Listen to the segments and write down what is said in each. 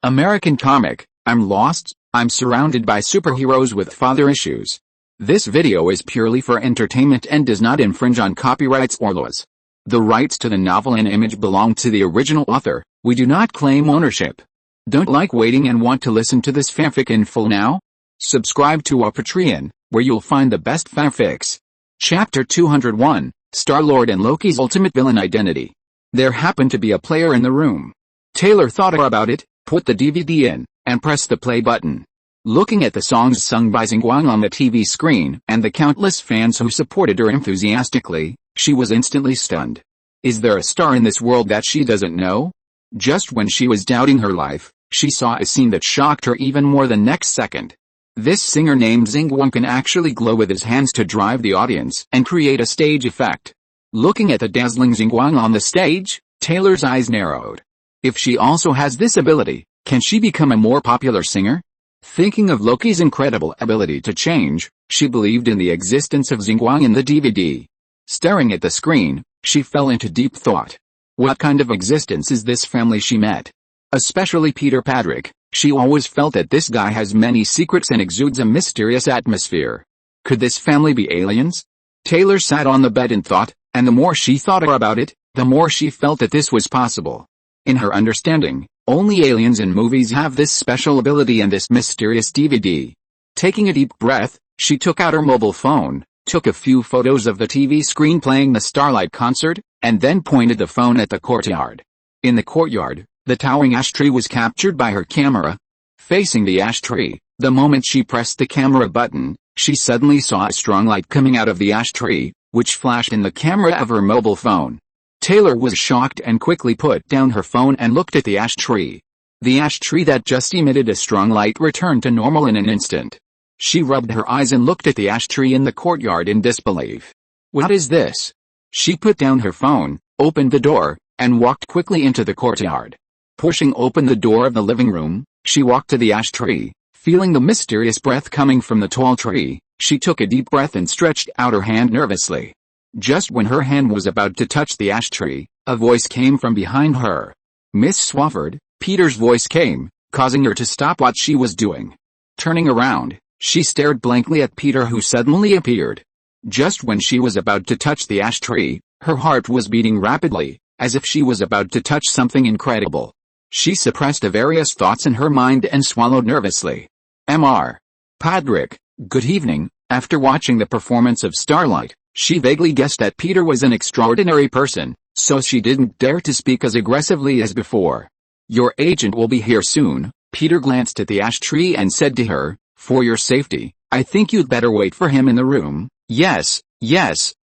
American comic, I'm lost, I'm surrounded by superheroes with father issues. This video is purely for entertainment and does not infringe on copyrights or laws. The rights to the novel and image belong to the original author. We do not claim ownership. Don't like waiting and want to listen to this fanfic in full now? Subscribe to our Patreon, where you'll find the best fanfics. Chapter 201, Star-Lord and Loki's Ultimate Villain Identity. There happened to be a player in the room. Taylor thought about it, put the DVD in, and pressed the play button. Looking at the songs sung by Xinguang on the TV screen and the countless fans who supported her enthusiastically, she was instantly stunned. Is there a star in this world that she doesn't know? Just when she was doubting her life, she saw a scene that shocked her even more the next second. This singer named Xinguang can actually glow with his hands to drive the audience and create a stage effect. Looking at the dazzling Xinguang on the stage, Taylor's eyes narrowed. If she also has this ability, can she become a more popular singer? Thinking of Loki's incredible ability to change, she believed in the existence of Xinguang in the DVD. Staring at the screen, she fell into deep thought. What kind of existence is this family she met? Especially Peter Patrick, she always felt that this guy has many secrets and exudes a mysterious atmosphere. Could this family be aliens? Taylor sat on the bed and thought, and the more she thought about it, the more she felt that this was possible. In her understanding, only aliens in movies have this special ability and this mysterious DVD. Taking a deep breath, she took out her mobile phone, took a few photos of the TV screen playing the Starlight concert, and then pointed the phone at the courtyard. In the courtyard, the towering ash tree was captured by her camera. Facing the ash tree, the moment she pressed the camera button, she suddenly saw a strong light coming out of the ash tree, which flashed in the camera of her mobile phone. Taylor was shocked and quickly put down her phone and looked at the ash tree. The ash tree that just emitted a strong light returned to normal in an instant. She rubbed her eyes and looked at the ash tree in the courtyard in disbelief. What is this? She put down her phone, opened the door, and walked quickly into the courtyard. Pushing open the door of the living room, she walked to the ash tree. Feeling the mysterious breath coming from the tall tree, she took a deep breath and stretched out her hand nervously. Just when her hand was about to touch the ash tree, a voice came from behind her. Miss Swafford, Peter's voice came, causing her to stop what she was doing. Turning around, she stared blankly at Peter, who suddenly appeared. Just when she was about to touch the ash tree, her heart was beating rapidly, as if she was about to touch something incredible. She suppressed the various thoughts in her mind and swallowed nervously. Mr. Patrick, good evening. After watching the performance of Starlight, she vaguely guessed that Peter was an extraordinary person, so she didn't dare to speak as aggressively as before. Your agent will be here soon. Peter glanced at the ash tree and said to her, for your safety, I think you'd better wait for him in the room. Yes.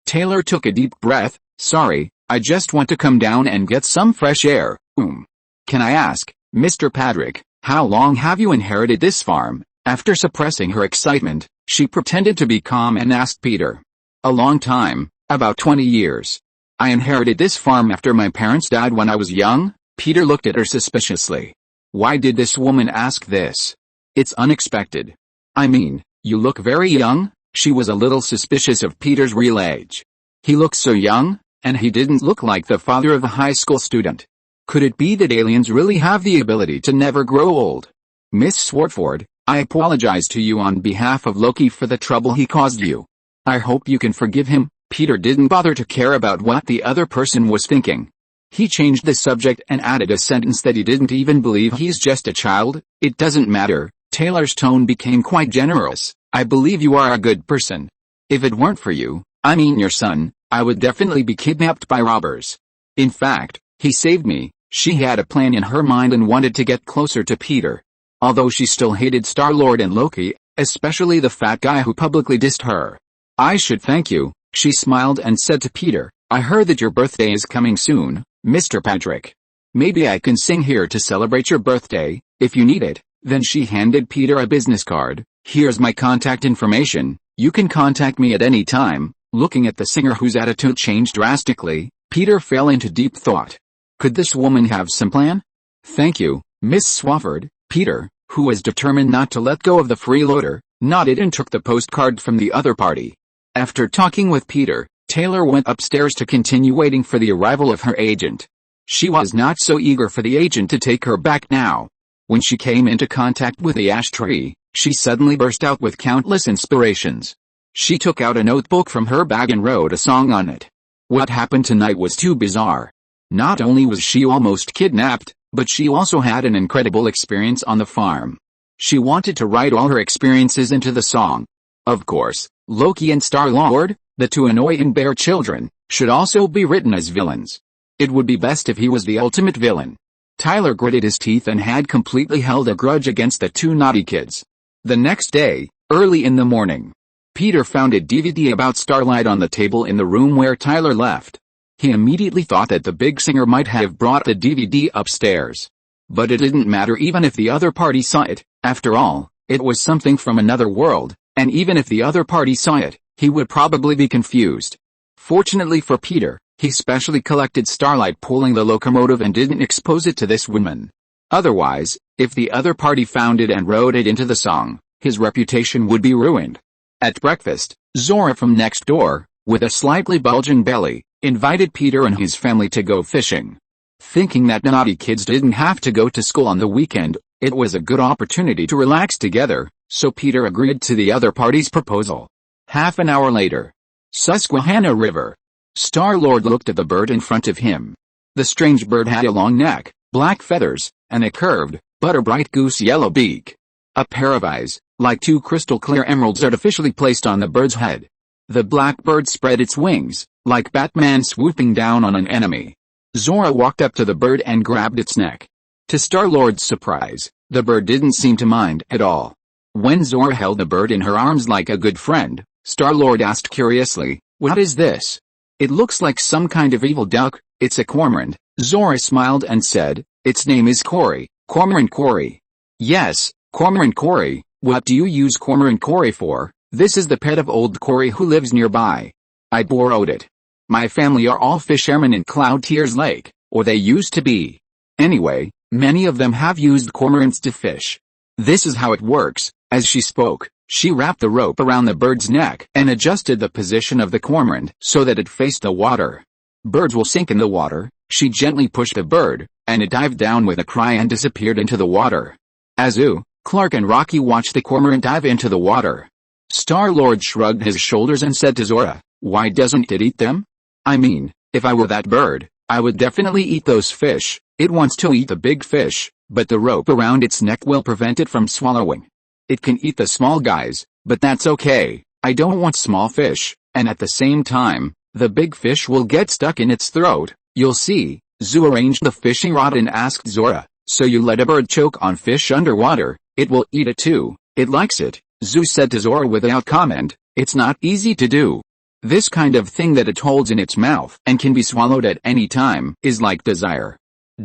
Taylor took a deep breath. Sorry, I just want to come down and get some fresh air. Can I ask, Mr. Patrick, how long have you inherited this farm? After suppressing her excitement, she pretended to be calm and asked Peter. A long time, about 20 years. I inherited this farm after my parents died when I was young. Peter looked at her suspiciously. Why did this woman ask this? It's unexpected. I mean, you look very young. She was a little suspicious of Peter's real age. He looked so young, and he didn't look like the father of a high school student. Could it be that aliens really have the ability to never grow old? Miss Swartford, I apologize to you on behalf of Loki for the trouble he caused you. I hope you can forgive him. Peter didn't bother to care about what the other person was thinking. He changed the subject and added a sentence that he didn't even believe he's just a child. It doesn't matter. Taylor's tone became quite generous. I believe you are a good person. If it weren't for you, I mean your son, I would definitely be kidnapped by robbers. In fact, he saved me. She had a plan in her mind and wanted to get closer to Peter. Although she still hated Star-Lord and Loki, especially the fat guy who publicly dissed her. I should thank you, she smiled and said to Peter, I heard that your birthday is coming soon, Mr. Patrick. Maybe I can sing here to celebrate your birthday, if you need it. Then she handed Peter a business card. Here's my contact information, you can contact me at any time. Looking at the singer whose attitude changed drastically, Peter fell into deep thought. Could this woman have some plan? Thank you, Miss Swafford. Peter, who was determined not to let go of the freeloader, nodded and took the postcard from the other party. After talking with Peter, Taylor went upstairs to continue waiting for the arrival of her agent. She was not so eager for the agent to take her back now. When she came into contact with the ash tree, she suddenly burst out with countless inspirations. She took out a notebook from her bag and wrote a song on it. What happened tonight was too bizarre. Not only was she almost kidnapped, but she also had an incredible experience on the farm. She wanted to write all her experiences into the song. Of course, Loki and Star-Lord, the two annoying bear children, should also be written as villains. It would be best if he was the ultimate villain. Tyler gritted his teeth and had completely held a grudge against the two naughty kids. The next day, early in the morning, Peter found a DVD about Starlight on the table in the room where Tyler left. He immediately thought that the big singer might have brought the DVD upstairs. But it didn't matter even if the other party saw it. After all, it was something from another world, and even if the other party saw it, he would probably be confused. Fortunately for Peter, he specially collected Starlight pulling the locomotive and didn't expose it to this woman. Otherwise, if the other party found it and wrote it into the song, his reputation would be ruined. At breakfast, Zora from next door, with a slightly bulging belly, invited Peter and his family to go fishing. Thinking that naughty kids didn't have to go to school on the weekend, it was a good opportunity to relax together, so Peter agreed to the other party's proposal. Half an hour later. Susquehanna River. Star-Lord looked at the bird in front of him. The strange bird had a long neck, black feathers, and a curved, butter-bright goose-yellow beak. A pair of eyes, like two crystal-clear emeralds artificially placed on the bird's head. The black bird spread its wings, like Batman swooping down on an enemy. Zora walked up to the bird and grabbed its neck. To Star-Lord's surprise, the bird didn't seem to mind at all. When Zora held the bird in her arms like a good friend, Star-Lord asked curiously, "What is this?" "It looks like some kind of evil duck, it's a cormorant." Zora smiled and said, "Its name is Cory, Cormorant Cory." "Yes, Cormorant Cory, what do you use Cormorant Cory for?" "This is the pet of old Cory who lives nearby. I borrowed it. My family are all fishermen in Cloud Tears Lake, or they used to be. Anyway, many of them have used cormorants to fish. This is how it works." As she spoke, she wrapped the rope around the bird's neck and adjusted the position of the cormorant so that it faced the water. "Birds will sink in the water." She gently pushed the bird, and it dived down with a cry and disappeared into the water. Azu, Clark and Rocky watched the cormorant dive into the water. Star-Lord shrugged his shoulders and said to Zora, "Why doesn't it eat them? I mean, if I were that bird, I would definitely eat those fish." "It wants to eat the big fish, but the rope around its neck will prevent it from swallowing. It can eat the small guys, but that's okay. I don't want small fish, and at the same time, the big fish will get stuck in its throat. You'll see." Zu arranged the fishing rod and asked Zora, "So you let a bird choke on fish underwater? It will eat it too." "It likes it," Zu said to Zora without comment. "It's not easy to do. This kind of thing that it holds in its mouth and can be swallowed at any time is like desire.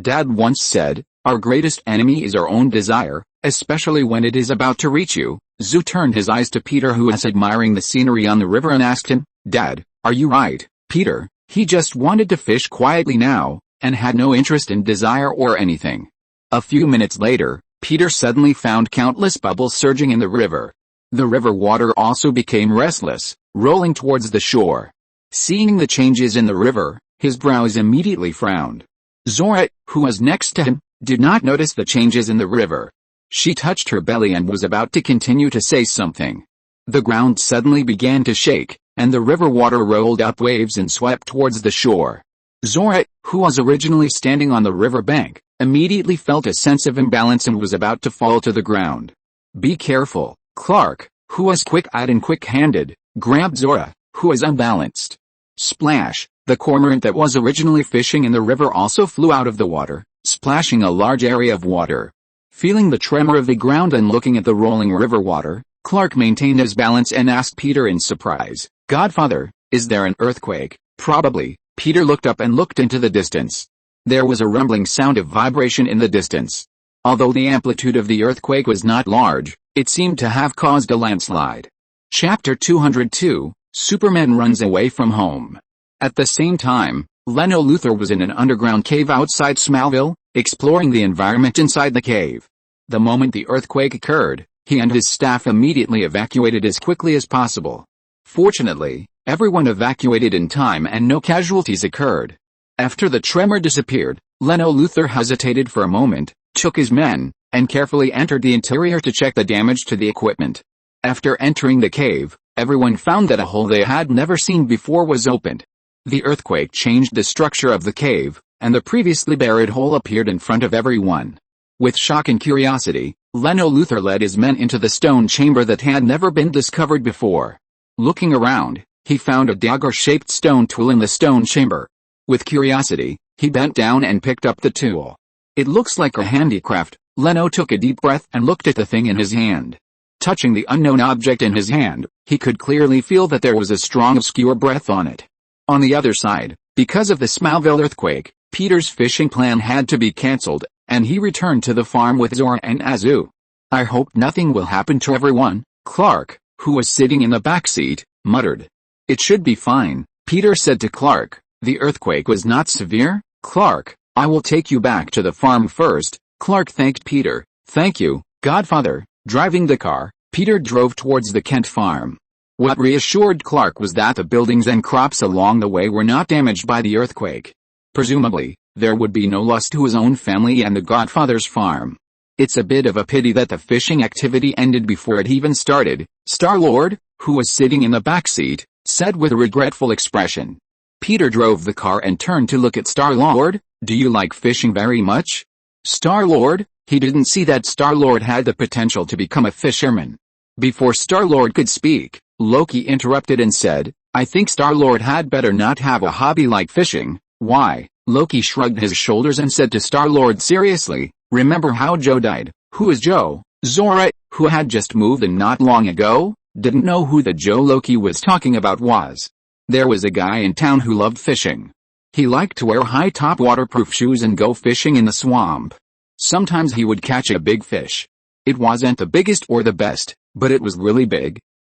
Dad once said, our greatest enemy is our own desire, especially when it is about to reach you." Zu turned his eyes to Peter, who was admiring the scenery on the river, and asked him, "Dad, are you right?" Peter, he just wanted to fish quietly now, and had no interest in desire or anything. A few minutes later, Peter suddenly found countless bubbles surging in the river. The river water also became restless, rolling towards the shore. Seeing the changes in the river, his brows immediately frowned. Zora, who was next to him, did not notice the changes in the river. She touched her belly and was about to continue to say something. The ground suddenly began to shake, and the river water rolled up waves and swept towards the shore. Zora, who was originally standing on the river bank, immediately felt a sense of imbalance and was about to fall to the ground. "Be careful." Clark, who was quick-eyed and quick-handed, grabbed Zora, who was unbalanced. Splash! The cormorant that was originally fishing in the river also flew out of the water, splashing a large area of water. Feeling the tremor of the ground and looking at the rolling river water, Clark maintained his balance and asked Peter in surprise, "Godfather, is there an earthquake?" "Probably." Peter looked up and looked into the distance. There was a rumbling sound of vibration in the distance. Although the amplitude of the earthquake was not large, it seemed to have caused a landslide. Chapter 202, Superman runs away from home. At the same time, Leno Luthor was in an underground cave outside Smallville, exploring the environment inside the cave. The moment the earthquake occurred, he and his staff immediately evacuated as quickly as possible. Fortunately, everyone evacuated in time and no casualties occurred. After the tremor disappeared, Leno Luthor hesitated for a moment, took his men, and carefully entered the interior to check the damage to the equipment. After entering the cave, everyone found that a hole they had never seen before was opened. The earthquake changed the structure of the cave, and the previously buried hole appeared in front of everyone. With shock and curiosity, Leno Luthor led his men into the stone chamber that had never been discovered before. Looking around, he found a dagger-shaped stone tool in the stone chamber. With curiosity, he bent down and picked up the tool. It looks like a handicraft. Leno took a deep breath and looked at the thing in his hand. Touching the unknown object in his hand, he could clearly feel that there was a strong obscure breath on it. On the other side, because of the Smallville earthquake, Peter's fishing plan had to be cancelled, and he returned to the farm with Zora and Azu. "I hope nothing will happen to everyone," Clark, who was sitting in the back seat, muttered. "It should be fine," Peter said to Clark. "The earthquake was not severe, Clark. I will take you back to the farm first." Clark thanked Peter. "Thank you, Godfather." Driving the car, Peter drove towards the Kent farm. What reassured Clark was that the buildings and crops along the way were not damaged by the earthquake. Presumably, there would be no loss to his own family and the Godfather's farm. "It's a bit of a pity that the fishing activity ended before it even started," Star-Lord, who was sitting in the back seat, said with a regretful expression. Peter drove the car and turned to look at Star-Lord. "Do you like fishing very much?" Star-Lord, he didn't see that Star-Lord had the potential to become a fisherman. Before Star-Lord could speak, Loki interrupted and said, "I think Star-Lord had better not have a hobby like fishing." "Why?" Loki shrugged his shoulders and said to Star-Lord seriously, "Remember how Joe died?" "Who is Joe?" Zora, who had just moved in not long ago, didn't know who the Joe Loki was talking about was. There was a guy in town who loved fishing. He liked to wear high-top waterproof shoes and go fishing in the swamp. Sometimes he would catch a big fish. It wasn't the biggest or the best, but it was really big.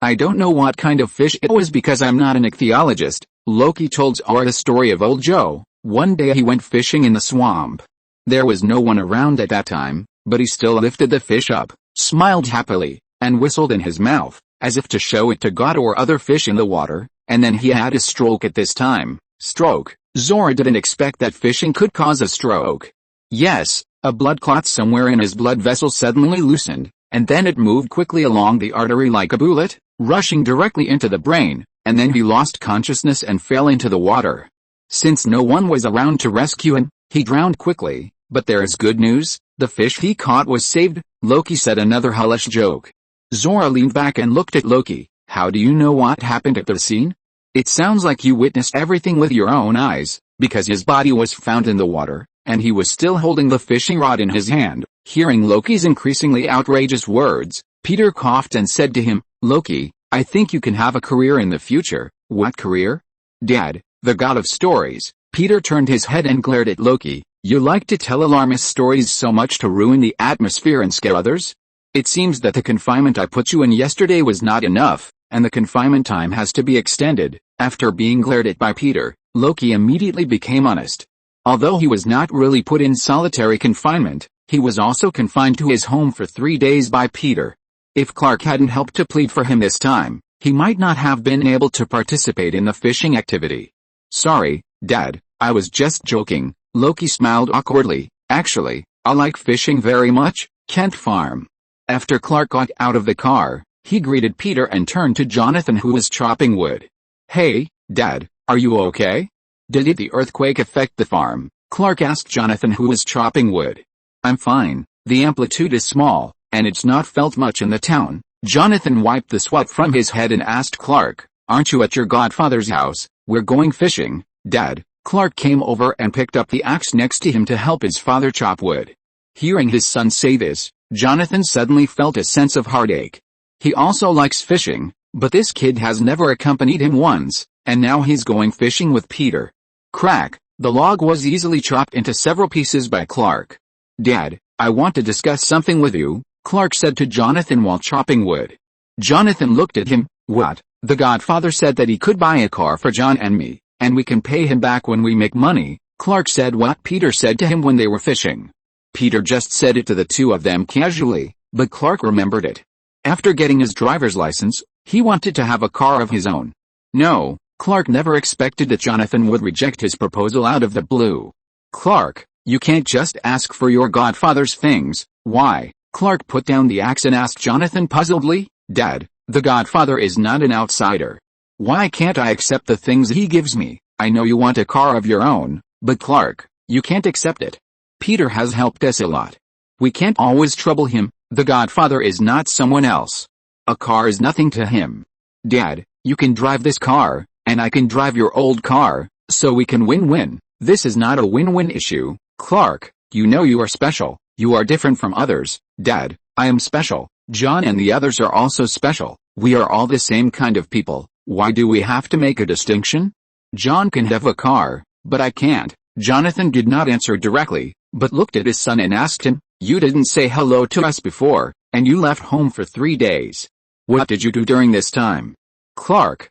"I don't know what kind of fish it was because I'm not an ichthyologist," Loki told Zora the story of old Joe. One day he went fishing in the swamp. There was no one around at that time, but he still lifted the fish up, smiled happily, and whistled in his mouth, as if to show it to God or other fish in the water, and then he had a stroke at this time. Stroke. Zora didn't expect that fishing could cause a stroke. Yes, a blood clot somewhere in his blood vessel suddenly loosened, and then it moved quickly along the artery like a bullet, rushing directly into the brain, and then he lost consciousness and fell into the water. Since no one was around to rescue him, he drowned quickly, but there is good news, the fish he caught was saved. Loki said another hellish joke. Zora leaned back and looked at Loki. "How do you know what happened at the scene?" "It sounds like you witnessed everything with your own eyes," because his body was found in the water, and he was still holding the fishing rod in his hand. Hearing Loki's increasingly outrageous words, Peter coughed and said to him, "Loki, I think you can have a career in the future." "What career?" "Dad, the god of stories." Peter turned his head and glared at Loki. "You like to tell alarmist stories so much to ruin the atmosphere and scare others? It seems that the confinement I put you in yesterday was not enough, and the confinement time has to be extended." After being glared at by Peter, Loki immediately became honest. Although he was not really put in solitary confinement, he was also confined to his home for 3 days by Peter. If Clark hadn't helped to plead for him this time, he might not have been able to participate in the fishing activity. "Sorry, Dad, I was just joking." Loki smiled awkwardly. "Actually, I like fishing very much." Kent Farm. After Clark got out of the car, he greeted Peter and turned to Jonathan, who was chopping wood. "Hey, Dad, are you okay?" "Did the earthquake affect the farm?" Clark asked Jonathan, who was chopping wood. "I'm fine. The amplitude is small, and it's not felt much in the town." Jonathan wiped the sweat from his head and asked Clark, "Aren't you at your godfather's house?" "We're going fishing, Dad." Clark came over and picked up the axe next to him to help his father chop wood. Hearing his son say this, Jonathan suddenly felt a sense of heartache. He also likes fishing, but this kid has never accompanied him once, and now he's going fishing with Peter. Crack, the log was easily chopped into several pieces by Clark. "Dad, I want to discuss something with you," Clark said to Jonathan while chopping wood. Jonathan looked at him. "What?" "The Godfather said that he could buy a car for John and me, and we can pay him back when we make money." Clark said what Peter said to him when they were fishing. Peter just said it to the two of them casually, but Clark remembered it. After getting his driver's license, he wanted to have a car of his own. No, Clark never expected that Jonathan would reject his proposal out of the blue. "Clark, you can't just ask for your godfather's things," Why? Clark put down the axe and asked Jonathan puzzledly. Dad, the Godfather is not an outsider. Why can't I accept the things he gives me? I know you want a car of your own, but Clark, you can't accept it. Peter has helped us a lot. We can't always trouble him. The Godfather is not someone else. A car is nothing to him. Dad, you can drive this car, and I can drive your old car, so we can win-win. This is not a win-win issue. Clark, you know you are special. You are different from others. Dad, I am special. John and the others are also special. We are all the same kind of people. Why do we have to make a distinction? John can have a car, but I can't. Jonathan did not answer directly, but looked at his son and asked him, you didn't say hello to us before, and you left home for 3 days. What did you do during this time? Clark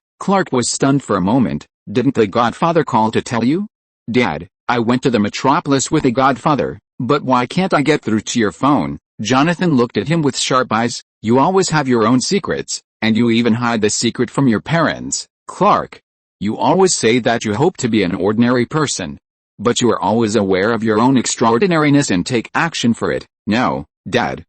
was stunned for a moment. Didn't the Godfather call to tell you? Dad, I went to the metropolis with the Godfather, but why can't I get through to your phone? Jonathan looked at him with sharp eyes. You always have your own secrets, and you even hide the secret from your parents. Clark, you always say that you hope to be an ordinary person, but you are always aware of your own extraordinariness and take action for it. No, Dad,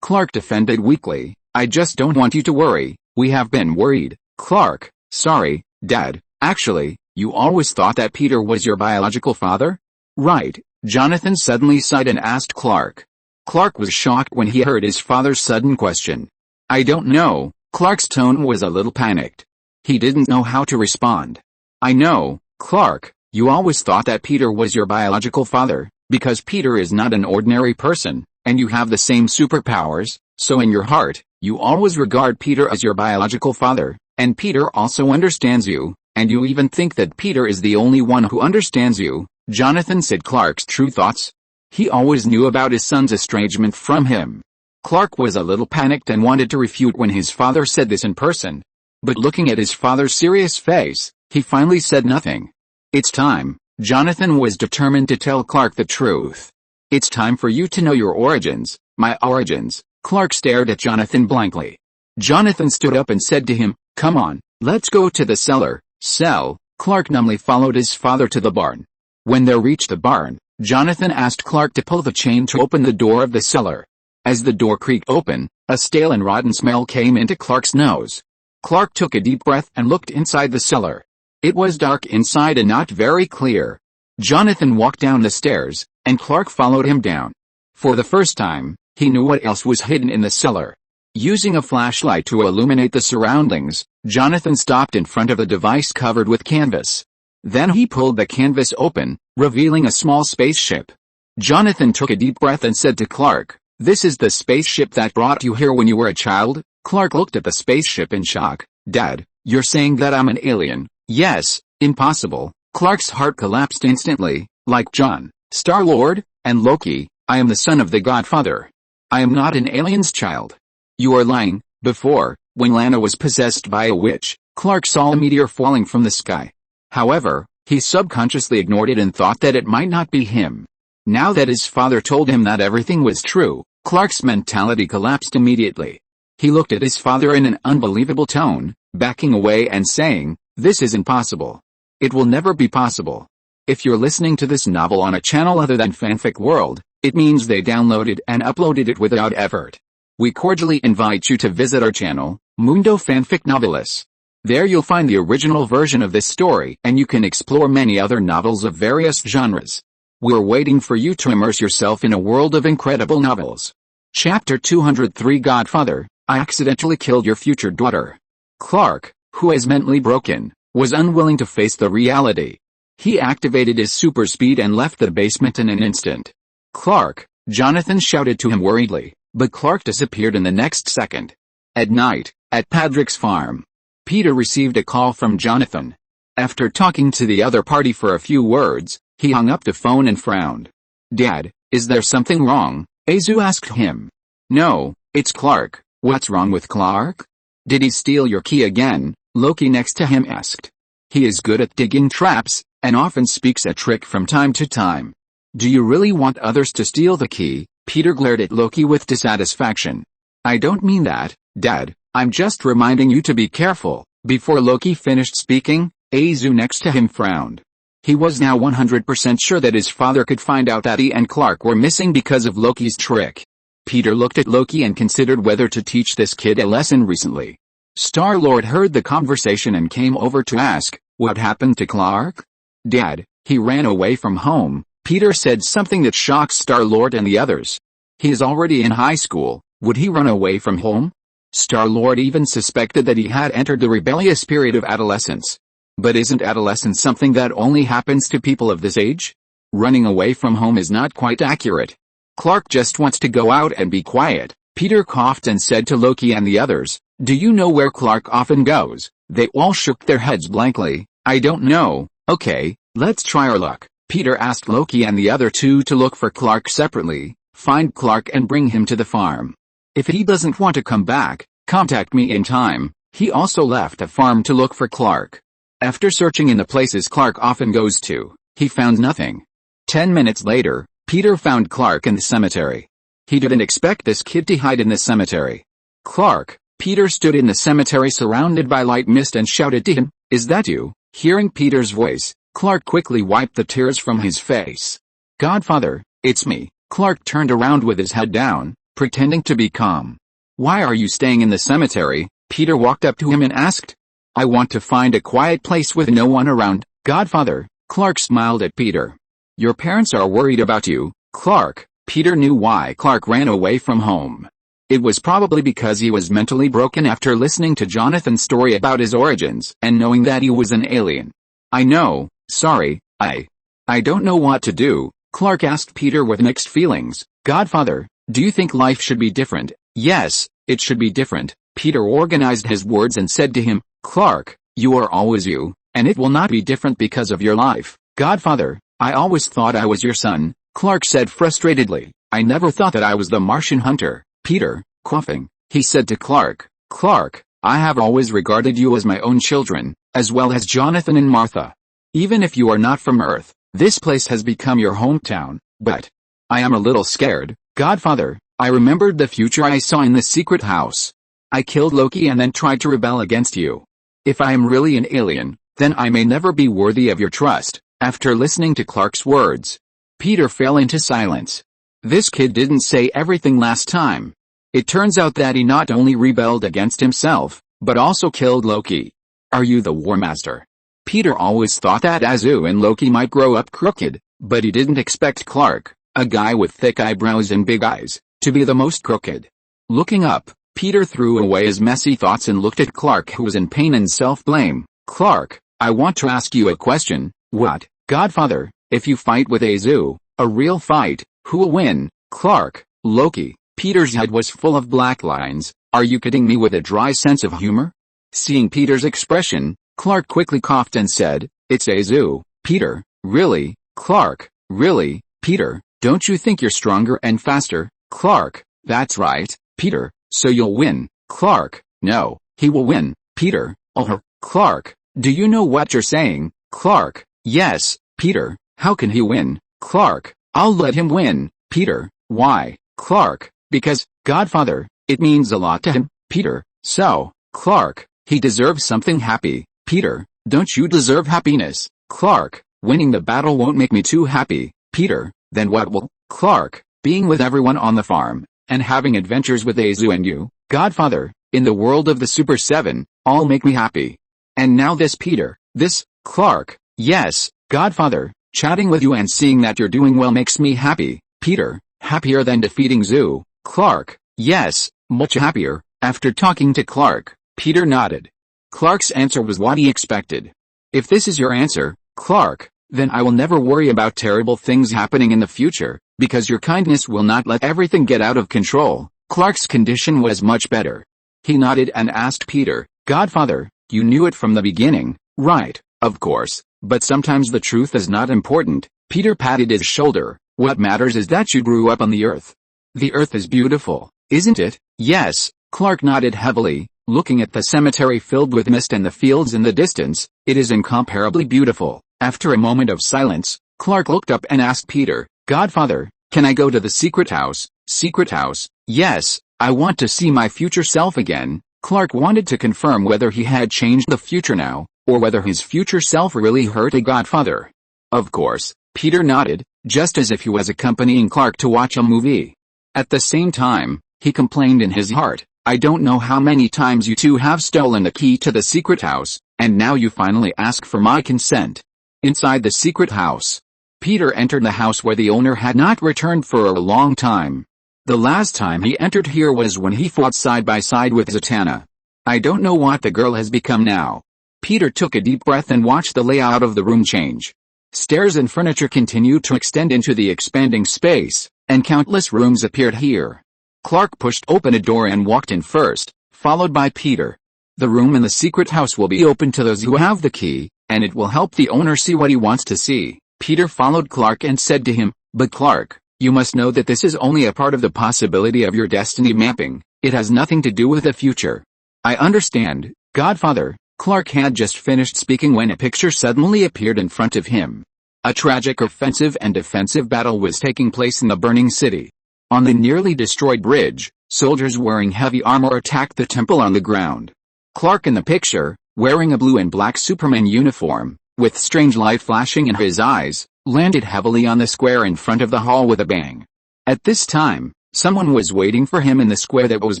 Clark defended weakly. I just don't want you to worry. We have been worried. Clark, sorry, Dad, actually, you always thought that Peter was your biological father? Right. Jonathan suddenly sighed and asked Clark. Clark was shocked when he heard his father's sudden question. I don't know. Clark's tone was a little panicked. He didn't know how to respond. I know, Clark, you always thought that Peter was your biological father, because Peter is not an ordinary person, and you have the same superpowers, so in your heart, you always regard Peter as your biological father, and Peter also understands you, and you even think that Peter is the only one who understands you. Jonathan said Clark's true thoughts. He always knew about his son's estrangement from him. Clark was a little panicked and wanted to refute when his father said this in person. But looking at his father's serious face, he finally said nothing. It's time. Jonathan was determined to tell Clark the truth. It's time for you to know your origins. My origins. Clark stared at Jonathan blankly. Jonathan stood up and said to him, come on, let's go to the cellar. Cell. Clark numbly followed his father to the barn. When they reached the barn, Jonathan asked Clark to pull the chain to open the door of the cellar. As the door creaked open, a stale and rotten smell came into Clark's nose. Clark took a deep breath and looked inside the cellar. It was dark inside and not very clear. Jonathan walked down the stairs, and Clark followed him down. For the first time, he knew what else was hidden in the cellar. Using a flashlight to illuminate the surroundings, Jonathan stopped in front of a device covered with canvas. Then he pulled the canvas open, revealing a small spaceship. Jonathan took a deep breath and said to Clark, this is the spaceship that brought you here when you were a child? Clark looked at the spaceship in shock. Dad, you're saying that I'm an alien? Yes, impossible. Clark's heart collapsed instantly. Like John, Star-Lord, and Loki, I am the son of the Godfather. I am not an alien's child. You are lying. Before, when Lana was possessed by a witch, Clark saw a meteor falling from the sky. However, he subconsciously ignored it and thought that it might not be him. Now that his father told him that everything was true, Clark's mentality collapsed immediately. He looked at his father in an unbelievable tone, backing away and saying, this is impossible. It will never be possible. If you're listening to this novel on a channel other than Fanfic World, it means they downloaded and uploaded it without effort. We cordially invite you to visit our channel, Mundo Fanfic Novelis. There you'll find the original version of this story and you can explore many other novels of various genres. We're waiting for you to immerse yourself in a world of incredible novels. Chapter 203 Godfather, I accidentally killed your future daughter. Clark, who is mentally broken, was unwilling to face the reality. He activated his super speed and left the basement in an instant. Clark, Jonathan shouted to him worriedly, but Clark disappeared in the next second. At night, at Patrick's farm, Peter received a call from Jonathan. After talking to the other party for a few words, he hung up the phone and frowned. Dad, is there something wrong? Azu asked him. No, it's Clark. What's wrong with Clark? Did he steal your key again? Loki next to him asked. He is good at digging traps, and often speaks a trick from time to time. Do you really want others to steal the key? Peter glared at Loki with dissatisfaction. I don't mean that, Dad, I'm just reminding you to be careful. Before Loki finished speaking, Azu next to him frowned. He was now 100% sure that his father could find out that he and Clark were missing because of Loki's trick. Peter looked at Loki and considered whether to teach this kid a lesson recently. Star-Lord heard the conversation and came over to ask, "What happened to Clark?" "Dad, he ran away from home," Peter said, something that shocked Star-Lord and the others. "He is already in high school. Would he run away from home?" Star-Lord even suspected that he had entered the rebellious period of adolescence. But isn't adolescence something that only happens to people of this age? Running away from home is not quite accurate. Clark just wants to go out and be quiet. Peter coughed and said to Loki and the others, "Do you know where Clark often goes?" They all shook their heads blankly. "I don't know." "Okay, let's try our luck." Peter asked Loki and the other two to look for Clark separately, find Clark and bring him to the farm. If he doesn't want to come back, contact me in time. He also left a farm to look for Clark. After searching in the places Clark often goes to, he found nothing. 10 minutes later, Peter found Clark in the cemetery. He didn't expect this kid to hide in the cemetery. "Clark!" Peter stood in the cemetery surrounded by light mist and shouted to him, "Is that you?" Hearing Peter's voice, Clark quickly wiped the tears from his face. "Godfather, it's me." Clark turned around with his head down, pretending to be calm. "Why are you staying in the cemetery?" Peter walked up to him and asked. "I want to find a quiet place with no one around, Godfather." Clark smiled at Peter. "Your parents are worried about you, Clark." Peter knew why Clark ran away from home. It was probably because he was mentally broken after listening to Jonathan's story about his origins and knowing that he was an alien. "I know, sorry, I don't know what to do." Clark asked Peter with mixed feelings. "Godfather, do you think life should be different?" "Yes, it should be different." Peter organized his words and said to him, "Clark, you are always you, and it will not be different because of your life." "Godfather, I always thought I was your son," Clark said frustratedly. "I never thought that I was the Martian hunter." Peter, coughing, he said to Clark, "Clark, I have always regarded you as my own children, as well as Jonathan and Martha. Even if you are not from Earth, this place has become your hometown, but I am a little scared, Godfather. I remembered the future I saw in the secret house. I killed Loki and then tried to rebel against you. If I am really an alien, then I may never be worthy of your trust." After listening to Clark's words, Peter fell into silence. This kid didn't say everything last time. It turns out that he not only rebelled against himself, but also killed Loki. "Are you the War Master?" Peter always thought that Azu and Loki might grow up crooked, but he didn't expect Clark, a guy with thick eyebrows and big eyes, to be the most crooked. Looking up, Peter threw away his messy thoughts and looked at Clark, who was in pain and self-blame. "Clark, I want to ask you a question." "What?" "Godfather, if you fight with Azu, a real fight, who will win?" "Clark." "Loki." Peter's head was full of black lines. "Are you kidding me?" with a dry sense of humor. Seeing Peter's expression, Clark quickly coughed and said, "It's Azu." "Peter, really?" "Clark, really?" "Peter, don't you think you're stronger and faster?" "Clark, that's right, Peter, so you'll win." "Clark, no, he will win." "Peter, oh, Clark, do you know what you're saying?" "Clark, yes." "Peter, how can he win?" "Clark, I'll let him win." "Peter, why?" "Clark, because, Godfather, it means a lot to him." "Peter, so, Clark, he deserves something happy." "Peter, don't you deserve happiness?" "Clark, winning the battle won't make me too happy." "Peter, then what will?" "Clark, being with everyone on the farm, and having adventures with Azu and you, Godfather, in the world of the Super 7, all make me happy." "And now this Peter, this, Clark." "Yes, Godfather, chatting with you and seeing that you're doing well makes me happy." "Peter, happier than defeating Zu?" "Clark, yes, much happier." After talking to Clark, Peter nodded. Clark's answer was what he expected. "If this is your answer, Clark, then I will never worry about terrible things happening in the future, because your kindness will not let everything get out of control." Clark's condition was much better. He nodded and asked Peter, "Godfather, you knew it from the beginning, right?" "Of course, but sometimes the truth is not important." Peter patted his shoulder. "What matters is that you grew up on the Earth. The Earth is beautiful, isn't it?" "Yes." Clark nodded heavily, looking at the cemetery filled with mist and the fields in the distance. "It is incomparably beautiful." After a moment of silence, Clark looked up and asked Peter, "Godfather, can I go to the secret house?" "Secret house?" "Yes, I want to see my future self again." Clark wanted to confirm whether he had changed the future now, or whether his future self really hurt a Godfather. Of course, Peter nodded, just as if he was accompanying Clark to watch a movie. At the same time, he complained in his heart, I don't know how many times you two have stolen the key to the secret house, and now you finally ask for my consent. Inside the secret house, Peter entered the house where the owner had not returned for a long time. The last time he entered here was when he fought side by side with Zatanna. I don't know what the girl has become now. Peter took a deep breath and watched the layout of the room change. Stairs and furniture continued to extend into the expanding space, and countless rooms appeared here. Clark pushed open a door and walked in first, followed by Peter. The room in the secret house will be open to those who have the key, and it will help the owner see what he wants to see. Peter followed Clark and said to him, But Clark, you must know that this is only a part of the possibility of your destiny mapping. It has nothing to do with the future. I understand, Godfather. Clark had just finished speaking when a picture suddenly appeared in front of him. A tragic offensive and defensive battle was taking place in the burning city. On the nearly destroyed bridge, soldiers wearing heavy armor attacked the temple on the ground. Clark in the picture, wearing a blue and black Superman uniform, with strange light flashing in his eyes, landed heavily on the square in front of the hall with a bang. At this time, someone was waiting for him in the square that was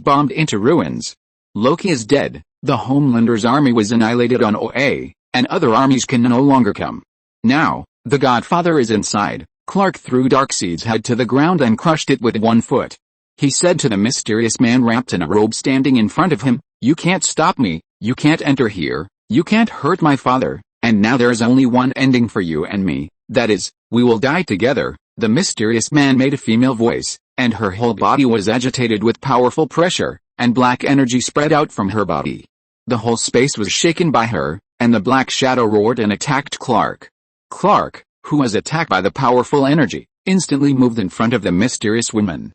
bombed into ruins. Loki is dead, the Homelander's army was annihilated on OA, and other armies can no longer come. Now, the Godfather is inside. Clark threw Darkseid's head to the ground and crushed it with one foot. He said to the mysterious man wrapped in a robe standing in front of him, You can't stop me, you can't enter here, you can't hurt my father, and now there is only one ending for you and me, that is, we will die together. The mysterious man made a female voice, and her whole body was agitated with powerful pressure, and black energy spread out from her body. The whole space was shaken by her, and the black shadow roared and attacked Clark. Clark, who was attacked by the powerful energy, instantly moved in front of the mysterious woman.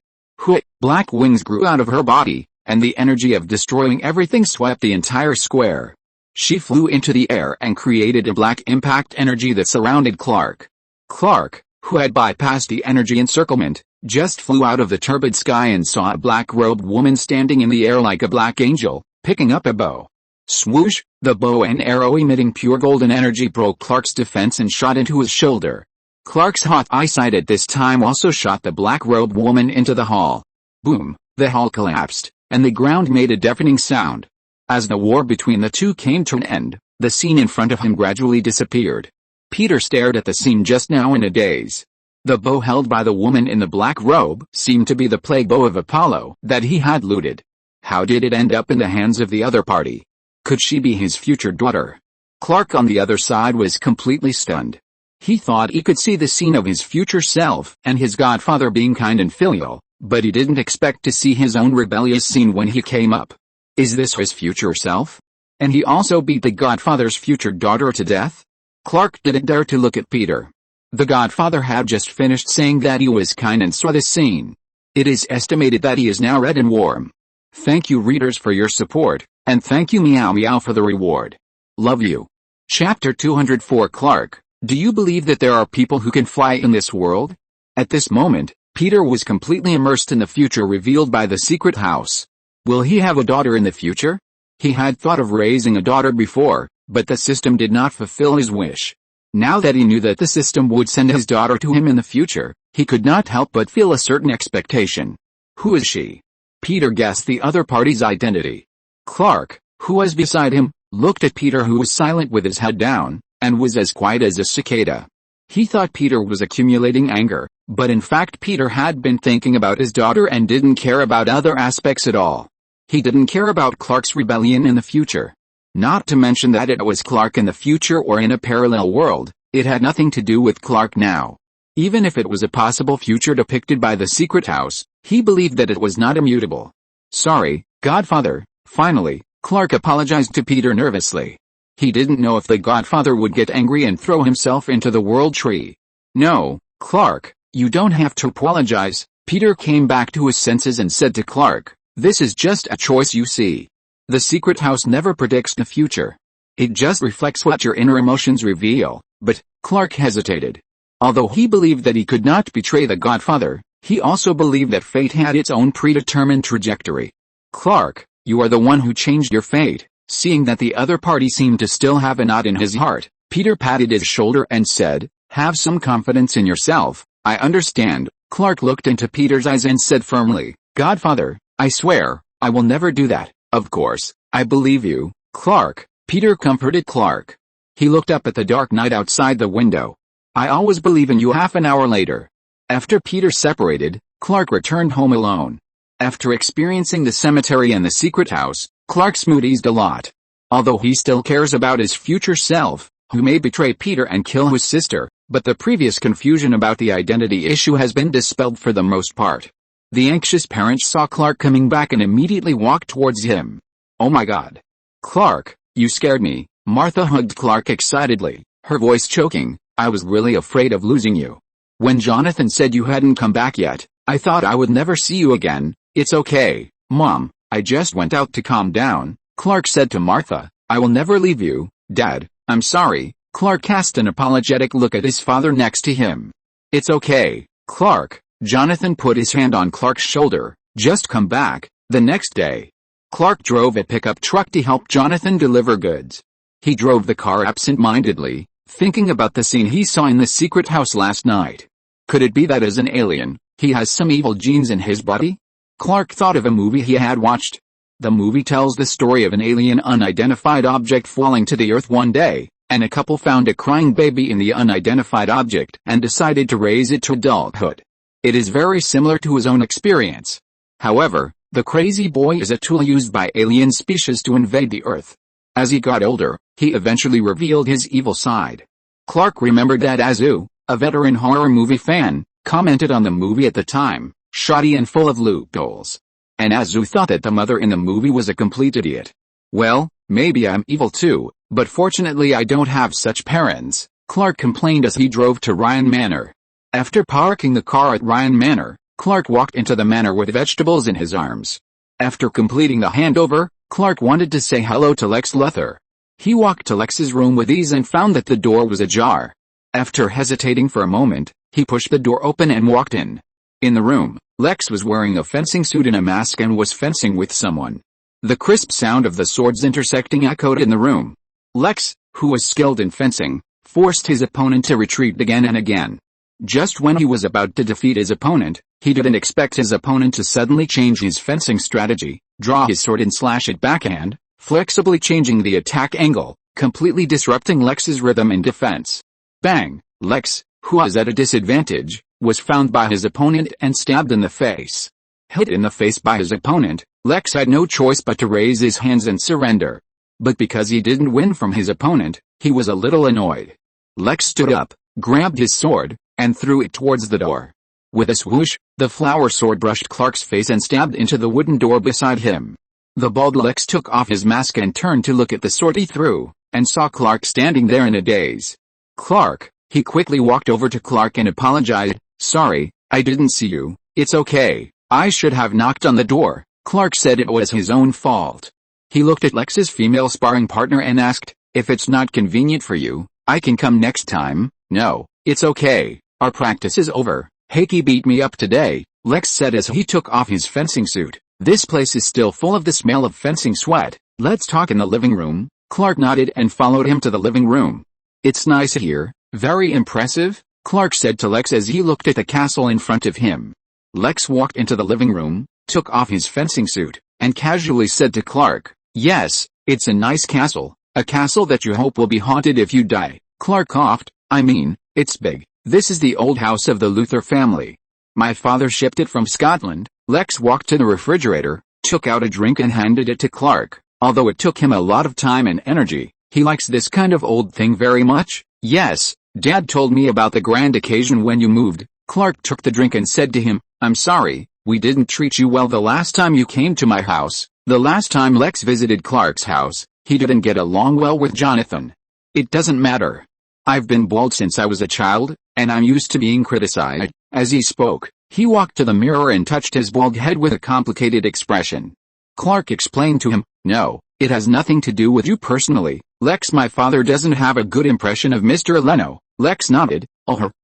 Black wings grew out of her body, and the energy of destroying everything swept the entire square. She flew into the air and created a black impact energy that surrounded Clark. Clark, who had bypassed the energy encirclement, just flew out of the turbid sky and saw a black-robed woman standing in the air like a black angel, picking up a bow. Swoosh, the bow and arrow emitting pure golden energy broke Clark's defense and shot into his shoulder. Clark's hot eyesight at this time also shot the black-robed woman into the hall. Boom, the hall collapsed, and the ground made a deafening sound. As the war between the two came to an end, the scene in front of him gradually disappeared. Peter stared at the scene just now in a daze. The bow held by the woman in the black robe seemed to be the plague bow of Apollo that he had looted. How did it end up in the hands of the other party? Could she be his future daughter? Clark on the other side was completely stunned. He thought he could see the scene of his future self and his godfather being kind and filial, but he didn't expect to see his own rebellious scene when he came up. Is this his future self? And he also beat the godfather's future daughter to death? Clark didn't dare to look at Peter. The godfather had just finished saying that he was kind and saw this scene. It is estimated that he is now red and warm. Thank you readers for your support, and thank you Meow Meow for the reward. Love you. Chapter 204 Clark, do you believe that there are people who can fly in this world? At this moment, Peter was completely immersed in the future revealed by the secret house. Will he have a daughter in the future? He had thought of raising a daughter before, but the system did not fulfill his wish. Now that he knew that the system would send his daughter to him in the future, he could not help but feel a certain expectation. Who is she? Peter guessed the other party's identity. Clark, who was beside him, looked at Peter who was silent with his head down, and was as quiet as a cicada. He thought Peter was accumulating anger, but in fact Peter had been thinking about his daughter and didn't care about other aspects at all. He didn't care about Clark's rebellion in the future. Not to mention that it was Clark in the future or in a parallel world, it had nothing to do with Clark now. Even if it was a possible future depicted by the secret house, he believed that it was not immutable. Sorry, Godfather. Finally, Clark apologized to Peter nervously. He didn't know if the Godfather would get angry and throw himself into the world tree. No, Clark, you don't have to apologize. Peter came back to his senses and said to Clark, this is just a choice you see. The secret house never predicts the future. It just reflects what your inner emotions reveal. But, Clark hesitated. Although he believed that he could not betray the Godfather, he also believed that fate had its own predetermined trajectory. Clark, you are the one who changed your fate. Seeing that the other party seemed to still have a knot in his heart, Peter patted his shoulder and said, Have some confidence in yourself. I understand. Clark looked into Peter's eyes and said firmly, Godfather, I swear, I will never do that. Of course, I believe you, Clark. Peter comforted Clark. He looked up at the dark night outside the window. I always believe in you. Half an hour later, after Peter separated, Clark returned home alone. After experiencing the cemetery and the secret house, Clark's mood eased a lot. Although he still cares about his future self, who may betray Peter and kill his sister, but the previous confusion about the identity issue has been dispelled for the most part. The anxious parents saw Clark coming back and immediately walked towards him. Oh my God. Clark, you scared me. Martha hugged Clark excitedly, her voice choking. I was really afraid of losing you. When Jonathan said you hadn't come back yet, I thought I would never see you again. It's okay, Mom, I just went out to calm down, Clark said to Martha. I will never leave you, Dad, I'm sorry. Clark cast an apologetic look at his father next to him. It's okay, Clark. Jonathan put his hand on Clark's shoulder. Just come back. The next day, Clark drove a pickup truck to help Jonathan deliver goods. He drove the car absent-mindedly, thinking about the scene he saw in the secret house last night. Could it be that as an alien, he has some evil genes in his body? Clark thought of a movie he had watched. The movie tells the story of an alien unidentified object falling to the earth one day, and a couple found a crying baby in the unidentified object and decided to raise it to adulthood. It is very similar to his own experience. However, the crazy boy is a tool used by alien species to invade the earth. As he got older, he eventually revealed his evil side. Clark remembered that Azu, a veteran horror movie fan, commented on the movie at the time, shoddy and full of loopholes. And Azu thought that the mother in the movie was a complete idiot. Well, maybe I'm evil too, but fortunately I don't have such parents, Clark complained as he drove to Ryan Manor. After parking the car at Ryan Manor, Clark walked into the manor with vegetables in his arms. After completing the handover, Clark wanted to say hello to Lex Luthor. He walked to Lex's room with ease and found that the door was ajar. After hesitating for a moment, he pushed the door open and walked in. In the room, Lex was wearing a fencing suit and a mask and was fencing with someone. The crisp sound of the swords intersecting echoed in the room. Lex, who was skilled in fencing, forced his opponent to retreat again and again. Just when he was about to defeat his opponent, he didn't expect his opponent to suddenly change his fencing strategy, draw his sword and slash it backhand, flexibly changing the attack angle, completely disrupting Lex's rhythm and defense. Bang! Lex, who was at a disadvantage, was found by his opponent and stabbed in the face. Hit in the face by his opponent, Lex had no choice but to raise his hands and surrender. But because he didn't win from his opponent, he was a little annoyed. Lex stood up, grabbed his sword, and threw it towards the door. With a swoosh, the flower sword brushed Clark's face and stabbed into the wooden door beside him. The bald Lex took off his mask and turned to look at the sword he threw, and saw Clark standing there in a daze. Clark, he quickly walked over to Clark and apologized. Sorry, I didn't see you. It's okay. I should have knocked on the door. Clark said it was his own fault. He looked at Lex's female sparring partner and asked, if it's not convenient for you, I can come next time. No, it's okay. Our practice is over. Heike beat me up today, Lex said as he took off his fencing suit. This place is still full of the smell of fencing sweat. Let's talk in the living room. Clark nodded and followed him to the living room. It's nice here. Very impressive, Clark said to Lex as he looked at the castle in front of him. Lex walked into the living room, took off his fencing suit, and casually said to Clark, yes, it's a nice castle, a castle that you hope will be haunted if you die. Clark coughed, I mean, it's big. This is the old house of the Luthor family. My father shipped it from Scotland. Lex walked to the refrigerator, took out a drink and handed it to Clark. Although it took him a lot of time and energy, he likes this kind of old thing very much. Yes, Dad told me about the grand occasion when you moved. Clark took the drink and said to him, I'm sorry, we didn't treat you well the last time you came to my house. The last time Lex visited Clark's house, he didn't get along well with Jonathan. It doesn't matter. I've been bald since I was a child, and I'm used to being criticized. As he spoke, he walked to the mirror and touched his bald head with a complicated expression. Clark explained to him, no, it has nothing to do with you personally, Lex. My father doesn't have a good impression of Mr. Leno. Lex nodded,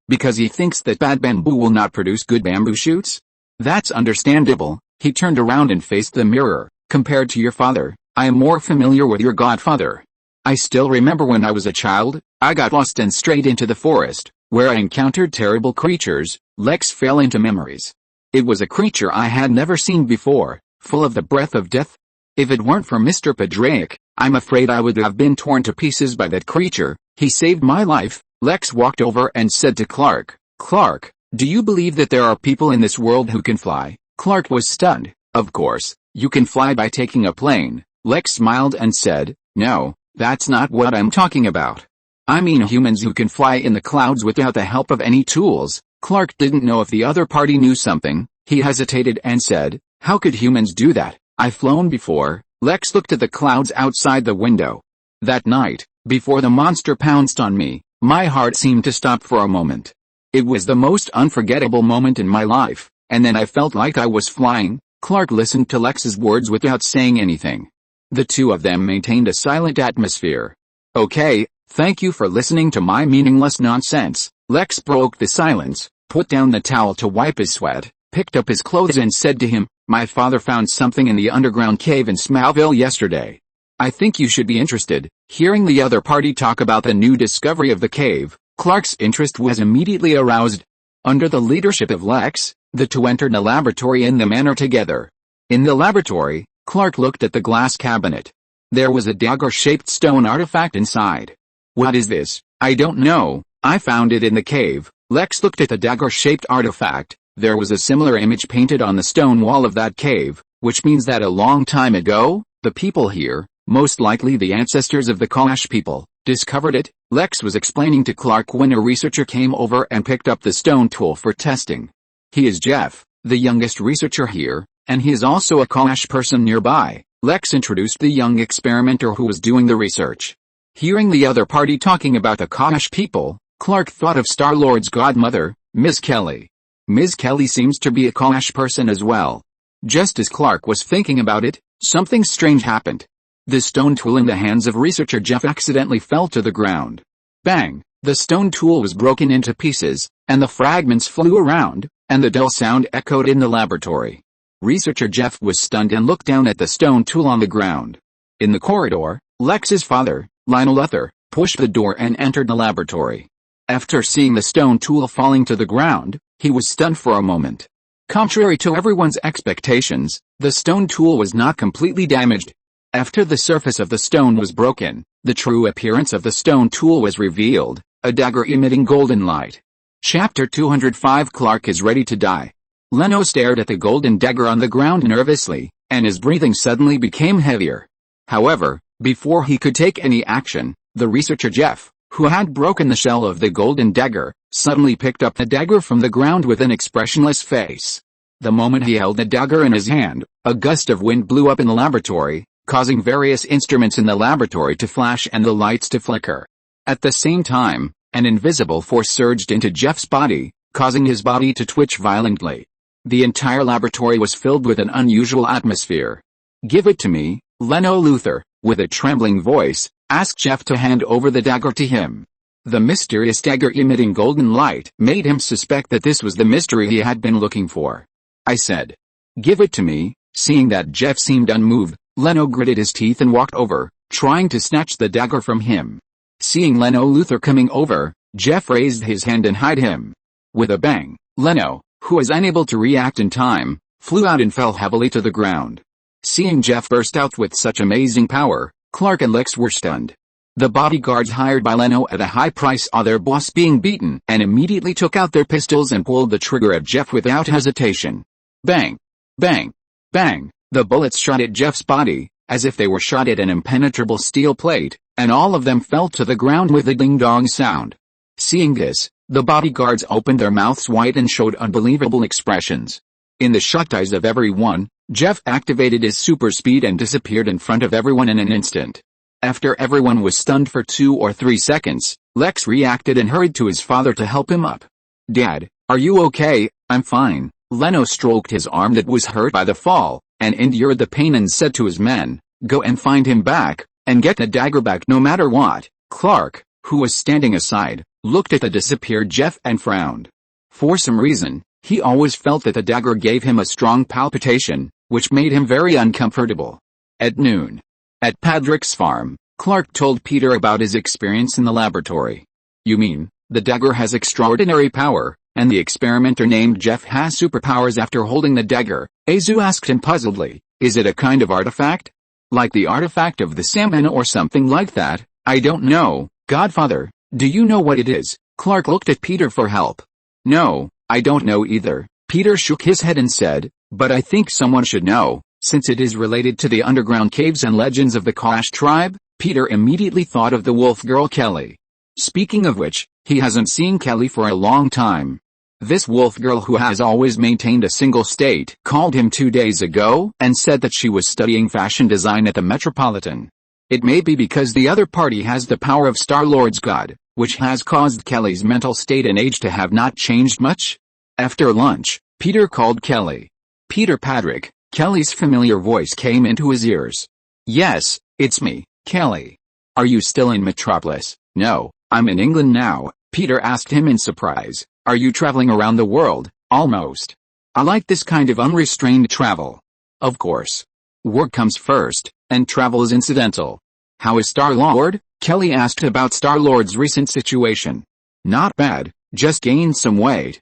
because he thinks that bad bamboo will not produce good bamboo shoots? That's understandable. He turned around and faced the mirror. Compared to your father, I am more familiar with your godfather. I still remember when I was a child, I got lost and strayed into the forest. where I encountered terrible creatures. Lex fell into memories. It was a creature I had never seen before, full of the breath of death. If it weren't for Mr. Padraic, I'm afraid I would have been torn to pieces by that creature. He saved my life. Lex walked over and said to Clark, "Clark, do you believe that there are people in this world who can fly?" Clark was stunned. "Of course, you can fly by taking a plane." Lex smiled and said, "No, that's not what I'm talking about. I mean humans who can fly in the clouds without the help of any tools." Clark didn't know if the other party knew something. He hesitated and said, "How could humans do that? I've flown before." Lex looked at the clouds outside the window. That night, before the monster pounced on me, my heart seemed to stop for a moment. It was the most unforgettable moment in my life, and then I felt like I was flying. Clark listened to Lex's words without saying anything. The two of them maintained a silent atmosphere. "Okay, thank you for listening to my meaningless nonsense." Lex broke the silence, put down the towel to wipe his sweat, picked up his clothes and said to him, "My father found something in the underground cave in Smallville yesterday. I think you should be interested." Hearing the other party talk about the new discovery of the cave, Clark's interest was immediately aroused. Under the leadership of Lex, the two entered the laboratory in the manor together. In the laboratory, Clark looked at the glass cabinet. There was a dagger-shaped stone artifact inside. "What is this?" "I don't know. I found it in the cave." Lex looked at the dagger-shaped artifact. There was a similar image painted on the stone wall of that cave, which means that a long time ago, the people here, most likely the ancestors of the Koash people, discovered it. Lex was explaining to Clark when a researcher came over and picked up the stone tool for testing. "He is Jeff, the youngest researcher here, and he is also a Koash person nearby." Lex introduced the young experimenter who was doing the research. Hearing the other party talking about the Koash people, Clark thought of Star-Lord's godmother, Ms. Kelly. Ms. Kelly seems to be a Koash person as well. Just as Clark was thinking about it, something strange happened. The stone tool in the hands of researcher Jeff accidentally fell to the ground. Bang! The stone tool was broken into pieces, and the fragments flew around, and the dull sound echoed in the laboratory. Researcher Jeff was stunned and looked down at the stone tool on the ground. In the corridor, Lex's father, Lionel Luthor, pushed the door and entered the laboratory. After seeing the stone tool falling to the ground, he was stunned for a moment. Contrary to everyone's expectations, the stone tool was not completely damaged. After the surface of the stone was broken, the true appearance of the stone tool was revealed, a dagger emitting golden light. Chapter 205 Clark is ready to die. Leno stared at the golden dagger on the ground nervously, and his breathing suddenly became heavier. However, before he could take any action, the researcher Jeff, who had broken the shell of the golden dagger, suddenly picked up the dagger from the ground with an expressionless face. The moment he held the dagger in his hand, a gust of wind blew up in the laboratory, causing various instruments in the laboratory to flash and the lights to flicker. At the same time, an invisible force surged into Jeff's body, causing his body to twitch violently. The entire laboratory was filled with an unusual atmosphere. "Give it to me," Leno Luthor, with a trembling voice, asked Jeff to hand over the dagger to him. The mysterious dagger emitting golden light made him suspect that this was the mystery he had been looking for. "I said, give it to me." Seeing that Jeff seemed unmoved, Leno gritted his teeth and walked over, trying to snatch the dagger from him. Seeing Leno Luthor coming over, Jeff raised his hand and hid him. With a bang, Leno, who was unable to react in time, flew out and fell heavily to the ground. Seeing Jeff burst out with such amazing power, Clark and Lex were stunned. The bodyguards hired by Leno at a high price saw their boss being beaten and immediately took out their pistols and pulled the trigger at Jeff without hesitation. Bang! Bang! Bang! The bullets shot at Jeff's body, as if they were shot at an impenetrable steel plate, and all of them fell to the ground with a ding-dong sound. Seeing this, the bodyguards opened their mouths wide and showed unbelievable expressions. In the shocked eyes of everyone, Jeff activated his super speed and disappeared in front of everyone in an instant. After everyone was stunned for 2 or 3 seconds, Lex reacted and hurried to his father to help him up. "Dad, are you okay?" "I'm fine." Leno stroked his arm that was hurt by the fall, and endured the pain and said to his men, "Go and find him back, and get the dagger back no matter what." Clark, who was standing aside, looked at the disappeared Jeff and frowned. For some reason, he always felt that the dagger gave him a strong palpitation, which made him very uncomfortable. At noon, at Patrick's farm, Clark told Peter about his experience in the laboratory. "You mean, The dagger has extraordinary power, and the experimenter named Jeff has superpowers after holding the dagger. Azu asked him puzzledly, is it a kind of artifact? Like the artifact of the salmon or something like that? I don't know, Godfather. Do you know what it is? Clark looked at Peter for help. No, I don't know either. Peter shook his head and said, but I think someone should know, since it is related to the underground caves and legends of the Kosh tribe. Peter immediately thought of the wolf girl Kelly. Speaking of which, he hasn't seen Kelly for a long time. This wolf girl who has always maintained a single state called him 2 days ago and said that she was studying fashion design at the Metropolitan. It may be because the other party has the power of Star-Lord's God, which has caused Kelly's mental state and age to have not changed much. After lunch, Peter called Kelly. Peter Patrick, Kelly's familiar voice came into his ears. Yes, it's me, Kelly. Are you still in Metropolis? No, I'm in England now, Peter asked him in surprise. Are you traveling around the world? Almost. I like this kind of unrestrained travel. Of course. Work comes first, and travel is incidental. How is Star-Lord? Kelly asked about Star-Lord's recent situation. Not bad, just gained some weight.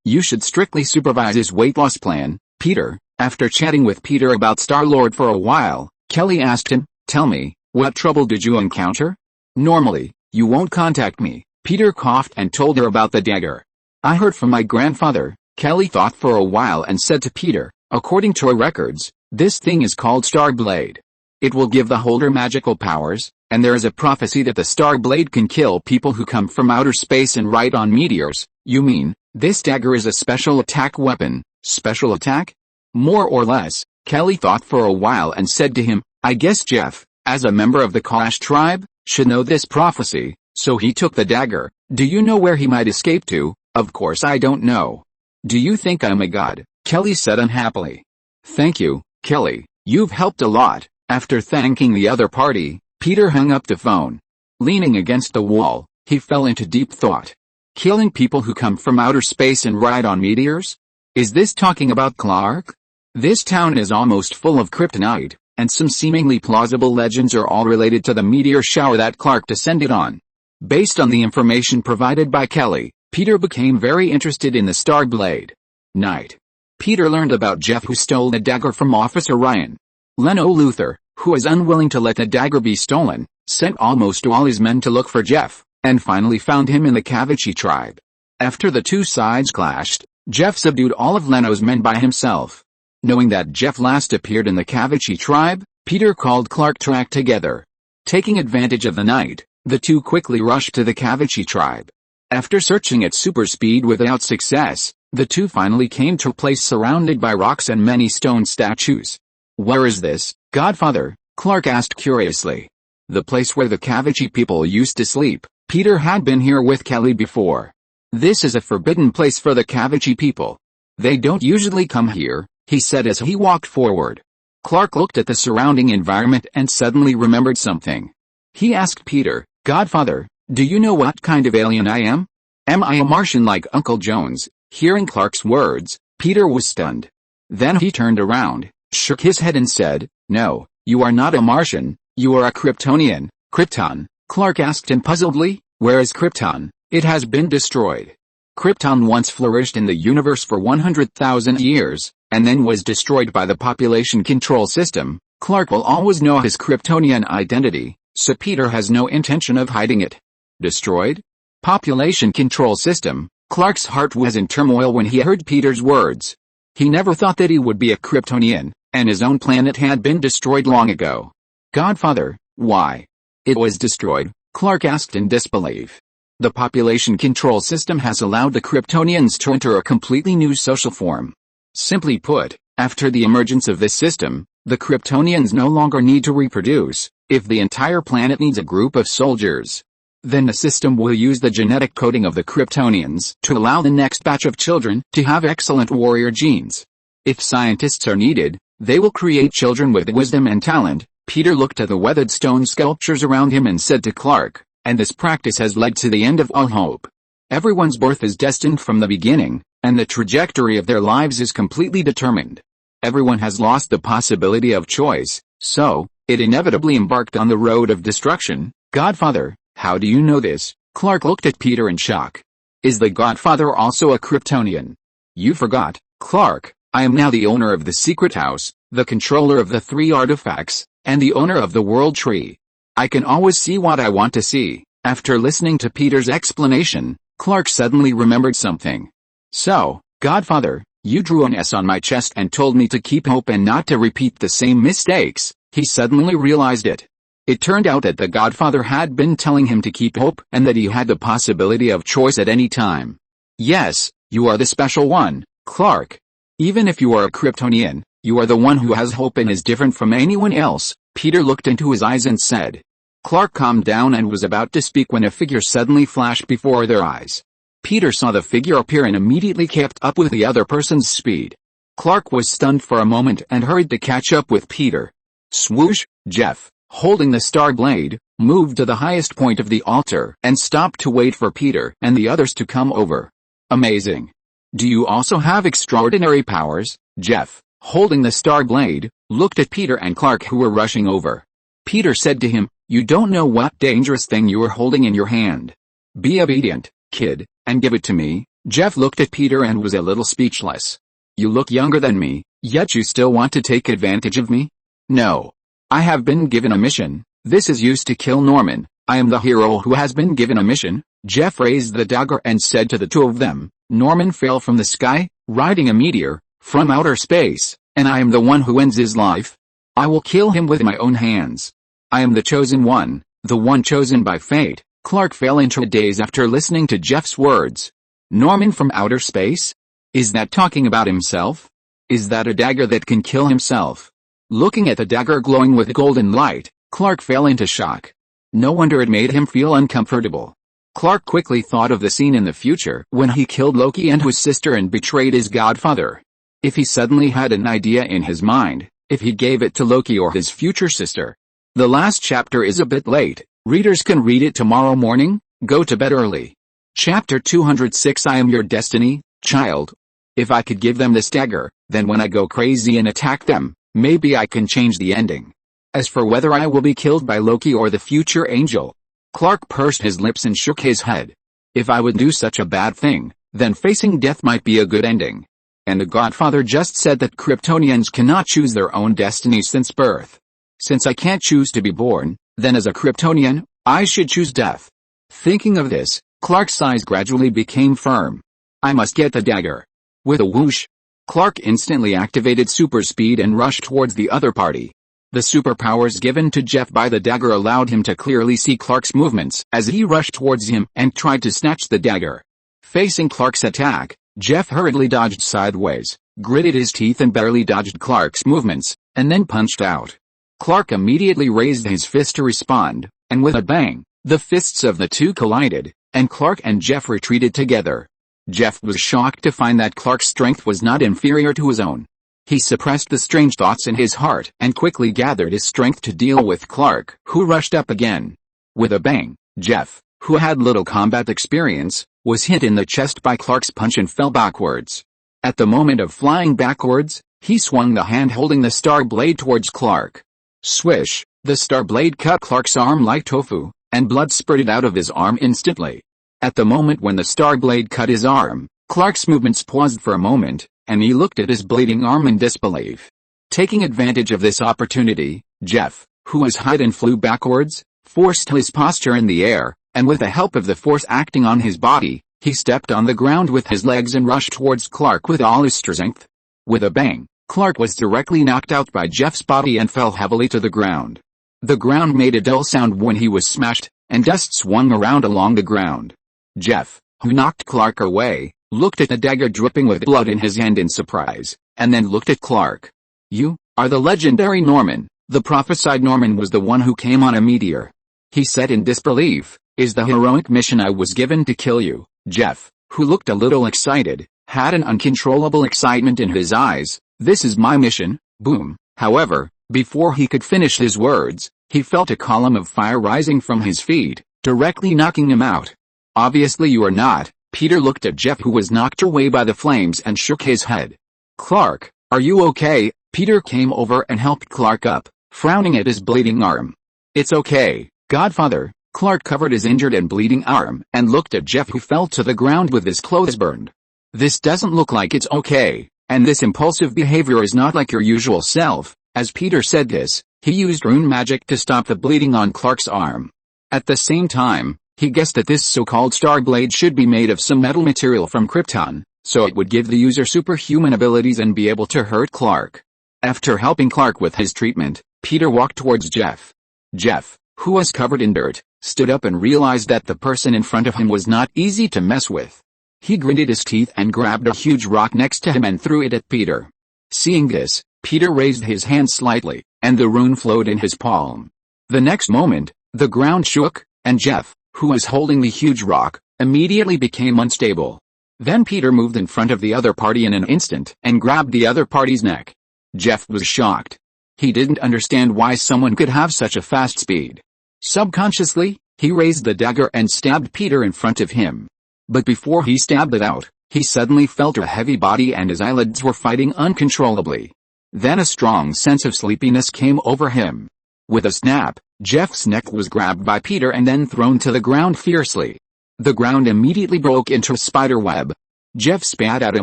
You should strictly supervise his weight loss plan, Peter. After chatting with Peter about Star-Lord for a while, Kelly asked him, tell me, what trouble did you encounter? Normally, you won't contact me. Peter coughed and told her about the dagger. I heard from my grandfather. Kelly thought for a while and said to Peter, according to our records, this thing is called Starblade. It will give the holder magical powers, and there is a prophecy that the Starblade can kill people who come from outer space and ride on meteors. You mean, this dagger is a special attack weapon? Special attack? More or less. Kelly thought for a while and said to him, I guess Jeff, as a member of the Kosh tribe, should know this prophecy, so he took the dagger. Do you know where he might escape to? Of course I don't know. Do you think I'm a god? Kelly said unhappily. Thank you, Kelly, you've helped a lot. After thanking the other party, Peter hung up the phone. Leaning against the wall, he fell into deep thought. Killing people who come from outer space and ride on meteors? Is this talking about Clark? This town is almost full of kryptonite, and some seemingly plausible legends are all related to the meteor shower that Clark descended on. Based on the information provided by Kelly, Peter became very interested in the Starblade. Night. Peter learned about Jeff, who stole the dagger from Officer Ryan. Leno Luthor, who is unwilling to let the dagger be stolen, sent almost all his men to look for Jeff, and finally found him in the Kavachi tribe. After the two sides clashed, Jeff subdued all of Leno's men by himself. Knowing that Jeff last appeared in the Kavachi tribe, Peter called Clark to act together. Taking advantage of the night, the two quickly rushed to the Kavachi tribe. After searching at super speed without success, the two finally came to a place surrounded by rocks and many stone statues. Where is this, Godfather? Clark asked curiously. The place where the Kavachi people used to sleep. Peter had been here with Kelly before. This is a forbidden place for the Kavachi people. They don't usually come here, he said as he walked forward. Clark looked at the surrounding environment and suddenly remembered something. He asked Peter, Godfather, do you know what kind of alien I am? Am I a Martian like Uncle Jones? Hearing Clark's words, Peter was stunned. Then he turned around, shook his head and said, no, you are not a Martian, you are a Kryptonian. Krypton? Clark asked him puzzledly. Where is Krypton? It has been destroyed. Krypton once flourished in the universe for 100,000 years, and then was destroyed by the population control system. Clark will always know his Kryptonian identity, so Peter has no intention of hiding it. Destroyed? Population control system. Clark's heart was in turmoil when he heard Peter's words. He never thought that he would be a Kryptonian, and his own planet had been destroyed long ago. Godfather, why? It was destroyed, Clark asked in disbelief. The population control system has allowed the Kryptonians to enter a completely new social form. Simply put, after the emergence of this system, the Kryptonians no longer need to reproduce. If the entire planet needs a group of soldiers, then the system will use the genetic coding of the Kryptonians to allow the next batch of children to have excellent warrior genes. If scientists are needed, they will create children with wisdom and talent. Peter looked at the weathered stone sculptures around him and said to Clark, and this practice has led to the end of all hope. Everyone's birth is destined from the beginning, and the trajectory of their lives is completely determined. Everyone has lost the possibility of choice, so it inevitably embarked on the road of destruction. Godfather, how do you know this? Clark looked at Peter in shock. Is the Godfather also a Kryptonian? You forgot, Clark, I am now the owner of the secret house, the controller of the 3 artifacts, and the owner of the world tree. I can always see what I want to see. After listening to Peter's explanation, Clark suddenly remembered something. So, Godfather, you drew an S on my chest and told me to keep hope and not to repeat the same mistakes. He suddenly realized it. It turned out that the Godfather had been telling him to keep hope and that he had the possibility of choice at any time. Yes, you are the special one, Clark. Even if you are a Kryptonian, you are the one who has hope and is different from anyone else. Peter looked into his eyes and said. Clark calmed down and was about to speak when a figure suddenly flashed before their eyes. Peter saw the figure appear and immediately kept up with the other person's speed. Clark was stunned for a moment and hurried to catch up with Peter. Swoosh, Jeff, holding the star blade, moved to the highest point of the altar and stopped to wait for Peter and the others to come over. Amazing. Do you also have extraordinary powers? Jeff, holding the star blade, looked at Peter and Clark who were rushing over. Peter said to him, you don't know what dangerous thing you are holding in your hand. Be obedient, kid, and give it to me. Jeff looked at Peter and was a little speechless. You look younger than me, yet you still want to take advantage of me? No. I have been given a mission. This is used to kill Norman. I am the hero who has been given a mission. Jeff raised the dagger and said to the two of them, Norman fell from the sky, riding a meteor, from outer space, and I am the one who ends his life. I will kill him with my own hands. I am the chosen one, the one chosen by fate. Clark fell into a daze after listening to Jeff's words. Norman from outer space? Is that talking about himself? Is that a dagger that can kill himself? Looking at the dagger glowing with golden light, Clark fell into shock. No wonder it made him feel uncomfortable. Clark quickly thought of the scene in the future when he killed Loki and his sister and betrayed his godfather. If he suddenly had an idea in his mind, if he gave it to Loki or his future sister. The last chapter is a bit late. Readers can read it tomorrow morning. Go to bed early. Chapter 206 I am your destiny, child. If I could give them this dagger, then when I go crazy and attack them, maybe I can change the ending. As for whether I will be killed by Loki or the future angel, Clark pursed his lips and shook his head. If I would do such a bad thing, then facing death might be a good ending. And the Godfather just said that Kryptonians cannot choose their own destiny since birth. Since I can't choose to be born, then as a Kryptonian, I should choose death. Thinking of this, Clark's eyes gradually became firm. I must get the dagger. With a whoosh, Clark instantly activated super speed and rushed towards the other party. The superpowers given to Jeff by the dagger allowed him to clearly see Clark's movements as he rushed towards him and tried to snatch the dagger. Facing Clark's attack, Jeff hurriedly dodged sideways, gritted his teeth and barely dodged Clark's movements, and then punched out. Clark immediately raised his fist to respond, and with a bang, the fists of the two collided, and Clark and Jeff retreated together. Jeff was shocked to find that Clark's strength was not inferior to his own. He suppressed the strange thoughts in his heart and quickly gathered his strength to deal with Clark, who rushed up again. With a bang, Jeff, who had little combat experience, was hit in the chest by Clark's punch and fell backwards. At the moment of flying backwards, he swung the hand holding the star blade towards Clark. Swish, the star blade cut Clark's arm like tofu, and blood spurted out of his arm instantly. At the moment when the star blade cut his arm, Clark's movements paused for a moment, and he looked at his bleeding arm in disbelief. Taking advantage of this opportunity, Jeff, who was high and flew backwards, forced his posture in the air, and with the help of the force acting on his body, he stepped on the ground with his legs and rushed towards Clark with all his strength. With a bang, Clark was directly knocked out by Jeff's body and fell heavily to the ground. The ground made a dull sound when he was smashed, and dust swung around along the ground. Jeff, who knocked Clark away, looked at the dagger dripping with blood in his hand in surprise, and then looked at Clark. You are the legendary Norman. The prophesied Norman was the one who came on a meteor. He said in disbelief, is the heroic mission I was given to kill you. Jeff, who looked a little excited, had an uncontrollable excitement in his eyes. This is my mission, boom. However, before he could finish his words, he felt a column of fire rising from his feet, directly knocking him out. Obviously you are not. Peter looked at Jeff who was knocked away by the flames and shook his head. Clark, are you okay? Peter came over and helped Clark up, frowning at his bleeding arm. It's okay, Godfather, Clark covered his injured and bleeding arm and looked at Jeff, who fell to the ground with his clothes burned. "This doesn't look like it's okay, and this impulsive behavior is not like your usual self." As Peter said this, he used rune magic to stop the bleeding on Clark's arm. At the same time, he guessed that this so-called star blade should be made of some metal material from Krypton, so it would give the user superhuman abilities and be able to hurt Clark. After helping Clark with his treatment, Peter walked towards Jeff. Jeff, who was covered in dirt, stood up and realized that the person in front of him was not easy to mess with. He gritted his teeth and grabbed a huge rock next to him and threw it at Peter. Seeing this, Peter raised his hand slightly, and the rune flowed in his palm. The next moment, the ground shook, and Jeff, who was holding the huge rock, immediately became unstable. Then Peter moved in front of the other party in an instant and grabbed the other party's neck. Jeff was shocked. He didn't understand why someone could have such a fast speed. Subconsciously, he raised the dagger and stabbed Peter in front of him. But before he stabbed it out, he suddenly felt a heavy body and his eyelids were fighting uncontrollably. Then a strong sense of sleepiness came over him. With a snap, Jeff's neck was grabbed by Peter and then thrown to the ground fiercely. The ground immediately broke into a spider web. Jeff spat out a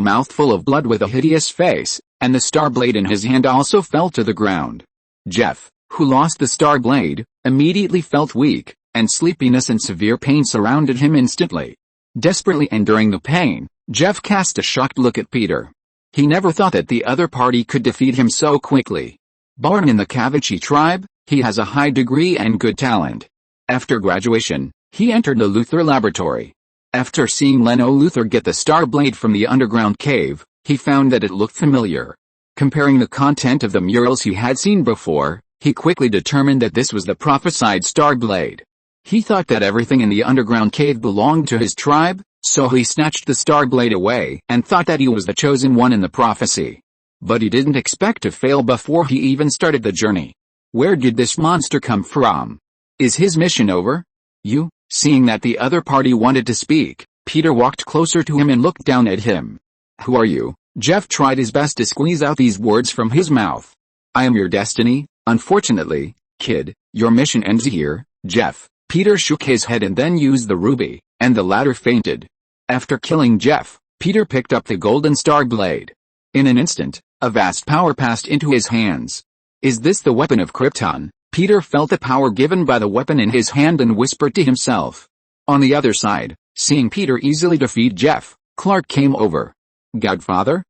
mouthful of blood with a hideous face, and the star blade in his hand also fell to the ground. Jeff, who lost the star blade, immediately felt weak, and sleepiness and severe pain surrounded him instantly. Desperately enduring the pain, Jeff cast a shocked look at Peter. He never thought that the other party could defeat him so quickly. Born in the Kavachi tribe, he has a high degree and good talent. After graduation, he entered the Luthor laboratory. After seeing Leno Luthor get the star blade from the underground cave, he found that it looked familiar. Comparing the content of the murals he had seen before, he quickly determined that this was the prophesied star blade. He thought that everything in the underground cave belonged to his tribe, so he snatched the star blade away and thought that he was the chosen one in the prophecy. But he didn't expect to fail before he even started the journey. Where did this monster come from? Is his mission over? Seeing that the other party wanted to speak, Peter walked closer to him and looked down at him. "Who are you?" Jeff tried his best to squeeze out these words from his mouth. "I am your destiny, unfortunately, kid. Your mission ends here, Jeff." Peter shook his head and then used the ruby, and the latter fainted. After killing Jeff, Peter picked up the golden star blade. In an instant, a vast power passed into his hands. "Is this the weapon of Krypton?" Peter felt the power given by the weapon in his hand and whispered to himself. On the other side, seeing Peter easily defeat Jeff, Clark came over. "Godfather?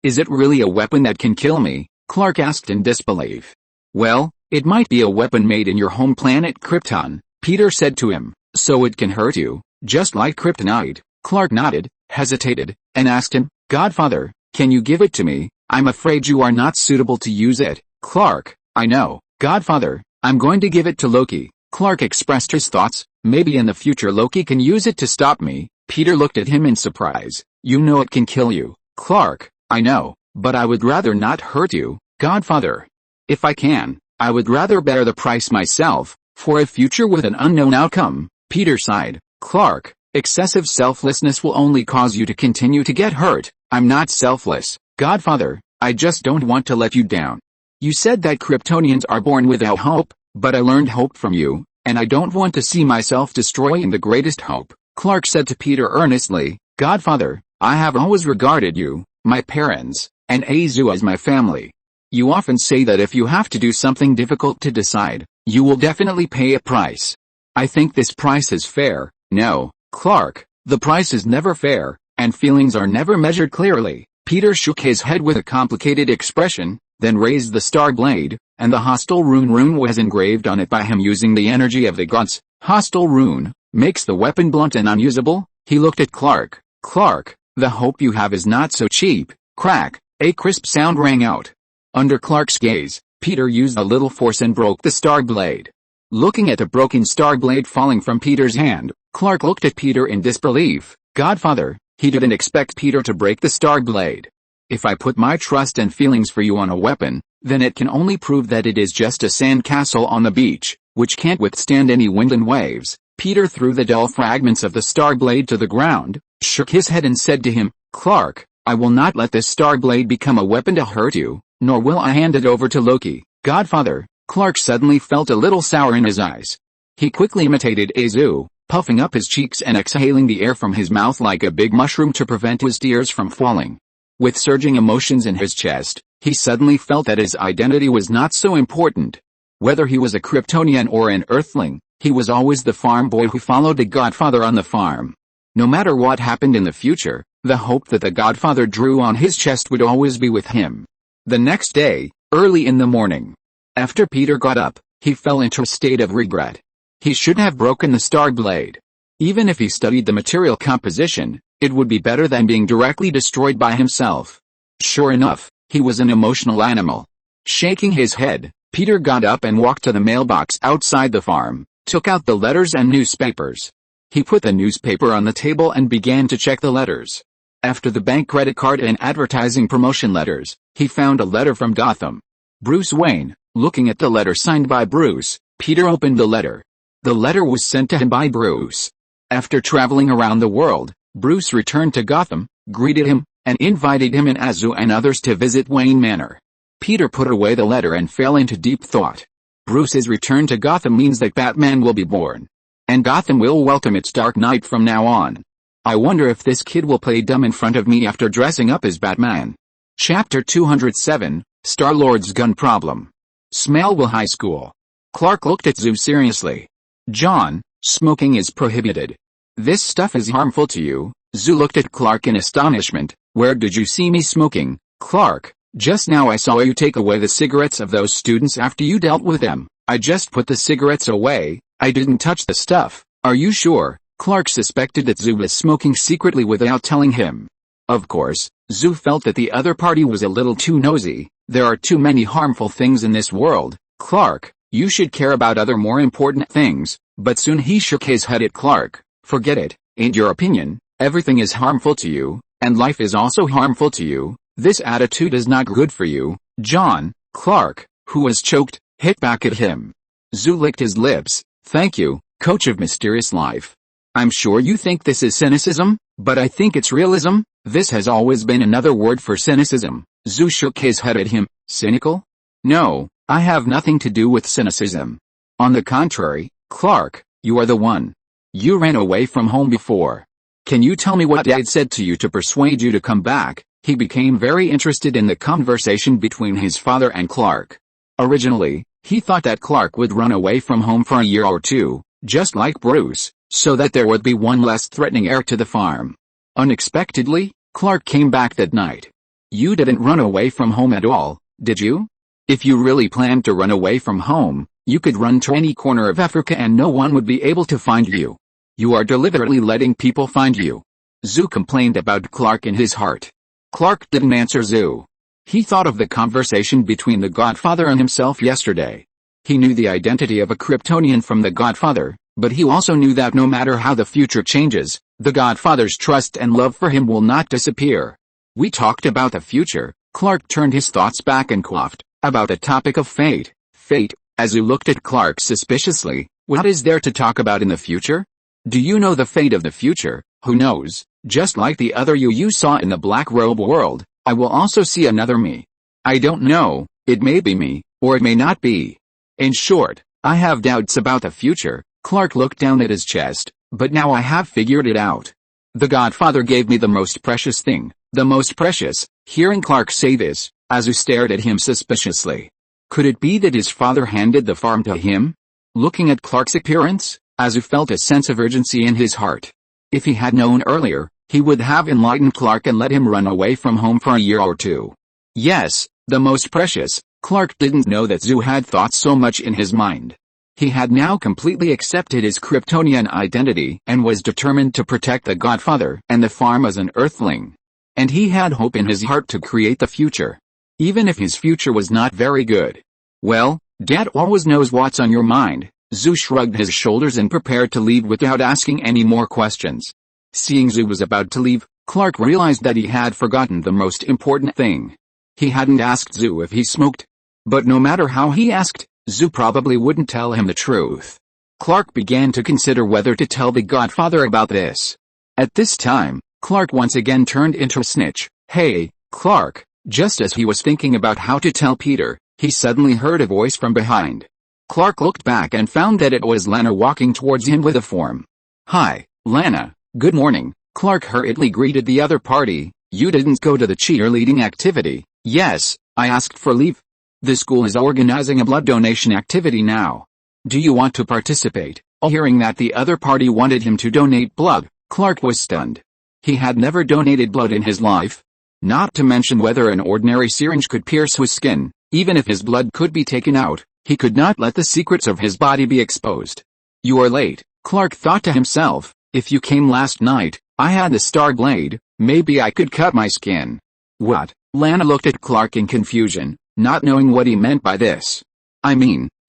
Is it really a weapon that can kill me?" Clark asked in disbelief. "Well, it might be a weapon made in your home planet Krypton," Peter said to him, "so it can hurt you, just like kryptonite." Clark nodded, hesitated, and asked him, "Godfather, can you give it to me? I'm afraid you are not suitable to use it." "Clark, I know, Godfather, I'm going to give it to Loki." Clark expressed his thoughts. "Maybe in the future Loki can use it to stop me." Peter looked at him in surprise. "You know it can kill you." "Clark, I know, but I would rather not hurt you, Godfather. If I can, I would rather bear the price myself, for a future with an unknown outcome." Peter sighed. "Clark, excessive selflessness will only cause you to continue to get hurt." "I'm not selfless, Godfather, I just don't want to let you down. You said that Kryptonians are born without hope, but I learned hope from you, and I don't want to see myself destroying the greatest hope." Clark said to Peter earnestly, "Godfather, I have always regarded you, my parents, and Azu as my family. You often say that if you have to do something difficult to decide, you will definitely pay a price. I think this price is fair." "No, Clark, the price is never fair, and feelings are never measured clearly." Peter shook his head with a complicated expression, then raised the star blade, and the hostile rune was engraved on it by him using the energy of the gods. "Hostile rune makes the weapon blunt and unusable." He looked at Clark. "Clark, the hope you have is not so cheap." Crack, a crisp sound rang out. Under Clark's gaze, Peter used a little force and broke the star blade. Looking at the broken star blade falling from Peter's hand, Clark looked at Peter in disbelief. "Godfather," he didn't expect Peter to break the star blade. "If I put my trust and feelings for you on a weapon, then it can only prove that it is just a sand castle on the beach, which can't withstand any wind and waves." Peter threw the dull fragments of the star blade to the ground, shook his head and said to him, "Clark, I will not let this star blade become a weapon to hurt you, nor will I hand it over to Loki." "Godfather," Clark suddenly felt a little sour in his eyes. He quickly imitated a Zoo, puffing up his cheeks and exhaling the air from his mouth like a big mushroom to prevent his tears from falling. With surging emotions in his chest, he suddenly felt that his identity was not so important. Whether he was a Kryptonian or an Earthling, he was always the farm boy who followed the Godfather on the farm. No matter what happened in the future, the hope that the Godfather drew on his chest would always be with him. The next day, early in the morning, after Peter got up, he fell into a state of regret. He should have broken the star blade. Even if he studied the material composition, it would be better than being directly destroyed by himself. Sure enough, he was an emotional animal. Shaking his head, Peter got up and walked to the mailbox outside the farm, took out the letters and newspapers. He put the newspaper on the table and began to check the letters. After the bank credit card and advertising promotion letters, he found a letter from Gotham. Bruce Wayne. Looking at the letter signed by Bruce, Peter opened the letter. The letter was sent to him by Bruce. After traveling around the world, Bruce returned to Gotham, greeted him, and invited him and Azu and others to visit Wayne Manor. Peter put away the letter and fell into deep thought. Bruce's return to Gotham means that Batman will be born. And Gotham will welcome its Dark Knight from now on. I wonder if this kid will play dumb in front of me after dressing up as Batman. Chapter 207, Star-Lord's Gun Problem. Smallville High School. Clark looked at Zoo seriously. John, smoking is prohibited. This stuff is harmful to you. Zoo looked at Clark in astonishment. Where did you see me smoking, Clark? Just now I saw you take away the cigarettes of those students after you dealt with them. I just put the cigarettes away. I didn't touch the stuff. Are you sure? Clark suspected that Zoo was smoking secretly without telling him. Of course, Zoo felt that the other party was a little too nosy. There are too many harmful things in this world, Clark. You should care about other more important things. But soon he shook his head at Clark. Forget it. In your opinion, everything is harmful to you, and life is also harmful to you. This attitude is not good for you. John. Clark, who was choked, hit back at him. Zoo licked his lips. Thank you, Coach of Mysterious Life. I'm sure you think this is cynicism, but I think it's realism. This has always been another word for cynicism. Zoo shook his head at him. Cynical? No, I have nothing to do with cynicism. On the contrary, Clark, you are the one. You ran away from home before. Can you tell me what Dad said to you to persuade you to come back? He became very interested in the conversation between his father and Clark. Originally, he thought that Clark would run away from home for a year or two, just like Bruce, so that there would be one less threatening heir to the farm. Unexpectedly, Clark came back that night. You didn't run away from home at all, did you? If you really planned to run away from home, you could run to any corner of Africa and no one would be able to find you. You are deliberately letting people find you. Zoo complained about Clark in his heart. Clark didn't answer Zoo. He thought of the conversation between the Godfather and himself yesterday. He knew the identity of a Kryptonian from the Godfather, but he also knew that no matter how the future changes, the Godfather's trust and love for him will not disappear. We talked about the future. Clark turned his thoughts back and coughed, about a topic of fate. Fate? Azu looked at Clark suspiciously. What is there to talk about in the future? Do you know the fate of the future? Who knows? Just like the other you saw in the Black Robe world, I will also see another me. I don't know, it may be me, or it may not be. In short, I have doubts about the future. Clark looked down at his chest, but now I have figured it out. The Godfather gave me the most precious thing, the most precious. Hearing Clark say this, Azu stared at him suspiciously. Could it be that his father handed the farm to him? Looking at Clark's appearance, Azu felt a sense of urgency in his heart. If he had known earlier, he would have enlightened Clark and let him run away from home for a year or two. Yes, the most precious. Clark didn't know that Zoo had thought so much in his mind. He had now completely accepted his Kryptonian identity and was determined to protect the Godfather and the farm as an Earthling. And he had hope in his heart to create the future. Even if his future was not very good. Well, Dad always knows what's on your mind. Zoo shrugged his shoulders and prepared to leave without asking any more questions. Seeing Zoo was about to leave, Clark realized that he had forgotten the most important thing. He hadn't asked Zoo if he smoked. But no matter how he asked, Zoo probably wouldn't tell him the truth. Clark began to consider whether to tell the Godfather about this. At this time, Clark once again turned into a snitch. Hey, Clark. Just as he was thinking about how to tell Peter, he suddenly heard a voice from behind. Clark looked back and found that it was Lana walking towards him with a form. "Hi, Lana. Good morning." Clark hurriedly greeted the other party. "You didn't go to the cheerleading activity?" "Yes, I asked for leave. The school is organizing a blood donation activity now. Do you want to participate?" Hearing that the other party wanted him to donate blood, Clark was stunned. He had never donated blood in his life. Not to mention whether an ordinary syringe could pierce his skin. Even if his blood could be taken out, he could not let the secrets of his body be exposed. "You are late," Clark thought to himself. "If you came last night, I had the star blade, maybe I could cut my skin." "What?" Lana looked at Clark in confusion, not knowing what he meant by this.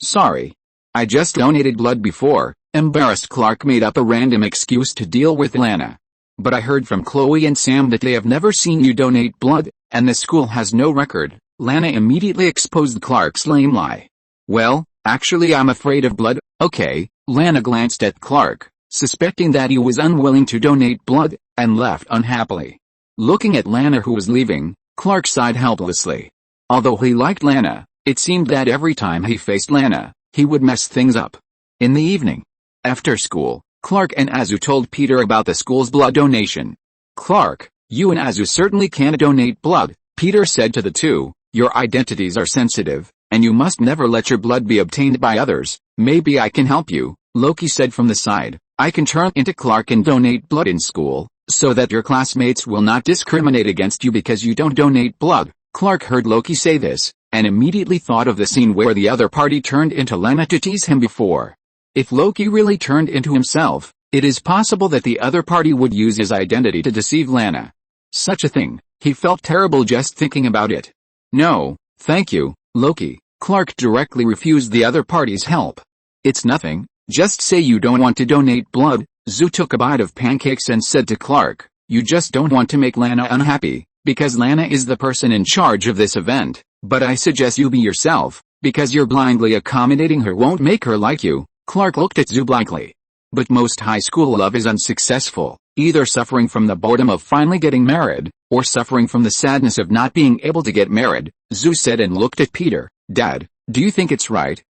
Sorry. I just donated blood before." Embarrassed, Clark made up a random excuse to deal with Lana. "But I heard from Chloe and Sam that they have never seen you donate blood, and the school has no record." Lana immediately exposed Clark's lame lie. "Well, actually I'm afraid of blood." "Okay." Lana glanced at Clark, suspecting that he was unwilling to donate blood, and left unhappily. Looking at Lana who was leaving, Clark sighed helplessly. Although he liked Lana, it seemed that every time he faced Lana, he would mess things up. In the evening, after school, Clark and Azu told Peter about the school's blood donation. "Clark, you and Azu certainly can't donate blood," Peter said to the two. "Your identities are sensitive, and you must never let your blood be obtained by others." "Maybe I can help you," Loki said from the side. "I can turn into Clark and donate blood in school, so that your classmates will not discriminate against you because you don't donate blood." Clark heard Loki say this, and immediately thought of the scene where the other party turned into Lana to tease him before. If Loki really turned into himself, it is possible that the other party would use his identity to deceive Lana. Such a thing, he felt terrible just thinking about it. "No, thank you, Loki." Clark directly refused the other party's help. "It's nothing, just say you don't want to donate blood." Zoo took a bite of pancakes and said to Clark, "You just don't want to make Lana unhappy, because Lana is the person in charge of this event, but I suggest you be yourself, because you're blindly accommodating her won't make her like you." Clark looked at Zoo blankly. But most high school love is unsuccessful, either suffering from the boredom of finally getting married, or suffering from the sadness of not being able to get married, Zoo said and looked at Peter. "Dad, do you think it's right?"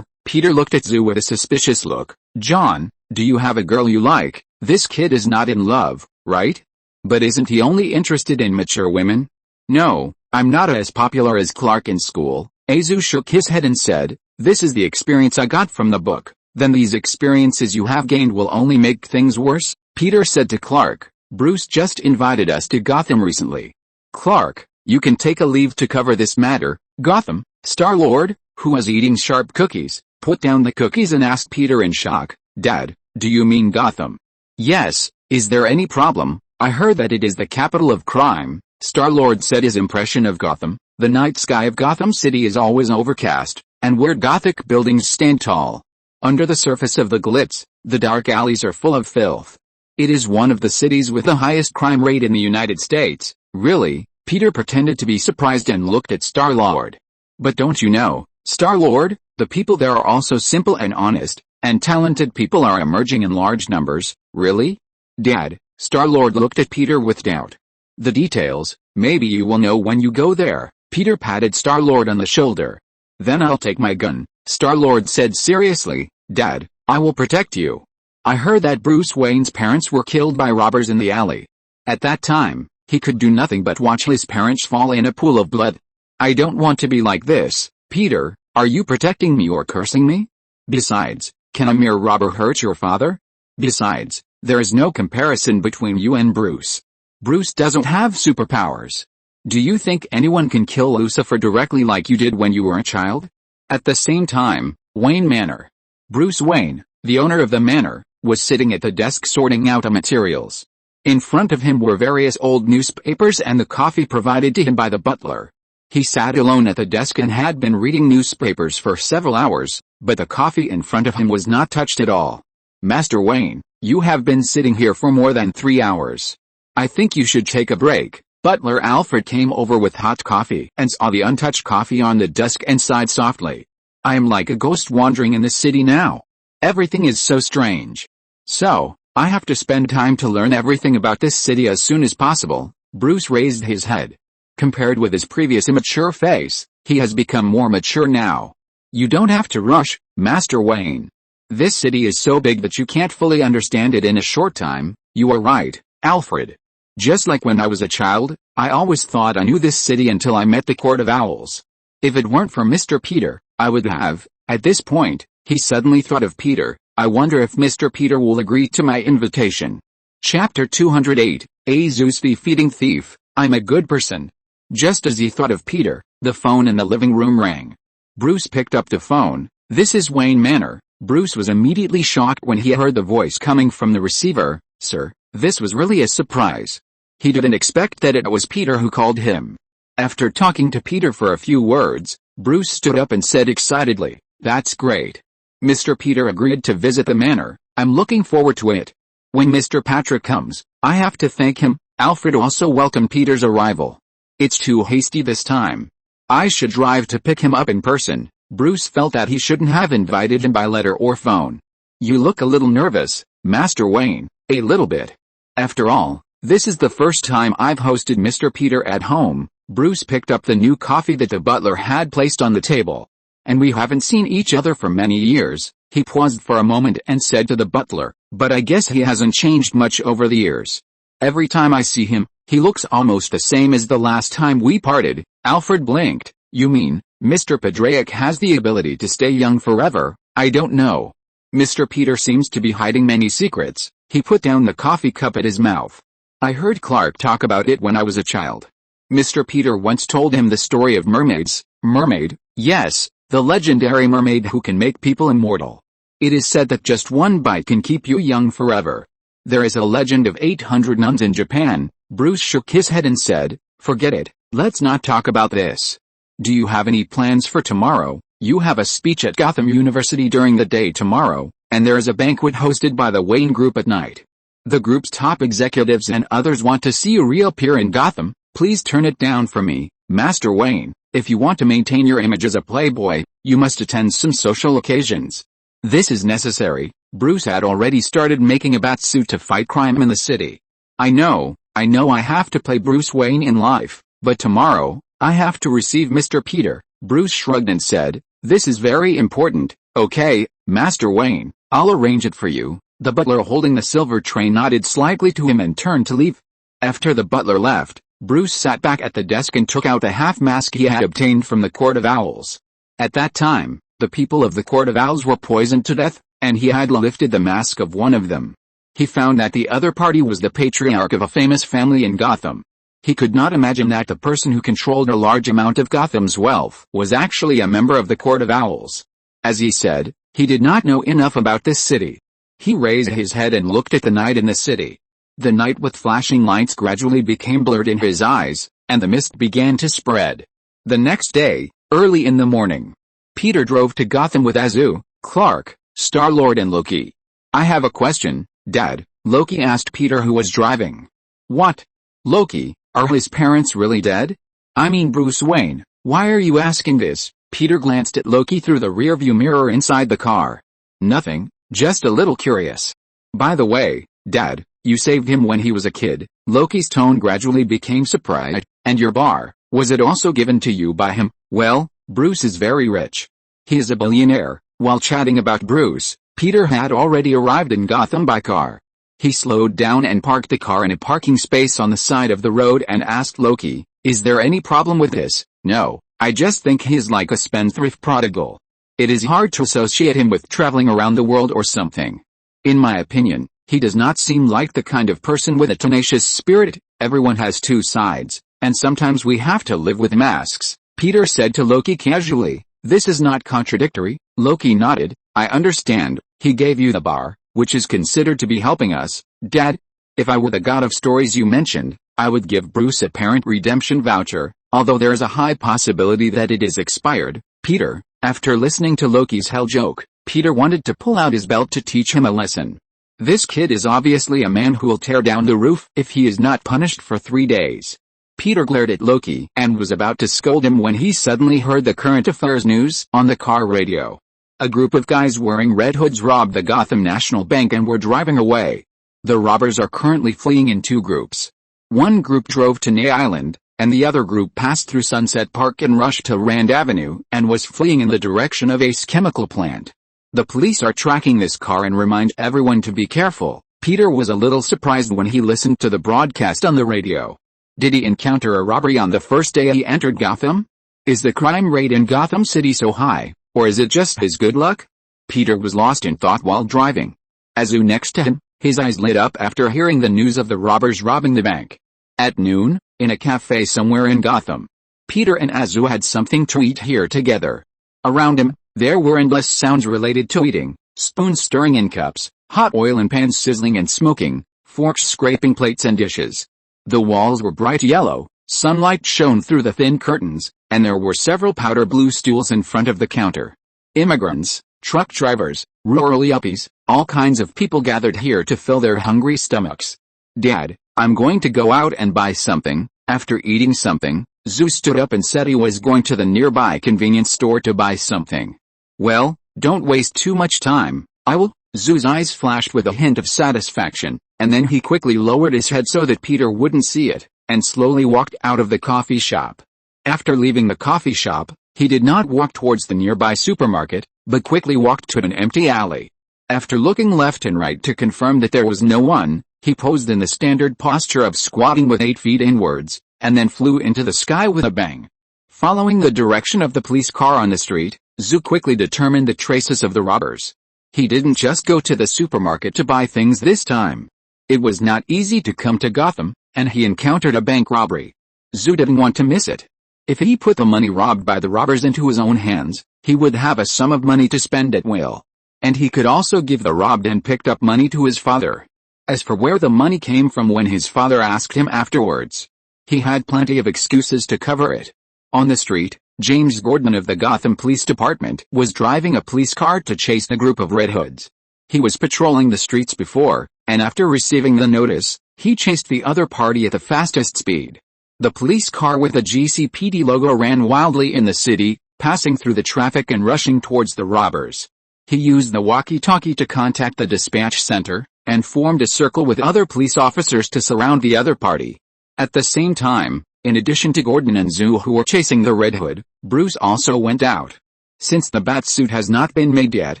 Peter looked at Zoo with a suspicious look. "John, do you have a girl you like? This kid is not in love, right? But isn't he only interested in mature women?" "No, I'm not as popular as Clark in school." Zoo shook his head and said, "This is the experience I got from the book." "Then these experiences you have gained will only make things worse," Peter said to Clark. "Bruce just invited us to Gotham recently." "Clark, you can take a leave to cover this matter." "Gotham?" Star-Lord, who was eating sharp cookies, put down the cookies and asked Peter in shock. "Dad, do you mean Gotham?" "Yes, is there any problem?" "I heard that it is the capital of crime," Star-Lord said his impression of Gotham. "The night sky of Gotham City is always overcast, and where Gothic buildings stand tall. Under the surface of the glitz, the dark alleys are full of filth. It is one of the cities with the highest crime rate in the United States." "Really?" Peter pretended to be surprised and looked at Star-Lord. "But don't you know, Star-Lord, the people there are also simple and honest, and talented people are emerging in large numbers." "Really?" "Dad," Star-Lord looked at Peter with doubt. "The details, maybe you will know when you go there." Peter patted Star-Lord on the shoulder. "Then I'll take my gun," Star-Lord said seriously. "Dad, I will protect you. I heard that Bruce Wayne's parents were killed by robbers in the alley. At that time, he could do nothing but watch his parents fall in a pool of blood. I don't want to be like this." "Peter, are you protecting me or cursing me? Besides, can a mere robber hurt your father? Besides, there is no comparison between you and Bruce. Bruce doesn't have superpowers. Do you think anyone can kill Lucifer directly like you did when you were a child?" At the same time, Wayne Manor. Bruce Wayne, the owner of the manor, was sitting at the desk sorting out materials. In front of him were various old newspapers and the coffee provided to him by the butler. He sat alone at the desk and had been reading newspapers for several hours, but the coffee in front of him was not touched at all. "Master Wayne, you have been sitting here for more than 3 hours. I think you should take a break." Butler Alfred came over with hot coffee and saw the untouched coffee on the desk and sighed softly. "I am like a ghost wandering in the city now. Everything is so strange. So, I have to spend time to learn everything about this city as soon as possible." Bruce raised his head. Compared with his previous immature face, he has become more mature now. You don't have to rush, Master Wayne. This city is so big that you can't fully understand it in a short time. You are right, Alfred. Just like when I was a child, I always thought I knew this city until I met the Court of Owls. If it weren't for Mr. Peter, I would have. At this point, he suddenly thought of Peter. I wonder if Mr. Peter will agree to my invitation. Chapter 208, A Zeus Feeding Thief. I'm a good person. Just as he thought of Peter, the phone in the living room rang. Bruce picked up the phone. This is Wayne Manor. Bruce was immediately shocked when he heard the voice coming from the receiver. Sir, this was really a surprise. He didn't expect that it was Peter who called him. After talking to Peter for a few words, Bruce stood up and said excitedly, "That's great. Mr. Peter agreed to visit the manor. I'm looking forward to it. When Mr. Patrick comes, I have to thank him." Alfred also welcomed Peter's arrival. "It's too hasty this time. I should drive to pick him up in person." Bruce felt that he shouldn't have invited him by letter or phone. "You look a little nervous, Master Wayne." "A little bit. After all, this is the first time I've hosted Mr. Peter at home." Bruce picked up the new coffee that the butler had placed on the table. "And we haven't seen each other for many years." He paused for a moment and said to the butler, "But I guess he hasn't changed much over the years. Every time I see him, he looks almost the same as the last time we parted." Alfred blinked. "You mean, Mr. Padraic has the ability to stay young forever?" "I don't know. Mr. Peter seems to be hiding many secrets." He put down the coffee cup at his mouth. "I heard Clark talk about it when I was a child. Mr. Peter once told him the story of mermaids." "Mermaid?" "Yes, the legendary mermaid who can make people immortal. It is said that just one bite can keep you young forever. There is a legend of 800 nuns in Japan." Bruce shook his head and said, "Forget it, let's not talk about this. Do you have any plans for tomorrow?" "You have a speech at Gotham University during the day tomorrow, and there is a banquet hosted by the Wayne Group at night. The group's top executives and others want to see you reappear in Gotham. Please turn it down for me, Master Wayne. If you want to maintain your image as a playboy, you must attend some social occasions." This is necessary. Bruce had already started making a bat suit to fight crime in the city. I know I have to play Bruce Wayne in life, but tomorrow, I have to receive Mr. Peter." Bruce shrugged and said, "This is very important." "Okay, Master Wayne, I'll arrange it for you." The butler holding the silver tray nodded slightly to him and turned to leave. After the butler left, Bruce sat back at the desk and took out the half mask he had obtained from the Court of Owls. At that time, the people of the Court of Owls were poisoned to death, and he had lifted the mask of one of them. He found that the other party was the patriarch of a famous family in Gotham. He could not imagine that the person who controlled a large amount of Gotham's wealth was actually a member of the Court of Owls. As he said, he did not know enough about this city. He raised his head and looked at the night in the city. The night with flashing lights gradually became blurred in his eyes, and the mist began to spread. The next day, early in the morning, Peter drove to Gotham with Azu, Clark, Star-Lord and Loki. "I have a question, Dad," Loki asked Peter who was driving. "What? Loki, are his parents really dead? I mean Bruce Wayne. Why are you asking this?" Peter glanced at Loki through the rearview mirror inside the car. "Nothing, just a little curious. By the way, Dad, you saved him when he was a kid." Loki's tone gradually became surprised. "And your bar, was it also given to you by him?" "Well, Bruce is very rich. He is a billionaire." While chatting about Bruce, Peter had already arrived in Gotham by car. He slowed down and parked the car in a parking space on the side of the road and asked Loki, "Is there any problem with this?" "No, I just think he's like a spendthrift prodigal. It is hard to associate him with traveling around the world or something. In my opinion, he does not seem like the kind of person with a tenacious spirit." "Everyone has two sides, and sometimes we have to live with masks," Peter said to Loki casually. "This is not contradictory." Loki nodded. "I understand. He gave you the bar, which is considered to be helping us, Dad. If I were the god of stories you mentioned, I would give Bruce a parent redemption voucher, although there is a high possibility that it is expired." Peter, after listening to Loki's hell joke, Peter wanted to pull out his belt to teach him a lesson. This kid is obviously a man who will tear down the roof if he is not punished for 3 days. Peter glared at Loki and was about to scold him when he suddenly heard the current affairs news on the car radio. A group of guys wearing red hoods robbed the Gotham National Bank and were driving away. The robbers are currently fleeing in 2 groups. One group drove to Nay Island, and the other group passed through Sunset Park and rushed to Rand Avenue and was fleeing in the direction of Ace Chemical Plant. The police are tracking this car and remind everyone to be careful. Peter was a little surprised when he listened to the broadcast on the radio. Did he encounter a robbery on the first day he entered Gotham? Is the crime rate in Gotham City so high, or is it just his good luck? Peter was lost in thought while driving. Azu next to him, his eyes lit up after hearing the news of the robbers robbing the bank. At noon, in a cafe somewhere in Gotham, Peter and Azu had something to eat here together. Around him, there were endless sounds related to eating, spoons stirring in cups, hot oil in pans sizzling and smoking, forks scraping plates and dishes. The walls were bright yellow, sunlight shone through the thin curtains, and there were several powder blue stools in front of the counter. Immigrants, truck drivers, rural yuppies, all kinds of people gathered here to fill their hungry stomachs. "Dad, I'm going to go out and buy something." After eating something, Zu stood up and said he was going to the nearby convenience store to buy something. "Well, don't waste too much time, I will." Zu's eyes flashed with a hint of satisfaction, and then he quickly lowered his head so that Peter wouldn't see it, and slowly walked out of the coffee shop. After leaving the coffee shop, he did not walk towards the nearby supermarket, but quickly walked to an empty alley. After looking left and right to confirm that there was no one, he posed in the standard posture of squatting with 8 feet inwards, and then flew into the sky with a bang. Following the direction of the police car on the street, Zu quickly determined the traces of the robbers. He didn't just go to the supermarket to buy things this time. It was not easy to come to Gotham, and he encountered a bank robbery. Zu didn't want to miss it. If he put the money robbed by the robbers into his own hands, he would have a sum of money to spend at will. And he could also give the robbed and picked up money to his father. As for where the money came from when his father asked him afterwards, he had plenty of excuses to cover it. On the street, James Gordon of the Gotham Police Department was driving a police car to chase a group of Red Hoods. He was patrolling the streets before, and after receiving the notice, he chased the other party at the fastest speed. The police car with the GCPD logo ran wildly in the city, passing through the traffic and rushing towards the robbers. He used the walkie-talkie to contact the dispatch center, and formed a circle with other police officers to surround the other party. At the same time, in addition to Gordon and Zu who were chasing the Red Hood, Bruce also went out. Since the bat suit has not been made yet,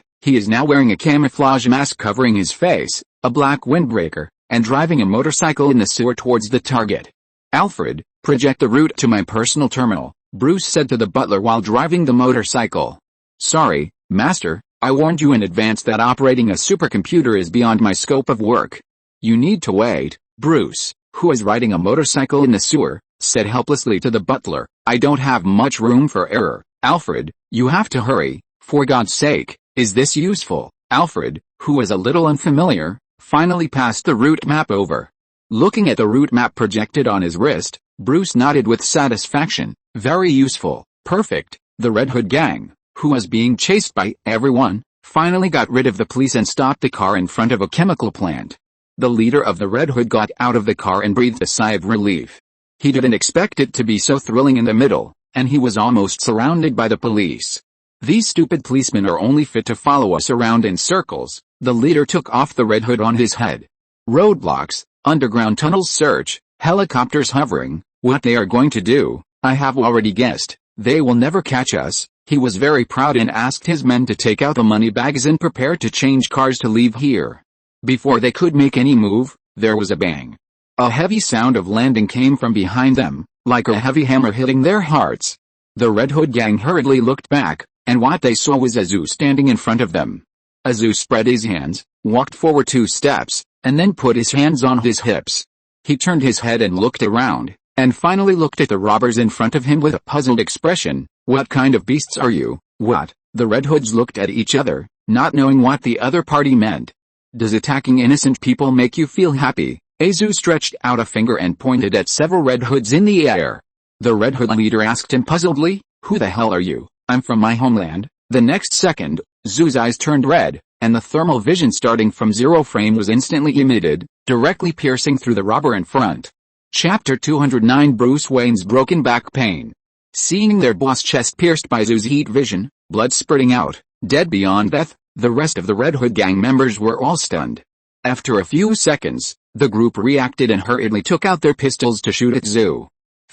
he is now wearing a camouflage mask covering his face, a black windbreaker, and driving a motorcycle in the sewer towards the target. "Alfred, project the route to my personal terminal," Bruce said to the butler while driving the motorcycle. "Sorry, Master, I warned you in advance that operating a supercomputer is beyond my scope of work." "You need to wait," Bruce, who was riding a motorcycle in the sewer, said helplessly to the butler. "I don't have much room for error, Alfred, you have to hurry, for God's sake." "Is this useful?" Alfred, who was a little unfamiliar, finally passed the route map over. Looking at the route map projected on his wrist, Bruce nodded with satisfaction. "Very useful, perfect." The Red Hood gang, who was being chased by everyone, finally got rid of the police and stopped the car in front of a chemical plant. The leader of the Red Hood got out of the car and breathed a sigh of relief. He didn't expect it to be so thrilling in the middle, and he was almost surrounded by the police. "These stupid policemen are only fit to follow us around in circles." The leader took off the Red Hood on his head. "Roadblocks, underground tunnels search, helicopters hovering, what they are going to do, I have already guessed. They will never catch us." He was very proud and asked his men to take out the money bags and prepare to change cars to leave here. Before they could make any move, there was a bang. A heavy sound of landing came from behind them, like a heavy hammer hitting their hearts. The Red Hood gang hurriedly looked back, and what they saw was Azu standing in front of them. Azu spread his hands, walked forward 2 steps, and then put his hands on his hips. He turned his head and looked around, and finally looked at the robbers in front of him with a puzzled expression. "What kind of beasts are you?" "What?" The Red Hoods looked at each other, not knowing what the other party meant. "Does attacking innocent people make you feel happy?" Azu stretched out a finger and pointed at several Red Hoods in the air. The Red Hood leader asked him puzzledly, "Who the hell are you?" "I'm from my homeland." The next second, Zu's eyes turned red, and the thermal vision starting from 0 frame was instantly emitted, directly piercing through the robber in front. Chapter 209 Bruce Wayne's broken back pain. Seeing their boss chest pierced by Zu's heat vision, blood spurting out, dead beyond death, the rest of the Red Hood gang members were all stunned. After a few seconds, the group reacted and hurriedly took out their pistols to shoot at Zu.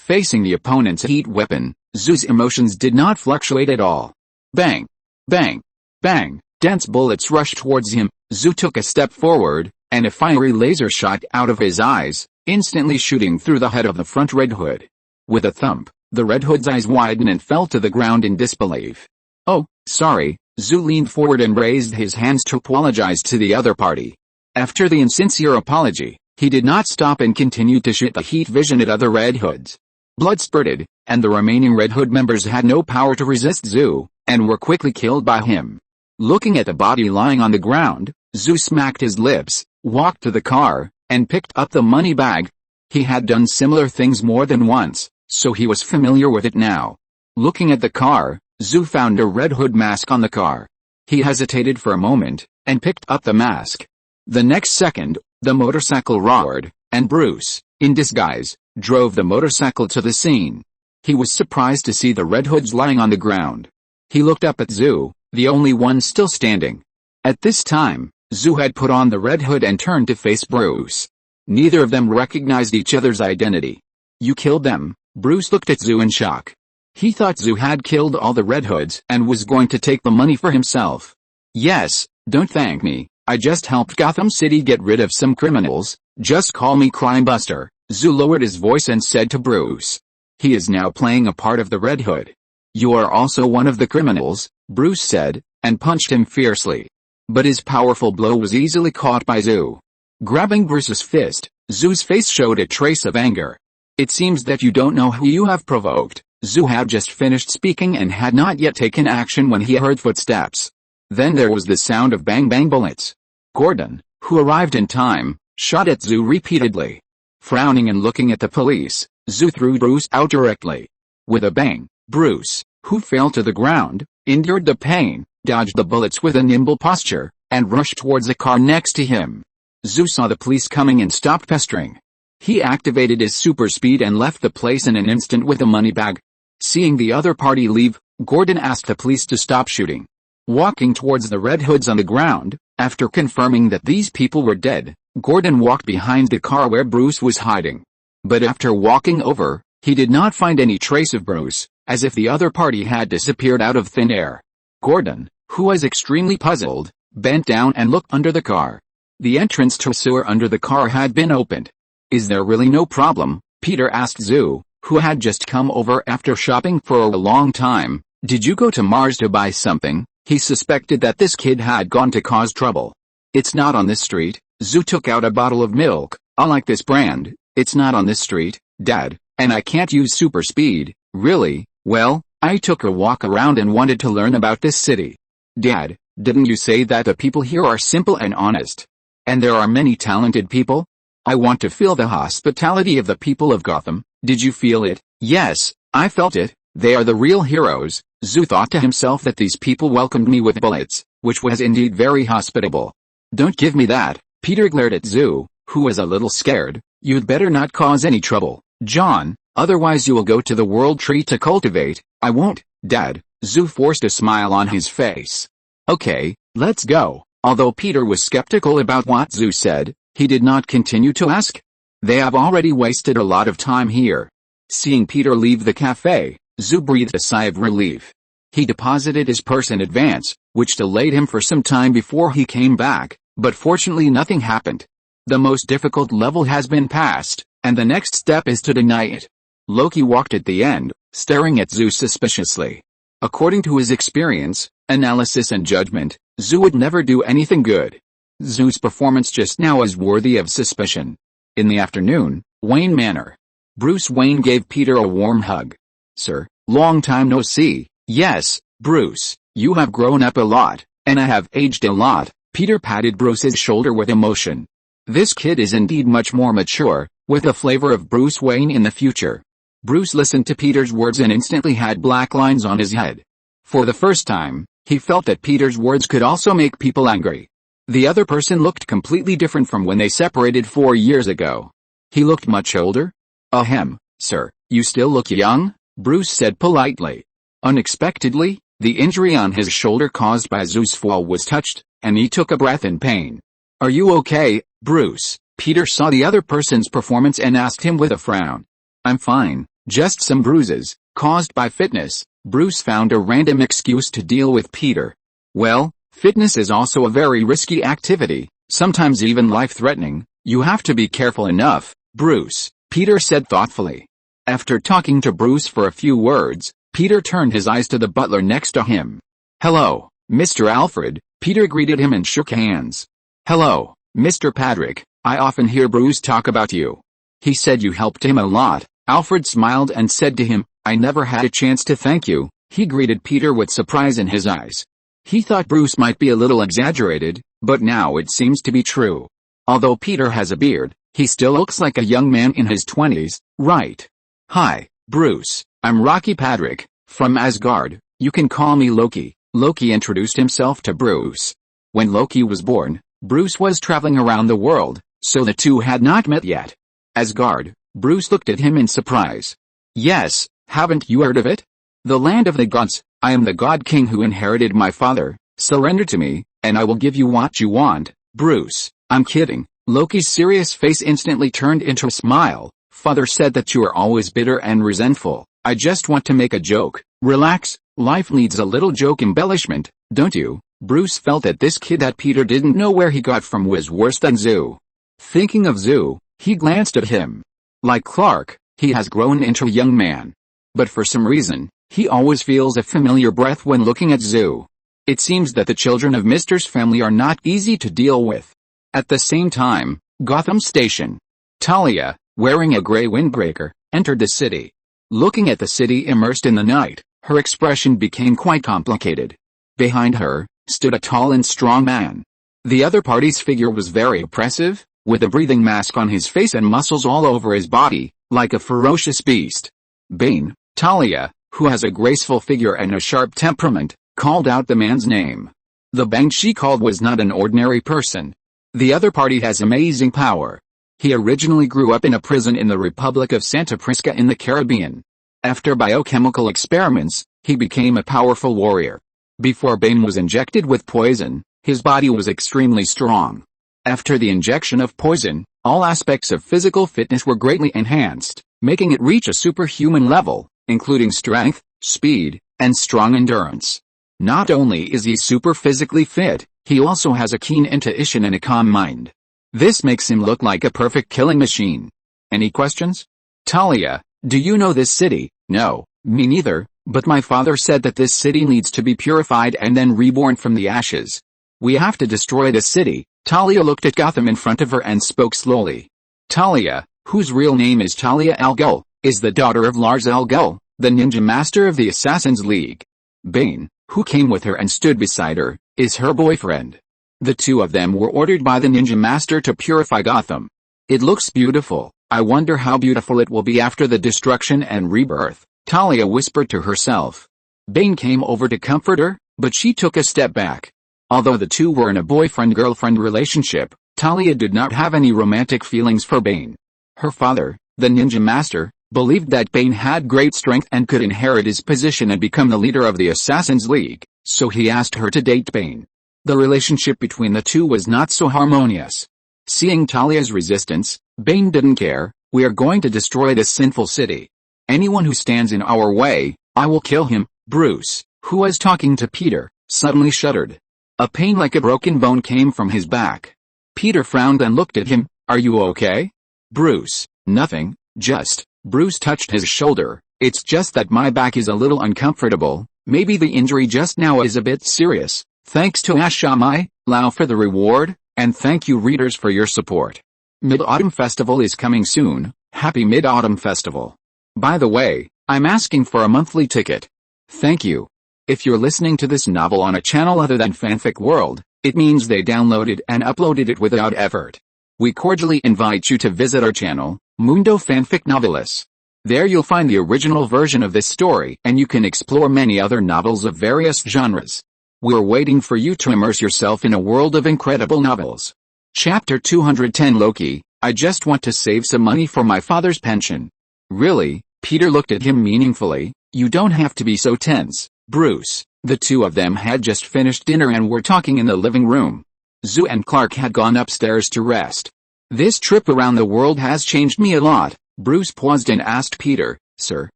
Facing the opponent's heat weapon, Zoo's emotions did not fluctuate at all. Bang! Bang! Bang! Dense bullets rushed towards him. Zoo took a step forward, and a fiery laser shot out of his eyes, instantly shooting through the head of the front Red Hood. With a thump, the Red Hood's eyes widened and fell to the ground in disbelief. "Oh, sorry." Zoo leaned forward and raised his hands to apologize to the other party. After the insincere apology, he did not stop and continued to shoot the heat vision at other Red Hoods. Blood spurted, and the remaining Red Hood members had no power to resist Zoo, and were quickly killed by him. Looking at the body lying on the ground, Zoo smacked his lips, walked to the car, and picked up the money bag. He had done similar things more than once, so he was familiar with it now. Looking at the car, Zoo found a Red Hood mask on the car. He hesitated for a moment, and picked up the mask. The next second, the motorcycle roared, and Bruce, in disguise, drove the motorcycle to the scene. He was surprised to see the Red Hoods lying on the ground. He looked up at Zoo, the only one still standing. At this time, Zoo had put on the Red Hood and turned to face Bruce. Neither of them recognized each other's identity. "You killed them?" Bruce looked at Zoo in shock. He thought Zoo had killed all the Red Hoods and was going to take the money for himself. "Yes, don't thank me. I just helped Gotham City get rid of some criminals. Just call me Crime Buster." Zoo lowered his voice and said to Bruce. He is now playing a part of the Red Hood. "You are also one of the criminals," Bruce said, and punched him fiercely. But his powerful blow was easily caught by Zoo. Grabbing Bruce's fist, Zoo's face showed a trace of anger. "It seems that you don't know who you have provoked." Zoo had just finished speaking and had not yet taken action when he heard footsteps. Then there was the sound of bang-bang bullets. Gordon, who arrived in time, shot at Zoo repeatedly. Frowning and looking at the police, Zoo threw Bruce out directly. With a bang, Bruce, who fell to the ground, endured the pain, dodged the bullets with a nimble posture, and rushed towards the car next to him. Zoo saw the police coming and stopped pestering. He activated his super speed and left the place in an instant with the money bag. Seeing the other party leave, Gordon asked the police to stop shooting. Walking towards the Red Hoods on the ground, after confirming that these people were dead, Gordon walked behind the car where Bruce was hiding. But after walking over, he did not find any trace of Bruce, as if the other party had disappeared out of thin air. Gordon, who was extremely puzzled, bent down and looked under the car. The entrance to a sewer under the car had been opened. "Is there really no problem?" Peter asked Zoo, who had just come over after shopping for a long time. "Did you go to Mars to buy something?" He suspected that this kid had gone to cause trouble. "It's not on this street." Zoo took out a bottle of milk. "I like this brand." "It's not on this street, Dad, and I can't use super speed." "Really? Well, I took a walk around and wanted to learn about this city." "Dad, didn't you say that the people here are simple and honest? And there are many talented people? I want to feel the hospitality of the people of Gotham." "Did you feel it?" "Yes, I felt it. They are the real heroes." Zoo thought to himself that these people welcomed me with bullets, which was indeed very hospitable. "Don't give me that." Peter glared at Zoo, who was a little scared. "You'd better not cause any trouble, John, otherwise you will go to the World Tree to cultivate." "I won't, Dad." Zoo forced a smile on his face. "Okay, let's go." Although Peter was skeptical about what Zoo said, he did not continue to ask. "They have already wasted a lot of time here." Seeing Peter leave the cafe, Zoo breathed a sigh of relief. He deposited his purse in advance, which delayed him for some time before he came back, but fortunately nothing happened. The most difficult level has been passed, and the next step is to deny it. Loki walked at the end, staring at Zoo suspiciously. According to his experience, analysis and judgment, Zoo would never do anything good. Zoo's performance just now is worthy of suspicion. In the afternoon, Wayne Manor. Bruce Wayne gave Peter a warm hug. "Sir, long time no see." "Yes, Bruce, you have grown up a lot, and I have aged a lot." Peter patted Bruce's shoulder with emotion. This kid is indeed much more mature, with a flavor of Bruce Wayne in the future. Bruce listened to Peter's words and instantly had black lines on his head. For the first time, he felt that Peter's words could also make people angry. The other person looked completely different from when they separated 4 years ago. He looked much older. "Ahem, sir, you still look young," Bruce said politely. Unexpectedly, the injury on his shoulder caused by Zoo's fall was touched, and he took a breath in pain. "Are you okay, Bruce?" Peter saw the other person's performance and asked him with a frown. "I'm fine, Just some bruises, caused by fitness. Bruce found a random excuse to deal with Peter. Well, fitness is also a very risky activity, sometimes even life-threatening. You have to be careful enough, Bruce, Peter said thoughtfully. After talking to Bruce for a few words, Peter turned his eyes to the butler next to him. "Hello, Mr. Alfred," Peter greeted him and shook hands. "Hello, Mr. Patrick, I often hear Bruce talk about you. He said you helped him a lot." Alfred smiled and said to him, "I never had a chance to thank you." He greeted Peter with surprise in his eyes. He thought Bruce might be a little exaggerated, but now it seems to be true. Although Peter has a beard, he still looks like a young man in his 20s, right? "Hi, Bruce, I'm Rocky Patrick, from Asgard. You can call me Loki." Loki introduced himself to Bruce. When Loki was born, Bruce was traveling around the world, so the two had not met yet. Asgard, Bruce looked at him in surprise. "Yes, haven't you heard of it? The land of the gods. I am the God King who inherited my father. Surrender to me, and I will give you what you want." "Bruce, I'm kidding." Loki's serious face instantly turned into a smile. "Father said that you are always bitter and resentful. I just want to make a joke." "Relax, life needs a little joke embellishment, don't you?" Bruce felt that this kid that Peter didn't know where he got from was worse than Zoo. Thinking of Zoo, he glanced at him. Like Clark, he has grown into a young man. But for some reason, he always feels a familiar breath when looking at Zoo. It seems that the children of Mister's family are not easy to deal with. At the same time, Gotham Station. Talia, wearing a gray windbreaker, entered the city. Looking at the city immersed in the night, her expression became quite complicated. Behind her, stood a tall and strong man. The other party's figure was very oppressive, with a breathing mask on his face and muscles all over his body, like a ferocious beast. Bane, Talia, who has a graceful figure and a sharp temperament, called out the man's name. The Bane she called was not an ordinary person. The other party has amazing power. He originally grew up in a prison in the Republic of Santa Prisca in the Caribbean. After biochemical experiments, he became a powerful warrior. Before Bane was injected with poison, his body was extremely strong. After the injection of poison, all aspects of physical fitness were greatly enhanced, making it reach a superhuman level, including strength, speed, and strong endurance. Not only is he super physically fit, he also has a keen intuition and a calm mind. This makes him look like a perfect killing machine. Any questions? Talia, do you know this city? No, me neither, but my father said that this city needs to be purified and then reborn from the ashes. We have to destroy the city. Talia looked at Gotham in front of her and spoke slowly. Talia, whose real name is Talia al Ghul, is the daughter of Lars al Ghul, the ninja master of the Assassin's League. Bane, who came with her and stood beside her, is her boyfriend. The two of them were ordered by the ninja master to purify Gotham. It looks beautiful. I wonder how beautiful it will be after the destruction and rebirth, Talia whispered to herself. Bane came over to comfort her, but she took a step back. Although the two were in a boyfriend-girlfriend relationship, Talia did not have any romantic feelings for Bane. Her father, the ninja master, believed that Bane had great strength and could inherit his position and become the leader of the Assassin's League, so he asked her to date Bane. The relationship between the two was not so harmonious. Seeing Talia's resistance, Bane didn't care. We are going to destroy this sinful city. Anyone who stands in our way, I will kill him. Bruce, who was talking to Peter, suddenly shuddered. A pain like a broken bone came from his back. Peter frowned and looked at him. Are you okay? Bruce, nothing, just. Bruce touched his shoulder. It's just that my back is a little uncomfortable. Maybe the injury just now is a bit serious. Thanks to Ashamai, Lau for the reward, and thank you readers for your support. Mid-Autumn Festival is coming soon. Happy Mid-Autumn Festival. By the way, I'm asking for a monthly ticket. Thank you. If you're listening to this novel on a channel other than Fanfic World, it means they downloaded and uploaded it without effort. We cordially invite you to visit our channel, Mundo Fanfic Novelis. There you'll find the original version of this story and you can explore many other novels of various genres. We're waiting for you to immerse yourself in a world of incredible novels. Chapter 210 Loki, I just want to save some money for my father's pension. Really? Peter looked at him meaningfully. You don't have to be so tense, Bruce. The two of them had just finished dinner and were talking in the living room. Zoo and Clark had gone upstairs to rest. This trip around the world has changed me a lot. Bruce paused and asked Peter, sir,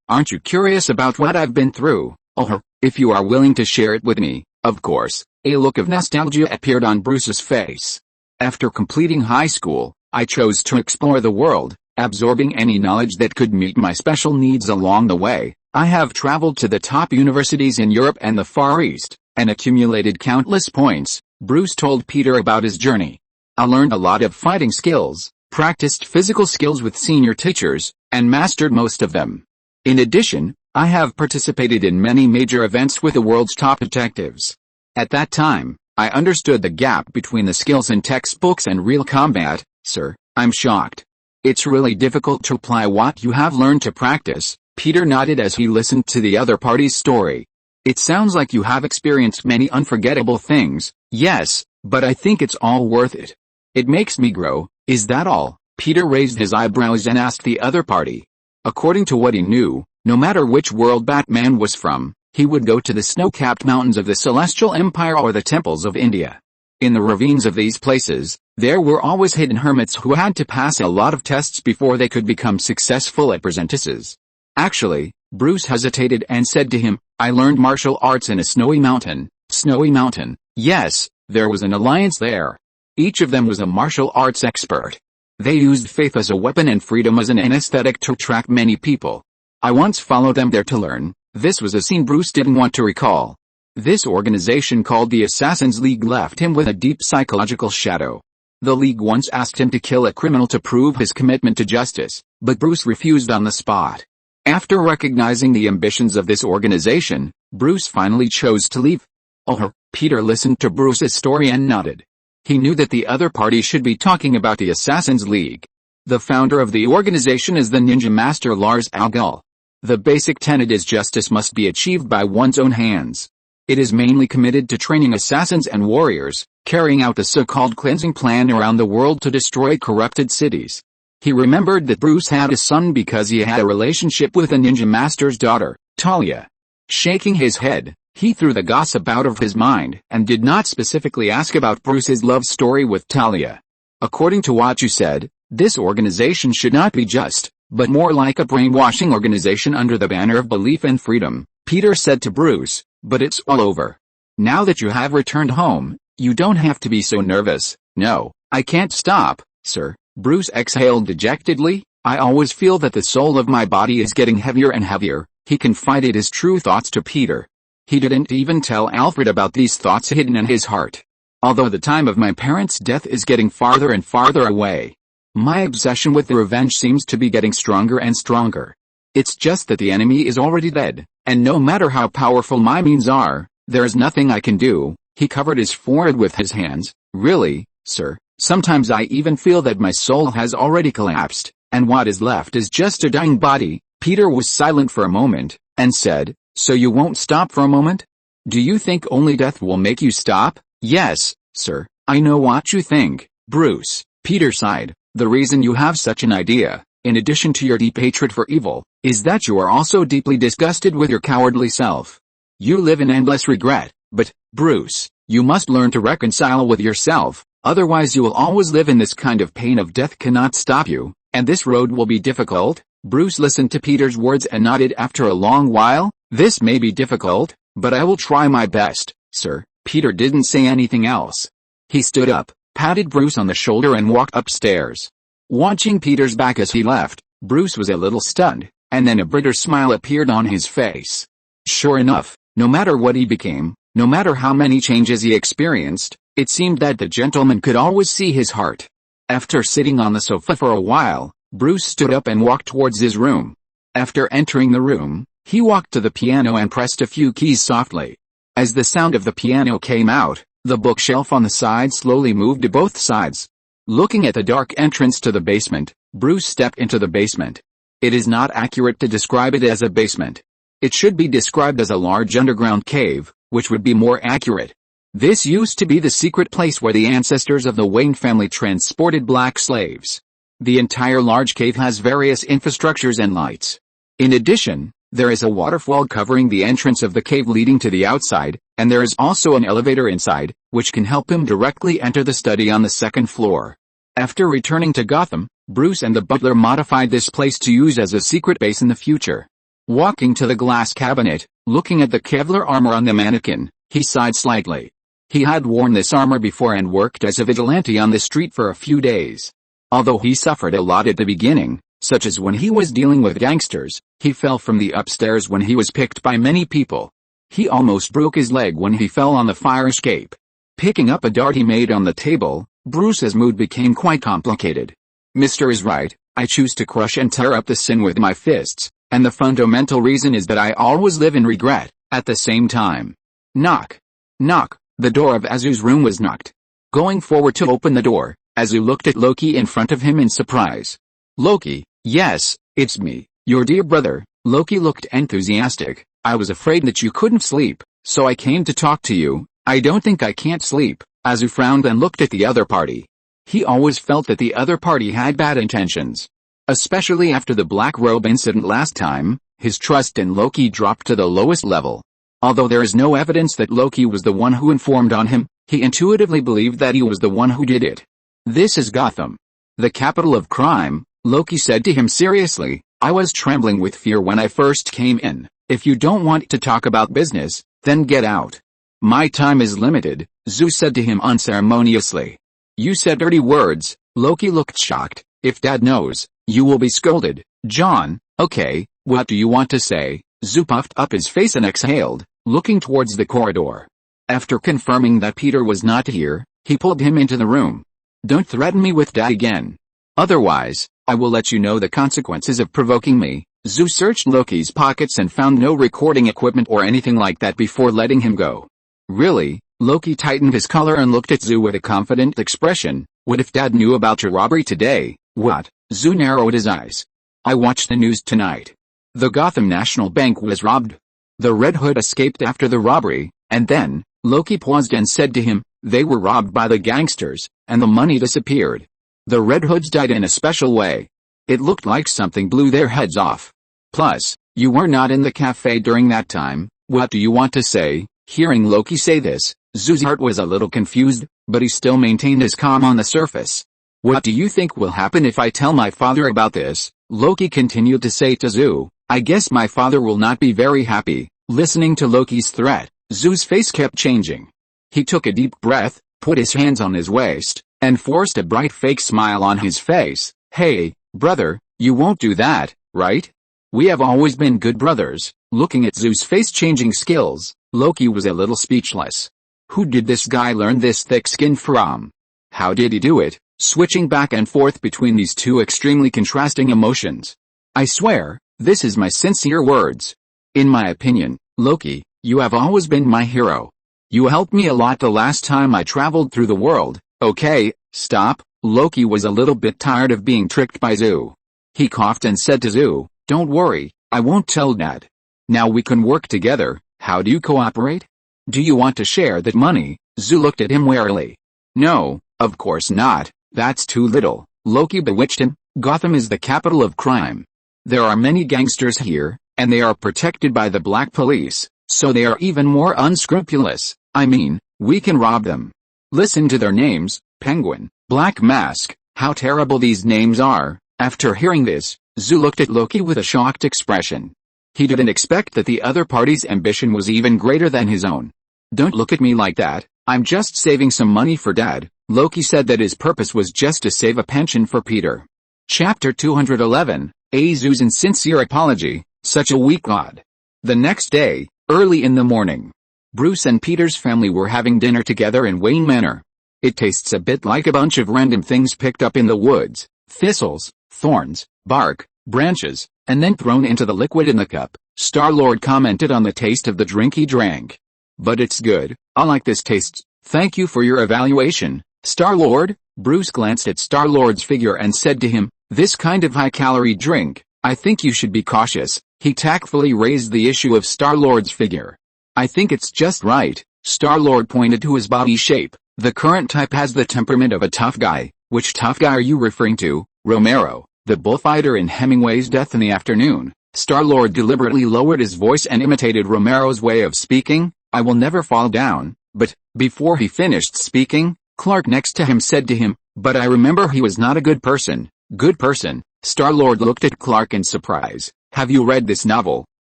aren't you curious about what I've been through? Oh, if you are willing to share it with me, of course." A look of nostalgia appeared on Bruce's face. "After completing high school, I chose to explore the world, absorbing any knowledge that could meet my special needs along the way. I have traveled to the top universities in Europe and the Far East, and accumulated countless points." Bruce told Peter about his journey. "I learned a lot of fighting skills, practiced physical skills with senior teachers, and mastered most of them. In addition, I have participated in many major events with the world's top detectives. At that time, I understood the gap between the skills in textbooks and real combat, sir. I'm shocked. It's really difficult to apply what you have learned to practice." Peter nodded as he listened to the other party's story. "It sounds like you have experienced many unforgettable things." "Yes, but I think it's all worth it. It makes me grow." "Is that all?" Peter raised his eyebrows and asked the other party. According to what he knew, no matter which world Batman was from, he would go to the snow-capped mountains of the Celestial Empire or the temples of India. In the ravines of these places, there were always hidden hermits who had to pass a lot of tests before they could become successful apprentices. Actually, Bruce hesitated and said to him, "I learned martial arts in a snowy mountain." "Snowy mountain?" "Yes, there was an alliance there. Each of them was a martial arts expert. They used faith as a weapon and freedom as an anesthetic to attract many people. I once followed them there to learn." This was a scene Bruce didn't want to recall. This organization called the Assassin's League left him with a deep psychological shadow. The League once asked him to kill a criminal to prove his commitment to justice, but Bruce refused on the spot. After recognizing the ambitions of this organization, Bruce finally chose to leave. "Oh." Peter listened to Bruce's story and nodded. He knew that the other party should be talking about the Assassin's League. The founder of the organization is the ninja master Lars Al Ghul. The basic tenet is justice must be achieved by one's own hands. It is mainly committed to training assassins and warriors, carrying out the so-called cleansing plan around the world to destroy corrupted cities. He remembered that Bruce had a son because he had a relationship with the ninja master's daughter, Talia. Shaking his head, he threw the gossip out of his mind and did not specifically ask about Bruce's love story with Talia. "According to what you said, this organization should not be just, but more like a brainwashing organization under the banner of belief and freedom," Peter said to Bruce, "but it's all over. Now that you have returned home, you don't have to be so nervous." "No, I can't stop, sir." Bruce exhaled dejectedly. "I always feel that the soul of my body is getting heavier and heavier." He confided his true thoughts to Peter. He didn't even tell Alfred about these thoughts hidden in his heart. "Although the time of my parents' death is getting farther and farther away, my obsession with revenge seems to be getting stronger and stronger. It's just that the enemy is already dead, and no matter how powerful my means are, there is nothing I can do." He covered his forehead with his hands. "Really, sir, sometimes I even feel that my soul has already collapsed, and what is left is just a dying body." Peter was silent for a moment, and said, "So you won't stop for a moment? Do you think only death will make you stop?" "Yes, sir, I know what you think, Bruce." Peter sighed. "The reason you have such an idea, in addition to your deep hatred for evil, is that you are also deeply disgusted with your cowardly self. You live in endless regret, but, Bruce, you must learn to reconcile with yourself, otherwise you will always live in this kind of pain of death cannot stop you, and this road will be difficult." Bruce listened to Peter's words and nodded after a long while. "This may be difficult, but I will try my best, sir." Peter didn't say anything else. He stood up, patted Bruce on the shoulder and walked upstairs. Watching Peter's back as he left, Bruce was a little stunned, and then a bitter smile appeared on his face. Sure enough, no matter what he became, no matter how many changes he experienced, it seemed that the gentleman could always see his heart. After sitting on the sofa for a while, Bruce stood up and walked towards his room. After entering the room, he walked to the piano and pressed a few keys softly. As the sound of the piano came out, the bookshelf on the side slowly moved to both sides. Looking at the dark entrance to the basement, Bruce stepped into the basement. It is not accurate to describe it as a basement. It should be described as a large underground cave, which would be more accurate. This used to be the secret place where the ancestors of the Wayne family transported black slaves. The entire large cave has various infrastructures and lights. In addition, there is a waterfall covering the entrance of the cave leading to the outside, and there is also an elevator inside, which can help him directly enter the study on the second floor. After returning to Gotham, Bruce and the butler modified this place to use as a secret base in the future. Walking to the glass cabinet, looking at the Kevlar armor on the mannequin, he sighed slightly. He had worn this armor before and worked as a vigilante on the street for a few days. Although he suffered a lot at the beginning, such as when he was dealing with gangsters, he fell from the upstairs when he was picked by many people. He almost broke his leg when he fell on the fire escape. Picking up a dart he made on the table, Bruce's mood became quite complicated. Mr. is right, I choose to crush and tear up the sin with my fists, and the fundamental reason is that I always live in regret, at the same time. Knock. Knock. The door of Azu's room was knocked. Going forward to open the door, Azu looked at Loki in front of him in surprise. Loki, yes, it's me, your dear brother. Loki looked enthusiastic. I was afraid that you couldn't sleep, so I came to talk to you. I don't think I can't sleep. Azu frowned and looked at the other party. He always felt that the other party had bad intentions. Especially after the black robe incident last time, his trust in Loki dropped to the lowest level. Although there is no evidence that Loki was the one who informed on him, he intuitively believed that he was the one who did it. This is Gotham, the capital of crime, Loki said to him seriously. I was trembling with fear when I first came in. If you don't want to talk about business, then get out. My time is limited, Zeus said to him unceremoniously. You said dirty words. Loki looked shocked. If Dad knows, you will be scolded. John, okay, what do you want to say? Zeus puffed up his face and exhaled, looking towards the corridor. After confirming that Peter was not here, he pulled him into the room. Don't threaten me with Dad again. Otherwise, I will let you know the consequences of provoking me. Zeus searched Loki's pockets and found no recording equipment or anything like that before letting him go. Really? Loki tightened his collar and looked at Zeus with a confident expression. What if Dad knew about your robbery today? What? Zeus narrowed his eyes. I watched the news tonight. The Gotham National Bank was robbed. The Red Hood escaped after the robbery, and then, Loki paused and said to him, they were robbed by the gangsters, and the money disappeared. The Red Hoods died in a special way. It looked like something blew their heads off. Plus, you were not in the cafe during that time. What do you want to say? Hearing Loki say this, Zeus' heart was a little confused, but he still maintained his calm on the surface. What do you think will happen if I tell my father about this? Loki continued to say to Zeus. I guess my father will not be very happy. Listening to Loki's threat, Zeus' face kept changing. He took a deep breath, put his hands on his waist, and forced a bright fake smile on his face. Hey, brother, you won't do that, right? We have always been good brothers. Looking at Zeus' face-changing skills, Loki was a little speechless. Who did this guy learn this thick skin from? How did he do it, switching back and forth between these two extremely contrasting emotions? I swear, this is my sincere words. In my opinion, Loki, you have always been my hero. You helped me a lot the last time I traveled through the world. Okay, stop. Loki was a little bit tired of being tricked by Zeus. He coughed and said to Zeus, don't worry, I won't tell Dad. Now we can work together. How do you cooperate? Do you want to share that money? Zeus looked at him warily. No, of course not. That's too little. Loki bewitched him. Gotham is the capital of crime. There are many gangsters here, and they are protected by the black police, so they are even more unscrupulous. I mean, we can rob them. Listen to their names, Penguin, Black Mask, how terrible these names are. After hearing this, Zeus looked at Loki with a shocked expression. He didn't expect that the other party's ambition was even greater than his own. Don't look at me like that, I'm just saving some money for Dad. Loki said that his purpose was just to save a pension for Peter. Chapter 211, Zeus' insincere apology, such a weak god. The next day, early in the morning, Bruce and Peter's family were having dinner together in Wayne Manor. It tastes a bit like a bunch of random things picked up in the woods, thistles, thorns, bark, branches, and then thrown into the liquid in the cup. Star-Lord commented on the taste of the drink he drank. But it's good, I like this taste. Thank you for your evaluation, Star-Lord. Bruce glanced at Star-Lord's figure and said to him, this kind of high-calorie drink, I think you should be cautious. He tactfully raised the issue of Star-Lord's figure. I think it's just right. Star-Lord pointed to his body shape. The current type has the temperament of a tough guy. Which tough guy are you referring to? Romero, the bullfighter in Hemingway's Death in the Afternoon. Star-Lord deliberately lowered his voice and imitated Romero's way of speaking. I will never fall down. But, before he finished speaking, Clark next to him said to him, but I remember he was not a good person. Good person? Star-Lord looked at Clark in surprise. Have you read this novel?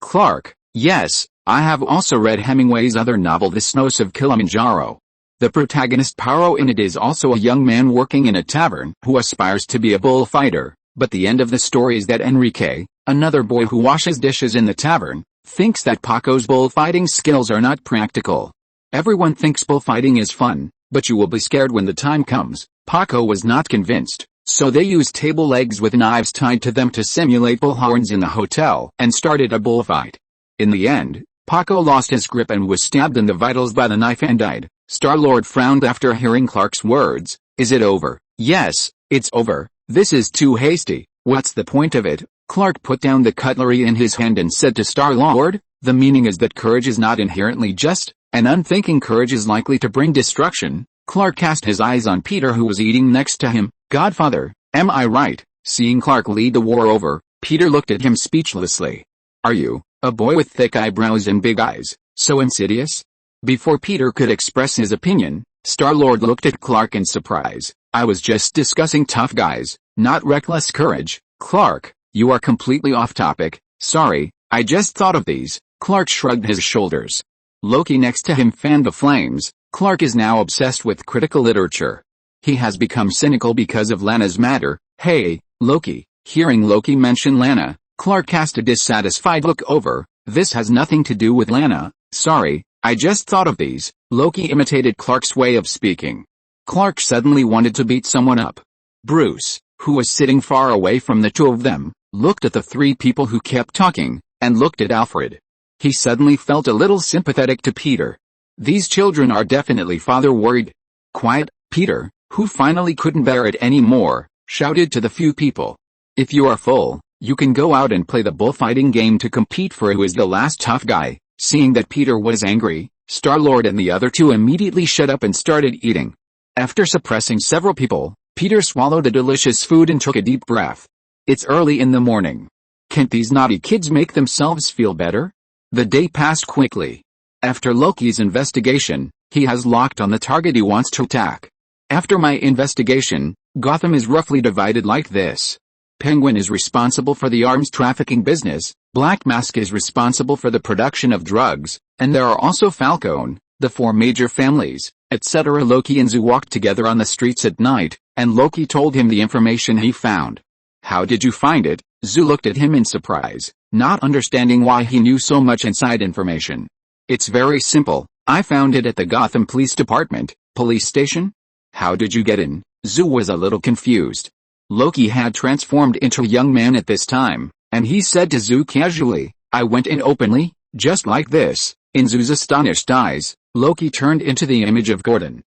Clark: yes, I have also read Hemingway's other novel The Snows of Kilimanjaro. The protagonist Poirot in it is also a young man working in a tavern who aspires to be a bullfighter, but the end of the story is that Enrique, another boy who washes dishes in the tavern, thinks that Paco's bullfighting skills are not practical. Everyone thinks bullfighting is fun, but you will be scared when the time comes. Paco was not convinced, so they used table legs with knives tied to them to simulate bullhorns in the hotel and started a bullfight. In the end, Paco lost his grip and was stabbed in the vitals by the knife and died. Star-Lord frowned after hearing Clark's words. Is it over? Yes, it's over. This is too hasty. What's the point of it? Clark put down the cutlery in his hand and said to Star-Lord, the meaning is that courage is not inherently just, and unthinking courage is likely to bring destruction. Clark cast his eyes on Peter, who was eating next to him. Godfather, am I right? Seeing Clark lead the war over, Peter looked at him speechlessly. Are you, a boy with thick eyebrows and big eyes, so insidious? Before Peter could express his opinion, Star-Lord looked at Clark in surprise. I was just discussing tough guys, not reckless courage. Clark, you are completely off topic. Sorry, I just thought of these. Clark shrugged his shoulders. Loki next to him fanned the flames. Clark is now obsessed with critical literature. He has become cynical because of Lana's matter. Hey, Loki. Hearing Loki mention Lana, Clark cast a dissatisfied look over. This has nothing to do with Lana. Sorry, I just thought of these. Loki imitated Clark's way of speaking. Clark suddenly wanted to beat someone up. Bruce, who was sitting far away from the two of them, looked at the three people who kept talking, and looked at Alfred. He suddenly felt a little sympathetic to Peter. These children are definitely father worried. Quiet, Peter, who finally couldn't bear it anymore, shouted to the few people. If you are full, you can go out and play the bullfighting game to compete for who is the last tough guy. Seeing that Peter was angry, Star-Lord and the other two immediately shut up and started eating. After suppressing several people, Peter swallowed the delicious food and took a deep breath. It's early in the morning. Can't these naughty kids make themselves feel better? The day passed quickly. After Loki's investigation, he has locked on the target he wants to attack. After my investigation, Gotham is roughly divided like this. Penguin is responsible for the arms trafficking business, Black Mask is responsible for the production of drugs, and there are also Falcone, the four major families, etc. Loki and Zoo walked together on the streets at night, and Loki told him the information he found. How did you find it? Zoo looked at him in surprise, not understanding why he knew so much inside information. It's very simple. I found it at the Gotham Police Department. Police station? How did you get in? Zoo was a little confused. Loki had transformed into a young man at this time, and he said to Zoo casually, I went in openly, just like this. In Zoo's astonished eyes, Loki turned into the image of Gordon.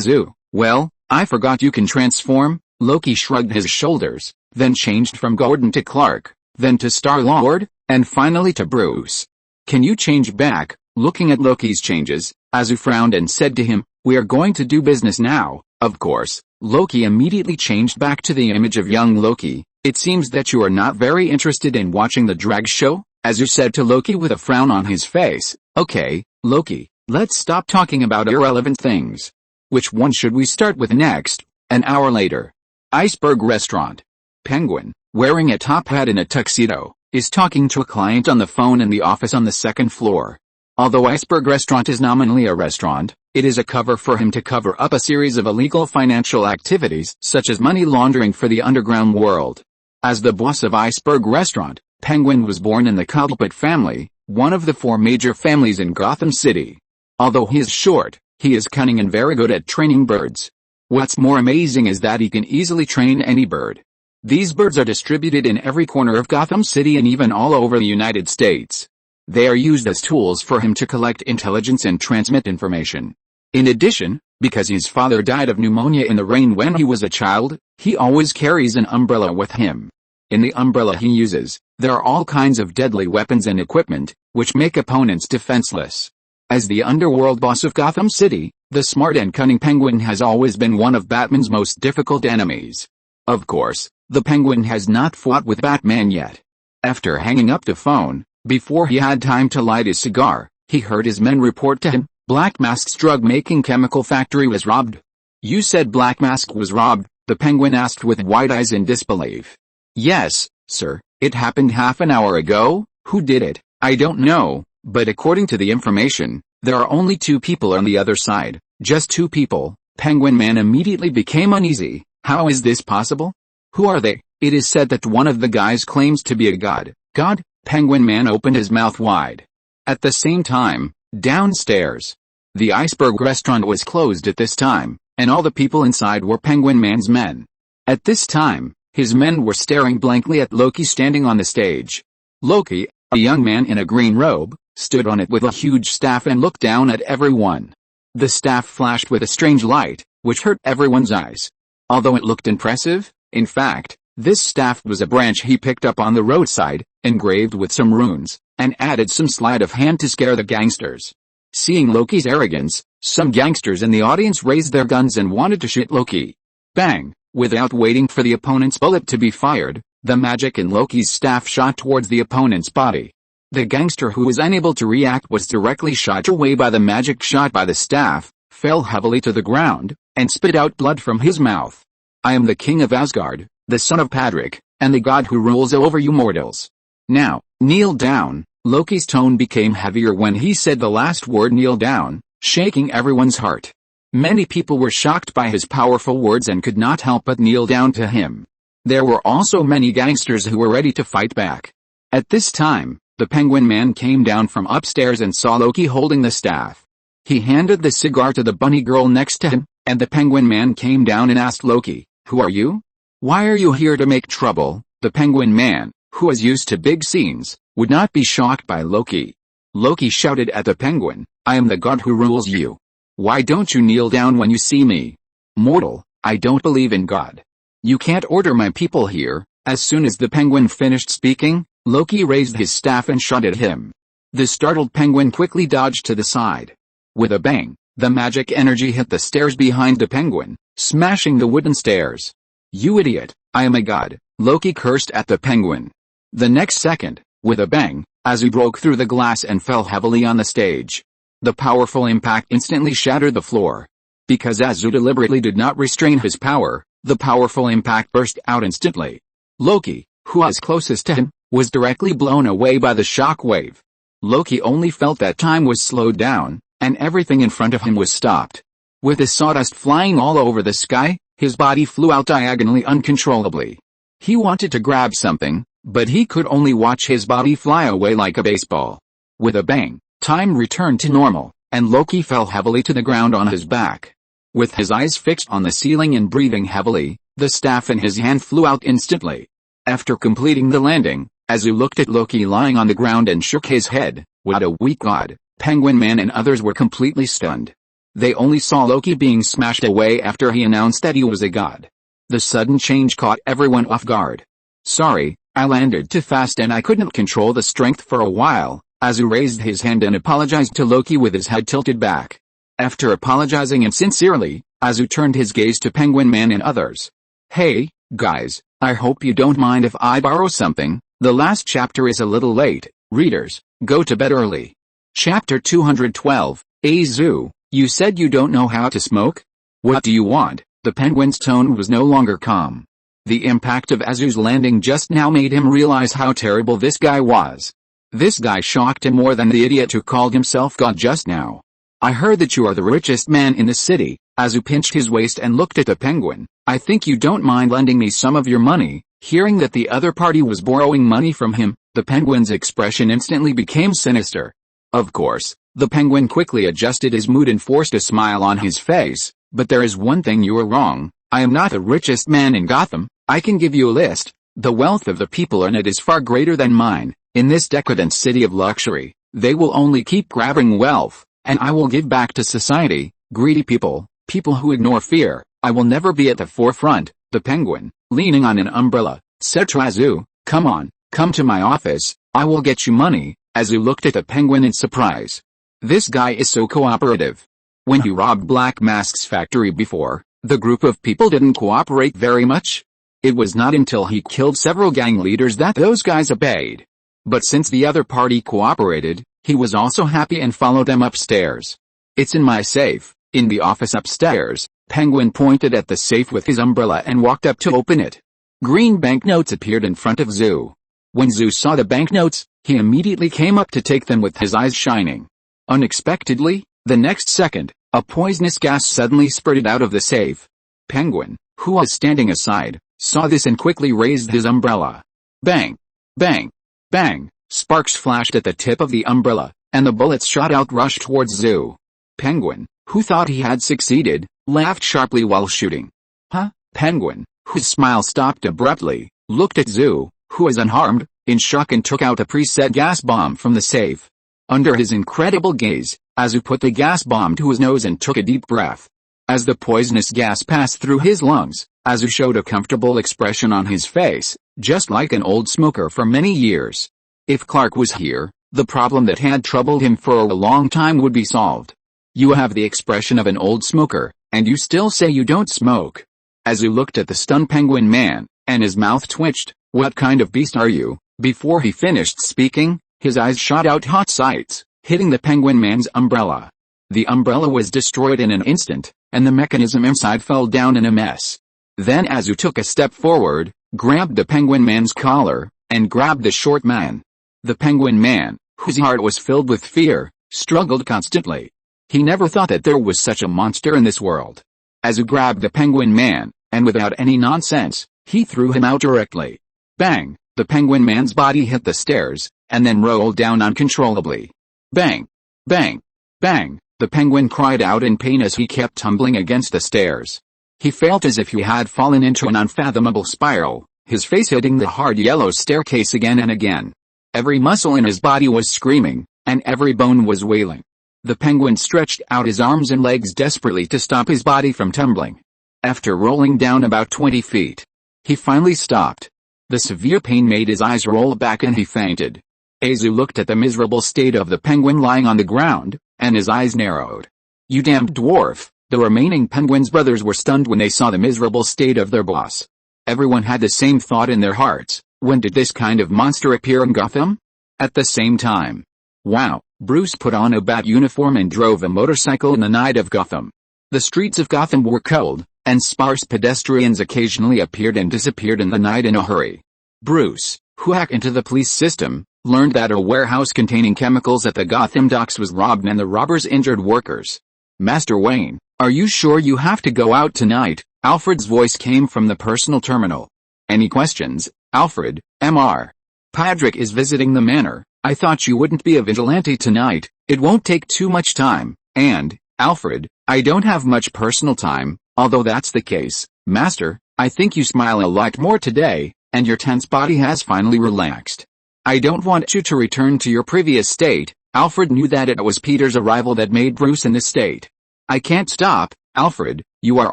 Zoo, well, I forgot you can transform. Loki shrugged his shoulders, then changed from Gordon to Clark, then to Star-Lord, and finally to Bruce. Can you change back? Looking at Loki's changes, Azu frowned and said to him, we are going to do business now. Of course, Loki immediately changed back to the image of young Loki. It seems that you are not very interested in watching the drag show, Azu said to Loki with a frown on his face. Okay, Loki, let's stop talking about irrelevant things. Which one should we start with next? An hour later. Iceberg Restaurant. Penguin, wearing a top hat and a tuxedo, is talking to a client on the phone in the office on the second floor. Although Iceberg Restaurant is nominally a restaurant, it is a cover for him to cover up a series of illegal financial activities such as money laundering for the underground world. As the boss of Iceberg Restaurant, Penguin was born in the Cuddlepot family, one of the four major families in Gotham City. Although he is short, he is cunning and very good at training birds. What's more amazing is that he can easily train any bird. These birds are distributed in every corner of Gotham City and even all over the United States. They are used as tools for him to collect intelligence and transmit information. In addition, because his father died of pneumonia in the rain when he was a child, he always carries an umbrella with him. In the umbrella he uses, there are all kinds of deadly weapons and equipment, which make opponents defenseless. As the underworld boss of Gotham City, the smart and cunning Penguin has always been one of Batman's most difficult enemies. Of course, the Penguin has not fought with Batman yet. After hanging up the phone, before he had time to light his cigar, he heard his men report to him, Black Mask's drug-making chemical factory was robbed. You said Black Mask was robbed? The Penguin asked with wide eyes in disbelief. Yes, sir, it happened half an hour ago. Who did it? I don't know, but according to the information, there are only 2 people on the other side, just 2 people. Penguin Man immediately became uneasy. How is this possible? Who are they? It is said that one of the guys claims to be a god. God? Penguin Man opened his mouth wide. At the same time, downstairs, the iceberg restaurant was closed at this time, and all the people inside were Penguin Man's men. At this time, his men were staring blankly at Loki standing on the stage. Loki, a young man in a green robe, stood on it with a huge staff and looked down at everyone. The staff flashed with a strange light, which hurt everyone's eyes. Although it looked impressive, in fact, this staff was a branch he picked up on the roadside, engraved with some runes, and added some sleight of hand to scare the gangsters. Seeing Loki's arrogance, some gangsters in the audience raised their guns and wanted to shoot Loki. Bang! Without waiting for the opponent's bullet to be fired, the magic in Loki's staff shot towards the opponent's body. The gangster who was unable to react was directly shot away by the magic shot by the staff, fell heavily to the ground, and spit out blood from his mouth. I am the king of Asgard, the son of Padrik, and the god who rules over you mortals. Now, kneel down. Loki's tone became heavier when he said the last word kneel down, shaking everyone's heart. Many people were shocked by his powerful words and could not help but kneel down to him. There were also many gangsters who were ready to fight back. At this time, the Penguin Man came down from upstairs and saw Loki holding the staff. He handed the cigar to the bunny girl next to him, and the Penguin Man came down and asked Loki, "Who are you? Why are you here to make trouble?" The Penguin Man, who was used to big scenes, would not be shocked by Loki. Loki shouted at the penguin, "I am the god who rules you. Why don't you kneel down when you see me? Mortal, I don't believe in God. You can't order my people here." As soon as the penguin finished speaking, Loki raised his staff and shot at him. The startled penguin quickly dodged to the side. With a bang, the magic energy hit the stairs behind the penguin, smashing the wooden stairs. "You idiot, I am a god," Loki cursed at the penguin. The next second, with a bang, Azu broke through the glass and fell heavily on the stage. The powerful impact instantly shattered the floor. Because Azu deliberately did not restrain his power, the powerful impact burst out instantly. Loki, who was closest to him, was directly blown away by the shock wave. Loki only felt that time was slowed down, and everything in front of him was stopped. With the sawdust flying all over the sky, his body flew out diagonally uncontrollably. He wanted to grab something, but he could only watch his body fly away like a baseball. With a bang, time returned to normal, and Loki fell heavily to the ground on his back. With his eyes fixed on the ceiling and breathing heavily, the staff in his hand flew out instantly. After completing the landing, Azu looked at Loki lying on the ground and shook his head. What a weak god. Penguin Man and others were completely stunned. They only saw Loki being smashed away after he announced that he was a god. The sudden change caught everyone off guard. "Sorry, I landed too fast and I couldn't control the strength for a while." Azu raised his hand and apologized to Loki with his head tilted back. After apologizing insincerely, Azu turned his gaze to Penguin Man and others. "Hey, guys, I hope you don't mind if I borrow something. The last chapter is a little late. Readers, go to bed early." Chapter 212, Azu, you said you don't know how to smoke? What do you want? The penguin's tone was no longer calm. The impact of Azu's landing just now made him realize how terrible this guy was. This guy shocked him more than the idiot who called himself God just now. "I heard that you are the richest man in the city." Azu pinched his waist and looked at the penguin. "I think you don't mind lending me some of your money." Hearing that the other party was borrowing money from him, the penguin's expression instantly became sinister. Of course, the penguin quickly adjusted his mood and forced a smile on his face. "But there is one thing you are wrong. I am not the richest man in Gotham. I can give you a list. The wealth of the people in it is far greater than mine. In this decadent city of luxury, they will only keep grabbing wealth, and I will give back to society. Greedy people, people who ignore fear. I will never be at the forefront." The penguin, leaning on an umbrella, said to Azu, "Come on, come to my office, I will get you money." Azu looked at the penguin in surprise. This guy is so cooperative. When he robbed Black Mask's factory before, the group of people didn't cooperate very much. It was not until he killed several gang leaders that those guys obeyed. But since the other party cooperated, he was also happy and followed them upstairs. "It's in my safe, in the office upstairs." Penguin pointed at the safe with his umbrella and walked up to open it. Green banknotes appeared in front of Zoo. When Zhu saw the banknotes, he immediately came up to take them with his eyes shining. Unexpectedly, the next second, a poisonous gas suddenly spurted out of the safe. Penguin, who was standing aside, saw this and quickly raised his umbrella. Bang! Bang! Bang! Sparks flashed at the tip of the umbrella, and the bullets shot out rushed towards Zhu. Penguin, who thought he had succeeded, laughed sharply while shooting. Huh? Penguin, whose smile stopped abruptly, looked at Zhu, who was unharmed, in shock and took out a preset gas bomb from the safe. Under his incredible gaze, Zhu put the gas bomb to his nose and took a deep breath. As the poisonous gas passed through his lungs, Zhu showed a comfortable expression on his face, just like an old smoker for many years. If Clark was here, the problem that had troubled him for a long time would be solved. You have the expression of an old smoker, and you still say you don't smoke. Zhu looked at the stunned penguin man, and his mouth twitched. What kind of beast are you? Before he finished speaking, his eyes shot out hot sights, hitting the penguin man's umbrella. The umbrella was destroyed in an instant, and the mechanism inside fell down in a mess. Then Zhu took a step forward, grabbed the penguin man's collar, and grabbed the short man. The penguin man, whose heart was filled with fear, struggled constantly. He never thought that there was such a monster in this world. Zhu grabbed the penguin man, and without any nonsense, he threw him out directly. Bang! The penguin man's body hit the stairs, and then rolled down uncontrollably. Bang! Bang! Bang! The penguin cried out in pain as he kept tumbling against the stairs. He felt as if he had fallen into an unfathomable spiral, his face hitting the hard yellow staircase again and again. Every muscle in his body was screaming, and every bone was wailing. The penguin stretched out his arms and legs desperately to stop his body from tumbling. After rolling down about 20 feet, he finally stopped. The severe pain made his eyes roll back and he fainted. Zhu looked at the miserable state of the penguin lying on the ground, and his eyes narrowed. You damned dwarf! The remaining penguins' brothers were stunned when they saw the miserable state of their boss. Everyone had the same thought in their hearts: when did this kind of monster appear in Gotham? At the same time. Wow! Bruce put on a bat uniform and drove a motorcycle in the night of Gotham. The streets of Gotham were cold, and sparse pedestrians occasionally appeared and disappeared in the night in a hurry. Bruce, who hacked into the police system, learned that a warehouse containing chemicals at the Gotham docks was robbed and the robbers injured workers. Master Wayne, are you sure you have to go out tonight? Alfred's voice came from the personal terminal. Any questions, Alfred? Mr. Padrick is visiting the manor. I thought you wouldn't be a vigilante tonight. It won't take too much time. And, Alfred, I don't have much personal time, although that's the case. Master, I think you smile a lot more today, and your tense body has finally relaxed. I don't want you to return to your previous state. Alfred knew that it was Peter's arrival that made Bruce in this state. I can't stop, Alfred, you are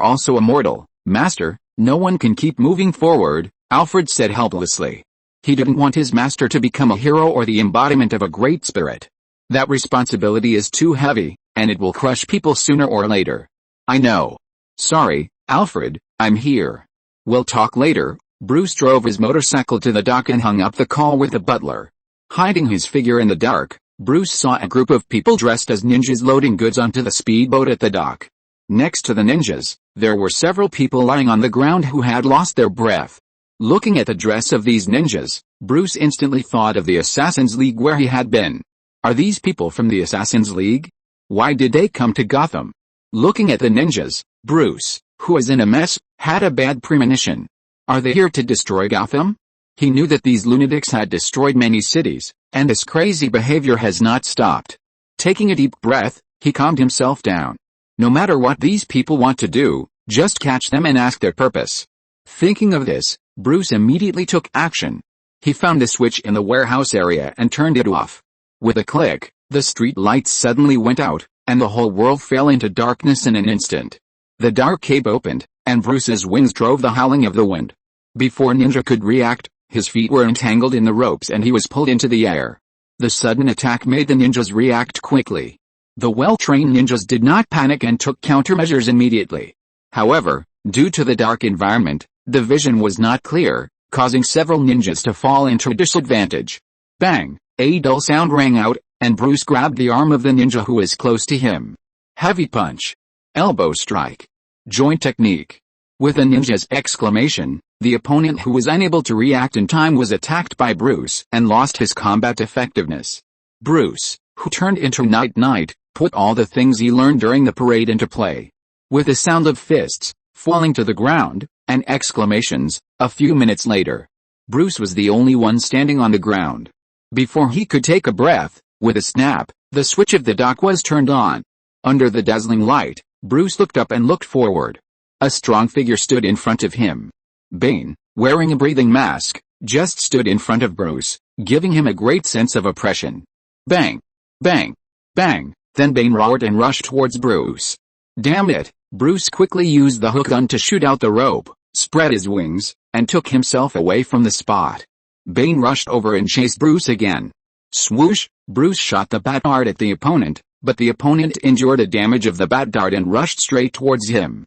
also immortal. Master, no one can keep moving forward, Alfred said helplessly. He didn't want his master to become a hero or the embodiment of a great spirit. That responsibility is too heavy, and it will crush people sooner or later. I know. Sorry, Alfred, I'm here. We'll talk later. Bruce drove his motorcycle to the dock and hung up the call with the butler. Hiding his figure in the dark, Bruce saw a group of people dressed as ninjas loading goods onto the speedboat at the dock. Next to the ninjas, there were several people lying on the ground who had lost their breath. Looking at the dress of these ninjas, Bruce instantly thought of the Assassin's League where he had been. Are these people from the Assassin's League? Why did they come to Gotham? Looking at the ninjas, Bruce, who was in a mess, had a bad premonition. Are they here to destroy Gotham? He knew that these lunatics had destroyed many cities, and this crazy behavior has not stopped. Taking a deep breath, he calmed himself down. No matter what these people want to do, just catch them and ask their purpose. Thinking of this, Bruce immediately took action. He found the switch in the warehouse area and turned it off. With a click, the street lights suddenly went out, and the whole world fell into darkness in an instant. The dark cave opened, and Bruce's wings drove the howling of the wind. Before Ninja could react, his feet were entangled in the ropes and he was pulled into the air. The sudden attack made the ninjas react quickly. The well-trained ninjas did not panic and took countermeasures immediately. However, due to the dark environment, the vision was not clear, causing several ninjas to fall into a disadvantage. Bang! A dull sound rang out, and Bruce grabbed the arm of the ninja who was close to him. Heavy punch. Elbow strike. Joint technique. With a ninja's exclamation, the opponent who was unable to react in time was attacked by Bruce and lost his combat effectiveness. Bruce, who turned into Night Knight, put all the things he learned during the parade into play. With the sound of fists falling to the ground and exclamations, a few minutes later, Bruce was the only one standing on the ground. Before he could take a breath, with a snap, the switch of the dock was turned on. Under the dazzling light, Bruce looked up and looked forward. A strong figure stood in front of him. Bane, wearing a breathing mask, just stood in front of Bruce, giving him a great sense of oppression. Bang! Bang! Bang! Then Bane roared and rushed towards Bruce. Damn it! Bruce quickly used the hook gun to shoot out the rope, spread his wings, and took himself away from the spot. Bane rushed over and chased Bruce again. Swoosh! Bruce shot the bat dart at the opponent, but the opponent endured the damage of the bat dart and rushed straight towards him.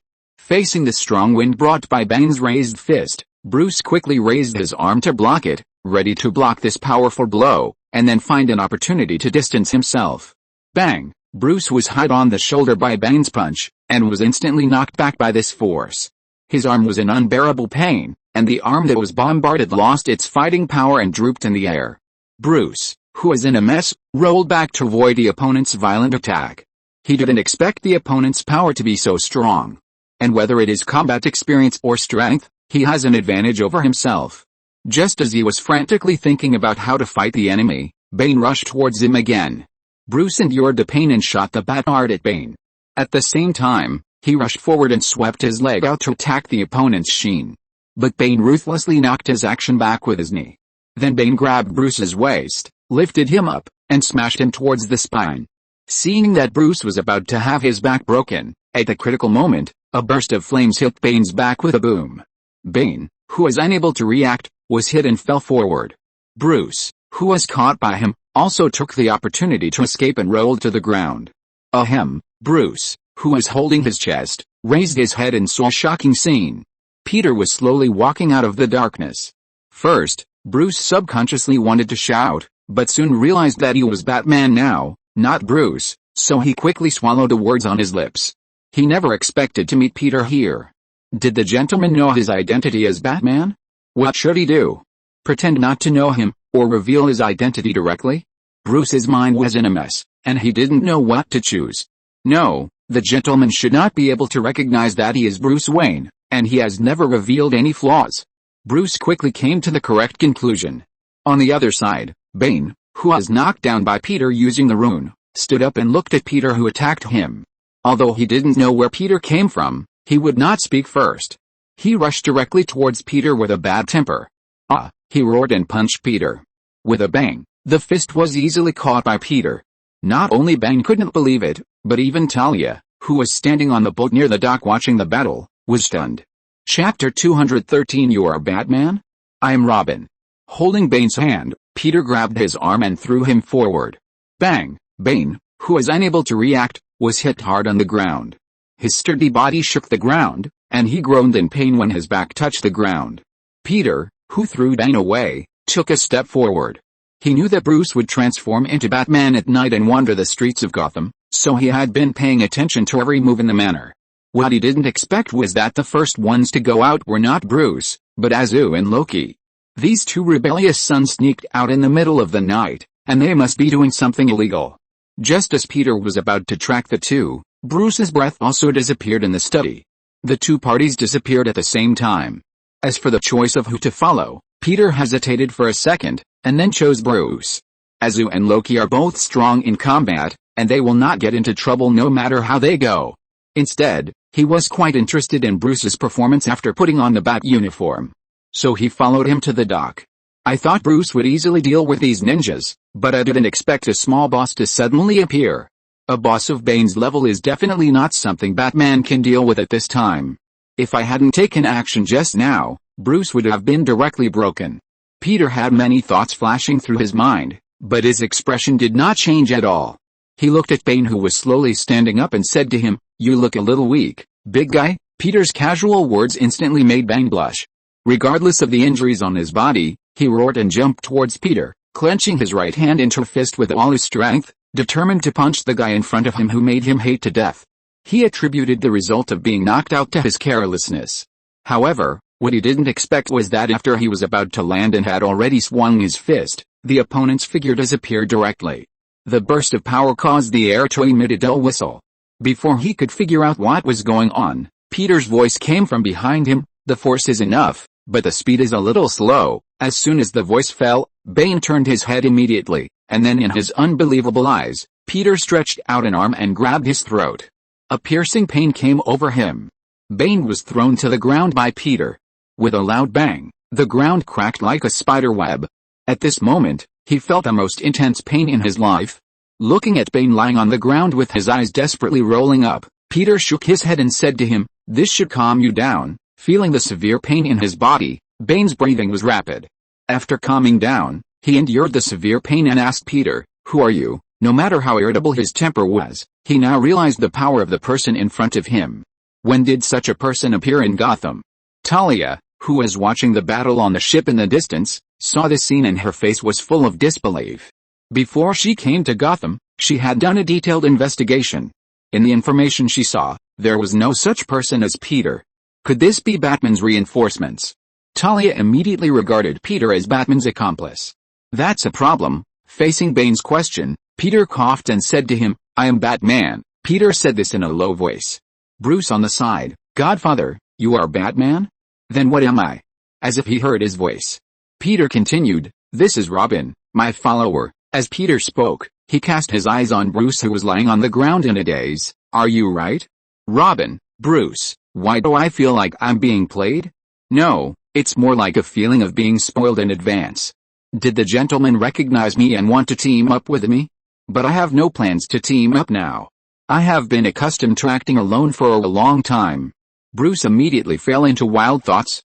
Facing the strong wind brought by Bane's raised fist, Bruce quickly raised his arm to block it, ready to block this powerful blow, and then find an opportunity to distance himself. Bang! Bruce was hit on the shoulder by Bane's punch, and was instantly knocked back by this force. His arm was in unbearable pain, and the arm that was bombarded lost its fighting power and drooped in the air. Bruce, who was in a mess, rolled back to avoid the opponent's violent attack. He didn't expect the opponent's power to be so strong. And whether it is combat experience or strength, he has an advantage over himself. Just as he was frantically thinking about how to fight the enemy, Bane rushed towards him again. Bruce endured the pain and shot the bat dart at Bane. At the same time, he rushed forward and swept his leg out to attack the opponent's shin. But Bane ruthlessly knocked his action back with his knee. Then Bane grabbed Bruce's waist, lifted him up, and smashed him towards the spine. Seeing that Bruce was about to have his back broken, at the critical moment, a burst of flames hit Bane's back with a boom. Bane, who was unable to react, was hit and fell forward. Bruce, who was caught by him, also took the opportunity to escape and rolled to the ground. Ahem! Bruce, who was holding his chest, raised his head and saw a shocking scene. Peter was slowly walking out of the darkness. First, Bruce subconsciously wanted to shout, but soon realized that he was Batman now, not Bruce, so he quickly swallowed the words on his lips. He never expected to meet Peter here. Did the gentleman know his identity as Batman? What should he do? Pretend not to know him, or reveal his identity directly? Bruce's mind was in a mess, and he didn't know what to choose. No, the gentleman should not be able to recognize that he is Bruce Wayne, and he has never revealed any flaws. Bruce quickly came to the correct conclusion. On the other side, Bane, who was knocked down by Peter using the rune, stood up and looked at Peter who attacked him. Although he didn't know where Peter came from, he would not speak first. He rushed directly towards Peter with a bad temper. Ah! He roared and punched Peter. With a bang, the fist was easily caught by Peter. Not only Bane couldn't believe it, but even Talia, who was standing on the boat near the dock watching the battle, was stunned. Chapter 213 You are Batman? I am Robin. Holding Bane's hand, Peter grabbed his arm and threw him forward. Bang! Bane, who was unable to react, was hit hard on the ground. His sturdy body shook the ground, and he groaned in pain when his back touched the ground. Peter, who threw Bane away, took a step forward. He knew that Bruce would transform into Batman at night and wander the streets of Gotham, so he had been paying attention to every move in the manor. What he didn't expect was that the first ones to go out were not Bruce, but Azu and Loki. These two rebellious sons sneaked out in the middle of the night, and they must be doing something illegal. Just as Peter was about to track the two, Bruce's breath also disappeared in the study. The two parties disappeared at the same time. As for the choice of who to follow, Peter hesitated for a second, and then chose Bruce. Azu and Loki are both strong in combat, and they will not get into trouble no matter how they go. Instead, he was quite interested in Bruce's performance after putting on the Bat uniform. So he followed him to the dock. I thought Bruce would easily deal with these ninjas, but I didn't expect a small boss to suddenly appear. A boss of Bane's level is definitely not something Batman can deal with at this time. If I hadn't taken action just now, Bruce would have been directly broken. Peter had many thoughts flashing through his mind, but his expression did not change at all. He looked at Bane who was slowly standing up and said to him, "You look a little weak, big guy." Peter's casual words instantly made Bane blush. Regardless of the injuries on his body, he roared and jumped towards Peter, clenching his right hand into a fist with all his strength, determined to punch the guy in front of him who made him hate to death. He attributed the result of being knocked out to his carelessness. However, what he didn't expect was that after he was about to land and had already swung his fist, the opponent's figure disappeared directly. The burst of power caused the air to emit a dull whistle. Before he could figure out what was going on, Peter's voice came from behind him. The force is enough, but the speed is a little slow. As soon as the voice fell, Bane turned his head immediately, and then in his unbelievable eyes, Peter stretched out an arm and grabbed his throat. A piercing pain came over him. Bane was thrown to the ground by Peter. With a loud bang, the ground cracked like a spider web. At this moment, he felt the most intense pain in his life. Looking at Bane lying on the ground with his eyes desperately rolling up, Peter shook his head and said to him, "This should calm you down." Feeling the severe pain in his body, Bane's breathing was rapid. After calming down, he endured the severe pain and asked Peter, "Who are you?" No matter how irritable his temper was, he now realized the power of the person in front of him. When did such a person appear in Gotham? Talia, who was watching the battle on the ship in the distance, saw this scene and her face was full of disbelief. Before she came to Gotham, she had done a detailed investigation. In the information she saw, there was no such person as Peter. Could this be Batman's reinforcements? Talia immediately regarded Peter as Batman's accomplice. That's a problem. Facing Bane's question, Peter coughed and said to him, "I am Batman." Peter said this in a low voice. Bruce on the side, "Godfather, you are Batman? Then what am I?" As if he heard his voice. Peter continued, "This is Robin, my follower." As Peter spoke, he cast his eyes on Bruce who was lying on the ground in a daze. "Are you right? Robin, Bruce, why do I feel like I'm being played? No, it's more like a feeling of being spoiled in advance. Did the gentleman recognize me and want to team up with me? But I have no plans to team up now. I have been accustomed to acting alone for a long time." Bruce immediately fell into wild thoughts.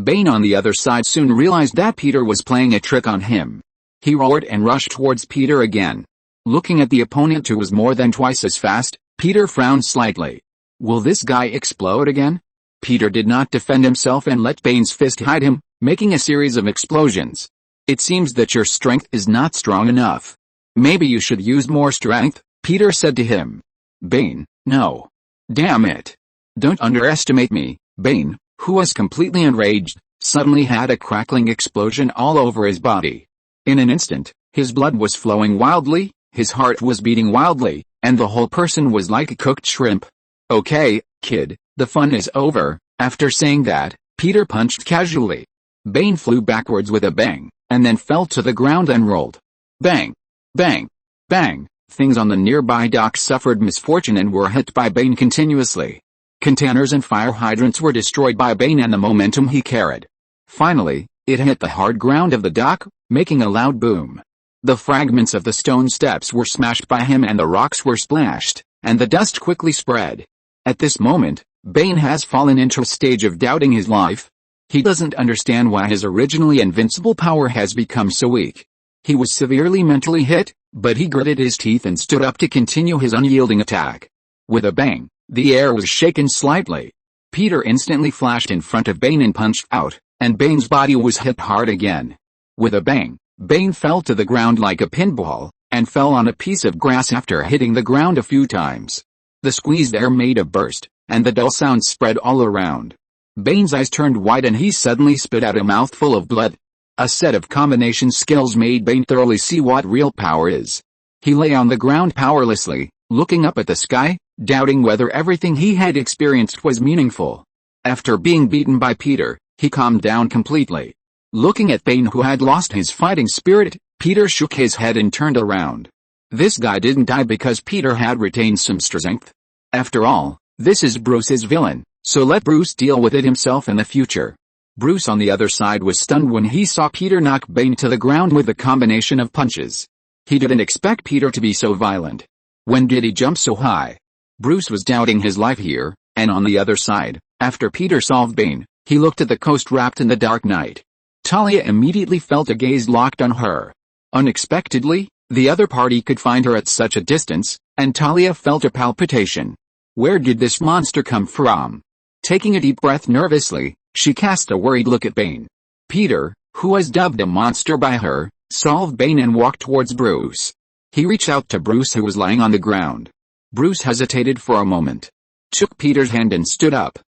Bane on the other side soon realized that Peter was playing a trick on him. He roared and rushed towards Peter again. Looking at the opponent who was more than twice as fast, Peter frowned slightly. Will this guy explode again? Peter did not defend himself and let Bane's fist hide him, making a series of explosions. "It seems that your strength is not strong enough. Maybe you should use more strength," Peter said to him. Bane, "No. Damn it. Don't underestimate me." Bane, who was completely enraged, suddenly had a crackling explosion all over his body. In an instant, his blood was flowing wildly, his heart was beating wildly, and the whole person was like a cooked shrimp. "Okay, kid, the fun is over." After saying that, Peter punched casually. Bane flew backwards with a bang, and then fell to the ground and rolled. Bang! Bang! Bang! Things on the nearby dock suffered misfortune and were hit by Bane continuously. Containers and fire hydrants were destroyed by Bane and the momentum he carried. Finally, it hit the hard ground of the dock, making a loud boom. The fragments of the stone steps were smashed by him and the rocks were splashed, and the dust quickly spread. At this moment, Bane has fallen into a stage of doubting his life. He doesn't understand why his originally invincible power has become so weak. He was severely mentally hit, but he gritted his teeth and stood up to continue his unyielding attack. With a bang, the air was shaken slightly. Peter instantly flashed in front of Bane and punched out, and Bane's body was hit hard again. With a bang, Bane fell to the ground like a pinball, and fell on a piece of grass after hitting the ground a few times. The squeezed air made a burst, and the dull sound spread all around. Bane's eyes turned wide and he suddenly spit out a mouthful of blood. A set of combination skills made Bane thoroughly see what real power is. He lay on the ground powerlessly, looking up at the sky, doubting whether everything he had experienced was meaningful. After being beaten by Peter, he calmed down completely. Looking at Bane who had lost his fighting spirit, Peter shook his head and turned around. This guy didn't die because Peter had retained some strength. After all, this is Bruce's villain, so let Bruce deal with it himself in the future. Bruce on the other side was stunned when he saw Peter knock Bane to the ground with a combination of punches. He didn't expect Peter to be so violent. When did he jump so high? Bruce was doubting his life here, and on the other side, after Peter solved Bane, he looked at the coast wrapped in the dark night. Talia immediately felt a gaze locked on her. Unexpectedly, the other party could find her at such a distance, and Talia felt a palpitation. Where did this monster come from? Taking a deep breath nervously, she cast a worried look at Bane. Peter, who was dubbed a monster by her, solved Bane and walked towards Bruce. He reached out to Bruce who was lying on the ground. Bruce hesitated for a moment, took Peter's hand and stood up.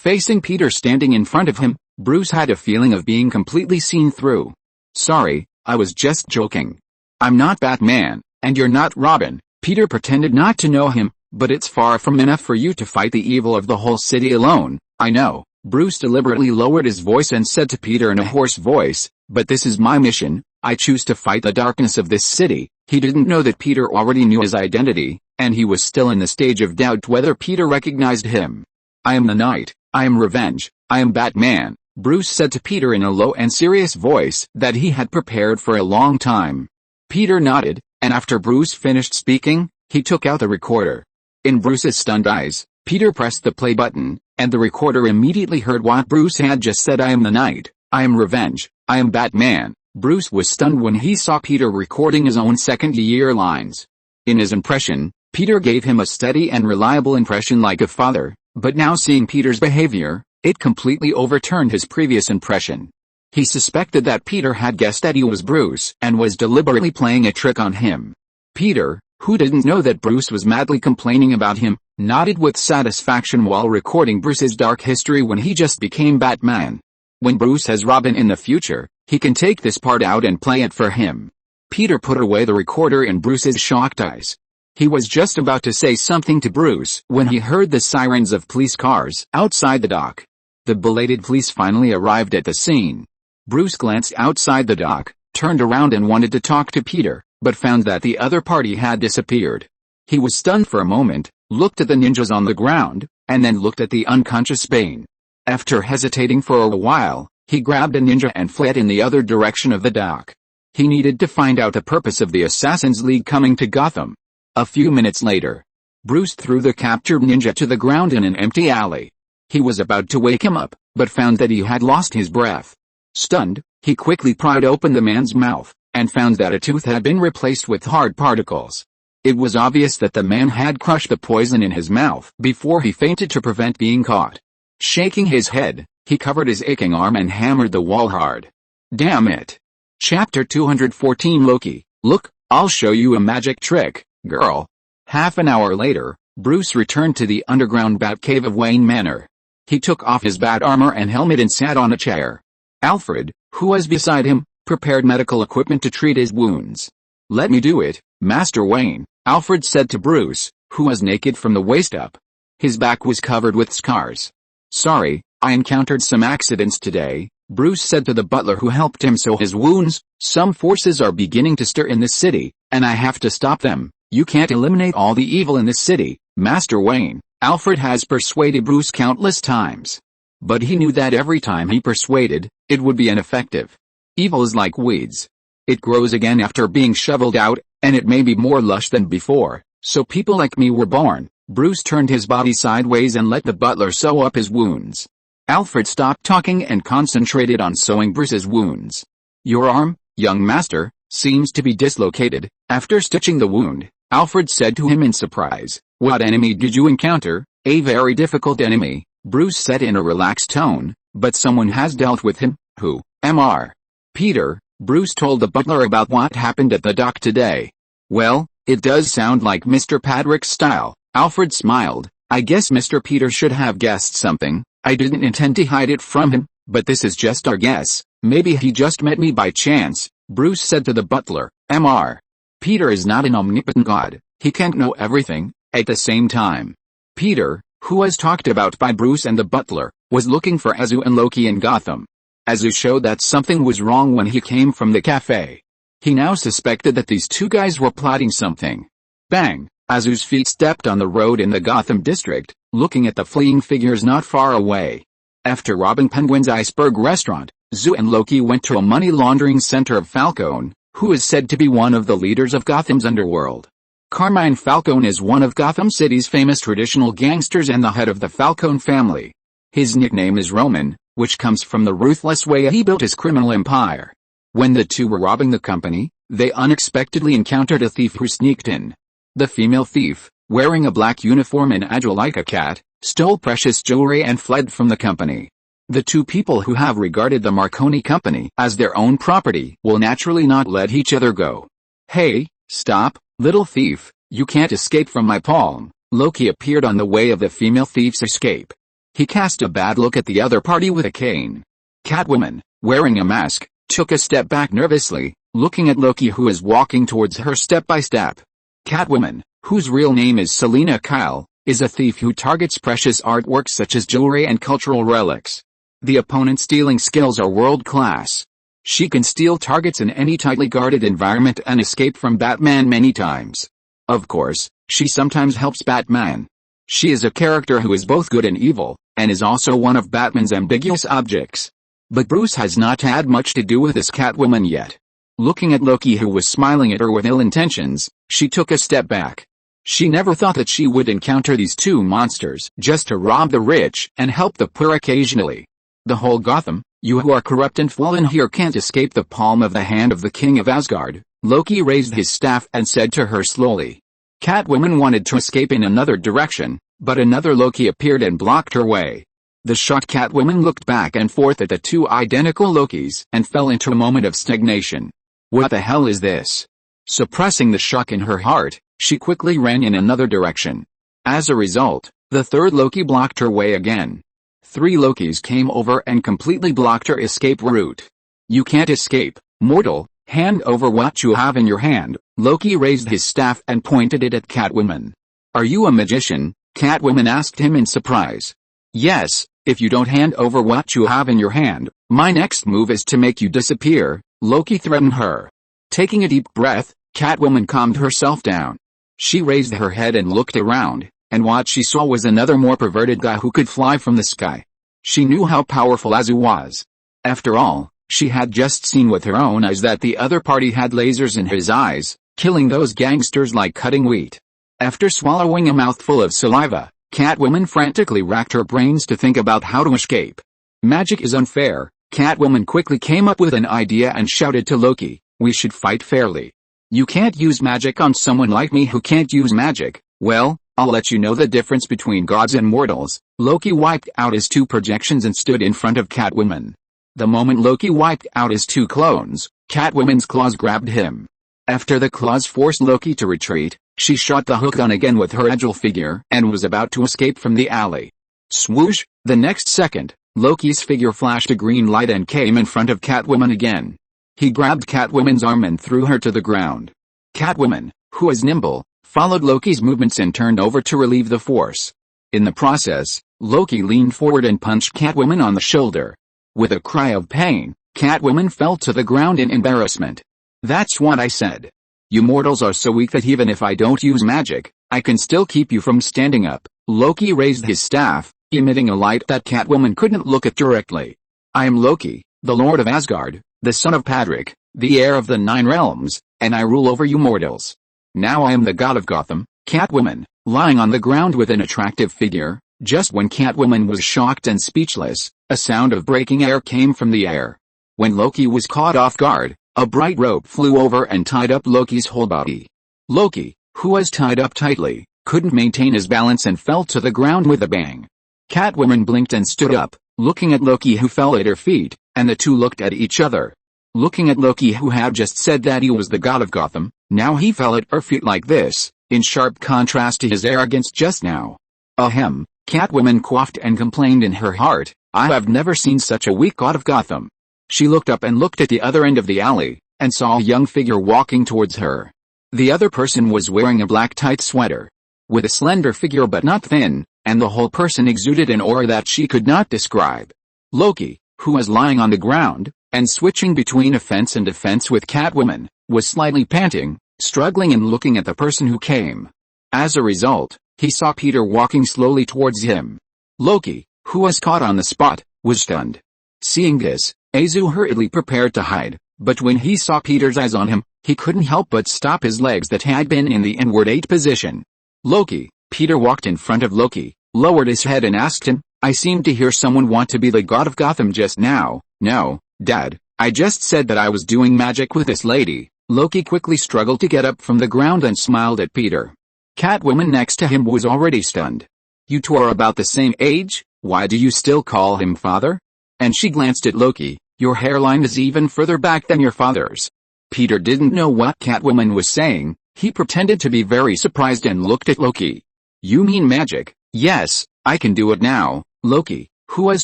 Facing Peter standing in front of him, Bruce had a feeling of being completely seen through. "Sorry, I was just joking. I'm not Batman, and you're not Robin." Peter pretended not to know him, "But it's far from enough for you to fight the evil of the whole city alone." "I know." Bruce deliberately lowered his voice and said to Peter in a hoarse voice, "But this is my mission. I choose to fight the darkness of this city." He didn't know that Peter already knew his identity, and he was still in the stage of doubt whether Peter recognized him. "I am the Knight. I am Revenge. I am Batman," Bruce said to Peter in a low and serious voice that he had prepared for a long time. Peter nodded, and after Bruce finished speaking, he took out the recorder. In Bruce's stunned eyes, Peter pressed the play button, and the recorder immediately heard what Bruce had just said. "I am the Knight. I am Revenge. I am Batman." Bruce was stunned when he saw Peter recording his own second-year lines. In his impression, Peter gave him a steady and reliable impression like a father, but now seeing Peter's behavior, it completely overturned his previous impression. He suspected that Peter had guessed that he was Bruce and was deliberately playing a trick on him. Peter, who didn't know that Bruce was madly complaining about him, nodded with satisfaction while recording Bruce's dark history when he just became Batman. When Bruce has Robin in the future, he can take this part out and play it for him. Peter put away the recorder in Bruce's shocked eyes. He was just about to say something to Bruce when he heard the sirens of police cars outside the dock. The belated police finally arrived at the scene. Bruce glanced outside the dock, turned around and wanted to talk to Peter, but found that the other party had disappeared. He was stunned for a moment, looked at the ninjas on the ground, and then looked at the unconscious Bane. After hesitating for a while, he grabbed a ninja and fled in the other direction of the dock. He needed to find out the purpose of the Assassin's League coming to Gotham. A few minutes later, Bruce threw the captured ninja to the ground in an empty alley. He was about to wake him up, but found that he had lost his breath. Stunned, he quickly pried open the man's mouth, and found that a tooth had been replaced with hard particles. It was obvious that the man had crushed the poison in his mouth before he fainted to prevent being caught. Shaking his head, he covered his aching arm and hammered the wall hard. "Damn it." Chapter 214 Loki, "Look, I'll show you a magic trick, girl." Half an hour later, Bruce returned to the underground Batcave of Wayne Manor. He took off his bat armor and helmet and sat on a chair. Alfred, who was beside him, prepared medical equipment to treat his wounds. "Let me do it, Master Wayne," Alfred said to Bruce, who was naked from the waist up. His back was covered with scars. "Sorry, I encountered some accidents today," Bruce said to the butler who helped him sew his wounds. "Some forces are beginning to stir in this city, and I have to stop them." "You can't eliminate all the evil in this city, Master Wayne," Alfred has persuaded Bruce countless times. But he knew that every time he persuaded, it would be ineffective. Evil is like weeds. It grows again after being shoveled out, and it may be more lush than before, so people like me were born. Bruce turned his body sideways and let the butler sew up his wounds. Alfred stopped talking and concentrated on sewing Bruce's wounds. "Your arm, young master, seems to be dislocated." After stitching the wound, Alfred said to him in surprise, "What enemy did you encounter?" "A very difficult enemy," Bruce said in a relaxed tone, "but someone has dealt with him." "Who?" "Mr. Peter." Bruce told the butler about what happened at the dock today. "Well, it does sound like Mr. Patrick's style." Alfred smiled. "I guess Mr. Peter should have guessed something. I didn't intend to hide it from him, but this is just our guess. Maybe he just met me by chance," Bruce said to the butler. "Mr. Peter is not an omnipotent god. He can't know everything at the same time." Peter, who was talked about by Bruce and the butler, was looking for Azu and Loki in Gotham. Azu showed that something was wrong when he came from the cafe. He now suspected that these two guys were plotting something. Bang! Azu's feet stepped on the road in the Gotham district, looking at the fleeing figures not far away. After robbing Penguin's Iceberg restaurant, Azu and Loki went to a money laundering center of Falcone, who is said to be one of the leaders of Gotham's underworld. Carmine Falcone is one of Gotham City's famous traditional gangsters and the head of the Falcone family. His nickname is Roman, which comes from the ruthless way he built his criminal empire. When the two were robbing the company, they unexpectedly encountered a thief who sneaked in. The female thief, wearing a black uniform and agile like a cat, stole precious jewelry and fled from the company. The two people who have regarded the Marconi company as their own property will naturally not let each other go. "Hey, stop, little thief, you can't escape from my palm." Loki appeared on the way of the female thief's escape. He cast a bad look at the other party with a cane. Catwoman, wearing a mask, took a step back nervously, looking at Loki, who is walking towards her step by step. Catwoman, whose real name is Selena Kyle, is a thief who targets precious artworks such as jewelry and cultural relics. The opponent's stealing skills are world-class. She can steal targets in any tightly guarded environment and escape from Batman many times. Of course, she sometimes helps Batman. She is a character who is both good and evil, and is also one of Batman's ambiguous objects. But Bruce has not had much to do with this Catwoman yet. Looking at Loki, who was smiling at her with ill intentions, she took a step back. She never thought that she would encounter these two monsters just to rob the rich and help the poor occasionally. The whole Gotham, you who are corrupt and fallen here can't escape the palm of the hand of the King of Asgard. Loki raised his staff and said to her slowly. Catwoman wanted to escape in another direction, but another Loki appeared and blocked her way. The shocked Catwoman looked back and forth at the two identical Lokis and fell into a moment of stagnation. What the hell is this? Suppressing the shock in her heart, she quickly ran in another direction. As a result, the third Loki blocked her way again. 3 Lokis came over and completely blocked her escape route. You can't escape, mortal. Hand over what you have in your hand. Loki raised his staff and pointed it at Catwoman. Are you a magician? Catwoman asked him in surprise. Yes, if you don't hand over what you have in your hand, my next move is to make you disappear, Loki threatened her. Taking a deep breath, Catwoman calmed herself down. She raised her head and looked around, and what she saw was another more perverted guy who could fly from the sky. She knew how powerful Azu was. After all, she had just seen with her own eyes that the other party had lasers in his eyes, killing those gangsters like cutting wheat. After swallowing a mouthful of saliva, Catwoman frantically racked her brains to think about how to escape. Magic is unfair. Catwoman quickly came up with an idea and shouted to Loki, we should fight fairly. You can't use magic on someone like me who can't use magic. Well, I'll let you know the difference between gods and mortals. Loki wiped out his 2 projections and stood in front of Catwoman. The moment Loki wiped out his 2 clones, Catwoman's claws grabbed him. After the claws forced Loki to retreat, she shot the hook on again with her agile figure and was about to escape from the alley. Swoosh! The next second, Loki's figure flashed a green light and came in front of Catwoman again. He grabbed Catwoman's arm and threw her to the ground. Catwoman, who is nimble, followed Loki's movements and turned over to relieve the force. In the process, Loki leaned forward and punched Catwoman on the shoulder. With a cry of pain, Catwoman fell to the ground in embarrassment. That's what I said. You mortals are so weak that even if I don't use magic, I can still keep you from standing up. Loki raised his staff, emitting a light that Catwoman couldn't look at directly. I am Loki, the Lord of Asgard, the son of Padrik, the heir of the 9 realms, and I rule over you mortals. Now I am the god of Gotham. Catwoman, lying on the ground with an attractive figure. Just when Catwoman was shocked and speechless, a sound of breaking air came from the air. When Loki was caught off guard, a bright rope flew over and tied up Loki's whole body. Loki, who was tied up tightly, couldn't maintain his balance and fell to the ground with a bang. Catwoman blinked and stood up, looking at Loki, who fell at her feet, and the two looked at each other. Looking at Loki, who had just said that he was the god of Gotham, now he fell at her feet like this, in sharp contrast to his arrogance just now. Ahem, Catwoman coughed and complained in her heart, I have never seen such a weak god of Gotham. She looked up and looked at the other end of the alley, and saw a young figure walking towards her. The other person was wearing a black tight sweater. With a slender figure but not thin, and the whole person exuded an aura that she could not describe. Loki, who was lying on the ground, and switching between offense and defense with Catwoman, was slightly panting, struggling and looking at the person who came. As a result, he saw Peter walking slowly towards him. Loki, who was caught on the spot, was stunned. Seeing this, Azu hurriedly prepared to hide, but when he saw Peter's eyes on him, he couldn't help but stop his legs that had been in the inward 8 position. Loki, Peter walked in front of Loki, lowered his head and asked him, I seemed to hear someone want to be the god of Gotham just now. No, Dad, I just said that I was doing magic with this lady. Loki quickly struggled to get up from the ground and smiled at Peter. Catwoman next to him was already stunned. You two are about the same age, why do you still call him father? And she glanced at Loki, your hairline is even further back than your father's. Peter didn't know what Catwoman was saying, he pretended to be very surprised and looked at Loki. You mean magic? Yes, I can do it now, Loki, who was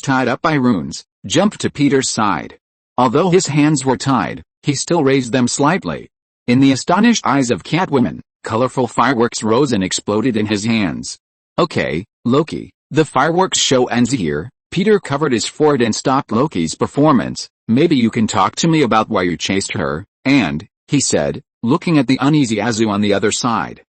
tied up by runes, jumped to Peter's side. Although his hands were tied, he still raised them slightly. In the astonished eyes of Catwoman, colorful fireworks rose and exploded in his hands. Okay, Loki, the fireworks show ends here. Peter covered his forehead and stopped Loki's performance. Maybe you can talk to me about why you chased her, and, he said, looking at the uneasy Azu on the other side.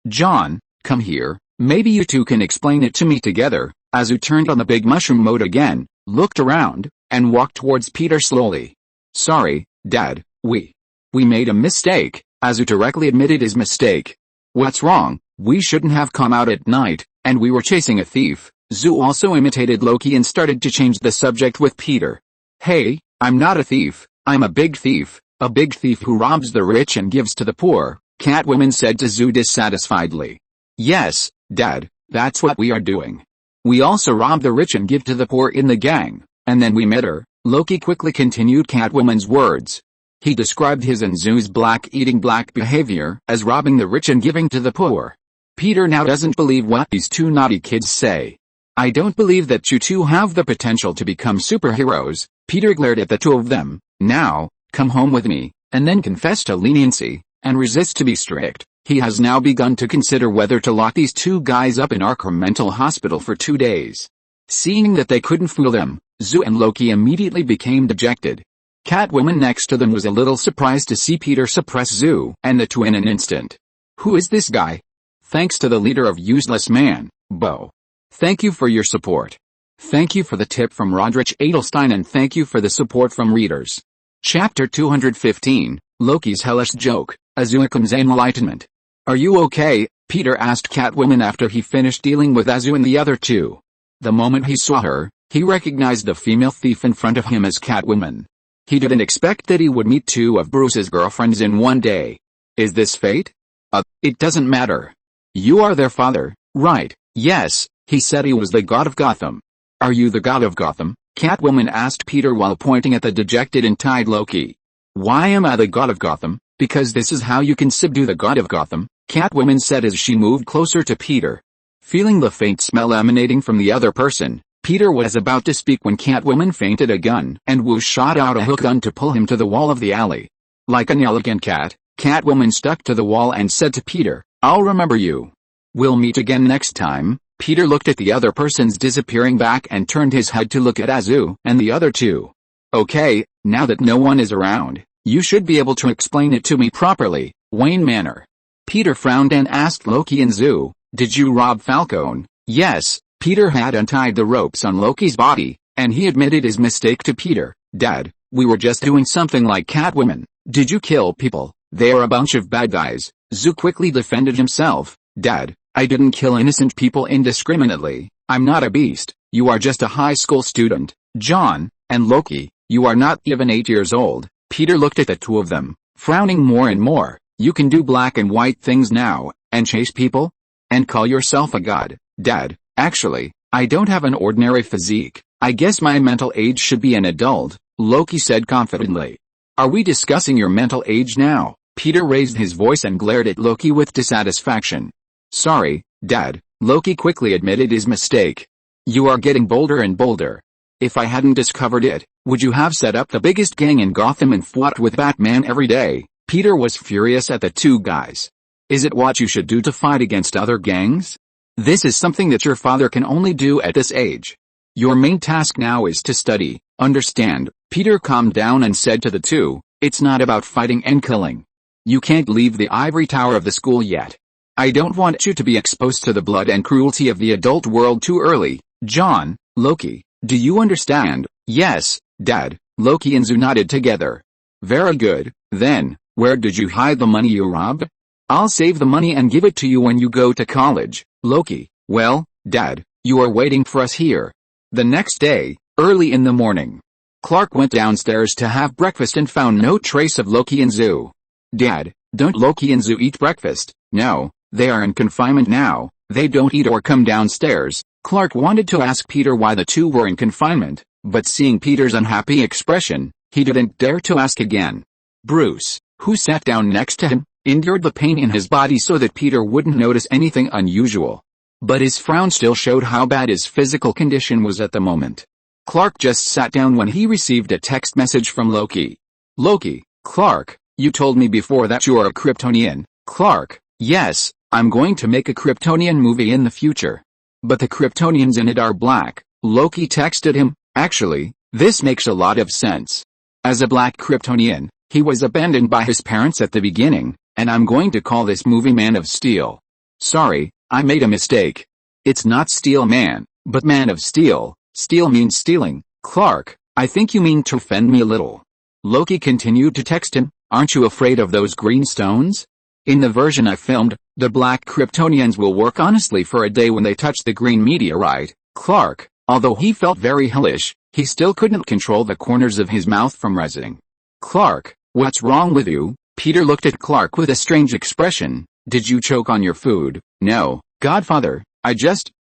John, come here, maybe you two can explain it to me together. Azu turned on the big mushroom mode again, looked around, and walked towards Peter slowly. Sorry, Dad, we made a mistake. Azu directly admitted his mistake. What's wrong? We shouldn't have come out at night, and we were chasing a thief. Zu also imitated Loki and started to change the subject with Peter. Hey, I'm not a thief, I'm a big thief who robs the rich and gives to the poor, Catwoman said to Zu dissatisfiedly. Yes, Dad, that's what we are doing. We also rob the rich and give to the poor in the gang, and then we met her, Loki quickly continued Catwoman's words. He described his and Zu's eating black behavior as robbing the rich and giving to the poor. Peter now doesn't believe what these two naughty kids say. I don't believe that you two have the potential to become superheroes. Peter glared at the two of them. Now, come home with me, and then confess to leniency, and resist to be strict. He has now begun to consider whether to lock these two guys up in Arkham Mental Hospital for 2 days. Seeing that they couldn't fool them, Zu and Loki immediately became dejected. Catwoman next to them was a little surprised to see Peter suppress Zu and the two in an instant. Who is this guy? Thanks to the leader of Useless Man, Bo. Thank you for your support. Thank you for the tip from Rodrich Edelstein and thank you for the support from readers. Chapter 215, Loki's Hellish Joke, Azuakum's Enlightenment. Are you okay? Peter asked Catwoman after he finished dealing with Azu and the other two. The moment he saw her, he recognized the female thief in front of him as Catwoman. He didn't expect that he would meet two of Bruce's girlfriends in one day. Is this fate? It doesn't matter. You are their father, right? Yes, he said he was the god of Gotham. Are you the god of Gotham? Catwoman asked Peter while pointing at the dejected and tied Loki. Why am I the god of Gotham? Because this is how you can subdue the god of Gotham, Catwoman said as she moved closer to Peter. Feeling the faint smell emanating from the other person, Peter was about to speak when Catwoman fainted a gun and Wu shot out a hook gun to pull him to the wall of the alley. Like an elegant cat, Catwoman stuck to the wall and said to Peter, I'll remember you. We'll meet again next time. Peter looked at the other person's disappearing back and turned his head to look at Azu and the other two. Okay, now that no one is around, you should be able to explain it to me properly, Wayne Manor. Peter frowned and asked Loki and Zu, did you rob Falcone? Yes. Peter had untied the ropes on Loki's body, and he admitted his mistake to Peter. Dad, we were just doing something like Catwoman. Did you kill people? They are a bunch of bad guys. Zu quickly defended himself. Dad, I didn't kill innocent people indiscriminately. I'm not a beast. You are just a high school student. John, and Loki, you are not even 8 years old. Peter looked at the two of them, frowning more and more. You can do black and white things now, and chase people? And call yourself a god. Dad, actually, I don't have an ordinary physique. I guess my mental age should be an adult, Loki said confidently. Are we discussing your mental age now? Peter raised his voice and glared at Loki with dissatisfaction. Sorry, Dad, Loki quickly admitted his mistake. You are getting bolder and bolder. If I hadn't discovered it, would you have set up the biggest gang in Gotham and fought with Batman every day? Peter was furious at the two guys. Is it what you should do to fight against other gangs? This is something that your father can only do at this age. Your main task now is to study, understand? Peter calmed down and said to the two, it's not about fighting and killing. You can't leave the ivory tower of the school yet. I don't want you to be exposed to the blood and cruelty of the adult world too early. John, Loki, do you understand? Yes, Dad, Loki and Zu nodded together. Very good, then, where did you hide the money you robbed? I'll save the money and give it to you when you go to college. Loki, well, Dad, you are waiting for us here. The next day, early in the morning, Clark went downstairs to have breakfast and found no trace of Loki and Zu. Dad, don't Loki and Zu eat breakfast? No, they are in confinement now, they don't eat or come downstairs. Clark wanted to ask Peter why the two were in confinement, but seeing Peter's unhappy expression, he didn't dare to ask again. Bruce, who sat down next to him, endured the pain in his body so that Peter wouldn't notice anything unusual. But his frown still showed how bad his physical condition was at the moment. Clark just sat down when he received a text message from Loki. Loki, Clark, you told me before that you are a Kryptonian. Clark, yes, I'm going to make a Kryptonian movie in the future. But the Kryptonians in it are black. Loki texted him, actually, this makes a lot of sense. As a black Kryptonian, he was abandoned by his parents at the beginning, and I'm going to call this movie Man of Steel. Sorry, I made a mistake. It's not Steel Man, but Man of Steel. Steel means stealing. Clark, I think you mean to offend me a little. Loki continued to text him, aren't you afraid of those green stones? In the version I filmed, the black Kryptonians will work honestly for a day when they touch the green meteorite. Clark, although he felt very hellish, he still couldn't control the corners of his mouth from rising. Clark, what's wrong with you? Peter looked at Clark with a strange expression. Did you choke on your food? No, Godfather,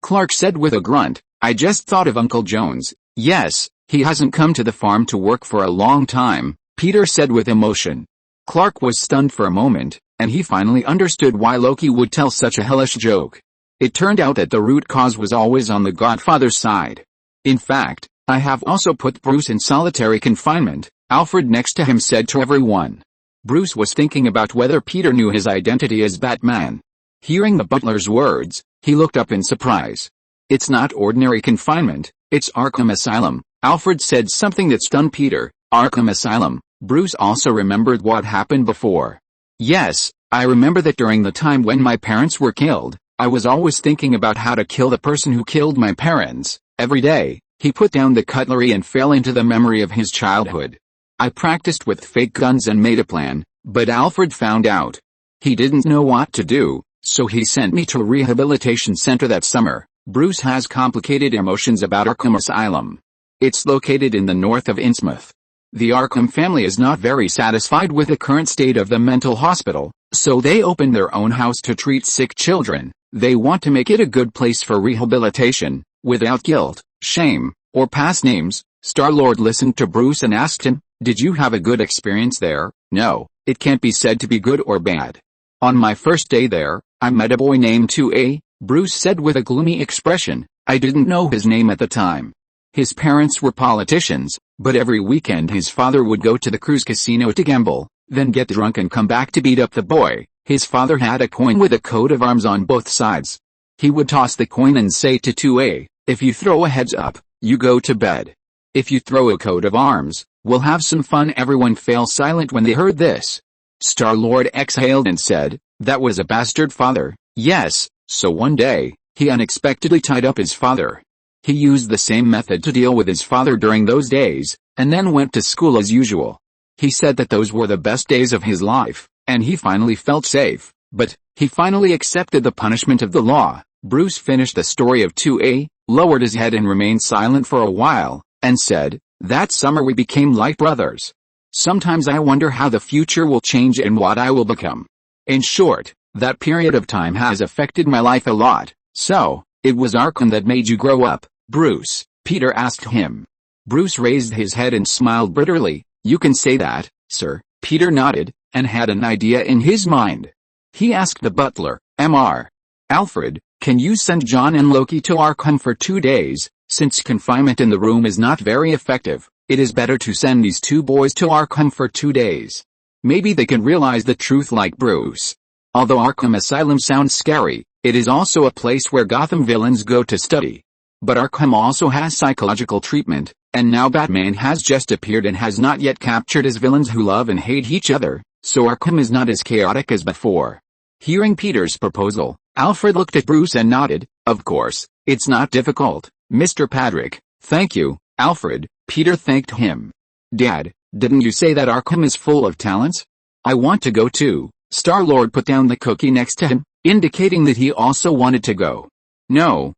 Clark said with a grunt, I just thought of Uncle Jones. Yes, he hasn't come to the farm to work for a long time, Peter said with emotion. Clark was stunned for a moment, and he finally understood why Loki would tell such a hellish joke. It turned out that the root cause was always on the Godfather's side. In fact, I have also put Bruce in solitary confinement, Alfred next to him said to everyone. Bruce was thinking about whether Peter knew his identity as Batman. Hearing the butler's words, he looked up in surprise. It's not ordinary confinement, it's Arkham Asylum. Alfred said something that stunned Peter. Arkham Asylum. Bruce also remembered what happened before. Yes, I remember that during the time when my parents were killed, I was always thinking about how to kill the person who killed my parents. Every day, he put down the cutlery and fell into the memory of his childhood. I practiced with fake guns and made a plan, but Alfred found out. He didn't know what to do, so he sent me to a rehabilitation center that summer. Bruce has complicated emotions about Arkham Asylum. It's located in the north of Innsmouth. The Arkham family is not very satisfied with the current state of the mental hospital, so they opened their own house to treat sick children. They want to make it a good place for rehabilitation, without guilt, shame, or past names. Star-Lord listened to Bruce and asked him, did you have a good experience there? No, it can't be said to be good or bad. On my first day there, I met a boy named 2A, Bruce said with a gloomy expression. I didn't know his name at the time. His parents were politicians, but every weekend his father would go to the cruise casino to gamble, then get drunk and come back to beat up the boy. His father had a coin with a coat of arms on both sides. He would toss the coin and say to 2A, if you throw a heads up, you go to bed. If you throw a coat of arms, we'll have some fun. Everyone fell silent when they heard this. Star-Lord exhaled and said, that was a bastard father. Yes, so one day, he unexpectedly tied up his father. He used the same method to deal with his father during those days, and then went to school as usual. He said that those were the best days of his life, and he finally felt safe, but he finally accepted the punishment of the law. Bruce finished the story of 2A, lowered his head and remained silent for a while, and said, that summer we became like brothers. Sometimes I wonder how the future will change and what I will become. In short, that period of time has affected my life a lot. So, it was Arkham that made you grow up, Bruce? Peter asked him. Bruce raised his head and smiled bitterly. You can say that, sir. Peter nodded, and had an idea in his mind. He asked the butler, Mr. Alfred, can you send John and Loki to Arkham for 2 days? Since confinement in the room is not very effective, it is better to send these 2 boys to Arkham for 2 days. Maybe they can realize the truth like Bruce. Although Arkham Asylum sounds scary, it is also a place where Gotham villains go to study. But Arkham also has psychological treatment, and now Batman has just appeared and has not yet captured his villains who love and hate each other, so Arkham is not as chaotic as before. Hearing Peter's proposal, Alfred looked at Bruce and nodded. Of course, it's not difficult, Mr. Patrick. Thank you, Alfred. Peter thanked him. Dad, didn't you say that Arkham is full of talents? I want to go too. Star-Lord put down the cookie next to him, indicating that he also wanted to go. No,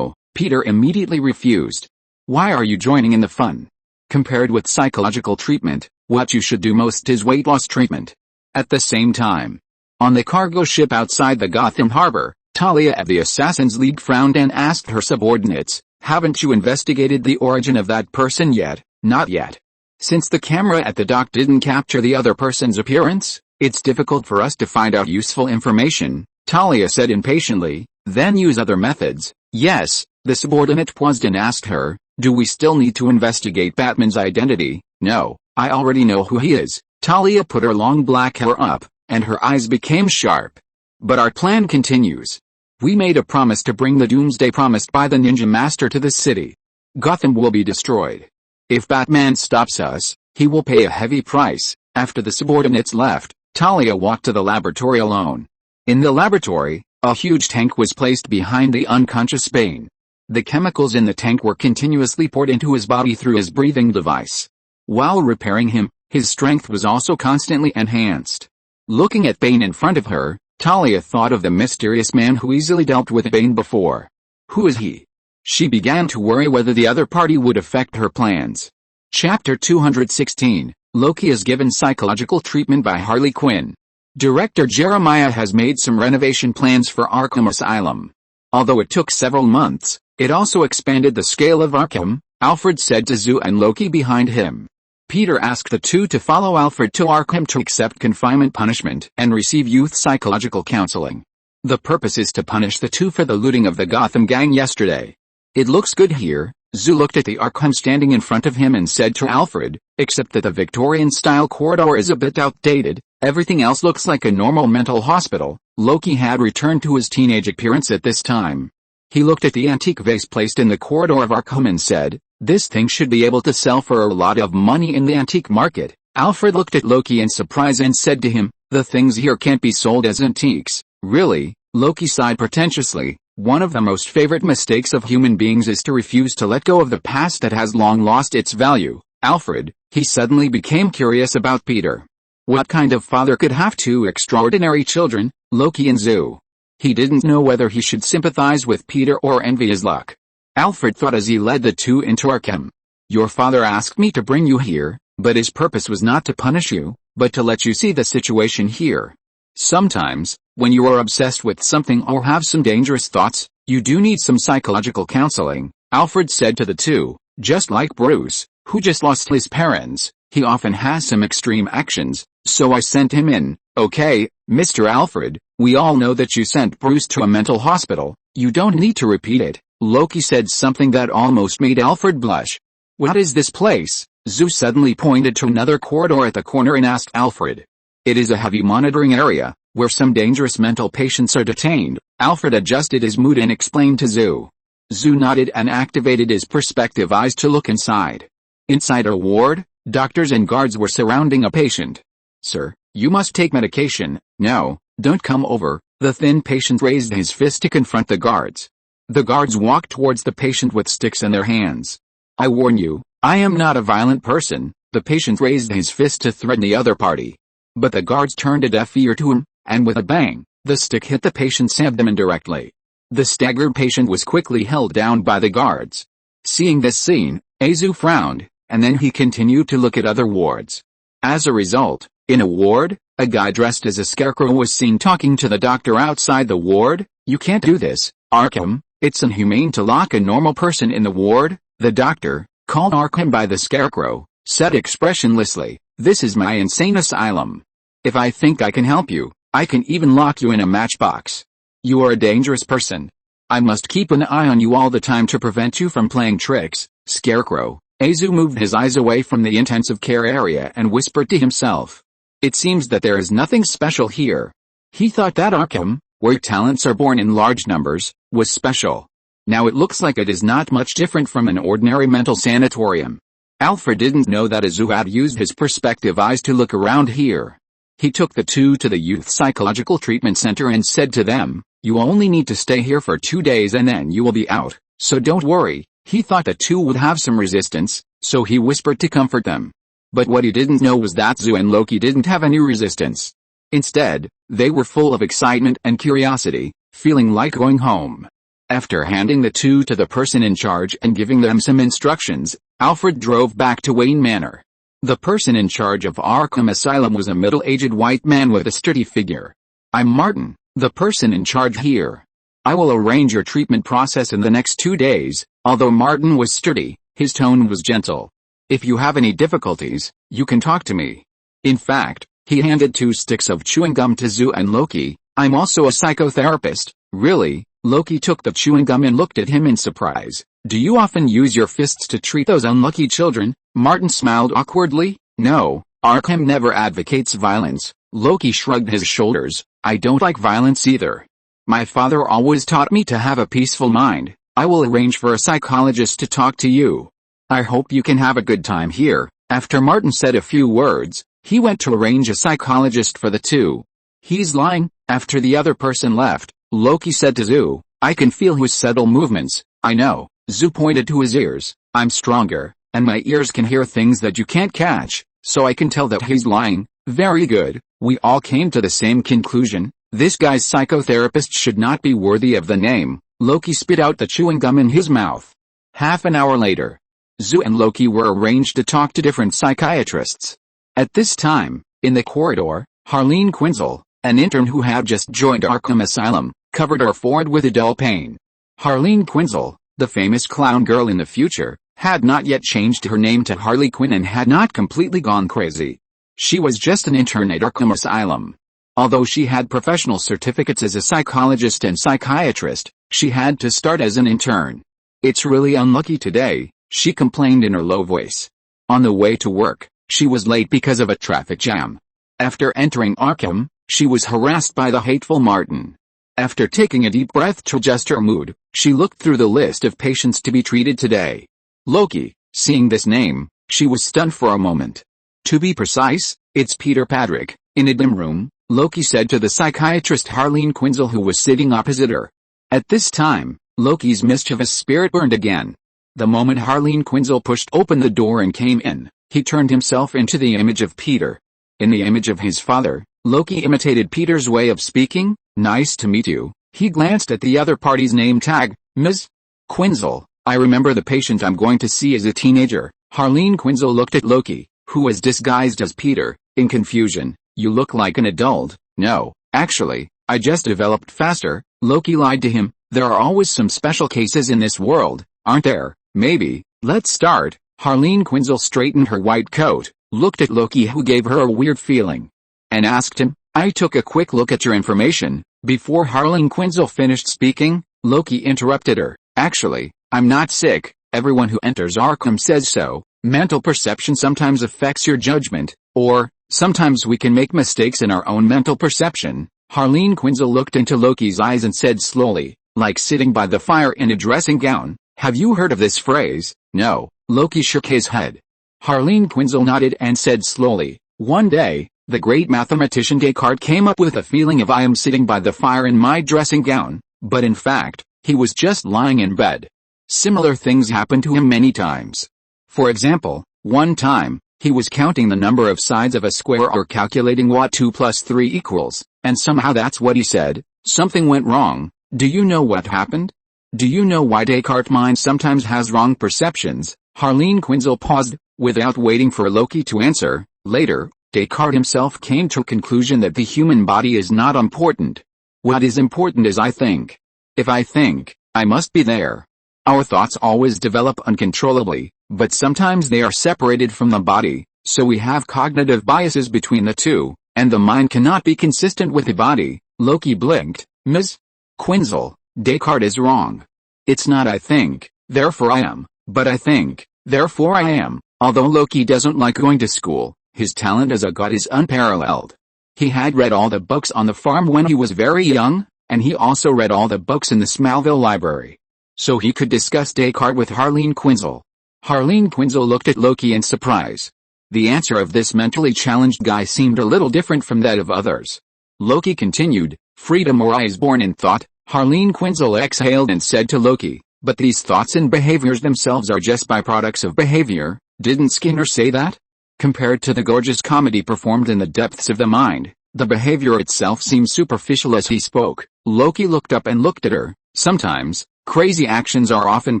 Peter immediately refused. Why are you joining in the fun? Compared with psychological treatment, what you should do most is weight loss treatment. At the same time, on the cargo ship outside the Gotham harbor, Talia of the Assassin's League frowned and asked her subordinates, haven't you investigated the origin of that person yet? Not yet. Since the camera at the dock didn't capture the other person's appearance, it's difficult for us to find out useful information, Talia said impatiently. Then use other methods. Yes, the subordinate paused and asked her, do we still need to investigate Batman's identity? No, I already know who he is. Talia put her long black hair up, and her eyes became sharp. But our plan continues. We made a promise to bring the doomsday promised by the Ninja Master to the city. Gotham will be destroyed. If Batman stops us, he will pay a heavy price. After the subordinates left, Talia walked to the laboratory alone. In the laboratory, a huge tank was placed behind the unconscious Bane. The chemicals in the tank were continuously poured into his body through his breathing device. While repairing him, his strength was also constantly enhanced. Looking at Bane in front of her, Talia thought of the mysterious man who easily dealt with Bane before. Who is he? She began to worry whether the other party would affect her plans. Chapter 216, Loki is given psychological treatment by Harley Quinn. Director Jeremiah has made some renovation plans for Arkham Asylum. Although it took several months, it also expanded the scale of Arkham, Alfred said to Zoo and Loki behind him. Peter asked the two to follow Alfred to Arkham to accept confinement punishment and receive youth psychological counseling. The purpose is to punish the two for the looting of the Gotham gang yesterday. It looks good here. Zoo looked at the Arkham standing in front of him and said to Alfred, except that the Victorian-style corridor is a bit outdated, everything else looks like a normal mental hospital. Loki had returned to his teenage appearance at this time. He looked at the antique vase placed in the corridor of Arkham and said, this thing should be able to sell for a lot of money in the antique market. Alfred looked at Loki in surprise and said to him, the things here can't be sold as antiques. Really? Loki sighed pretentiously. One of the most favorite mistakes of human beings is to refuse to let go of the past that has long lost its value. Alfred, he suddenly became curious about Peter. What kind of father could have two extraordinary children, Loki and Zoo? He didn't know whether he should sympathize with Peter or envy his luck. Alfred thought as he led the two into Arkham. Your father asked me to bring you here, but his purpose was not to punish you, but to let you see the situation here. Sometimes, when you are obsessed with something or have some dangerous thoughts, you do need some psychological counseling, Alfred said to the two. Just like Bruce, who just lost his parents, he often has some extreme actions, so I sent him in. Okay, Mr. Alfred, we all know that you sent Bruce to a mental hospital. You don't need to repeat it. Loki said something that almost made Alfred blush. What is this place? Zoo suddenly pointed to another corridor at the corner and asked Alfred. It is a heavy monitoring area, where some dangerous mental patients are detained. Alfred adjusted his mood and explained to Zoo. Zoo nodded and activated his perspective eyes to look inside. Inside a ward, doctors and guards were surrounding a patient. Sir, you must take medication. No, don't come over. The thin patient raised his fist to confront the guards. The guards walked towards the patient with sticks in their hands. I warn you, I am not a violent person. The patient raised his fist to threaten the other party. But the guards turned a deaf ear to him, and with a bang, the stick hit the patient's abdomen directly. The staggered patient was quickly held down by the guards. Seeing this scene, Azu frowned, and then he continued to look at other wards. As a result, in a ward, a guy dressed as a scarecrow was seen talking to the doctor outside the ward. You can't do this, Arkham. It's inhumane to lock a normal person in the ward. The doctor, called Arkham by the scarecrow, said expressionlessly, this is my insane asylum. If I think I can help you, I can even lock you in a matchbox. You are a dangerous person. I must keep an eye on you all the time to prevent you from playing tricks. Scarecrow. Azu moved his eyes away from the intensive care area and whispered to himself. It seems that there is nothing special here. He thought that Arkham, where talents are born in large numbers, was special. Now it looks like it is not much different from an ordinary mental sanatorium. Alfred didn't know that Azu had used his perspective eyes to look around here. He took the two to the Youth Psychological Treatment Center and said to them, you only need to stay here for 2 days and then you will be out, so don't worry. He thought the two would have some resistance, so he whispered to comfort them. But what he didn't know was that Zu and Loki didn't have any resistance. Instead, they were full of excitement and curiosity, feeling like going home. After handing the two to the person in charge and giving them some instructions, Alfred drove back to Wayne Manor. The person in charge of Arkham Asylum was a middle-aged white man with a sturdy figure. I'm Martin, the person in charge here. I will arrange your treatment process in the next 2 days. Although Martin was sturdy, his tone was gentle. If you have any difficulties, you can talk to me. In fact, he handed 2 sticks of chewing gum to Zu and Loki. I'm also a psychotherapist. Really? Loki took the chewing gum and looked at him in surprise. Do you often use your fists to treat those unlucky children? Martin smiled awkwardly. No, Arkham never advocates violence. Loki shrugged his shoulders. I don't like violence either. My father always taught me to have a peaceful mind. I will arrange for a psychologist to talk to you. I hope you can have a good time here. After Martin said a few words, he went to arrange a psychologist for the two. He's lying. After the other person left, Loki said to Zoo, I can feel his subtle movements. I know. Zoo pointed to his ears. I'm stronger, and my ears can hear things that you can't catch, so I can tell that he's lying. Very good. We all came to the same conclusion. This guy's psychotherapist should not be worthy of the name. Loki spit out the chewing gum in his mouth. Half an hour later, Zoo and Loki were arranged to talk to different psychiatrists. At this time, in the corridor, Harleen Quinzel, an intern who had just joined Arkham Asylum, covered her forehead with a dull pain. Harleen Quinzel, the famous clown girl in the future, had not yet changed her name to Harley Quinn and had not completely gone crazy. She was just an intern at Arkham Asylum. Although she had professional certificates as a psychologist and psychiatrist, she had to start as an intern. It's really unlucky today, she complained in her low voice. On the way to work, she was late because of a traffic jam. After entering Arkham, she was harassed by the hateful Martin. After taking a deep breath to adjust her mood, she looked through the list of patients to be treated today. Loki, seeing this name, she was stunned for a moment. To be precise, it's Peter Patrick. In a dim room, Loki said to the psychiatrist Harleen Quinzel who was sitting opposite her. At this time, Loki's mischievous spirit burned again. The moment Harleen Quinzel pushed open the door and came in, he turned himself into the image of Peter. In the image of his father, Loki imitated Peter's way of speaking. Nice to meet you. He glanced at the other party's name tag. Ms. Quinzel, I remember the patient I'm going to see as a teenager. Harleen Quinzel looked at Loki, who was disguised as Peter, in confusion. You look like an adult. No, actually, I just developed faster. Loki lied to him. There are always some special cases in this world, aren't there? Maybe. Let's start. Harleen Quinzel straightened her white coat, looked at Loki who gave her a weird feeling, and asked him, I took a quick look at your information. Before Harleen Quinzel finished speaking, Loki interrupted her. Actually, I'm not sick. Everyone who enters Arkham says so. Mental perception sometimes affects your judgment, or, sometimes we can make mistakes in our own mental perception. Harleen Quinzel looked into Loki's eyes and said slowly, like sitting by the fire in a dressing gown, have you heard of this phrase? No. Loki shook his head. Harleen Quinzel nodded and said slowly, one day, the great mathematician Descartes came up with a feeling of I am sitting by the fire in my dressing gown, but in fact, he was just lying in bed. Similar things happened to him many times. For example, one time, he was counting the number of sides of a square or calculating what 2 plus 3 equals, and somehow that's what he said. Something went wrong. Do you know what happened? Do you know why Descartes' mind sometimes has wrong perceptions? Harleen Quinzel paused, without waiting for Loki to answer. Later, Descartes himself came to a conclusion that the human body is not important. What is important is I think. If I think, I must be there. Our thoughts always develop uncontrollably, but sometimes they are separated from the body, so we have cognitive biases between the two, and the mind cannot be consistent with the body. Loki blinked. Ms. Quinzel, Descartes is wrong. It's not I think, therefore I am, but I think, therefore I am. Although Loki doesn't like going to school, his talent as a god is unparalleled. He had read all the books on the farm when he was very young, and he also read all the books in the Smallville library. So he could discuss Descartes with Harleen Quinzel. Harleen Quinzel looked at Loki in surprise. The answer of this mentally challenged guy seemed a little different from that of others. Loki continued, freedom or I is born in thought. Harleen Quinzel exhaled and said to Loki, but these thoughts and behaviors themselves are just byproducts of behavior. Didn't Skinner say that? Compared to the gorgeous comedy performed in the depths of the mind, the behavior itself seemed superficial as he spoke. Loki looked up and looked at her. Sometimes, crazy actions are often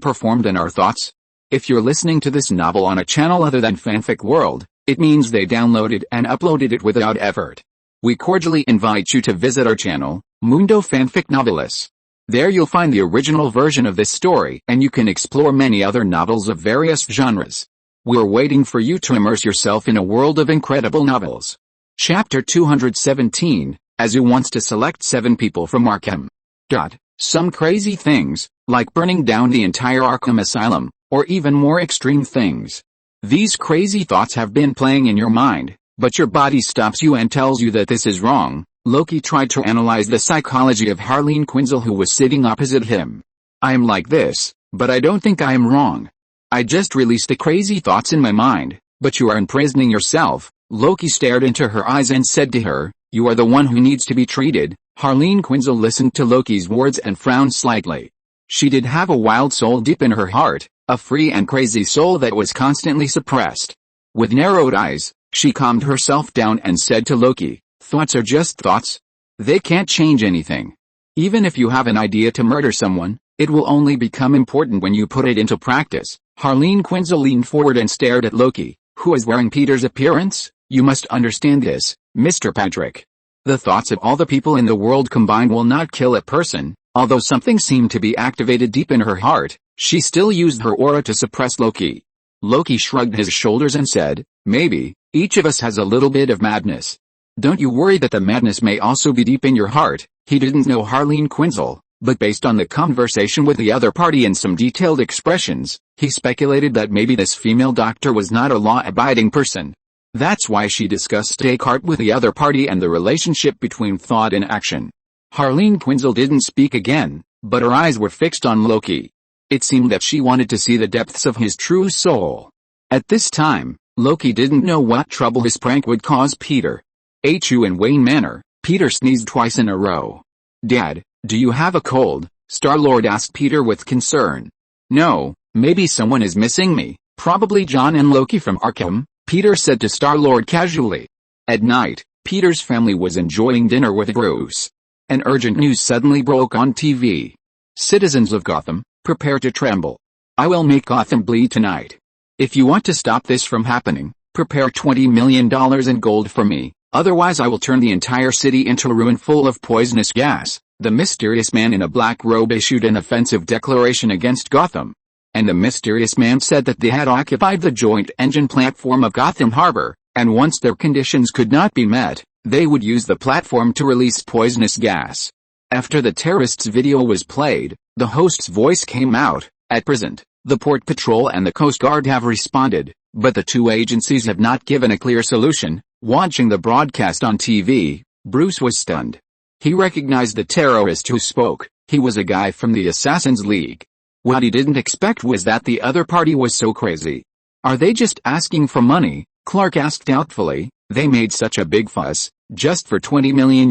performed in our thoughts. If you're listening to this novel on a channel other than Fanfic World, it means they downloaded and uploaded it without effort. We cordially invite you to visit our channel, Mundo Fanfic Novelis. There you'll find the original version of this story and you can explore many other novels of various genres. We're waiting for you to immerse yourself in a world of incredible novels. Chapter 217, Azu wants to select 7 people from Arkham. Some crazy things, like burning down the entire Arkham Asylum, or even more extreme things. These crazy thoughts have been playing in your mind, but your body stops you and tells you that this is wrong. Loki tried to analyze the psychology of Harleen Quinzel, who was sitting opposite him. I am like this, but I don't think I am wrong. I just released the crazy thoughts in my mind, but you are imprisoning yourself. Loki stared into her eyes and said to her, you are the one who needs to be treated. Harleen Quinzel listened to Loki's words and frowned slightly. She did have a wild soul deep in her heart, a free and crazy soul that was constantly suppressed. With narrowed eyes, she calmed herself down and said to Loki, thoughts are just thoughts. They can't change anything. Even if you have an idea to murder someone, it will only become important when you put it into practice. Harleen Quinzel leaned forward and stared at Loki, who is wearing Peter's appearance. You must understand this, Mr. Patrick. The thoughts of all the people in the world combined will not kill a person. Although something seemed to be activated deep in her heart, she still used her aura to suppress Loki. Loki shrugged his shoulders and said, maybe, each of us has a little bit of madness. Don't you worry that the madness may also be deep in your heart. He didn't know Harleen Quinzel, but based on the conversation with the other party and some detailed expressions, he speculated that maybe this female doctor was not a law-abiding person. That's why she discussed Descartes with the other party and the relationship between thought and action. Harleen Quinzel didn't speak again, but her eyes were fixed on Loki. It seemed that she wanted to see the depths of his true soul. At this time, Loki didn't know what trouble his prank would cause Peter. HU in Wayne Manor, Peter sneezed twice in a row. Dad, do you have a cold? Star-Lord asked Peter with concern. No, maybe someone is missing me, probably John and Loki from Arkham, Peter said to Star-Lord casually. At night, Peter's family was enjoying dinner with Bruce. An urgent news suddenly broke on TV. Citizens of Gotham, prepare to tremble. I will make Gotham bleed tonight. If you want to stop this from happening, prepare $20 million in gold for me, otherwise I will turn the entire city into a ruin full of poisonous gas. The mysterious man in a black robe issued an offensive declaration against Gotham. And the mysterious man said that they had occupied the joint engine platform of Gotham Harbor, and once their conditions could not be met, they would use the platform to release poisonous gas. After the terrorist's video was played, the host's voice came out. At present, the Port Patrol and the Coast Guard have responded, but the two agencies have not given a clear solution. Watching the broadcast on TV, Bruce was stunned. He recognized the terrorist who spoke. He was a guy from the Assassin's League. What he didn't expect was that the other party was so crazy. Are they just asking for money? Clark asked doubtfully. They made such a big fuss, just for $20 million.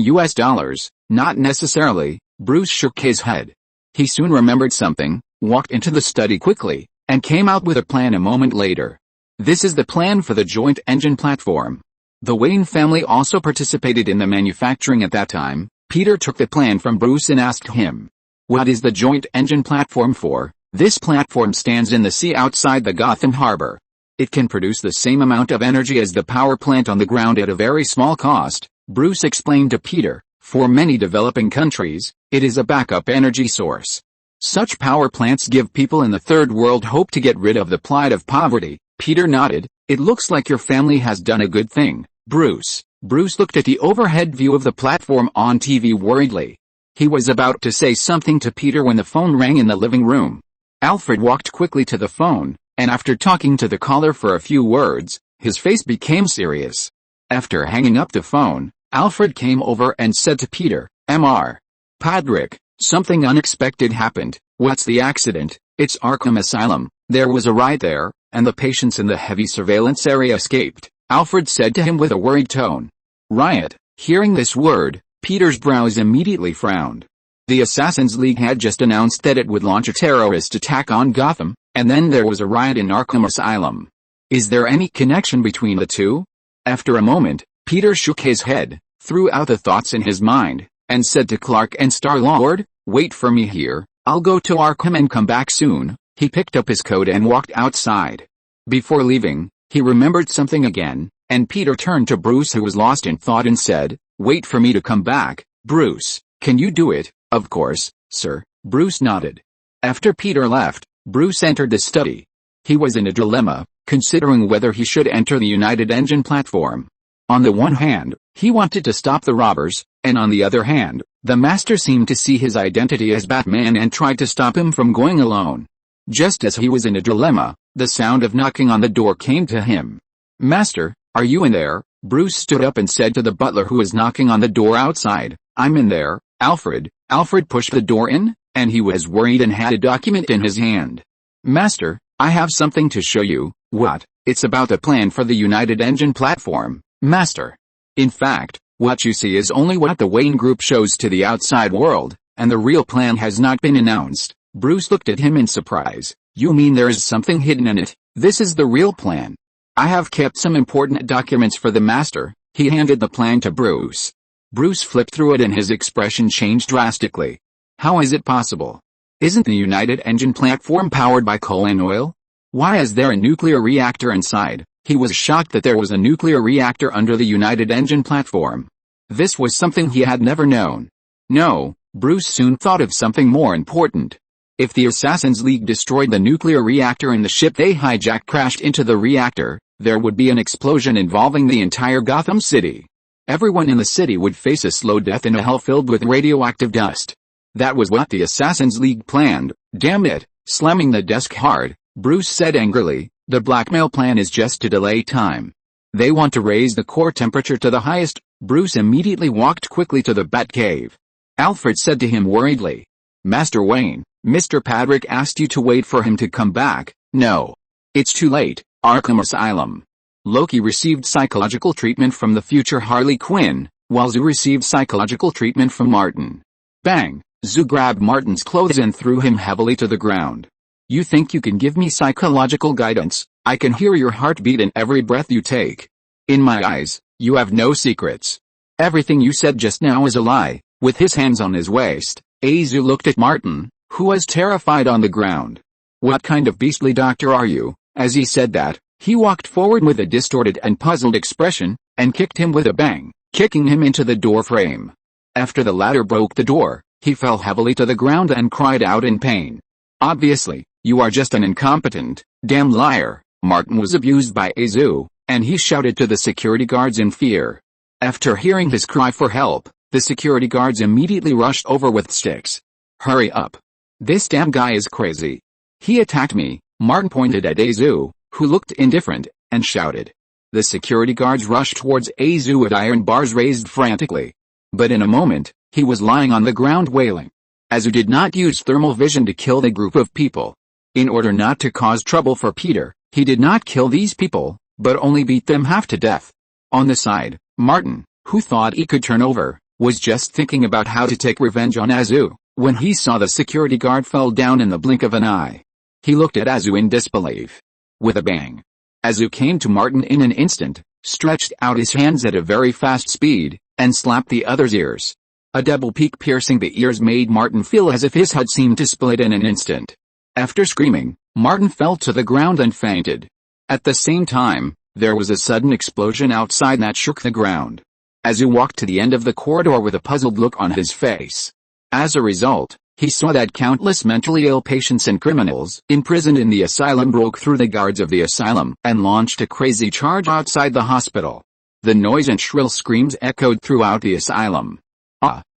Not necessarily. Bruce shook his head. He soon remembered something, walked into the study quickly, and came out with a plan a moment later. This is the plan for the joint engine platform. The Wayne family also participated in the manufacturing at that time. Peter took the plan from Bruce and asked him, what is the joint engine platform for? This platform stands in the sea outside the Gotham Harbor. It can produce the same amount of energy as the power plant on the ground at a very small cost, Bruce explained to Peter. For many developing countries, it is a backup energy source. Such power plants give people in the third world hope to get rid of the plight of poverty. Peter nodded. It looks like your family has done a good thing, Bruce. Bruce looked at the overhead view of the platform on TV worriedly. He was about to say something to Peter when the phone rang in the living room. Alfred walked quickly to the phone, and after talking to the caller for a few words, his face became serious. After hanging up the phone, Alfred came over and said to Peter, Mr. Patrick, something unexpected happened. What's the accident? It's Arkham Asylum. There was a riot there, and the patients in the heavy surveillance area escaped, Alfred said to him with a worried tone. Riot. Hearing this word, Peter's brows immediately frowned. The Assassin's League had just announced that it would launch a terrorist attack on Gotham, and then there was a riot in Arkham Asylum. Is there any connection between the two? After a moment, Peter shook his head, threw out the thoughts in his mind, and said to Clark and Star-Lord, wait for me here, I'll go to Arkham and come back soon. He picked up his coat and walked outside. Before leaving, he remembered something again, and Peter turned to Bruce, who was lost in thought, and said, wait for me to come back. Bruce, can you do it? Of course, sir. Bruce nodded. After Peter left, Bruce entered the study. He was in a dilemma, considering whether he should enter the United Engine platform. On the one hand, he wanted to stop the robbers, and on the other hand, The master seemed to see his identity as Batman and tried to stop him from going alone. Just as he was in a dilemma, the sound of knocking on the door came to him. "Master, are you in there?" Bruce stood up and said to the butler who was knocking on the door outside, "I'm in there, Alfred." Alfred pushed the door in, and he was worried and had a document in his hand. "Master, I have something to show you." "What?" "It's about the plan for the United Engine platform, Master. In fact, what you see is only what the Wayne Group shows to the outside world, and the real plan has not been announced." Bruce looked at him in surprise. "You mean there is something hidden in it? This is the real plan?" "I have kept some important documents for the Master." He handed the plan to Bruce. Bruce flipped through it and his expression changed drastically. "How is it possible? Isn't the United Engine platform powered by coal and oil? Why is there a nuclear reactor inside?" He was shocked that there was a nuclear reactor under the United Engine platform. This was something he had never known. No, Bruce soon thought of something more important. If the Assassins League destroyed the nuclear reactor and the ship they hijacked crashed into the reactor, there would be an explosion involving the entire Gotham City. Everyone in the city would face a slow death in a hell filled with radioactive dust. That was what the Assassins League planned. "Damn it!" Slamming the desk hard, Bruce said angrily, "the blackmail plan is just to delay time. They want to raise the core temperature to the highest." Bruce immediately walked quickly to the Batcave. Alfred said to him worriedly, "Master Wayne, Mr. Padrick asked you to wait for him to come back." "No. It's too late." Arkham Asylum. Loki received psychological treatment from the future Harley Quinn, while Zoo received psychological treatment from Martin. Bang! Zoo grabbed Martin's clothes and threw him heavily to the ground. "You think you can give me psychological guidance? I can hear your heartbeat in every breath you take. In my eyes, you have no secrets. Everything you said just now is a lie." With his hands on his waist, Azu looked at Martin, who was terrified on the ground. "What kind of beastly doctor are you?" As he said that, he walked forward with a distorted and puzzled expression, and kicked him with a bang, kicking him into the door frame. After the latter broke the door, he fell heavily to the ground and cried out in pain. "Obviously, you are just an incompetent, damn liar." Martin was abused by Azu, and he shouted to the security guards in fear. After hearing his cry for help, the security guards immediately rushed over with sticks. "Hurry up. This damn guy is crazy. He attacked me." Martin pointed at Azu, who looked indifferent, and shouted. The security guards rushed towards Azu with iron bars raised frantically. But in a moment, he was lying on the ground wailing. Azu did not use thermal vision to kill the group of people. In order not to cause trouble for Peter, he did not kill these people, but only beat them half to death. On the side, Martin, who thought he could turn over, was just thinking about how to take revenge on Azu, when he saw the security guard fell down in the blink of an eye. He looked at Azu in disbelief. With a bang, Azu came to Martin in an instant, stretched out his hands at a very fast speed, and slapped the other's ears. A double peak piercing the ears made Martin feel as if his head seemed to split in an instant. After screaming, Martin fell to the ground and fainted. At the same time, there was a sudden explosion outside that shook the ground. Azu walked to the end of the corridor with a puzzled look on his face. As a result, he saw that countless mentally ill patients and criminals imprisoned in the asylum broke through the guards of the asylum and launched a crazy charge outside the hospital. The noise and shrill screams echoed throughout the asylum.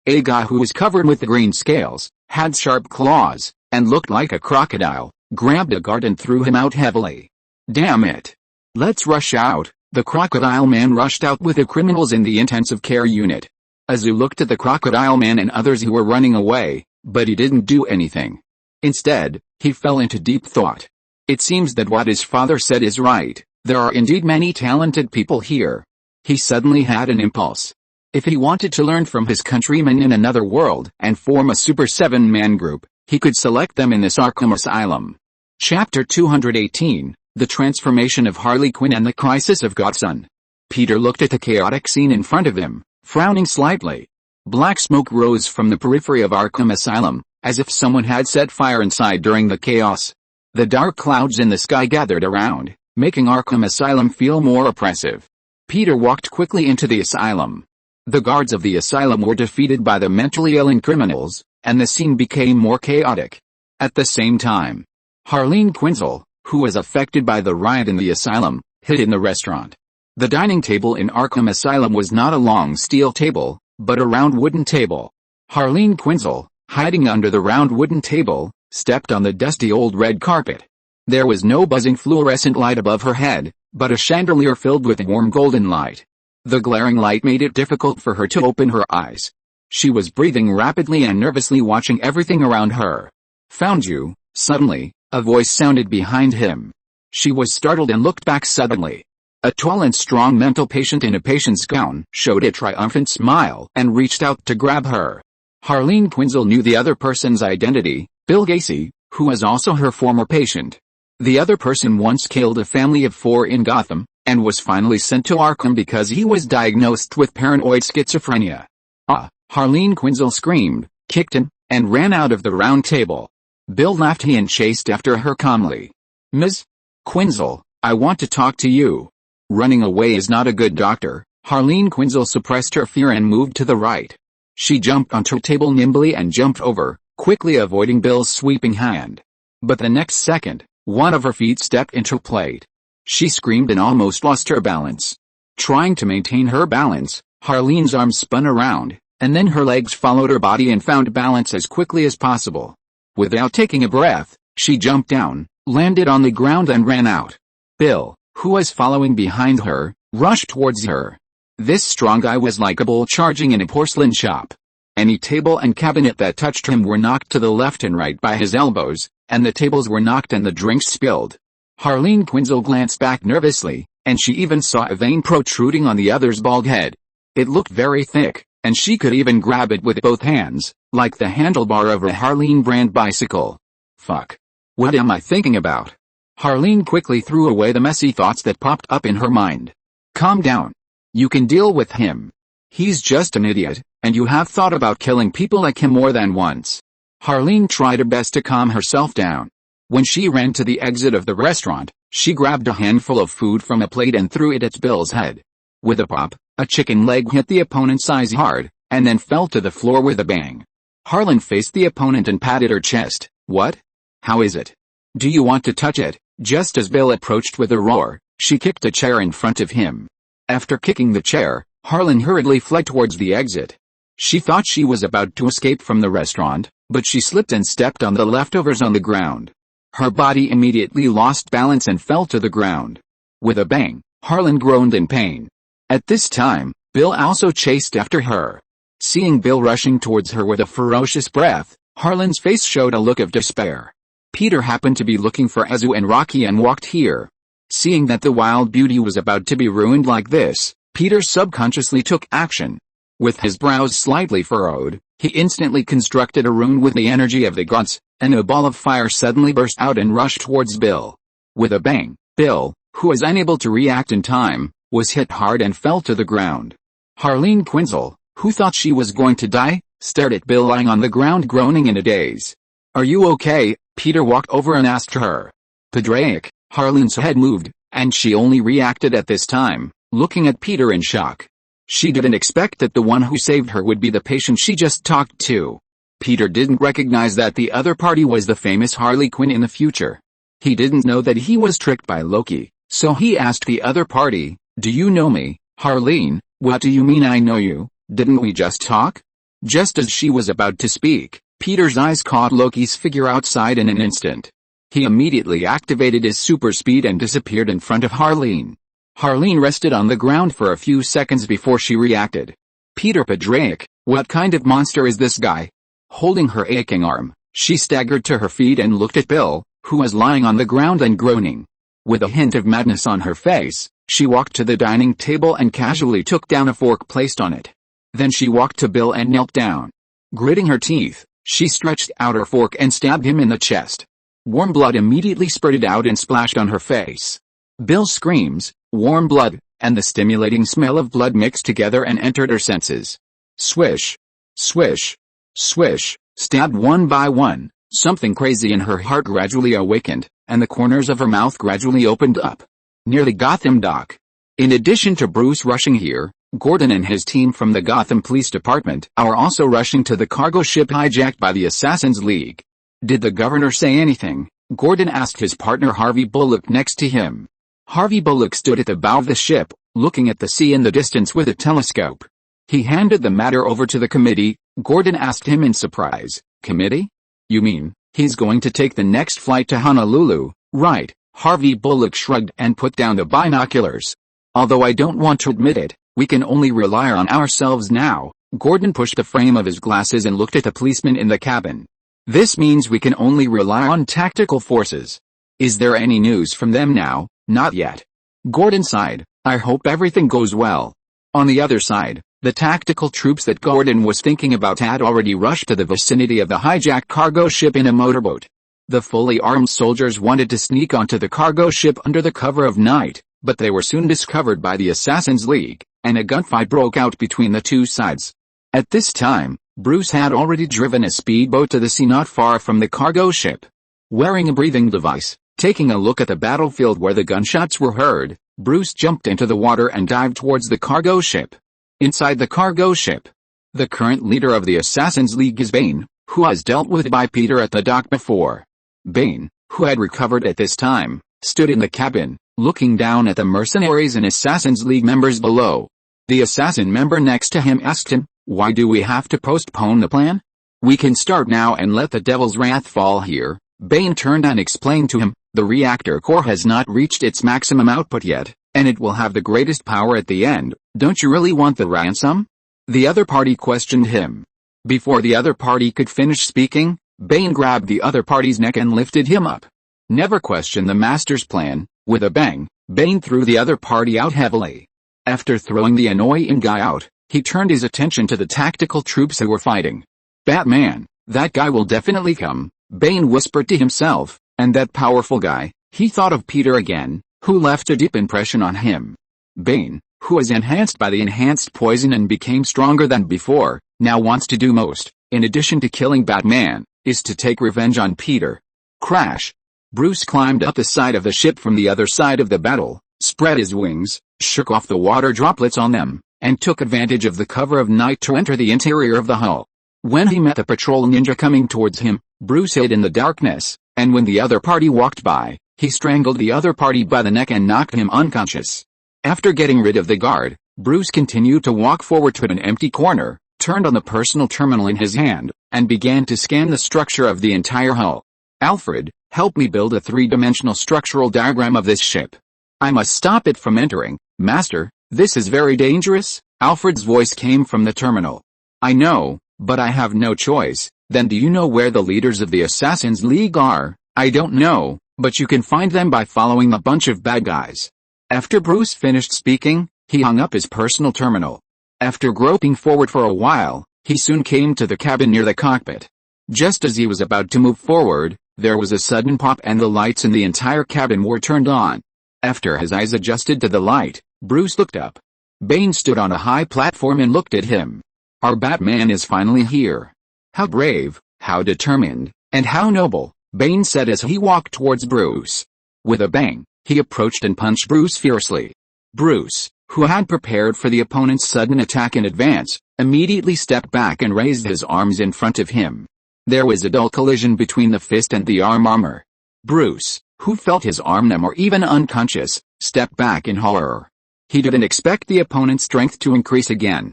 A guy who was covered with green scales, had sharp claws, and looked like a crocodile, grabbed a guard and threw him out heavily. "Damn it! Let's rush out." The crocodile man rushed out with the criminals in the intensive care unit. Azu looked at the crocodile man and others who were running away, but he didn't do anything. Instead, he fell into deep thought. It seems that what his father said is right. There are indeed many talented people here. He suddenly had an impulse. If he wanted to learn from his countrymen in another world and form a Super 7-man group, he could select them in this Arkham Asylum. Chapter 218, The Transformation of Harley Quinn and the Crisis of Gotham. Peter looked at the chaotic scene in front of him, frowning slightly. Black smoke rose from the periphery of Arkham Asylum, as if someone had set fire inside during the chaos. The dark clouds in the sky gathered around, making Arkham Asylum feel more oppressive. Peter walked quickly into the asylum. The guards of the asylum were defeated by the mentally ill and criminals, and the scene became more chaotic. At the same time, Harleen Quinzel, who was affected by the riot in the asylum, hid in the restaurant. The dining table in Arkham Asylum was not a long steel table, but a round wooden table. Harleen Quinzel, hiding under the round wooden table, stepped on the dusty old red carpet. There was no buzzing fluorescent light above her head, but a chandelier filled with warm golden light. The glaring light made it difficult for her to open her eyes. She was breathing rapidly and nervously, watching everything around her. "Found you." Suddenly, a voice sounded behind him. She was startled and looked back suddenly. A tall and strong mental patient in a patient's gown showed a triumphant smile and reached out to grab her. Harleen Quinzel knew the other person's identity, Bill Gacy, who was also her former patient. The other person once killed a family of 4 in Gotham, and was finally sent to Arkham because he was diagnosed with paranoid schizophrenia. "Ah!" Harleen Quinzel screamed, kicked him, and ran out of the round table. Bill laughed and chased after her calmly. "Ms. Quinzel, I want to talk to you." Running away is not a good doctor. Harleen Quinzel suppressed her fear and moved to the right. She jumped onto her table nimbly and jumped over, quickly avoiding Bill's sweeping hand. But the next second, one of her feet stepped into her plate. She screamed and almost lost her balance. Trying to maintain her balance, Harleen's arms spun around, and then her legs followed her body and found balance as quickly as possible. Without taking a breath, she jumped down, landed on the ground and ran out. Bill, who was following behind her, rushed towards her. This strong guy was like a bull charging in a porcelain shop. Any table and cabinet that touched him were knocked to the left and right by his elbows, and the tables were knocked and the drinks spilled. Harleen Quinzel glanced back nervously, and she even saw a vein protruding on the other's bald head. It looked very thick, and she could even grab it with both hands, like the handlebar of a Harleen brand bicycle. "Fuck. What am I thinking about?" Harleen quickly threw away the messy thoughts that popped up in her mind. "Calm down. You can deal with him. He's just an idiot, and you have thought about killing people like him more than once." Harleen tried her best to calm herself down. When she ran to the exit of the restaurant, she grabbed a handful of food from a plate and threw it at Bill's head. With a pop, a chicken leg hit the opponent's eyes hard, and then fell to the floor with a bang. Harleen faced the opponent and patted her chest. "What? How is it? Do you want to touch it?" Just as Bill approached with a roar, she kicked a chair in front of him. After kicking the chair, Harleen hurriedly fled towards the exit. She thought she was about to escape from the restaurant, but she slipped and stepped on the leftovers on the ground. Her body immediately lost balance and fell to the ground. With a bang, Harleen groaned in pain. At this time, Bill also chased after her. Seeing Bill rushing towards her with a ferocious breath, Harleen's face showed a look of despair. Peter happened to be looking for Azu and Rocky and walked here. Seeing that the wild beauty was about to be ruined like this, Peter subconsciously took action. With his brows slightly furrowed, he instantly constructed a rune with the energy of the gods, and a ball of fire suddenly burst out and rushed towards Bill. With a bang, Bill, who was unable to react in time, was hit hard and fell to the ground. Harleen Quinzel, who thought she was going to die, stared at Bill lying on the ground groaning in a daze. "Are you okay?" Peter walked over and asked her. "Padraic." Harleen's head moved, and she only reacted at this time, looking at Peter in shock. She didn't expect that the one who saved her would be the patient she just talked to. Peter didn't recognize that the other party was the famous Harley Quinn in the future. He didn't know that he was tricked by Loki, so he asked the other party, "Do you know me, Harleen?" "What do you mean I know you? Didn't we just talk?" Just as she was about to speak, Peter's eyes caught Loki's figure outside in an instant. He immediately activated his super speed and disappeared in front of Harleen. Harleen rested on the ground for a few seconds before she reacted. "Peter Padraic, what kind of monster is this guy?" Holding her aching arm, she staggered to her feet and looked at Bill, who was lying on the ground and groaning. With a hint of madness on her face, she walked to the dining table and casually took down a fork placed on it. Then she walked to Bill and knelt down. Gritting her teeth, she stretched out her fork and stabbed him in the chest. Warm blood immediately spurted out and splashed on her face. Bill's screams, warm blood, and the stimulating smell of blood mixed together and entered her senses. Swish, swish, swish, stabbed one by one, something crazy in her heart gradually awakened, and the corners of her mouth gradually opened up. Near the Gotham dock. In addition to Bruce rushing here, Gordon and his team from the Gotham Police Department are also rushing to the cargo ship hijacked by the Assassin's League. "Did the governor say anything?" Gordon asked his partner Harvey Bullock next to him. Harvey Bullock stood at the bow of the ship, looking at the sea in the distance with a telescope. He handed the matter over to the committee, Gordon asked him in surprise. Committee? You mean, he's going to take the next flight to Honolulu, right? Harvey Bullock shrugged and put down the binoculars. Although I don't want to admit it, we can only rely on ourselves now. Gordon pushed the frame of his glasses and looked at the policeman in the cabin. This means we can only rely on tactical forces. Is there any news from them now? Not yet. Gordon sighed. I hope everything goes well. On the other side, the tactical troops that Gordon was thinking about had already rushed to the vicinity of the hijacked cargo ship in a motorboat. The fully armed soldiers wanted to sneak onto the cargo ship under the cover of night, but they were soon discovered by the Assassins' League, and a gunfight broke out between the two sides. At this time, Bruce had already driven a speedboat to the sea not far from the cargo ship. Wearing a breathing device, taking a look at the battlefield where the gunshots were heard, Bruce jumped into the water and dived towards the cargo ship. Inside the cargo ship, the current leader of the Assassins' League is Bane, who was dealt with by Peter at the dock before. Bane, who had recovered at this time, stood in the cabin, looking down at the mercenaries and Assassins' League members below. The assassin member next to him asked him, "Why do we have to postpone the plan? We can start now and let the devil's wrath fall here." Bane turned and explained to him, "The reactor core has not reached its maximum output yet, and it will have the greatest power at the end. Don't you really want the ransom?" The other party questioned him. Before the other party could finish speaking, Bane grabbed the other party's neck and lifted him up. Never question the master's plan. With a bang, Bane threw the other party out heavily. After throwing the annoying guy out, he turned his attention to the tactical troops who were fighting. "Batman, that guy will definitely come," Bane whispered to himself, "and that powerful guy." He thought of Peter again, who left a deep impression on him. Bane, who was enhanced by the enhanced poison and became stronger than before, now wants to do most, in addition to killing Batman, is to take revenge on Peter. Crash! Bruce climbed up the side of the ship from the other side of the battle, spread his wings, shook off the water droplets on them, and took advantage of the cover of night to enter the interior of the hull. When he met the patrol ninja coming towards him, Bruce hid in the darkness, and when the other party walked by, he strangled the other party by the neck and knocked him unconscious. After getting rid of the guard, Bruce continued to walk forward to an empty corner, turned on the personal terminal in his hand, and began to scan the structure of the entire hull. "Alfred, help me build a three-dimensional structural diagram of this ship. I must stop it from entering, Master, this is very dangerous." Alfred's voice came from the terminal. "I know, but I have no choice." "Then do you know where the leaders of the Assassins' League are?" "I don't know, but you can find them by following a bunch of bad guys." After Bruce finished speaking, he hung up his personal terminal. After groping forward for a while, he soon came to the cabin near the cockpit. Just as he was about to move forward, there was a sudden pop and the lights in the entire cabin were turned on. After his eyes adjusted to the light, Bruce looked up. Bane stood on a high platform and looked at him. "Our Batman is finally here. How brave, how determined, and how noble," Bane said as he walked towards Bruce. With a bang, he approached and punched Bruce fiercely. Bruce, who had prepared for the opponent's sudden attack in advance, immediately stepped back and raised his arms in front of him. There was a dull collision between the fist and the armor. Bruce, who felt his arm numb or even unconscious, stepped back in horror. He didn't expect the opponent's strength to increase again.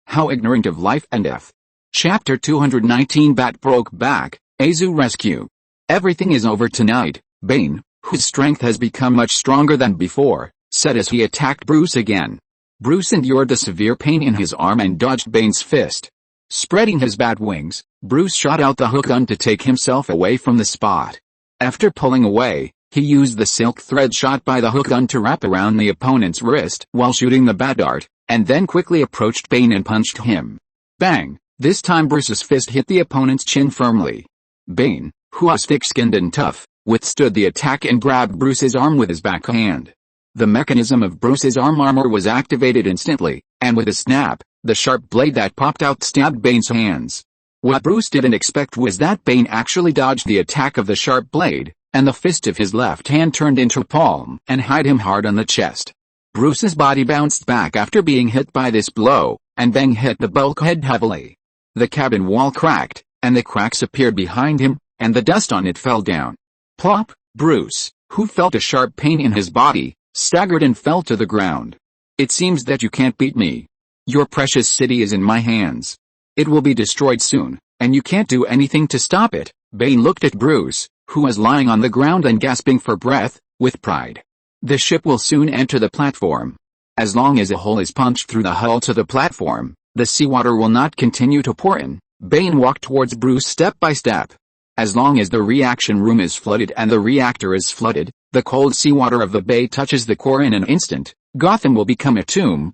How ignorant of life and death. Chapter 219 Bat broke back, Azu rescue. Everything is over tonight, Bane, whose strength has become much stronger than before, said as he attacked Bruce again. Bruce endured a severe pain in his arm and dodged Bane's fist. Spreading his bat wings, Bruce shot out the hook gun to take himself away from the spot. After pulling away, he used the silk thread shot by the hook gun to wrap around the opponent's wrist while shooting the bat dart, and then quickly approached Bane and punched him. Bang! This time Bruce's fist hit the opponent's chin firmly. Bane, who was thick-skinned and tough, withstood the attack and grabbed Bruce's arm with his backhand. The mechanism of Bruce's armor was activated instantly, and with a snap, the sharp blade that popped out stabbed Bane's hands. What Bruce didn't expect was that Bane actually dodged the attack of the sharp blade, and the fist of his left hand turned into a palm and hit him hard on the chest. Bruce's body bounced back after being hit by this blow, and Bane hit the bulkhead heavily. The cabin wall cracked, and the cracks appeared behind him, and the dust on it fell down. Plop! Bruce, who felt a sharp pain in his body, staggered and fell to the ground. "It seems that you can't beat me. Your precious city is in my hands." It will be destroyed soon, and you can't do anything to stop it. Bane looked at Bruce, who was lying on the ground and gasping for breath, with pride. The ship will soon enter the platform. As long as a hole is punched through the hull to the platform, the seawater will not continue to pour in. Bane walked towards Bruce step by step. As long as the reaction room is flooded and the reactor is flooded, the cold seawater of the bay touches the core in an instant. Gotham will become a tomb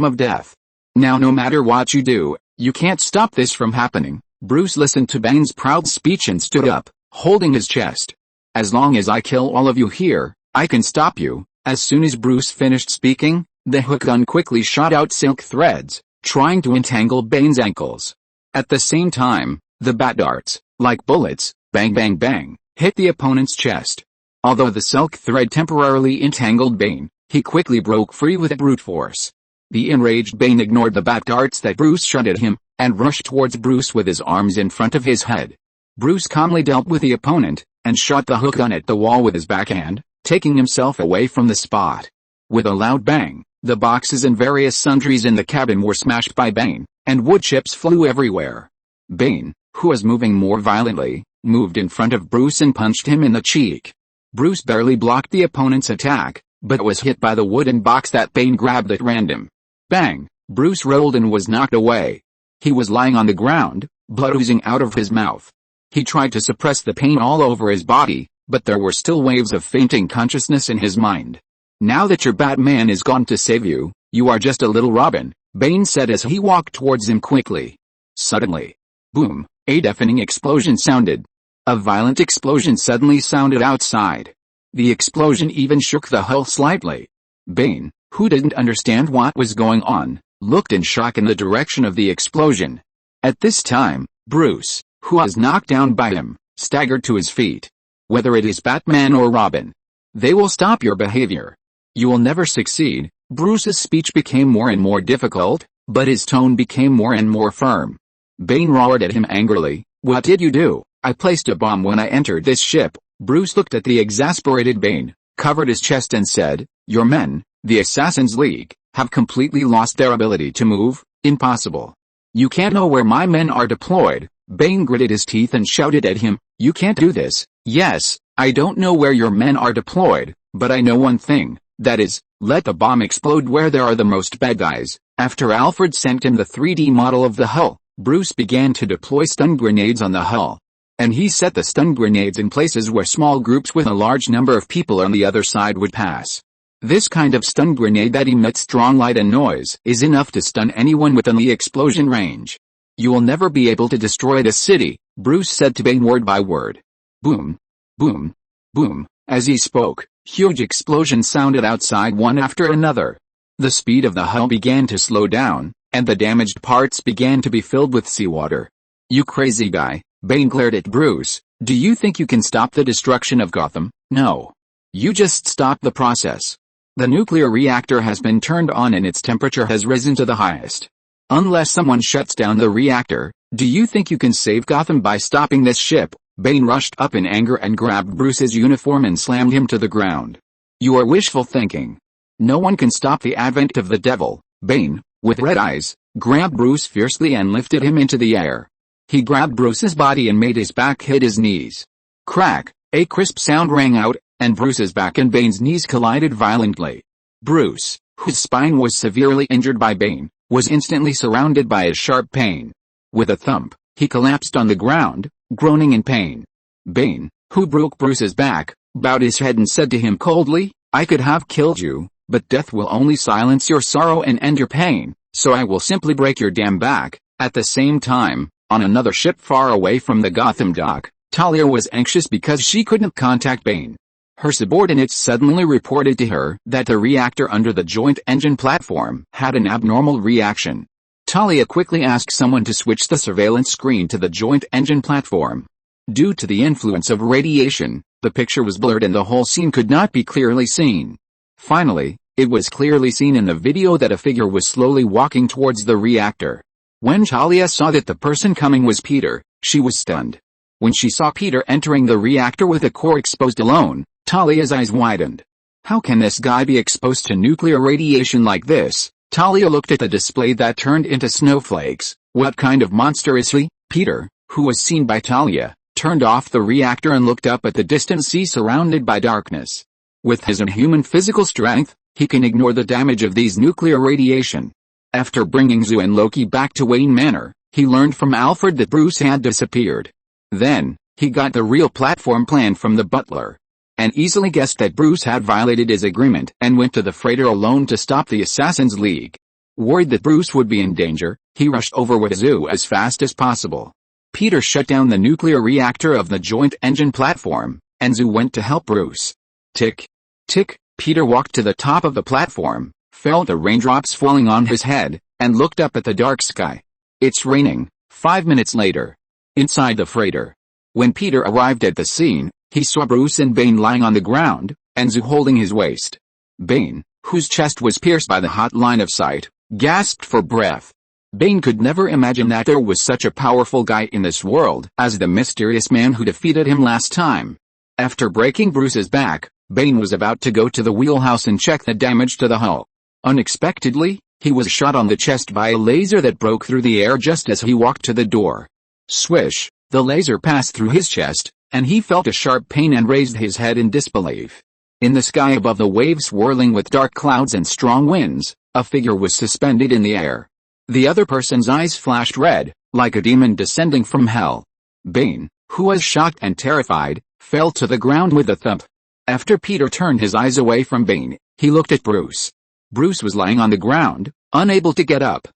of death. Now no matter what you do, you can't stop this from happening. Bruce listened to Bane's proud speech and stood up, holding his chest. As long as I kill all of you here, I can stop you. As soon as Bruce finished speaking, the hook gun quickly shot out silk threads, trying to entangle Bane's ankles. At the same time, the bat darts, like bullets, bang bang bang, hit the opponent's chest. Although the silk thread temporarily entangled Bane, he quickly broke free with brute force. The enraged Bane ignored the bat darts that Bruce shot at him, and rushed towards Bruce with his arms in front of his head. Bruce calmly dealt with the opponent, and shot the hook gun at the wall with his backhand, taking himself away from the spot. With a loud bang, the boxes and various sundries in the cabin were smashed by Bane, and wood chips flew everywhere. Bane, who was moving more violently, moved in front of Bruce and punched him in the cheek. Bruce barely blocked the opponent's attack, but was hit by the wooden box that Bane grabbed at random. Bang! Bruce rolled and was knocked away. He was lying on the ground, blood oozing out of his mouth. He tried to suppress the pain all over his body, but there were still waves of fainting consciousness in his mind. Now that your Batman is gone to save you, you are just a little Robin, Bane said as he walked towards him quickly. Suddenly, boom, a deafening explosion sounded. A violent explosion suddenly sounded outside. The explosion even shook the hull slightly. Bane, who didn't understand what was going on, looked in shock in the direction of the explosion. At this time, Bruce, who was knocked down by him, staggered to his feet. Whether it is Batman or Robin, they will stop your behavior. You will never succeed. Bruce's speech became more and more difficult, but his tone became more and more firm. Bane roared at him angrily. What did you do? I placed a bomb when I entered this ship. Bruce looked at the exasperated Bane, covered his chest and said, your men, the Assassin's League, have completely lost their ability to move. Impossible. You can't know where my men are deployed. Bane gritted his teeth and shouted at him, you can't do this. Yes, I don't know where your men are deployed, but I know one thing, that is, let the bomb explode where there are the most bad guys. After Alfred sent him the 3D model of the hull, Bruce began to deploy stun grenades on the hull. And he set the stun grenades in places where small groups with a large number of people on the other side would pass. This kind of stun grenade that emits strong light and noise is enough to stun anyone within the explosion range. You will never be able to destroy the city, Bruce said to Bane word by word. Boom, boom, boom. As he spoke, huge explosions sounded outside one after another. The speed of the hull began to slow down, and the damaged parts began to be filled with seawater. You crazy guy, Bane glared at Bruce. Do you think you can stop the destruction of Gotham? No. You just stop the process. The nuclear reactor has been turned on and its temperature has risen to the highest. Unless someone shuts down the reactor, do you think you can save Gotham by stopping this ship? Bane rushed up in anger and grabbed Bruce's uniform and slammed him to the ground. You are wishful thinking. No one can stop the advent of the devil. Bane, with red eyes, grabbed Bruce fiercely and lifted him into the air. He grabbed Bruce's body and made his back hit his knees. Crack, a crisp sound rang out, and Bruce's back and Bane's knees collided violently. Bruce, whose spine was severely injured by Bane, was instantly surrounded by a sharp pain. With a thump, he collapsed on the ground, groaning in pain. Bane, who broke Bruce's back, bowed his head and said to him coldly, I could have killed you, but death will only silence your sorrow and end your pain, so I will simply break your damn back. At the same time, on another ship far away from the Gotham dock, Talia was anxious because she couldn't contact Bane. Her subordinates suddenly reported to her that the reactor under the joint engine platform had an abnormal reaction. Talia quickly asked someone to switch the surveillance screen to the joint engine platform. Due to the influence of radiation, the picture was blurred and the whole scene could not be clearly seen. Finally, it was clearly seen in the video that a figure was slowly walking towards the reactor. When Talia saw that the person coming was Peter, she was stunned. When she saw Peter entering the reactor with the core exposed alone, Talia's eyes widened. How can this guy be exposed to nuclear radiation like this? Talia looked at the display that turned into snowflakes, What kind of monster is he? Peter, who was seen by Talia, turned off the reactor and looked up at the distant sea surrounded by darkness. With his inhuman physical strength, he can ignore the damage of these nuclear radiation. After bringing Zoo and Loki back to Wayne Manor, he learned from Alfred that Bruce had disappeared. Then, he got the real platform plan from the butler, and easily guessed that Bruce had violated his agreement and went to the freighter alone to stop the Assassins' League. Worried that Bruce would be in danger, he rushed over with Zoo as fast as possible. Peter shut down the nuclear reactor of the joint engine platform, and Zoo went to help Bruce. Tick, tick, Peter walked to the top of the platform, felt the raindrops falling on his head, and looked up at the dark sky. It's raining. 5 minutes later. Inside the freighter. When Peter arrived at the scene, he saw Bruce and Bane lying on the ground, and Zoo holding his waist. Bane, whose chest was pierced by the hot line of sight, gasped for breath. Bane could never imagine that there was such a powerful guy in this world as the mysterious man who defeated him last time. After breaking Bruce's back, Bane was about to go to the wheelhouse and check the damage to the hull. Unexpectedly, he was shot on the chest by a laser that broke through the air just as he walked to the door. Swish, the laser passed through his chest, and he felt a sharp pain and raised his head in disbelief. In the sky above the waves swirling with dark clouds and strong winds, a figure was suspended in the air. The other person's eyes flashed red, like a demon descending from hell. Bane, who was shocked and terrified, fell to the ground with a thump. After Peter turned his eyes away from Bane, he looked at Bruce. Bruce was lying on the ground, unable to get up.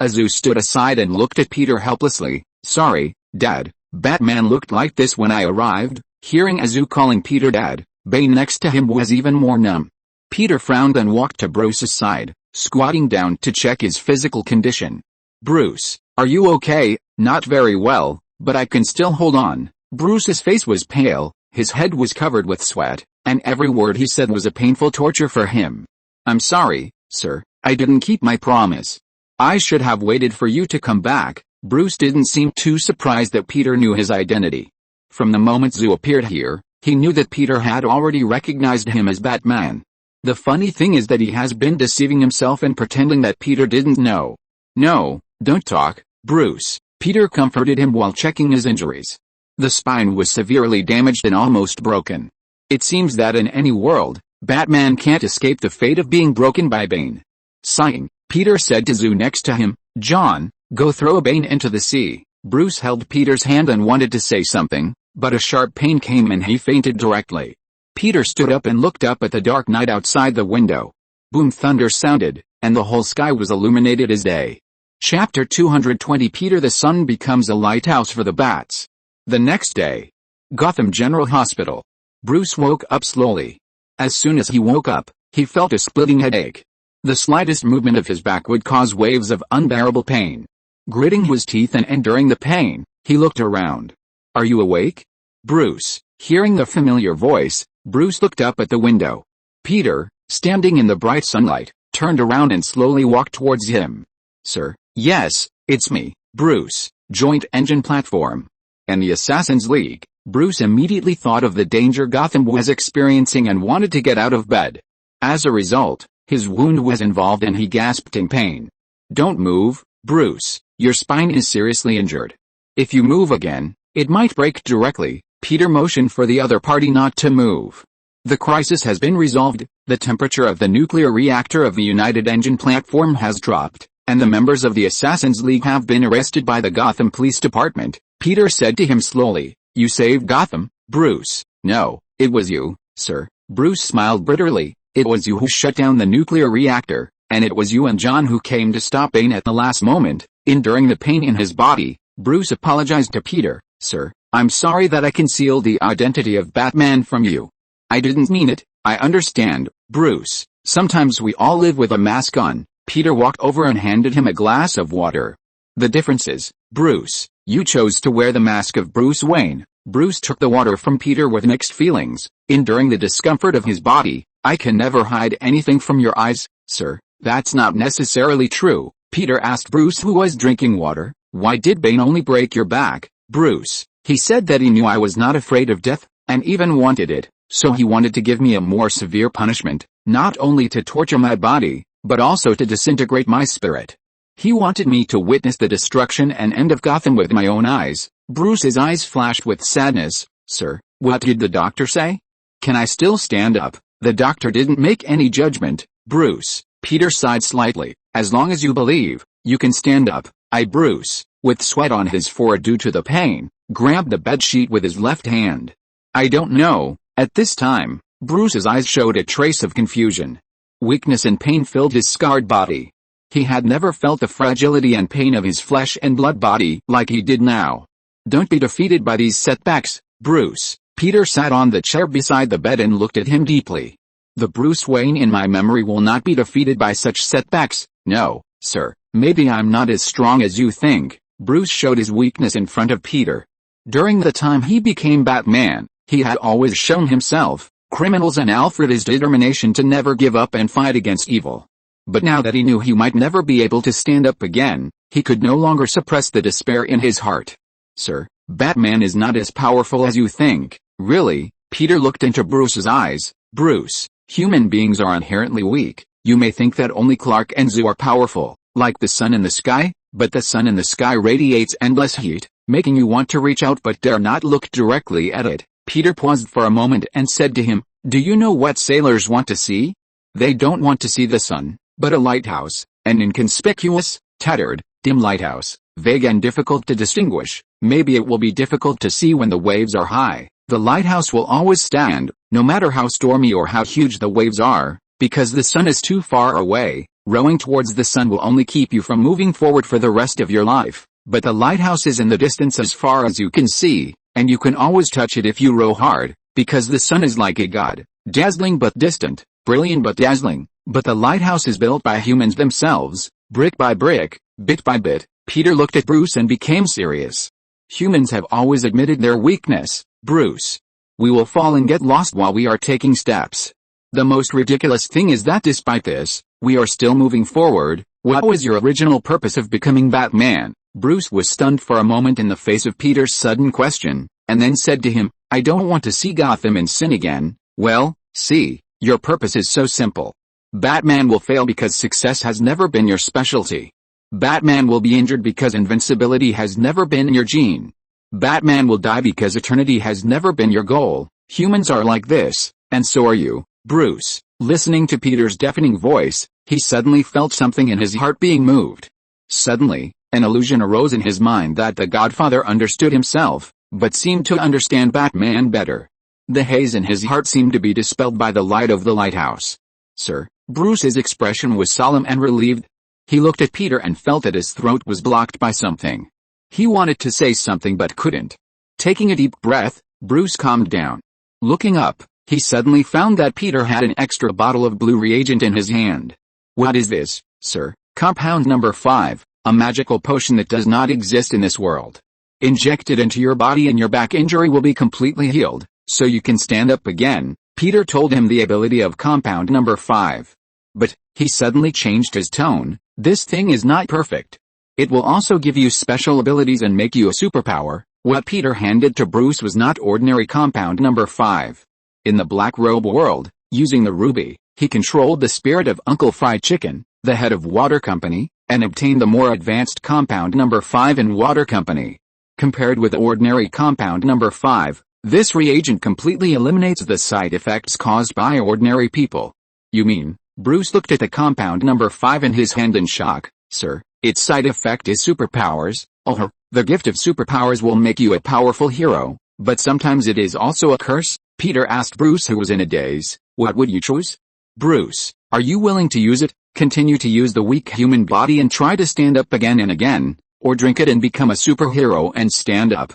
Zoo stood aside and looked at Peter helplessly. Sorry, Dad, Batman looked like this when I arrived. Hearing Zoo calling Peter Dad, Bane next to him was even more numb. Peter frowned and walked to Bruce's side, squatting down to check his physical condition. Bruce, are you okay? Not very well, but I can still hold on. Bruce's face was pale, his head was covered with sweat, and every word he said was a painful torture for him. I'm sorry, sir, I didn't keep my promise. I should have waited for you to come back. Bruce didn't seem too surprised that Peter knew his identity. From the moment Zoo appeared here, he knew that Peter had already recognized him as Batman. The funny thing is that he has been deceiving himself and pretending that Peter didn't know. No, don't talk, Bruce. Peter comforted him while checking his injuries. The spine was severely damaged and almost broken. It seems that in any world, Batman can't escape the fate of being broken by Bane. Sighing, Peter said to Zoo next to him, John, go throw Bane into the sea. Bruce held Peter's hand and wanted to say something, but a sharp pain came and he fainted directly. Peter stood up and looked up at the dark night outside the window. Boom, thunder sounded, and the whole sky was illuminated as day. Chapter 220 Peter the Sun becomes a lighthouse for the bats. The next day. Gotham General Hospital. Bruce woke up slowly. As soon as he woke up, he felt a splitting headache. The slightest movement of his back would cause waves of unbearable pain. Gritting his teeth and enduring the pain, he looked around. Are you awake? Bruce, hearing the familiar voice, Bruce looked up at the window. Peter, standing in the bright sunlight, turned around and slowly walked towards him. Sir, yes, it's me, Bruce, joint engine platform. And the Assassins' League. Bruce immediately thought of the danger Gotham was experiencing and wanted to get out of bed. As a result, his wound was involved and he gasped in pain. Don't move, Bruce, your spine is seriously injured. If you move again, it might break directly. Peter motioned for the other party not to move. The crisis has been resolved, the temperature of the nuclear reactor of the United Engine platform has dropped, and the members of the Assassins' League have been arrested by the Gotham Police Department, Peter said to him slowly. You saved Gotham, Bruce. No, it was you, sir. Bruce smiled bitterly. It was you who shut down the nuclear reactor, and it was you and John who came to stop Bane at the last moment. Enduring the pain in his body, Bruce apologized to Peter. Sir, I'm sorry that I concealed the identity of Batman from you. I didn't mean it. I understand, Bruce. Sometimes we all live with a mask on. Peter walked over and handed him a glass of water. The difference is, Bruce, you chose to wear the mask of Bruce Wayne. Bruce took the water from Peter with mixed feelings. Enduring the discomfort of his body, I can never hide anything from your eyes, sir. That's not necessarily true. Peter asked Bruce, who was drinking water. Why did Bane only break your back, Bruce? He said that he knew I was not afraid of death, and even wanted it, so he wanted to give me a more severe punishment, not only to torture my body, but also to disintegrate my spirit. He wanted me to witness the destruction and end of Gotham with my own eyes. Bruce's eyes flashed with sadness. Sir, what did the doctor say? Can I still stand up? The doctor didn't make any judgment, Bruce. Peter sighed slightly. As long as you believe, you can stand up. Bruce, with sweat on his forehead due to the pain, grabbed the bedsheet with his left hand. I don't know. At this time, Bruce's eyes showed a trace of confusion. Weakness and pain filled his scarred body. He had never felt the fragility and pain of his flesh and blood body like he did now. Don't be defeated by these setbacks, Bruce. Peter sat on the chair beside the bed and looked at him deeply. The Bruce Wayne in my memory will not be defeated by such setbacks. No, sir, maybe I'm not as strong as you think. Bruce showed his weakness in front of Peter. During the time he became Batman, he had always shown himself, criminals and Alfred his determination to never give up and fight against evil. But now that he knew he might never be able to stand up again, he could no longer suppress the despair in his heart. Sir, Batman is not as powerful as you think. Really? Peter looked into Bruce's eyes. Bruce, human beings are inherently weak. You may think that only Clark and Zoo are powerful, like the sun in the sky, but the sun in the sky radiates endless heat, making you want to reach out but dare not look directly at it. Peter paused for a moment and said to him, do you know what sailors want to see? They don't want to see the sun, but a lighthouse, an inconspicuous, tattered, dim lighthouse, vague and difficult to distinguish. Maybe it will be difficult to see when the waves are high. The lighthouse will always stand, no matter how stormy or how huge the waves are, because the sun is too far away. Rowing towards the sun will only keep you from moving forward for the rest of your life, but the lighthouse is in the distance as far as you can see, and you can always touch it if you row hard, because the sun is like a god, dazzling but distant, brilliant but dazzling, but the lighthouse is built by humans themselves, brick by brick, bit by bit. Peter looked at Bruce and became serious. Humans have always admitted their weakness, Bruce. We will fall and get lost while we are taking steps. The most ridiculous thing is that despite this, we are still moving forward. What was your original purpose of becoming Batman? Bruce was stunned for a moment in the face of Peter's sudden question, and then said to him, I don't want to see Gotham in sin again. Well, see, your purpose is so simple. Batman will fail because success has never been your specialty. Batman will be injured because invincibility has never been your gene. Batman will die because eternity has never been your goal. Humans are like this, and so are you. Bruce, listening to Peter's deafening voice, he suddenly felt something in his heart being moved. Suddenly, an illusion arose in his mind that the Godfather understood himself, but seemed to understand Batman better. The haze in his heart seemed to be dispelled by the light of the lighthouse. Sir, Bruce's expression was solemn and relieved. He looked at Peter and felt that his throat was blocked by something. He wanted to say something but couldn't. Taking a deep breath, Bruce calmed down. Looking up, he suddenly found that Peter had an extra bottle of blue reagent in his hand. What is this, sir? Compound number 5, a magical potion that does not exist in this world. Inject it into your body and your back injury will be completely healed, so you can stand up again. Peter told him the ability of compound number 5. But, he suddenly changed his tone. This thing is not perfect. It will also give you special abilities and make you a superpower. What Peter handed to Bruce was not ordinary compound number 5. In the Black Robe world, using the ruby, he controlled the spirit of Uncle Fried Chicken, the head of Water Company, and obtained the more advanced compound number 5 in Water Company. Compared with ordinary compound number 5, this reagent completely eliminates the side effects caused by ordinary people. You mean? Bruce looked at the compound number 5 in his hand in shock. Sir, its side effect is superpowers. Oh, the gift of superpowers will make you a powerful hero, but sometimes it is also a curse. Peter asked Bruce, who was in a daze. What would you choose? Bruce, are you willing to use it, continue to use the weak human body and try to stand up again and again, or drink it and become a superhero and stand up?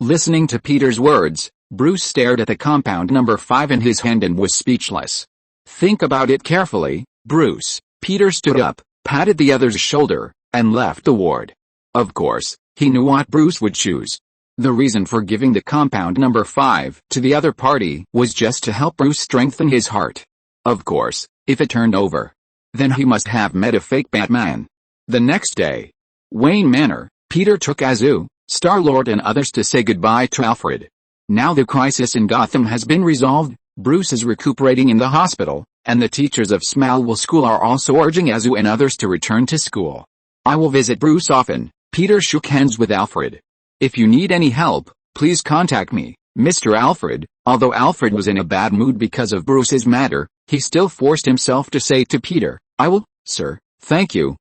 Listening to Peter's words, Bruce stared at the compound number 5 in his hand and was speechless. Think about it carefully, Bruce. Peter stood up, patted the other's shoulder, and left the ward. Of course, he knew what Bruce would choose. The reason for giving the compound number 5 to the other party was just to help Bruce strengthen his heart. Of course, if it turned over, then he must have met a fake Batman. The next day, Wayne Manor, Peter took Azu, Star-Lord and others to say goodbye to Alfred. Now the crisis in Gotham has been resolved. Bruce is recuperating in the hospital, and the teachers of Smallville School are also urging Azu and others to return to school. I will visit Bruce often. Peter shook hands with Alfred. If you need any help, please contact me, Mr. Alfred. Although Alfred was in a bad mood because of Bruce's matter, he still forced himself to say to Peter, I will, sir. Thank you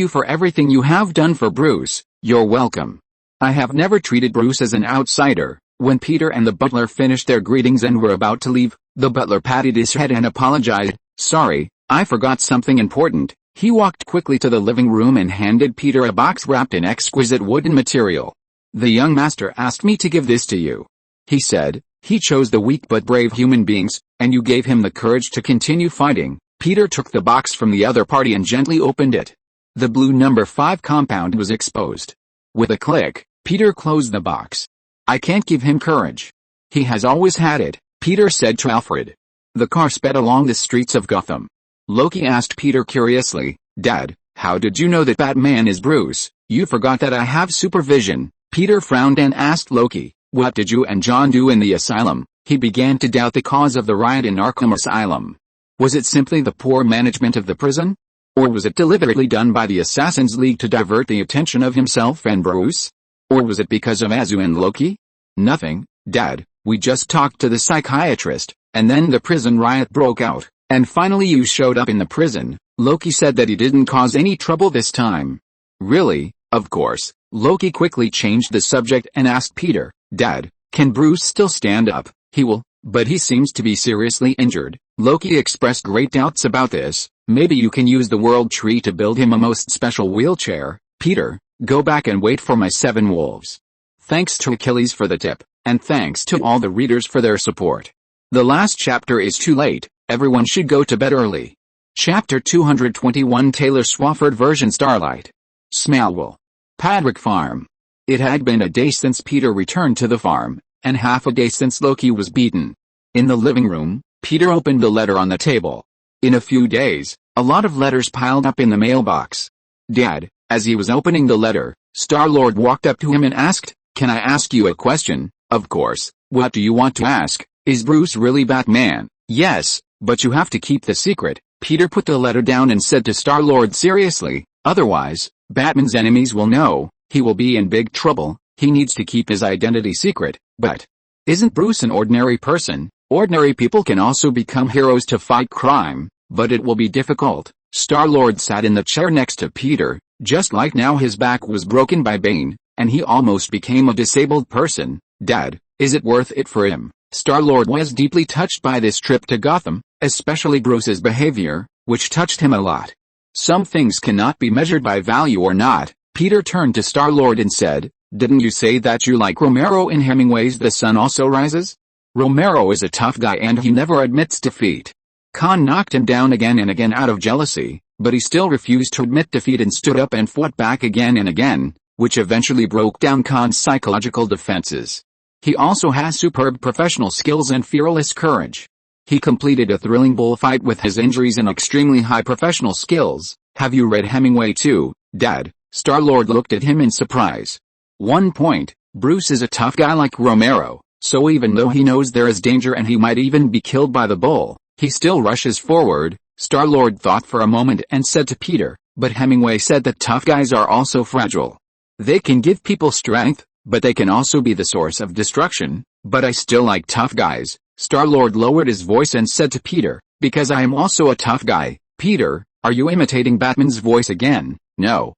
for everything you have done for Bruce. You're welcome. I have never treated Bruce as an outsider. When Peter and the butler finished their greetings and were about to leave, the butler patted his head and apologized. Sorry, I forgot something important. He walked quickly to the living room and handed Peter a box wrapped in exquisite wooden material. The young master asked me to give this to you. He said, he chose the weak but brave human beings, and you gave him the courage to continue fighting. Peter took the box from the other party and gently opened it. The blue number 5 compound was exposed. With a click, Peter closed the box. I can't give him courage. He has always had it, Peter said to Alfred. The car sped along the streets of Gotham. Loki asked Peter curiously, Dad, how did you know that Batman is Bruce? You forgot that I have supervision. Peter frowned and asked Loki, what did you and John do in the asylum? He began to doubt the cause of the riot in Arkham Asylum. Was it simply the poor management of the prison? Or was it deliberately done by the Assassins' League to divert the attention of himself and Bruce? Or was it because of Azu and Loki? Nothing, Dad, we just talked to the psychiatrist, and then the prison riot broke out, and finally you showed up in the prison. Loki said that he didn't cause any trouble this time. Really? Of course. Loki quickly changed the subject and asked Peter, Dad, can Bruce still stand up? He will, but he seems to be seriously injured. Loki expressed great doubts about this. Maybe you can use the World Tree to build him a most special wheelchair. Peter, go back and wait for my 7 wolves. Thanks to Achilles for the tip, and thanks to all the readers for their support. The last chapter is too late, everyone should go to bed early. Chapter 221 Taylor Swafford version Starlight. Smallville. Padwick Farm. It had been a day since Peter returned to the farm, and half a day since Loki was beaten. In the living room, Peter opened the letter on the table. In a few days, a lot of letters piled up in the mailbox. Dad, as he was opening the letter, Star-Lord walked up to him and asked, Can I ask you a question? Of course. What do you want to ask? Is Bruce really Batman? Yes, but you have to keep the secret. Peter put the letter down and said to Star-Lord seriously, otherwise, Batman's enemies will know. He will be in big trouble. He needs to keep his identity secret. But isn't Bruce an ordinary person? Ordinary people can also become heroes to fight crime, but it will be difficult. Star-Lord sat in the chair next to Peter. Just like now his back was broken by Bane, and he almost became a disabled person. Dad, is it worth it for him? Star-Lord was deeply touched by this trip to Gotham, especially Bruce's behavior, which touched him a lot. Some things cannot be measured by value or not. Peter turned to Star-Lord and said, Didn't you say that you like Romero in Hemingway's The Sun Also Rises? Romero is a tough guy and he never admits defeat. Khan knocked him down again and again out of jealousy, but he still refused to admit defeat and stood up and fought back again and again, which eventually broke down Khan's psychological defenses. He also has superb professional skills and fearless courage. He completed a thrilling bullfight with his injuries and extremely high professional skills. Have you read Hemingway too, Dad? Star-Lord looked at him in surprise. 1 point, Bruce is a tough guy like Romero, so even though he knows there is danger and he might even be killed by the bull, he still rushes forward. Star-Lord thought for a moment and said to Peter, but Hemingway said that tough guys are also fragile. They can give people strength, but they can also be the source of destruction. But I still like tough guys. Star-Lord lowered his voice and said to Peter, because I am also a tough guy. Peter, are you imitating Batman's voice again? No,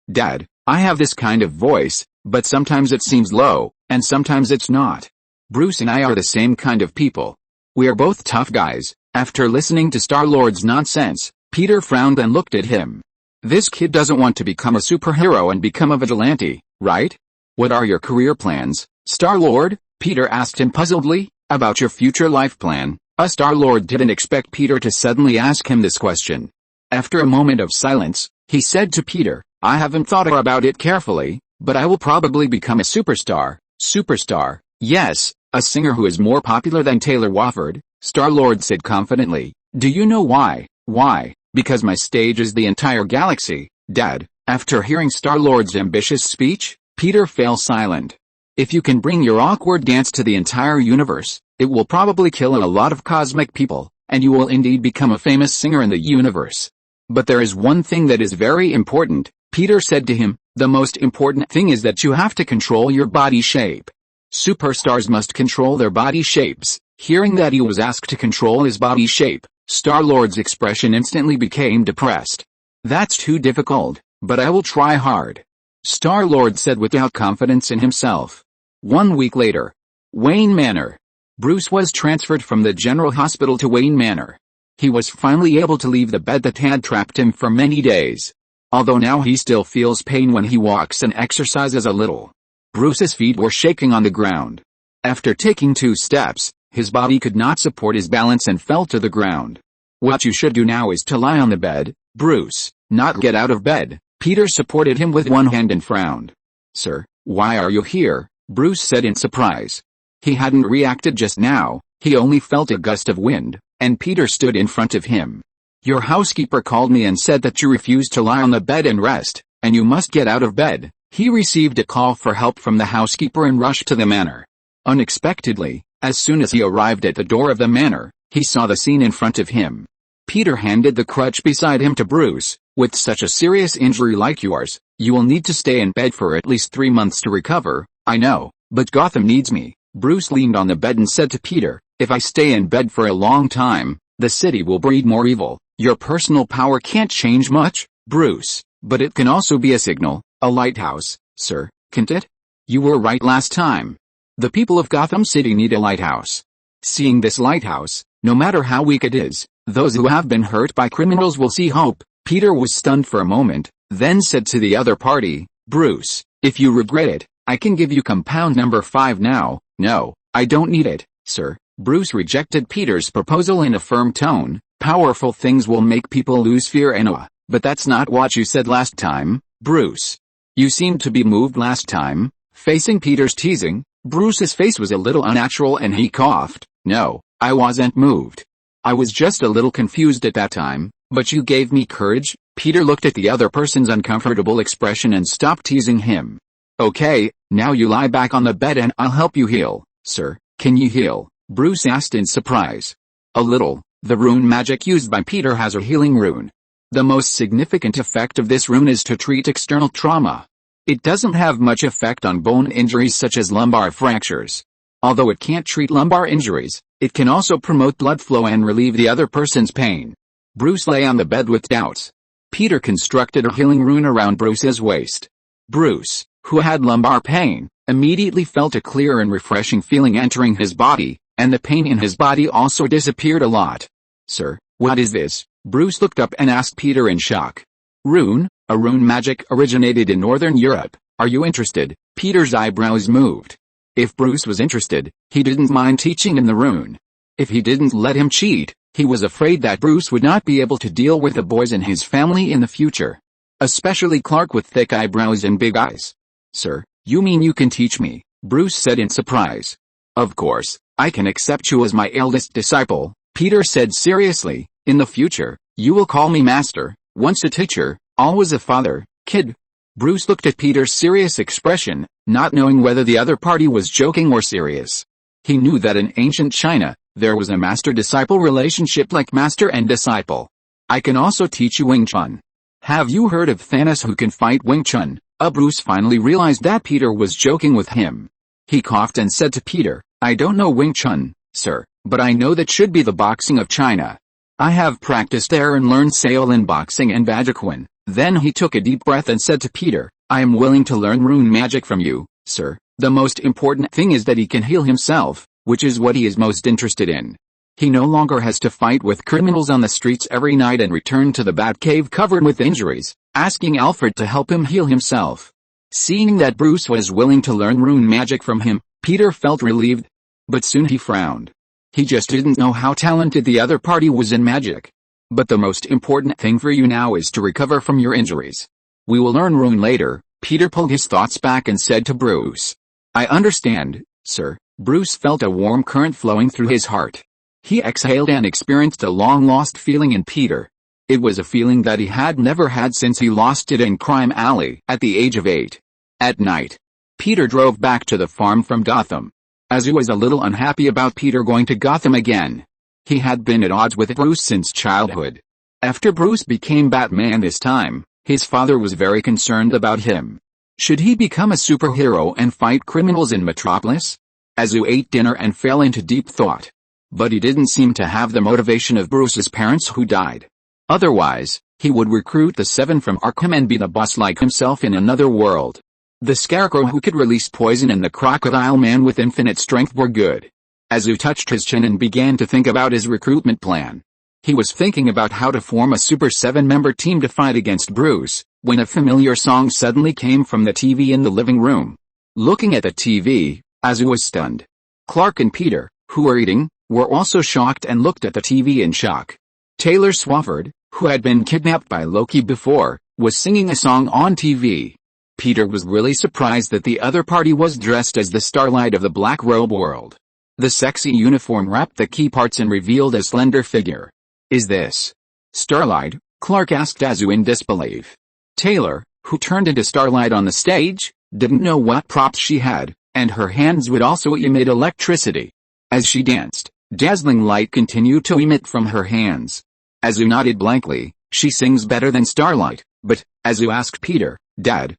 Dad, I have this kind of voice, but sometimes it seems low, and sometimes it's not. Bruce and I are the same kind of people. We are both tough guys. After listening to Star-Lord's nonsense, Peter frowned and looked at him. This kid doesn't want to become a superhero and become a vigilante, right? What are your career plans, Star-Lord? Peter asked him puzzledly. About your future life plan. Star-Lord didn't expect Peter to suddenly ask him this question. After a moment of silence, he said to Peter, I haven't thought about it carefully, but I will probably become a superstar. Superstar? Yes, a singer who is more popular than Taylor Swafford, Star-Lord said confidently. Do you know why? Why? Because my stage is the entire galaxy, Dad. After hearing Star-Lord's ambitious speech, Peter fell silent. If you can bring your awkward dance to the entire universe, it will probably kill a lot of cosmic people, and you will indeed become a famous singer in the universe. But there is one thing that is very important. Peter said to him, "The most important thing is that you have to control your body shape. Superstars must control their body shapes." Hearing that he was asked to control his body shape, Star-Lord's expression instantly became depressed. "That's too difficult, but I will try hard," Star-Lord said without confidence in himself. 1 week later. Wayne Manor. Bruce was transferred from the General Hospital to Wayne Manor. He was finally able to leave the bed that had trapped him for many days. Although now he still feels pain when he walks and exercises a little. Bruce's feet were shaking on the ground. After taking 2 steps, his body could not support his balance and fell to the ground. "What you should do now is to lie on the bed, Bruce, not get out of bed." Peter supported him with one hand and frowned. "Sir, why are you here?" Bruce said in surprise. He hadn't reacted just now, he only felt a gust of wind, and Peter stood in front of him. "Your housekeeper called me and said that you refused to lie on the bed and rest, and you must get out of bed." He received a call for help from the housekeeper and rushed to the manor. Unexpectedly, as soon as he arrived at the door of the manor, he saw the scene in front of him. Peter handed the crutch beside him to Bruce. "With such a serious injury like yours, you will need to stay in bed for at least 3 months to recover." "I know, but Gotham needs me." Bruce leaned on the bed and said to Peter, "If I stay in bed for a long time, the city will breed more evil. Your personal power can't change much, Bruce, but it can also be a signal, a lighthouse, sir, can't it? You were right last time. The people of Gotham City need a lighthouse. Seeing this lighthouse, no matter how weak it is, those who have been hurt by criminals will see hope." Peter was stunned for a moment, then said to the other party, "Bruce, if you regret it, I can give you compound number 5 now." "No, I don't need it, sir." Bruce rejected Peter's proposal in a firm tone. "Powerful things will make people lose fear and awe, but that's not what you said last time, Bruce. You seemed to be moved last time." Facing Peter's teasing, Bruce's face was a little unnatural and he coughed. "No, I wasn't moved. I was just a little confused at that time, but you gave me courage." Peter looked at the other person's uncomfortable expression and stopped teasing him. "Okay, now you lie back on the bed and I'll help you heal." "Sir, can you heal?" Bruce asked in surprise. "A little. The rune magic used by Peter has a healing rune. The most significant effect of this rune is to treat external trauma. It doesn't have much effect on bone injuries such as lumbar fractures. Although it can't treat lumbar injuries, it can also promote blood flow and relieve the other person's pain." Bruce lay on the bed with doubts. Peter constructed a healing rune around Bruce's waist. Bruce, who had lumbar pain, immediately felt a clear and refreshing feeling entering his body, and the pain in his body also disappeared a lot. "Sir, what is this?" Bruce looked up and asked Peter in shock. "Rune, a rune magic originated in Northern Europe. Are you interested?" Peter's eyebrows moved. If Bruce was interested, he didn't mind teaching him the rune. If he didn't let him cheat, he was afraid that Bruce would not be able to deal with the boys in his family in the future. Especially Clark with thick eyebrows and big eyes. "Sir, you mean you can teach me?" Bruce said in surprise. "Of course, I can accept you as my eldest disciple," Peter said seriously. "In the future, you will call me master, once a teacher, always a father, kid." Bruce looked at Peter's serious expression, not knowing whether the other party was joking or serious. He knew that in ancient China, there was a master-disciple relationship like master and disciple. "I can also teach you Wing Chun. Have you heard of Thanos who can fight Wing Chun?" Bruce finally realized that Peter was joking with him. He coughed and said to Peter, "I don't know Wing Chun, sir, but I know that should be the boxing of China. I have practiced there and learned Shaolin boxing and Bajikwan." Then he took a deep breath and said to Peter, "I am willing to learn rune magic from you, sir. The most important thing is that he can heal himself, which is what he is most interested in. He no longer has to fight with criminals on the streets every night and return to the Batcave covered with injuries, asking Alfred to help him heal himself." Seeing that Bruce was willing to learn rune magic from him, Peter felt relieved. But soon he frowned. He just didn't know how talented the other party was in magic. "But the most important thing for you now is to recover from your injuries. We will learn rune later." Peter pulled his thoughts back and said to Bruce, "I understand, sir." Bruce felt a warm current flowing through his heart. He exhaled and experienced a long-lost feeling in Peter. It was a feeling that he had never had since he lost it in Crime Alley at the age of 8. At night, Peter drove back to the farm from Gotham. As he was a little unhappy about Peter going to Gotham again. He had been at odds with Bruce since childhood. After Bruce became Batman this time, His father was very concerned about him. Should he become a superhero and fight criminals in Metropolis? Azu ate dinner and fell into deep thought. But he didn't seem to have the motivation of Bruce's parents who died. Otherwise, he would recruit the 7 from Arkham and be the boss like himself in another world. The Scarecrow who could release poison and the Crocodile Man with infinite strength were good. Azu touched his chin and began to think about his recruitment plan. He was thinking about how to form a Super 7-member team to fight against Bruce, when a familiar song suddenly came from the TV in the living room. Looking at the TV, Azu was stunned. Clark and Peter, who were eating, were also shocked and looked at the TV in shock. Taylor Swafford, who had been kidnapped by Loki before, was singing a song on TV. Peter was really surprised that the other party was dressed as the Starlight of the Black Robe world. The sexy uniform wrapped the key parts and revealed a slender figure. "Is this Starlight?" Clark asked Azu in disbelief. Taylor, who turned into Starlight on the stage, didn't know what props she had, and her hands would also emit electricity. As she danced, dazzling light continued to emit from her hands. Azu nodded blankly. "She sings better than Starlight, but," Azu asked Peter, "Dad,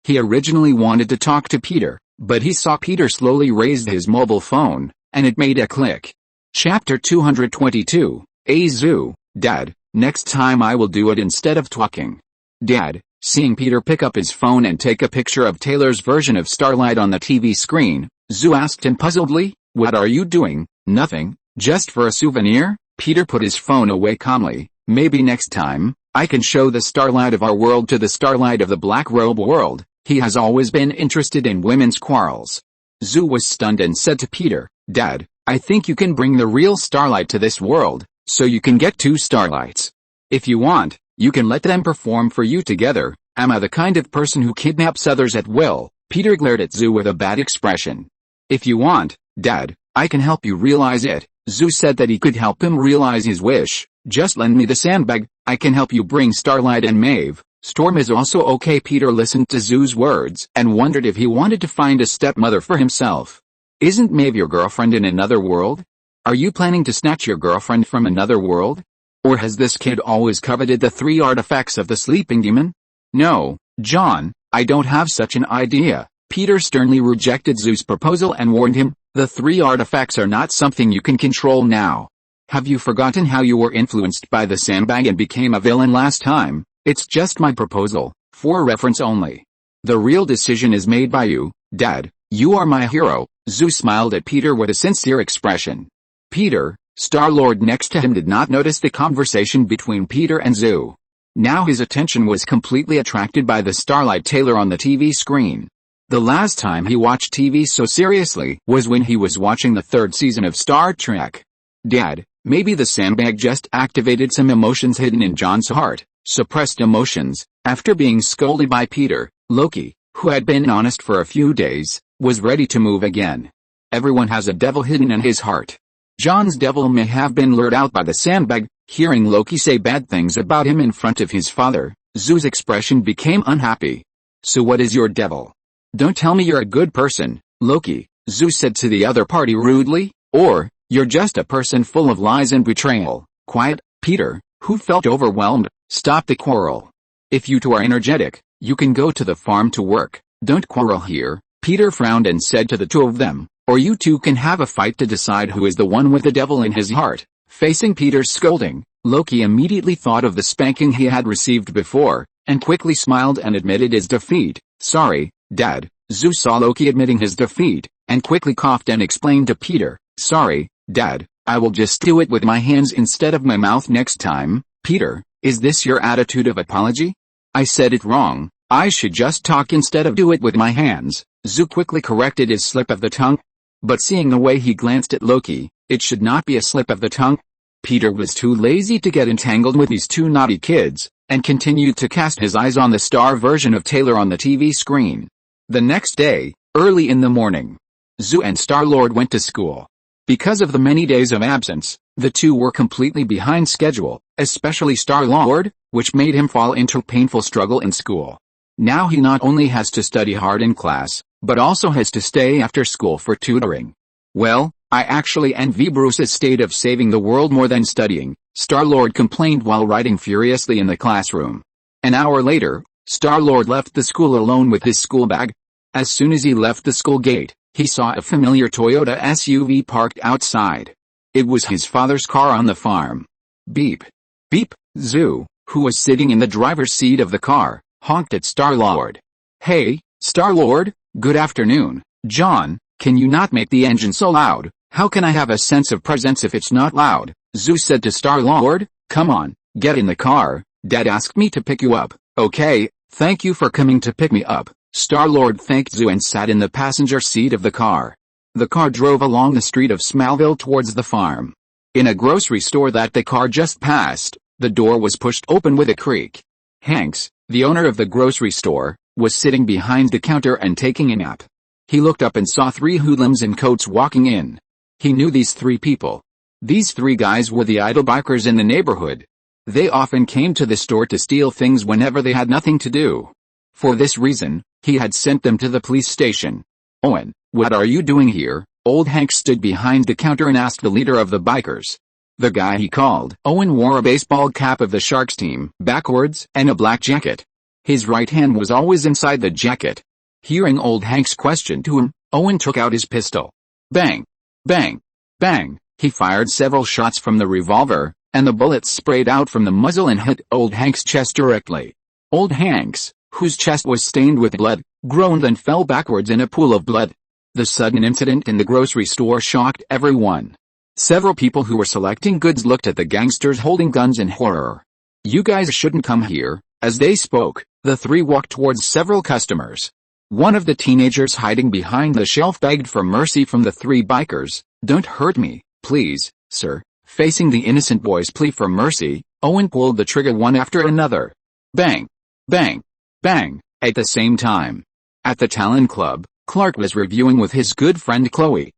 He originally wanted to talk to Peter, but he saw Peter slowly raise his mobile phone, and it made a click. Chapter 222, Azu, Dad, next time I will do it instead of talking. Dad, seeing Peter pick up his phone and take a picture of Taylor's version of Starlight on the TV screen, Zu asked him puzzledly, "What are you doing?" "Nothing, just for a souvenir." Peter put his phone away calmly. "Maybe next time, I can show the Starlight of our world to the Starlight of the Black Robe world. He has always been interested in women's quarrels." Zu was stunned and said to Peter, "Dad, I think you can bring the real Starlight to this world, so you can get 2 Starlights. If you want, you can let them perform for you together." "Am I the kind of person who kidnaps others at will?" Peter glared at Zu with a bad expression. "If you want, Dad, I can help you realize it." Zu said that he could help him realize his wish. "Just lend me the sandbag, I can help you bring Starlight and Maeve. Storm is also okay." Peter listened to Zu's words and wondered if he wanted to find a stepmother for himself. "Isn't Maeve your girlfriend in another world? Are you planning to snatch your girlfriend from another world? Or has this kid always coveted the 3 artifacts of the sleeping demon?" "No, John, I don't have such an idea." Peter sternly rejected Zu's proposal and warned him, "The 3 artifacts are not something you can control now. Have you forgotten how you were influenced by the sandbag and became a villain last time? It's just my proposal, for reference only. The real decision is made by you, Dad. You are my hero." Zu smiled at Peter with a sincere expression. Peter, Star-Lord next to him, did not notice the conversation between Peter and Zu. Now his attention was completely attracted by the Starlight Taylor on the TV screen. The last time he watched TV so seriously was when he was watching the 3rd season of Star Trek. "Dad, maybe the sandbag just activated some emotions hidden in John's heart." Suppressed emotions. After being scolded by Peter, Loki, who had been honest for a few days, was ready to move again. Everyone has a devil hidden in his heart. John's devil may have been lured out by the sandbag. Hearing Loki say bad things about him in front of his father, Zu's expression became unhappy. "So what is your devil? Don't tell me you're a good person, Loki," Zu said to the other party rudely, "or, you're just a person full of lies and betrayal." "Quiet." Peter, who felt overwhelmed, stopped the quarrel. "If you 2 are energetic, you can go to the farm to work. Don't quarrel here." Peter frowned and said to the 2 of them, "Or you 2 can have a fight to decide who is the one with the devil in his heart." Facing Peter's scolding, Loki immediately thought of the spanking he had received before, and quickly smiled and admitted his defeat. "Sorry, Dad." Zu saw Loki admitting his defeat, and quickly coughed and explained to Peter, "Sorry, Dad, I will just do it with my hands instead of my mouth next time." "Peter, is this your attitude of apology? I said it wrong. I should just talk instead of do it with my hands." Zu quickly corrected his slip of the tongue. But seeing the way he glanced at Loki, it should not be a slip of the tongue. Peter was too lazy to get entangled with these 2 naughty kids, and continued to cast his eyes on the star version of Taylor on the TV screen. The next day, early in the morning, Zu and Star-Lord went to school. Because of the many days of absence, the 2 were completely behind schedule, especially Star-Lord, which made him fall into painful struggle in school. Now he not only has to study hard in class, but also has to stay after school for tutoring. "Well, I actually envy Bruce's state of saving the world more than studying," Star-Lord complained while writing furiously in the classroom. An hour later, Star-Lord left the school alone with his school bag. As soon as he left the school gate, he saw a familiar Toyota SUV parked outside. It was his father's car on the farm. Beep. Beep. Zoo, who was sitting in the driver's seat of the car, honked at Star-Lord. Hey, Star-Lord, good afternoon. John, can you not make the engine so loud? How can I have a sense of presence if it's not loud? Zoo said to Star-Lord. Come on, get in the car. Dad asked me to pick you up. Okay, thank you for coming to pick me up. Star-Lord thanked Zoo and sat in the passenger seat of the car. The car drove along the street of Smallville towards the farm. In a grocery store that the car just passed, the door was pushed open with a creak. Hanks, the owner of the grocery store, was sitting behind the counter and taking a nap. He looked up and saw 3 hoodlums in coats walking in. He knew these 3 people. These 3 guys were the idle bikers in the neighborhood. They often came to the store to steal things whenever they had nothing to do. For this reason, he had sent them to the police station. Owen, what are you doing here? Old Hank stood behind the counter and asked the leader of the bikers. The guy he called Owen wore a baseball cap of the Sharks team backwards and a black jacket. His right hand was always inside the jacket. Hearing Old Hank's question to him, Owen took out his pistol. Bang! Bang! Bang! He fired several shots from the revolver, and the bullets sprayed out from the muzzle and hit Old Hank's chest directly. Old Hanks, whose chest was stained with blood, groaned and fell backwards in a pool of blood. The sudden incident in the grocery store shocked everyone. Several people who were selecting goods looked at the gangsters holding guns in horror. You guys shouldn't come here. As they spoke, the 3 walked towards several customers. One of the teenagers hiding behind the shelf begged for mercy from the 3 bikers. Don't hurt me, please, sir. Facing the innocent boy's plea for mercy, Owen pulled the trigger one after another. Bang! Bang! Bang! At the same time. At the Talon Club, Clark was reviewing with his good friend Chloe.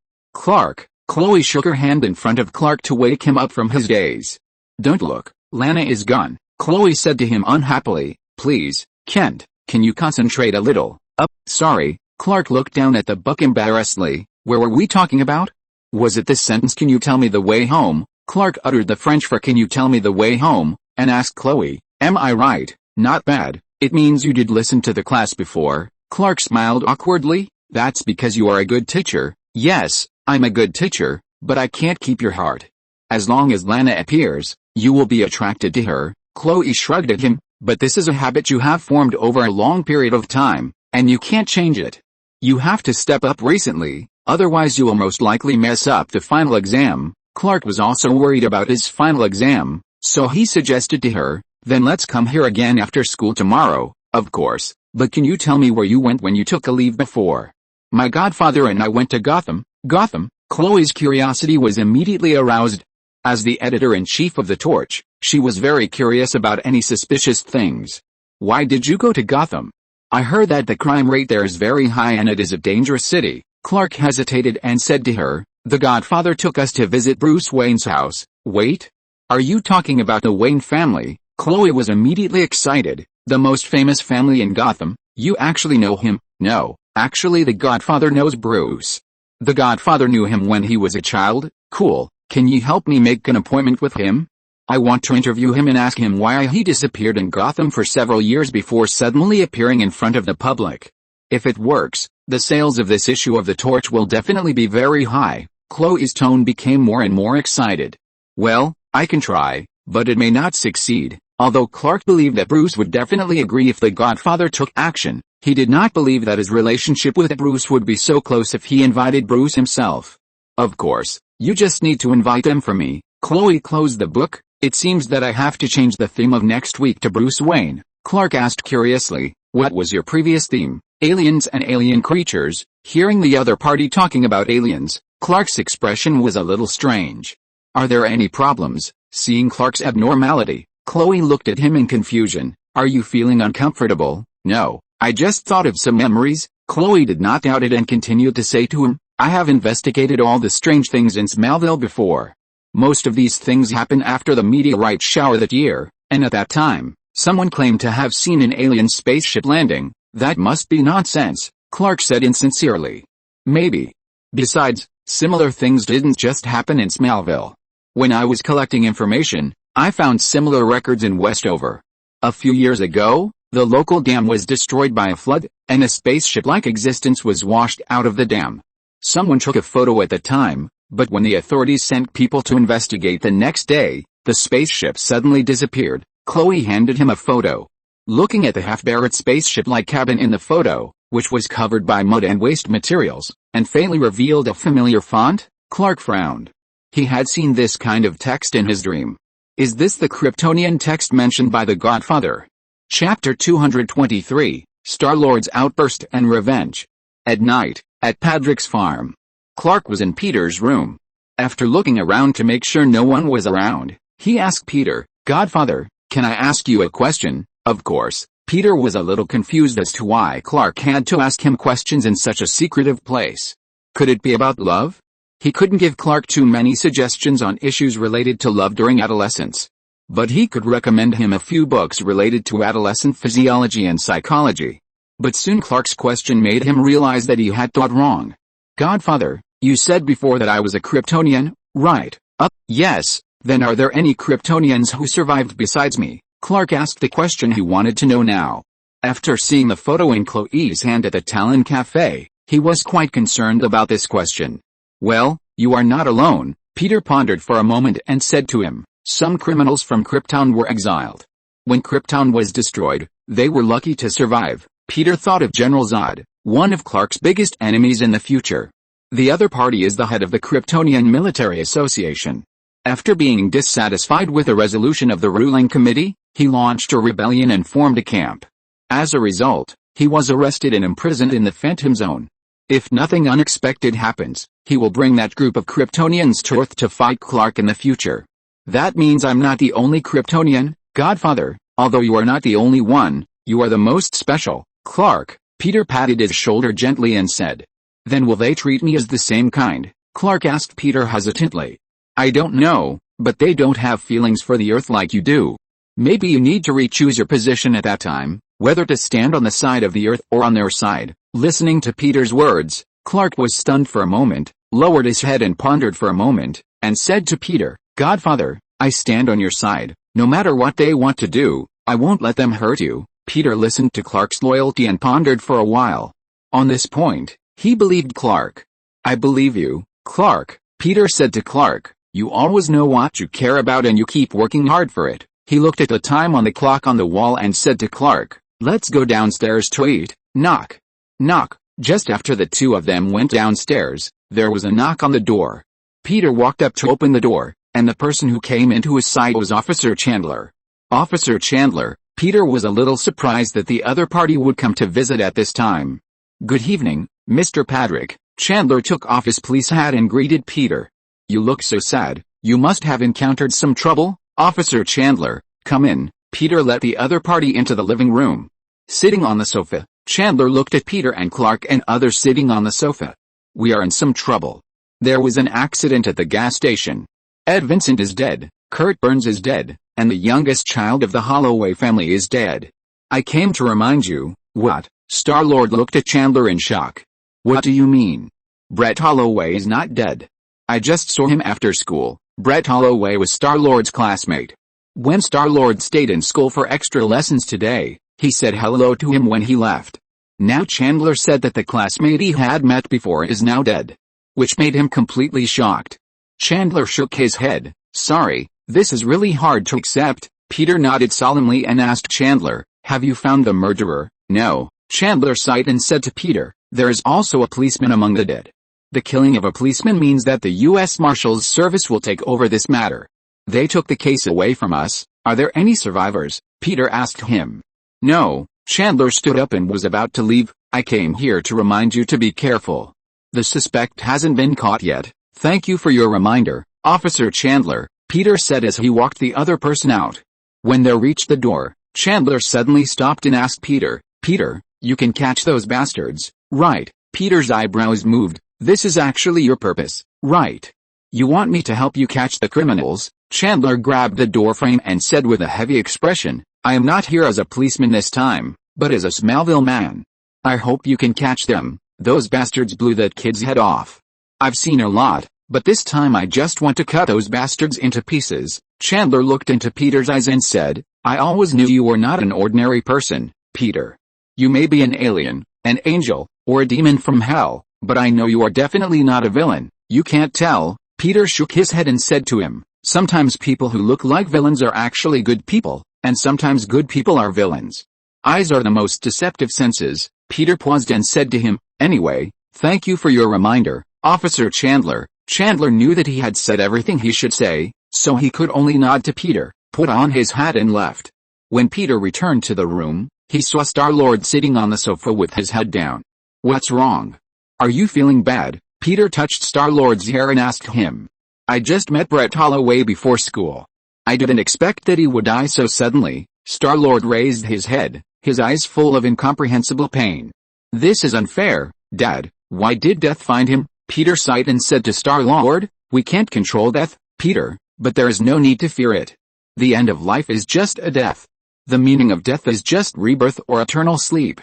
Chloe shook her hand in front of Clark to wake him up from his daze. Don't look, Lana is gone, Chloe said to him unhappily. Please, Kent, can you concentrate a little? Sorry. Clark looked down at the book embarrassedly. Where were we talking about? Was it this sentence? Can you tell me the way home? Clark uttered the French for can you tell me the way home, and asked Chloe, am I right? Not bad. It means you did listen to the class before. Clark smiled awkwardly. That's because you are a good teacher. Yes, I'm a good teacher, but I can't keep your heart. As long as Lana appears, you will be attracted to her. Chloe shrugged at him, but this is a habit you have formed over a long period of time, and you can't change it. You have to step up recently, otherwise you will most likely mess up the final exam. Clark was also worried about his final exam, so he suggested to her, then let's come here again after school tomorrow. Of course, but can you tell me where you went when you took a leave before? My godfather and I went to Gotham. Gotham? Chloe's curiosity was immediately aroused. As the editor-in-chief of the Torch, she was very curious about any suspicious things. Why did you go to Gotham? I heard that the crime rate there is very high and it is a dangerous city. Clark hesitated and said to her, the Godfather took us to visit Bruce Wayne's house. Wait? Are you talking about the Wayne family? Chloe was immediately excited. The most famous family in Gotham. You actually know him? No, actually the Godfather knows Bruce. The Godfather knew him when he was a child? Cool. Can you help me make an appointment with him? I want to interview him and ask him why he disappeared in Gotham for several years before suddenly appearing in front of the public. If it works, the sales of this issue of the Torch will definitely be very high. Chloe's tone became more and more excited. Well, I can try, but it may not succeed. Although Clark believed that Bruce would definitely agree if the Godfather took action, he did not believe that his relationship with Bruce would be so close if he invited Bruce himself. Of course, you just need to invite him for me. Chloe closed the book. It seems that I have to change the theme of next week to Bruce Wayne. Clark asked curiously, what was your previous theme? Aliens and alien creatures. Hearing the other party talking about aliens, Clark's expression was a little strange. Are there any problems? Seeing Clark's abnormality, Chloe looked at him in confusion. Are you feeling uncomfortable? No, I just thought of some memories. Chloe did not doubt it and continued to say to him, I have investigated all the strange things in Smallville before. Most of these things happened after the meteorite shower that year, and at that time, someone claimed to have seen an alien spaceship landing. That must be nonsense, Clark said insincerely. Maybe. Besides, similar things didn't just happen in Smallville. When I was collecting information, I found similar records in Westover. A few years ago, the local dam was destroyed by a flood, and a spaceship-like existence was washed out of the dam. Someone took a photo at the time, but when the authorities sent people to investigate the next day, the spaceship suddenly disappeared. Chloe handed him a photo. Looking at the half-buried spaceship-like cabin in the photo, which was covered by mud and waste materials, and faintly revealed a familiar font, Clark frowned. He had seen this kind of text in his dream. Is this the Kryptonian text mentioned by the Godfather? Chapter 223, Star-Lord's Outburst and Revenge. At night, at Patrick's farm. Clark was in Peter's room. After looking around to make sure no one was around, he asked Peter, "Godfather, can I ask you a question?" Of course, Peter was a little confused as to why Clark had to ask him questions in such a secretive place. Could it be about love? He couldn't give Clark too many suggestions on issues related to love during adolescence. But he could recommend him a few books related to adolescent physiology and psychology. But soon Clark's question made him realize that he had thought wrong. "Godfather, you said before that I was a Kryptonian, right?" Yes. Then are there any Kryptonians who survived besides me?" Clark asked the question he wanted to know now. After seeing the photo in Chloe's hand at the Talon Cafe, he was quite concerned about this question. "Well, you are not alone," Peter pondered for a moment and said to him, "Some criminals from Krypton were exiled. When Krypton was destroyed, they were lucky to survive." Peter thought of General Zod, one of Clark's biggest enemies in the future. The other party is the head of the Kryptonian Military Association. After being dissatisfied with the resolution of the ruling committee, he launched a rebellion and formed a camp. As a result, he was arrested and imprisoned in the Phantom Zone. If nothing unexpected happens, he will bring that group of Kryptonians to Earth to fight Clark in the future. That means I'm not the only Kryptonian, Godfather, although you are not the only one, you are the most special, Clark. Peter patted his shoulder gently and said. "Then will they treat me as the same kind?" Clark asked Peter hesitantly. "I don't know, but they don't have feelings for the Earth like you do. Maybe you need to re-choose your position at that time, whether to stand on the side of the Earth or on their side." Listening to Peter's words, Clark was stunned for a moment, lowered his head and pondered for a moment, and said to Peter, "Godfather, I stand on your side. No matter what they want to do, I won't let them hurt you." Peter listened to Clark's loyalty and pondered for a while. On this point, he believed Clark. "I believe you, Clark," Peter said to Clark. "You always know what you care about and you keep working hard for it." He looked at the time on the clock on the wall and said to Clark, "Let's go downstairs to eat." Knock. Knock. Just after the two of them went downstairs, there was a knock on the door. Peter walked up to open the door, and the person who came into his sight was Officer Chandler. Officer Chandler. Peter was a little surprised that the other party would come to visit at this time. "Good evening, Mr. Patrick." Chandler took off his police hat and greeted Peter. "You look so sad, you must have encountered some trouble." "Officer Chandler, come in." Peter let the other party into the living room. Sitting on the sofa, Chandler looked at Peter and Clark and others sitting on the sofa. "We are in some trouble. There was an accident at the gas station. Ed Vincent is dead, Kurt Burns is dead, and the youngest child of the Holloway family is dead. I came to remind you." "What?" Star-Lord looked at Chandler in shock. "What do you mean? Brett Holloway is not dead. I just saw him after school." Brett Holloway was Star-Lord's classmate. When Star-Lord stayed in school for extra lessons today, he said hello to him when he left. Now Chandler said that the classmate he had met before is now dead, which made him completely shocked. Chandler shook his head. "Sorry, this is really hard to accept." Peter nodded solemnly and asked Chandler, "Have you found the murderer?" "No." Chandler sighed and said to Peter, "There is also a policeman among the dead. The killing of a policeman means that the U.S. Marshals Service will take over this matter. They took the case away from us." "Are there any survivors?" Peter asked him. "No." Chandler stood up and was about to leave. "I came here to remind you to be careful. The suspect hasn't been caught yet." "Thank you for your reminder, Officer Chandler," Peter said as he walked the other person out. When they reached the door, Chandler suddenly stopped and asked Peter, "Peter, you can catch those bastards, right?" Peter's eyebrows moved. "This is actually your purpose, right? You want me to help you catch the criminals?" Chandler grabbed the doorframe and said with a heavy expression, "I am not here as a policeman this time, but as a Smallville man. I hope you can catch them. Those bastards blew that kid's head off. I've seen a lot, but this time I just want to cut those bastards into pieces." Chandler looked into Peter's eyes and said, I always knew you were not an ordinary person, Peter. You may be an alien, an angel, or a demon from hell, but I know you are definitely not a villain. You can't tell. Peter shook his head and said to him, sometimes people who look like villains are actually good people, and sometimes good people are villains. Eyes are the most deceptive senses. Peter paused and said to him, anyway, thank you for your reminder, Officer Chandler. Chandler knew that he had said everything he should say, so he could only nod to Peter, put on his hat and left. When Peter returned to the room, he saw Star-Lord sitting on the sofa with his head down. What's wrong? Are you feeling bad? Peter touched Star-Lord's hair and asked him. I just met Brett Holloway before school. I didn't expect that he would die so suddenly. Star-Lord raised his head, his eyes full of incomprehensible pain. This is unfair, Dad. Why did death find him? Peter sighed and said to Star-Lord, we can't control death, Peter, but there is no need to fear it. The end of life is just a death. The meaning of death is just rebirth or eternal sleep.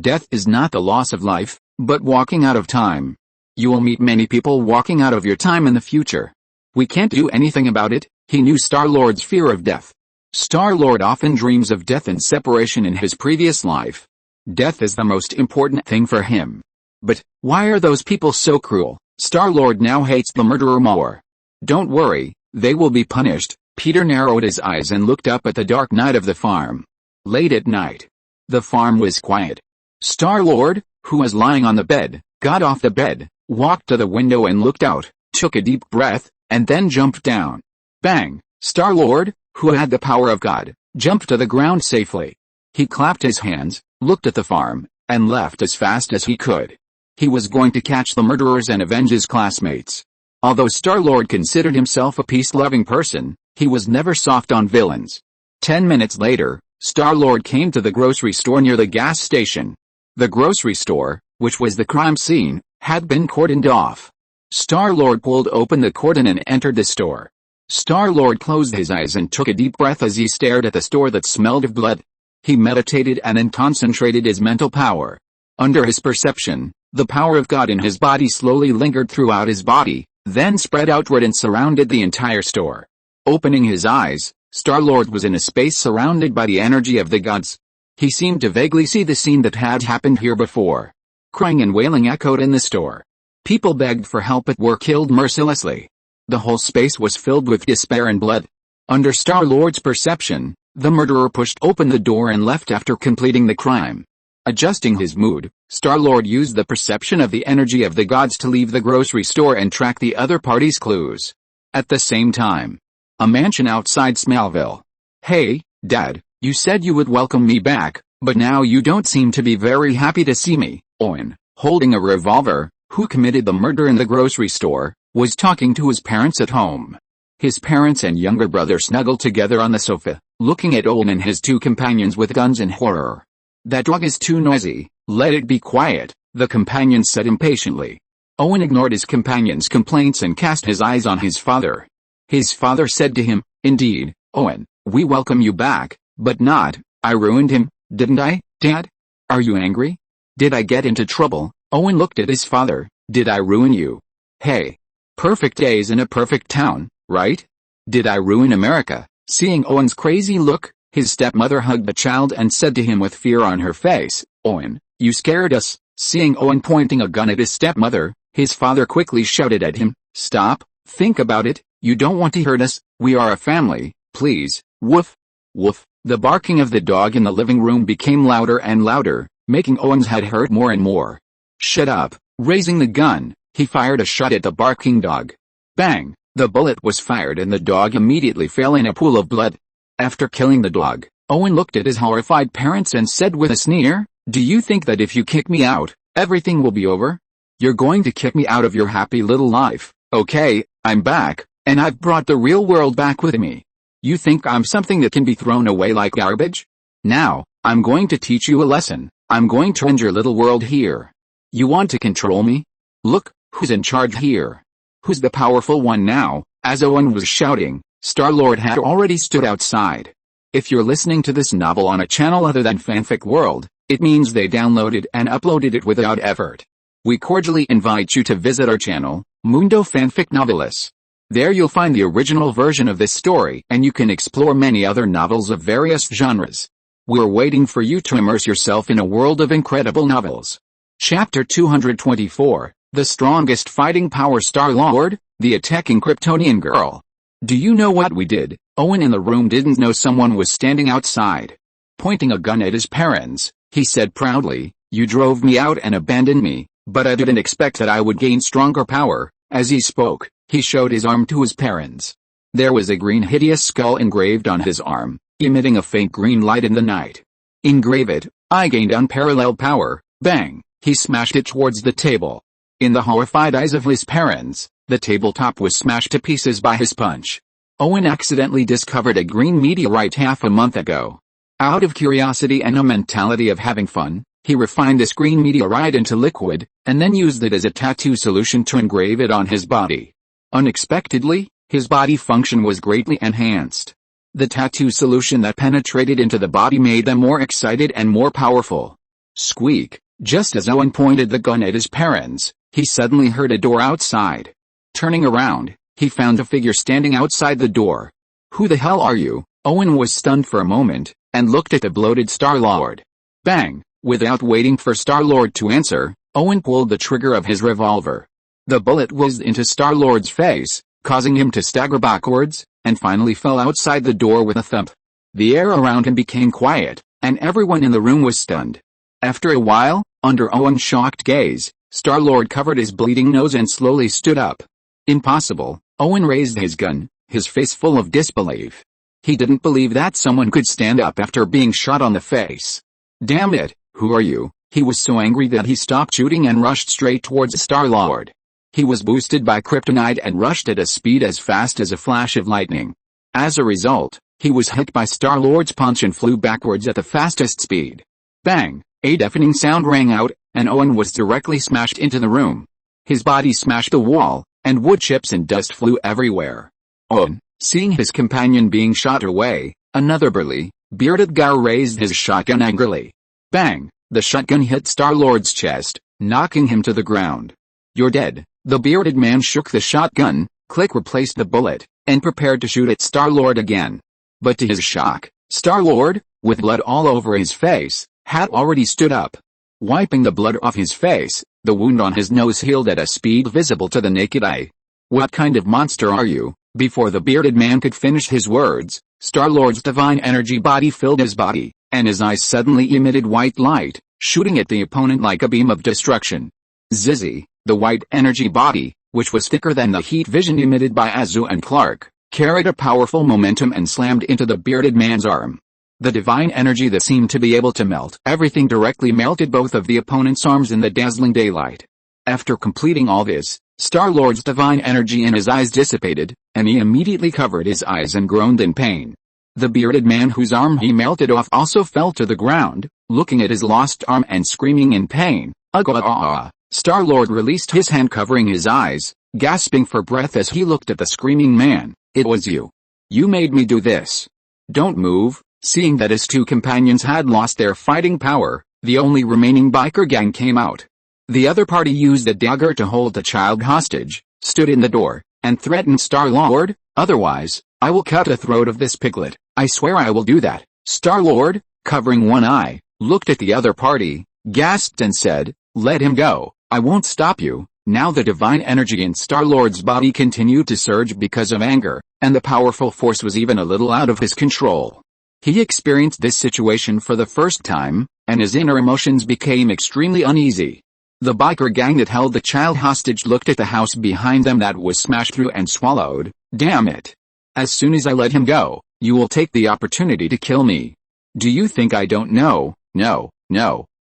Death is not the loss of life, but walking out of time. You will meet many people walking out of your time in the future. We can't do anything about it. He knew Star-Lord's fear of death. Star-Lord often dreams of death and separation in his previous life. Death is the most important thing for him. But, why are those people so cruel? Star-Lord now hates the murderer more. Don't worry, they will be punished. Peter narrowed his eyes and looked up at the dark night of the farm. Late at night. The farm was quiet. Star-Lord, who was lying on the bed, got off the bed, walked to the window and looked out, took a deep breath, and then jumped down. Bang! Star-Lord, who had the power of God, jumped to the ground safely. He clapped his hands, looked at the farm, and left as fast as he could. He was going to catch the murderers and avenge his classmates. Although Star-Lord considered himself a peace-loving person, he was never soft on villains. 10 minutes later, Star-Lord came to the grocery store near the gas station. The grocery store, which was the crime scene, had been cordoned off. Star-Lord pulled open the cordon and entered the store. Star-Lord closed his eyes and took a deep breath as he stared at the store that smelled of blood. He meditated and then concentrated his mental power. Under his perception, the power of God in his body slowly lingered throughout his body, then spread outward and surrounded the entire store. Opening his eyes, Star-Lord was in a space surrounded by the energy of the gods. He seemed to vaguely see the scene that had happened here before. Crying and wailing echoed in the store. People begged for help but were killed mercilessly. The whole space was filled with despair and blood. Under Star-Lord's perception, the murderer pushed open the door and left after completing the crime. Adjusting his mood, Star-Lord used the perception of the energy of the gods to leave the grocery store and track the other party's clues. At the same time, a mansion outside Smallville. Hey, Dad, you said you would welcome me back, but now you don't seem to be very happy to see me. Owen, holding a revolver, who committed the murder in the grocery store, was talking to his parents at home. His parents and younger brother snuggled together on the sofa, looking at Owen and his two companions with guns in horror. That dog is too noisy, let it be quiet, the companion said impatiently. Owen ignored his companion's complaints and cast his eyes on his father. His father said to him, indeed, Owen, we welcome you back, but not, I ruined him, didn't I, Dad? Are you angry? Did I get into trouble? Owen looked at his father, did I ruin you? Hey. Perfect days in a perfect town, right? Did I ruin America? Seeing Owen's crazy look, his stepmother hugged the child and said to him with fear on her face, Owen, you scared us. Seeing Owen pointing a gun at his stepmother, his father quickly shouted at him, stop, think about it, you don't want to hurt us, we are a family, please, woof, woof. The barking of the dog in the living room became louder and louder, making Owen's head hurt more and more. Shut up. Raising the gun, he fired a shot at the barking dog. Bang! The bullet was fired and the dog immediately fell in a pool of blood. After killing the dog, Owen looked at his horrified parents and said with a sneer, do you think that if you kick me out, everything will be over? You're going to kick me out of your happy little life. Okay, I'm back, and I've brought the real world back with me. You think I'm something that can be thrown away like garbage? Now, I'm going to teach you a lesson. I'm going to end your little world here. You want to control me? Look, who's in charge here? Who's the powerful one now? As Owen was shouting, Star-Lord had already stood outside. If you're listening to this novel on a channel other than Fanfic World, it means they downloaded and uploaded it without effort. We cordially invite you to visit our channel, Mundo Fanfic Novelis. There you'll find the original version of this story, and you can explore many other novels of various genres. We're waiting for you to immerse yourself in a world of incredible novels. Chapter 224, The Strongest Fighting Power Star-Lord, The Attacking Kryptonian Girl. Do you know what we did? Owen in the room didn't know someone was standing outside. Pointing a gun at his parents, he said proudly, "You drove me out and abandoned me, but I didn't expect that I would gain stronger power." As he spoke, he showed his arm to his parents. There was a green hideous skull engraved on his arm, emitting a faint green light in the night. "Engrave it, I gained unparalleled power." Bang! He smashed it towards the table. In the horrified eyes of his parents, the tabletop was smashed to pieces by his punch. Owen accidentally discovered a green meteorite half a month ago. Out of curiosity and a mentality of having fun, he refined this green meteorite into liquid, and then used it as a tattoo solution to engrave it on his body. Unexpectedly, his body function was greatly enhanced. The tattoo solution that penetrated into the body made them more excited and more powerful. Squeak! Just as Owen pointed the gun at his parents, he suddenly heard a door outside. Turning around, he found a figure standing outside the door. "Who the hell are you?" Owen was stunned for a moment, and looked at the bloated Star-Lord. Bang! Without waiting for Star-Lord to answer, Owen pulled the trigger of his revolver. The bullet whizzed into Star-Lord's face, causing him to stagger backwards, and finally fell outside the door with a thump. The air around him became quiet, and everyone in the room was stunned. After a while, under Owen's shocked gaze, Star-Lord covered his bleeding nose and slowly stood up. "Impossible." Owen raised his gun, his face full of disbelief. He didn't believe that someone could stand up after being shot on the face. "Damn it, who are you?" He was so angry that he stopped shooting and rushed straight towards Star-Lord. He was boosted by kryptonite and rushed at a speed as fast as a flash of lightning. As a result, he was hit by Star-Lord's punch and flew backwards at the fastest speed. Bang! A deafening sound rang out, and Owen was directly smashed into the room. His body smashed the wall, and wood chips and dust flew everywhere. Owen, seeing his companion being shot away, another burly, bearded guy raised his shotgun angrily. Bang! The shotgun hit Star-Lord's chest, knocking him to the ground. "You're dead." The bearded man shook the shotgun, replaced the bullet, and prepared to shoot at Star-Lord again. But to his shock, Star-Lord, with blood all over his face, had already stood up. Wiping the blood off his face, the wound on his nose healed at a speed visible to the naked eye. "What kind of monster are you?" Before the bearded man could finish his words, Star-Lord's divine energy body filled his body, and his eyes suddenly emitted white light, shooting at the opponent like a beam of destruction. Zizzy, the white energy body, which was thicker than the heat vision emitted by Azu and Clark, carried a powerful momentum and slammed into the bearded man's arm. The divine energy that seemed to be able to melt everything directly melted both of the opponent's arms in the dazzling daylight. After completing all this, Star-Lord's divine energy in his eyes dissipated, and he immediately covered his eyes and groaned in pain. The bearded man whose arm he melted off also fell to the ground, looking at his lost arm and screaming in pain. "Ugh!" Star-Lord released his hand covering his eyes, gasping for breath as he looked at the screaming man. "It was you. You made me do this. Don't move." Seeing that his two companions had lost their fighting power, the only remaining biker gang came out. The other party used a dagger to hold the child hostage, stood in the door, and threatened Star-Lord, "Otherwise, I will cut the throat of this piglet. I swear I will do that." Star-Lord, covering one eye, looked at the other party, gasped and said, "Let him go, I won't stop you." Now the divine energy in Star-Lord's body continued to surge because of anger, and the powerful force was even a little out of his control. He experienced this situation for the first time, and his inner emotions became extremely uneasy. The biker gang that held the child hostage looked at the house behind them that was smashed through and swallowed. "Damn it. As soon as I let him go, you will take the opportunity to kill me. Do you think I don't know?" No,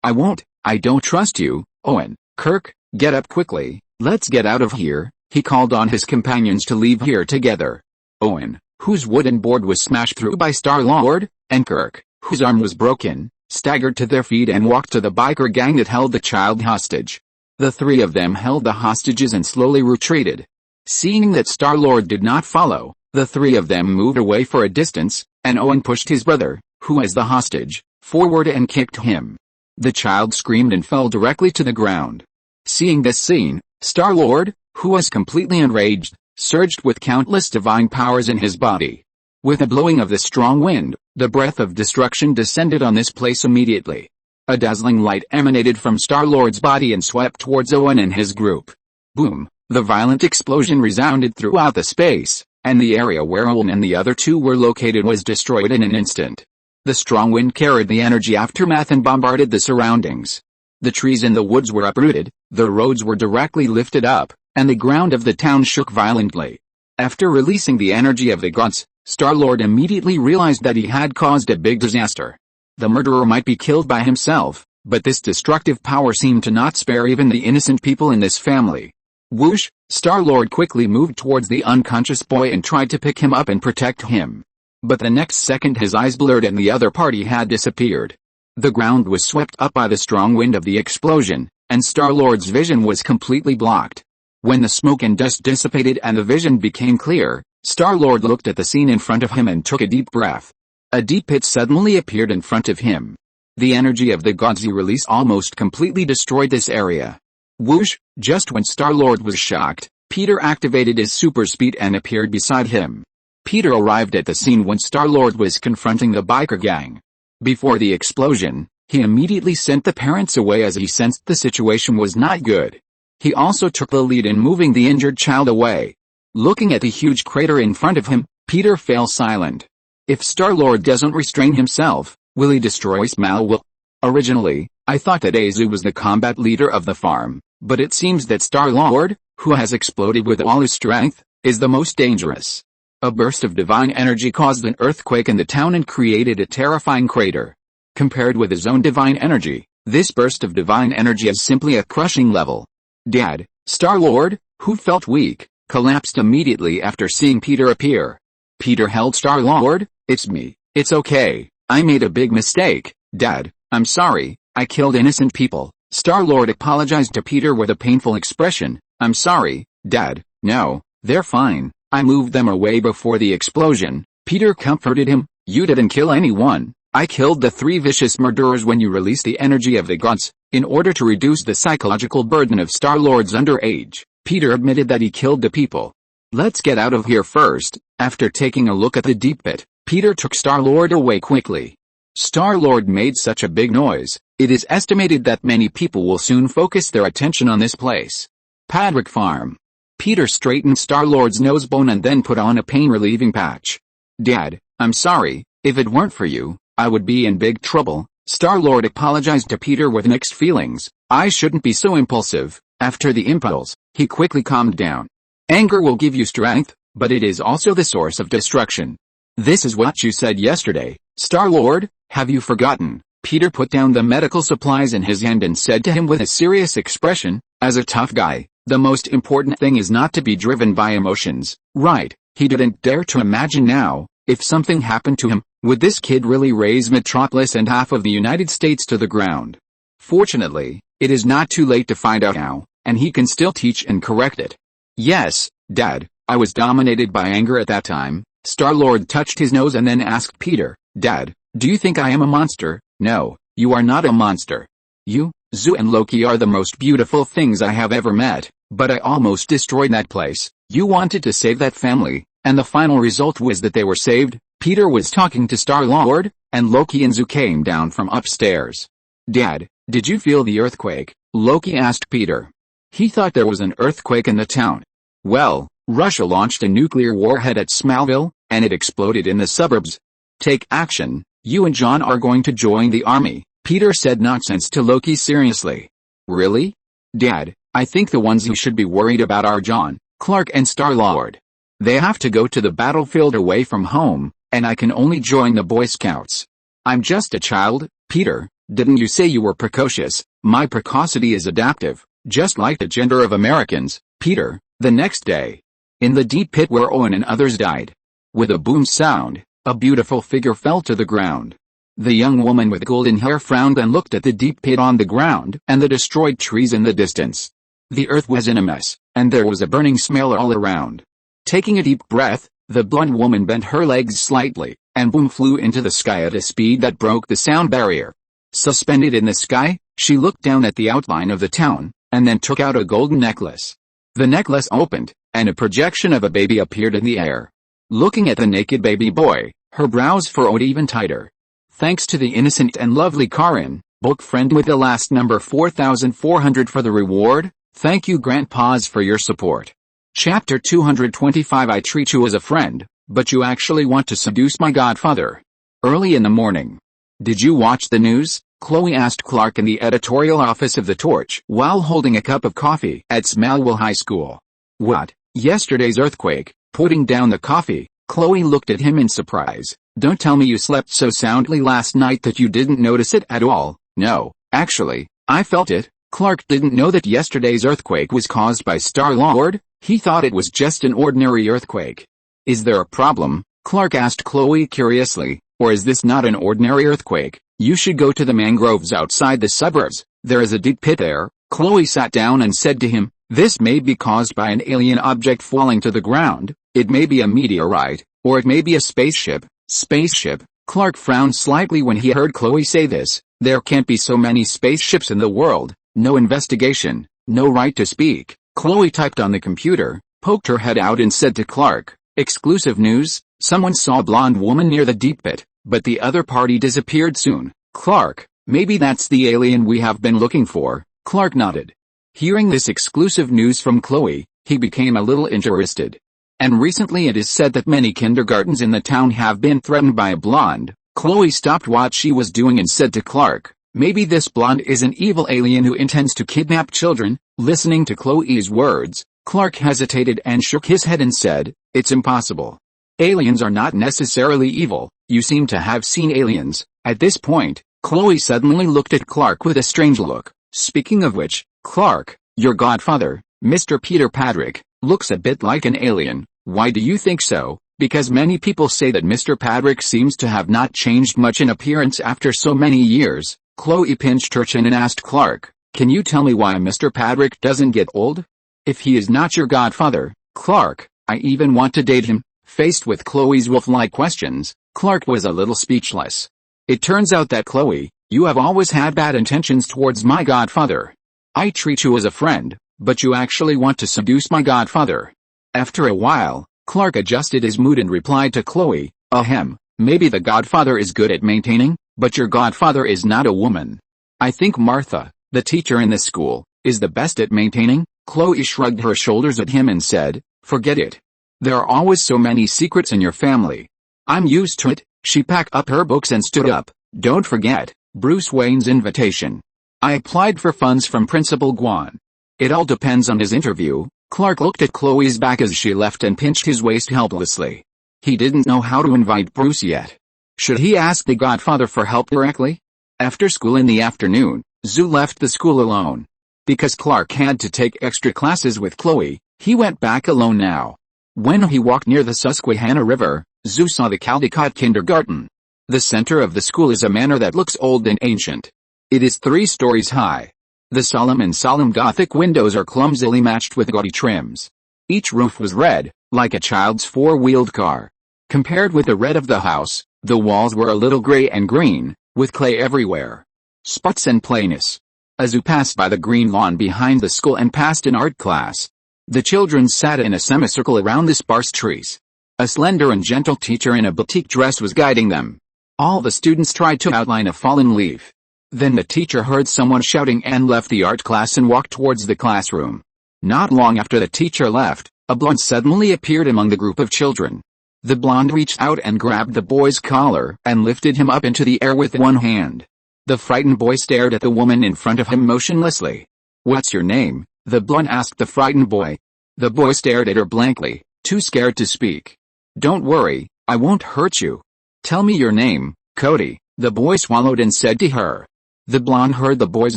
I won't. I don't trust you." "Owen, Kirk, get up quickly, let's get out of here." He called on his companions to leave here together. Owen, whose wooden board was smashed through by Star-Lord, and Kirk, whose arm was broken, staggered to their feet and walked to the biker gang that held the child hostage. The three of them held the hostages and slowly retreated. Seeing that Star-Lord did not follow, the three of them moved away for a distance, and Owen pushed his brother, who was the hostage, forward and kicked him. The child screamed and fell directly to the ground. Seeing this scene, Star-Lord, who was completely enraged, surged with countless divine powers in his body. With a blowing of the strong wind, the breath of destruction descended on this place immediately. A dazzling light emanated from Star-Lord's body and swept towards Owen and his group. Boom! The violent explosion resounded throughout the space, and the area where Owen and the other two were located was destroyed in an instant. The strong wind carried the energy aftermath and bombarded the surroundings. The trees in the woods were uprooted, the roads were directly lifted up, and the ground of the town shook violently. After releasing the energy of the gods, Star-Lord immediately realized that he had caused a big disaster. The murderer might be killed by himself, but this destructive power seemed to not spare even the innocent people in this family. Whoosh! Star-Lord quickly moved towards the unconscious boy and tried to pick him up and protect him. But the next second his eyes blurred and the other party had disappeared. The ground was swept up by the strong wind of the explosion, and Star-Lord's vision was completely blocked. When the smoke and dust dissipated and the vision became clear, Star-Lord looked at the scene in front of him and took a deep breath. A deep pit suddenly appeared in front of him. The energy of the gods he released almost completely destroyed this area. Whoosh! Just when Star-Lord was shocked, Peter activated his super speed and appeared beside him. Peter arrived at the scene when Star-Lord was confronting the biker gang. Before the explosion, he immediately sent the parents away as he sensed the situation was not good. He also took the lead in moving the injured child away. Looking at the huge crater in front of him, Peter fell silent. If Star-Lord doesn't restrain himself, will he destroy Smallville? Originally, I thought that Azu was the combat leader of the farm, but it seems that Star-Lord, who has exploded with all his strength, is the most dangerous. A burst of divine energy caused an earthquake in the town and created a terrifying crater. Compared with his own divine energy, this burst of divine energy is simply a crushing level. Dad, Star-Lord, who felt weak, collapsed immediately after seeing Peter appear. Peter held Star-Lord. It's me. It's okay. I made a big mistake, Dad. I'm sorry. I killed innocent people. Star-Lord apologized to Peter with a painful expression. I'm sorry, Dad. No, they're fine. I moved them away before the explosion. Peter comforted him. You didn't kill anyone. I killed the 3 vicious murderers when you released the energy of the gods, in order to reduce the psychological burden of Star-Lord's underage. Peter admitted that he killed the people. Let's get out of here first. After taking a look at the deep pit, Peter took Star-Lord away quickly. Star-Lord made such a big noise, it is estimated that many people will soon focus their attention on this place. Padwick Farm. Peter straightened Star-Lord's nose bone and then put on a pain-relieving patch. Dad, I'm sorry, if it weren't for you, I would be in big trouble. Star-Lord apologized to Peter with mixed feelings. I shouldn't be so impulsive. After the impulse, he quickly calmed down. Anger will give you strength, but it is also the source of destruction. This is what you said yesterday, Star-Lord, have you forgotten? Peter put down the medical supplies in his hand and said to him with a serious expression, as a tough guy, the most important thing is not to be driven by emotions, right? He didn't dare to imagine now, if something happened to him, would this kid really raise Metropolis and half of the United States to the ground? Fortunately, it is not too late to find out how, and he can still teach and correct it. Yes, Dad, I was dominated by anger at that time. Star-Lord touched his nose and then asked Peter, Dad, do you think I am a monster? No, you are not a monster. You, Zoo and Loki are the most beautiful things I have ever met, but I almost destroyed that place. You wanted to save that family, and the final result was that they were saved. Peter was talking to Star-Lord, and Loki and Zoo came down from upstairs. Dad, did you feel the earthquake? Loki asked Peter. He thought there was an earthquake in the town. Well, Russia launched a nuclear warhead at Smallville, and it exploded in the suburbs. Take action, you and John are going to join the army. Peter said nonsense to Loki seriously. Really? Dad, I think the ones who should be worried about are John, Clark and Star-Lord. They have to go to the battlefield away from home, and I can only join the Boy Scouts. I'm just a child, Peter, didn't you say you were precocious? My precocity is adaptive, just like the gender of Americans, Peter. The next day, in the deep pit where Owen and others died. With a boom sound, a beautiful figure fell to the ground. The young woman with golden hair frowned and looked at the deep pit on the ground and the destroyed trees in the distance. The earth was in a mess, and there was a burning smell all around. Taking a deep breath, the blonde woman bent her legs slightly, and boom flew into the sky at a speed that broke the sound barrier. Suspended in the sky, she looked down at the outline of the town, and then took out a golden necklace. The necklace opened, and a projection of a baby appeared in the air. Looking at the naked baby boy, her brows furrowed even tighter. Thanks to the innocent and lovely Karin, book friend with the last number 4400 for the reward. Thank you grandpas for your support. Chapter 225 I treat you as a friend, but you actually want to seduce my godfather. Early in the morning. Did you watch the news? Chloe asked Clark in the editorial office of The Torch while holding a cup of coffee at Smallville High School. What? Yesterday's earthquake. Putting down the coffee, Chloe looked at him in surprise. Don't tell me you slept so soundly last night that you didn't notice it at all. No, actually, I felt it. Clark didn't know that yesterday's earthquake was caused by Star-Lord. He thought it was just an ordinary earthquake. Is there a problem? Clark asked Chloe curiously, or is this not an ordinary earthquake? You should go to the mangroves outside the suburbs. There is a deep pit there. Chloe sat down and said to him, this may be caused by an alien object falling to the ground. It may be a meteorite, or it may be a spaceship. Spaceship? Clark frowned slightly when he heard Chloe say this. There can't be so many spaceships in the world. No investigation, no right to speak. Chloe typed on the computer, poked her head out and said to Clark, exclusive news, someone saw a blonde woman near the deep pit, but the other party disappeared soon. Clark, maybe that's the alien we have been looking for. Clark nodded. Hearing this exclusive news from Chloe, he became a little interested. And recently it is said that many kindergartens in the town have been threatened by a blonde. Chloe stopped what she was doing and said to Clark, maybe this blonde is an evil alien who intends to kidnap children. Listening to Chloe's words, Clark hesitated and shook his head and said, it's impossible. Aliens are not necessarily evil. You seem to have seen aliens. At this point, Chloe suddenly looked at Clark with a strange look. Speaking of which, Clark, your godfather, Mr. Peter Patrick, looks a bit like an alien. Why do you think so? Because many people say that Mr. Patrick seems to have not changed much in appearance after so many years. Chloe pinched her chin and asked Clark, can you tell me why Mr. Patrick doesn't get old? If he is not your godfather, Clark, I even want to date him. Faced with Chloe's wolf-like questions, Clark was a little speechless. It turns out that Chloe, you have always had bad intentions towards my godfather. I treat you as a friend, but you actually want to seduce my godfather. After a while, Clark adjusted his mood and replied to Chloe, ahem, maybe the godfather is good at maintaining, but your godfather is not a woman. I think Martha, the teacher in this school, is the best at maintaining. Chloe shrugged her shoulders at him and said, forget it. There are always so many secrets in your family. I'm used to it. She packed up her books and stood up. Don't forget, Bruce Wayne's invitation. I applied for funds from Principal Guan. It all depends on his interview. Clark looked at Chloe's back as she left and pinched his waist helplessly. He didn't know how to invite Bruce yet. Should he ask the godfather for help directly? After school in the afternoon, Zhu left the school alone. Because Clark had to take extra classes with Chloe, he went back alone now. When he walked near the Susquehanna River, Zhu saw the Caldecott Kindergarten. The center of the school is a manor that looks old and ancient. It is 3 stories high. The solemn Gothic windows are clumsily matched with gaudy trims. Each roof was red, like a child's 4-wheeled car. Compared with the red of the house, the walls were a little gray and green, with clay everywhere. Spots and plainness. Zhu passed by the green lawn behind the school and passed an art class. The children sat in a semicircle around the sparse trees. A slender and gentle teacher in a batik dress was guiding them. All the students tried to outline a fallen leaf. Then the teacher heard someone shouting and left the art class and walked towards the classroom. Not long after the teacher left, a blonde suddenly appeared among the group of children. The blonde reached out and grabbed the boy's collar and lifted him up into the air with one hand. The frightened boy stared at the woman in front of him motionlessly. What's your name? The blonde asked the frightened boy. The boy stared at her blankly, too scared to speak. Don't worry, I won't hurt you. Tell me your name, Cody, the boy swallowed and said to her. The blonde heard the boy's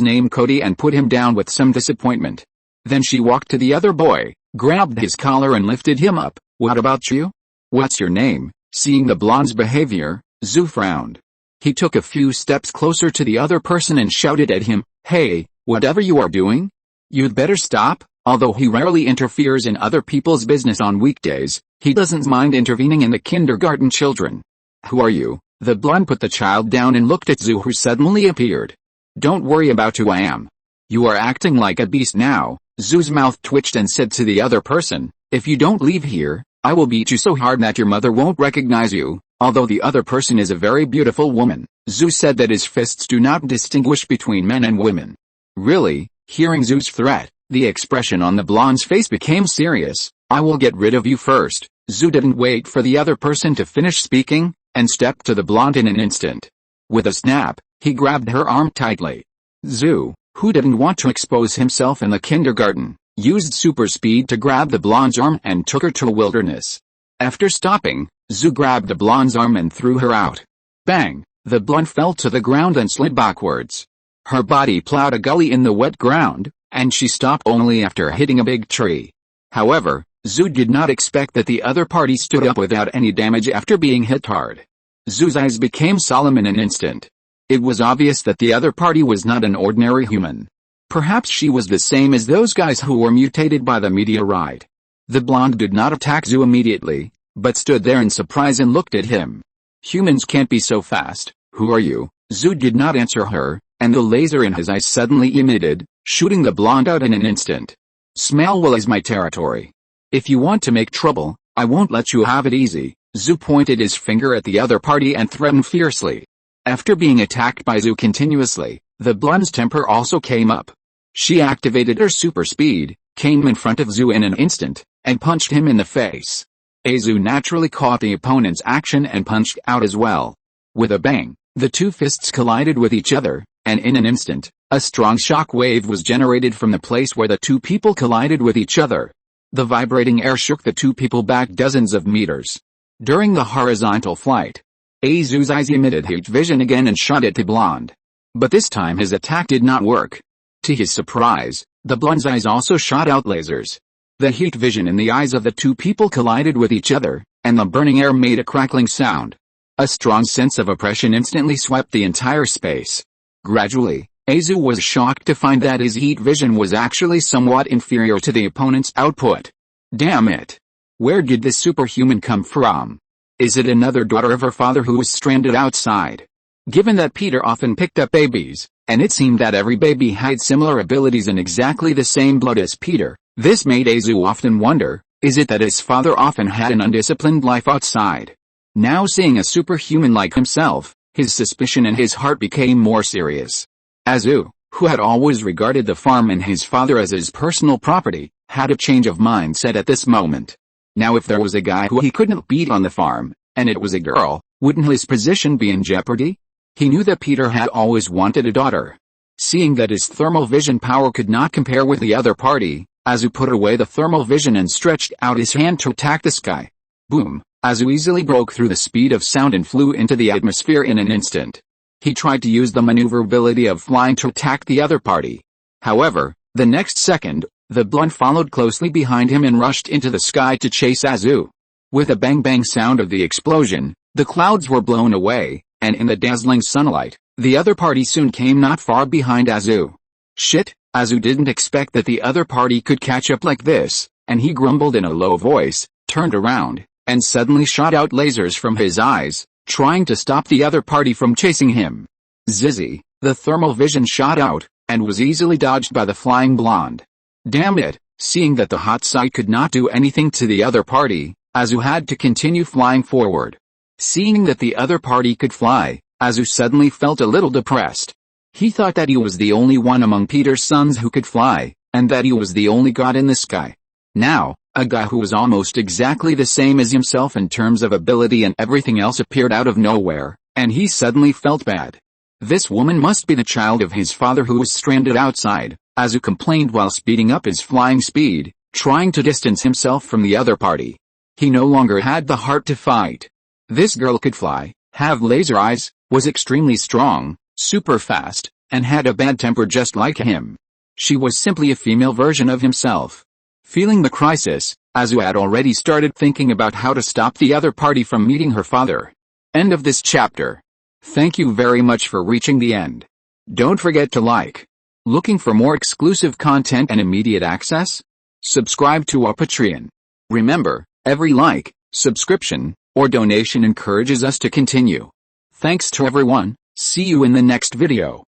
name Cody and put him down with some disappointment. Then she walked to the other boy, grabbed his collar and lifted him up. What about you? What's your name? Seeing the blonde's behavior, Zhu frowned. He took a few steps closer to the other person and shouted at him, hey, whatever you are doing, you'd better stop. Although he rarely interferes in other people's business on weekdays, he doesn't mind intervening in the kindergarten children. Who are you? The blonde put the child down and looked at Zhu, who suddenly appeared. Don't worry about who I am. You are acting like a beast now. Zhu's mouth twitched and said to the other person, If you don't leave here, I will beat you so hard that your mother won't recognize you. Although the other person is a very beautiful woman, Zhu said that his fists do not distinguish between men and women. Really? Hearing Zhu's threat, the expression on the blonde's face became serious. I will get rid of you first. Zhu didn't wait for the other person to finish speaking, and stepped to the blonde in an instant. With a snap, he grabbed her arm tightly. Zhu, who didn't want to expose himself in the kindergarten, used super speed to grab the blonde's arm and took her to a wilderness. After stopping, Zhu grabbed the blonde's arm and threw her out. Bang! The blonde fell to the ground and slid backwards. Her body plowed a gully in the wet ground, and she stopped only after hitting a big tree. However, Zhu did not expect that the other party stood up without any damage after being hit hard. Zhu's eyes became solemn in an instant. It was obvious that the other party was not an ordinary human. Perhaps she was the same as those guys who were mutated by the meteorite. The blonde did not attack Zhu immediately, but stood there in surprise and looked at him. Humans can't be so fast. Who are you? Zhu did not answer her, and the laser in his eyes suddenly emitted, shooting the blonde out in an instant. Smallville is my territory. If you want to make trouble, I won't let you have it easy. Zhu pointed his finger at the other party and threatened fiercely. After being attacked by Zhu continuously, the blonde's temper also came up. She activated her super speed, came in front of Zhu in an instant, and punched him in the face. Zhu naturally caught the opponent's action and punched out as well. With a bang, the two fists collided with each other, and in an instant, a strong shock wave was generated from the place where the two people collided with each other. The vibrating air shook the two people back dozens of meters. During the horizontal flight, Zhu's eyes emitted heat vision again and shot at the blonde. But this time his attack did not work. To his surprise, the blonde's eyes also shot out lasers. The heat vision in the eyes of the two people collided with each other, and the burning air made a crackling sound. A strong sense of oppression instantly swept the entire space. Gradually, Zhu was shocked to find that his heat vision was actually somewhat inferior to the opponent's output. Damn it! Where did this superhuman come from? Is it another daughter of her father who was stranded outside? Given that Peter often picked up babies, and it seemed that every baby had similar abilities and exactly the same blood as Peter, this made Zhu often wonder, is it that his father often had an undisciplined life outside? Now seeing a superhuman like himself, his suspicion and his heart became more serious. Zhu, who had always regarded the farm and his father as his personal property, had a change of mindset at this moment. Now if there was a guy who he couldn't beat on the farm, and it was a girl, wouldn't his position be in jeopardy? He knew that Peter had always wanted a daughter. Seeing that his thermal vision power could not compare with the other party, Zhu put away the thermal vision and stretched out his hand to attack the sky. Boom! Zhu easily broke through the speed of sound and flew into the atmosphere in an instant. He tried to use the maneuverability of flying to attack the other party. However, the next second, the blonde followed closely behind him and rushed into the sky to chase Zhu. With a bang-bang sound of the explosion, the clouds were blown away, and in the dazzling sunlight, the other party soon came not far behind Zhu. Shit! Zhu didn't expect that the other party could catch up like this, and he grumbled in a low voice, turned around, and suddenly shot out lasers from his eyes, trying to stop the other party from chasing him. Zizzy, the thermal vision shot out, and was easily dodged by the flying blonde. Damn it! Seeing that the hot side could not do anything to the other party, Zhu had to continue flying forward. Seeing that the other party could fly, Zhu suddenly felt a little depressed. He thought that he was the only one among Peter's sons who could fly, and that he was the only god in the sky. Now, a guy who was almost exactly the same as himself in terms of ability and everything else appeared out of nowhere, and he suddenly felt bad. This woman must be the child of his father who was stranded outside, Zhu complained while speeding up his flying speed, trying to distance himself from the other party. He no longer had the heart to fight. This girl could fly, have laser eyes, was extremely strong, super fast, and had a bad temper just like him. She was simply a female version of himself. Feeling the crisis, Zhu had already started thinking about how to stop the other party from meeting her father. End of this chapter. Thank you very much for reaching the end. Don't forget to like. Looking for more exclusive content and immediate access? Subscribe to our Patreon. Remember, every like, subscription, or donation encourages us to continue. Thanks to everyone. See you in the next video.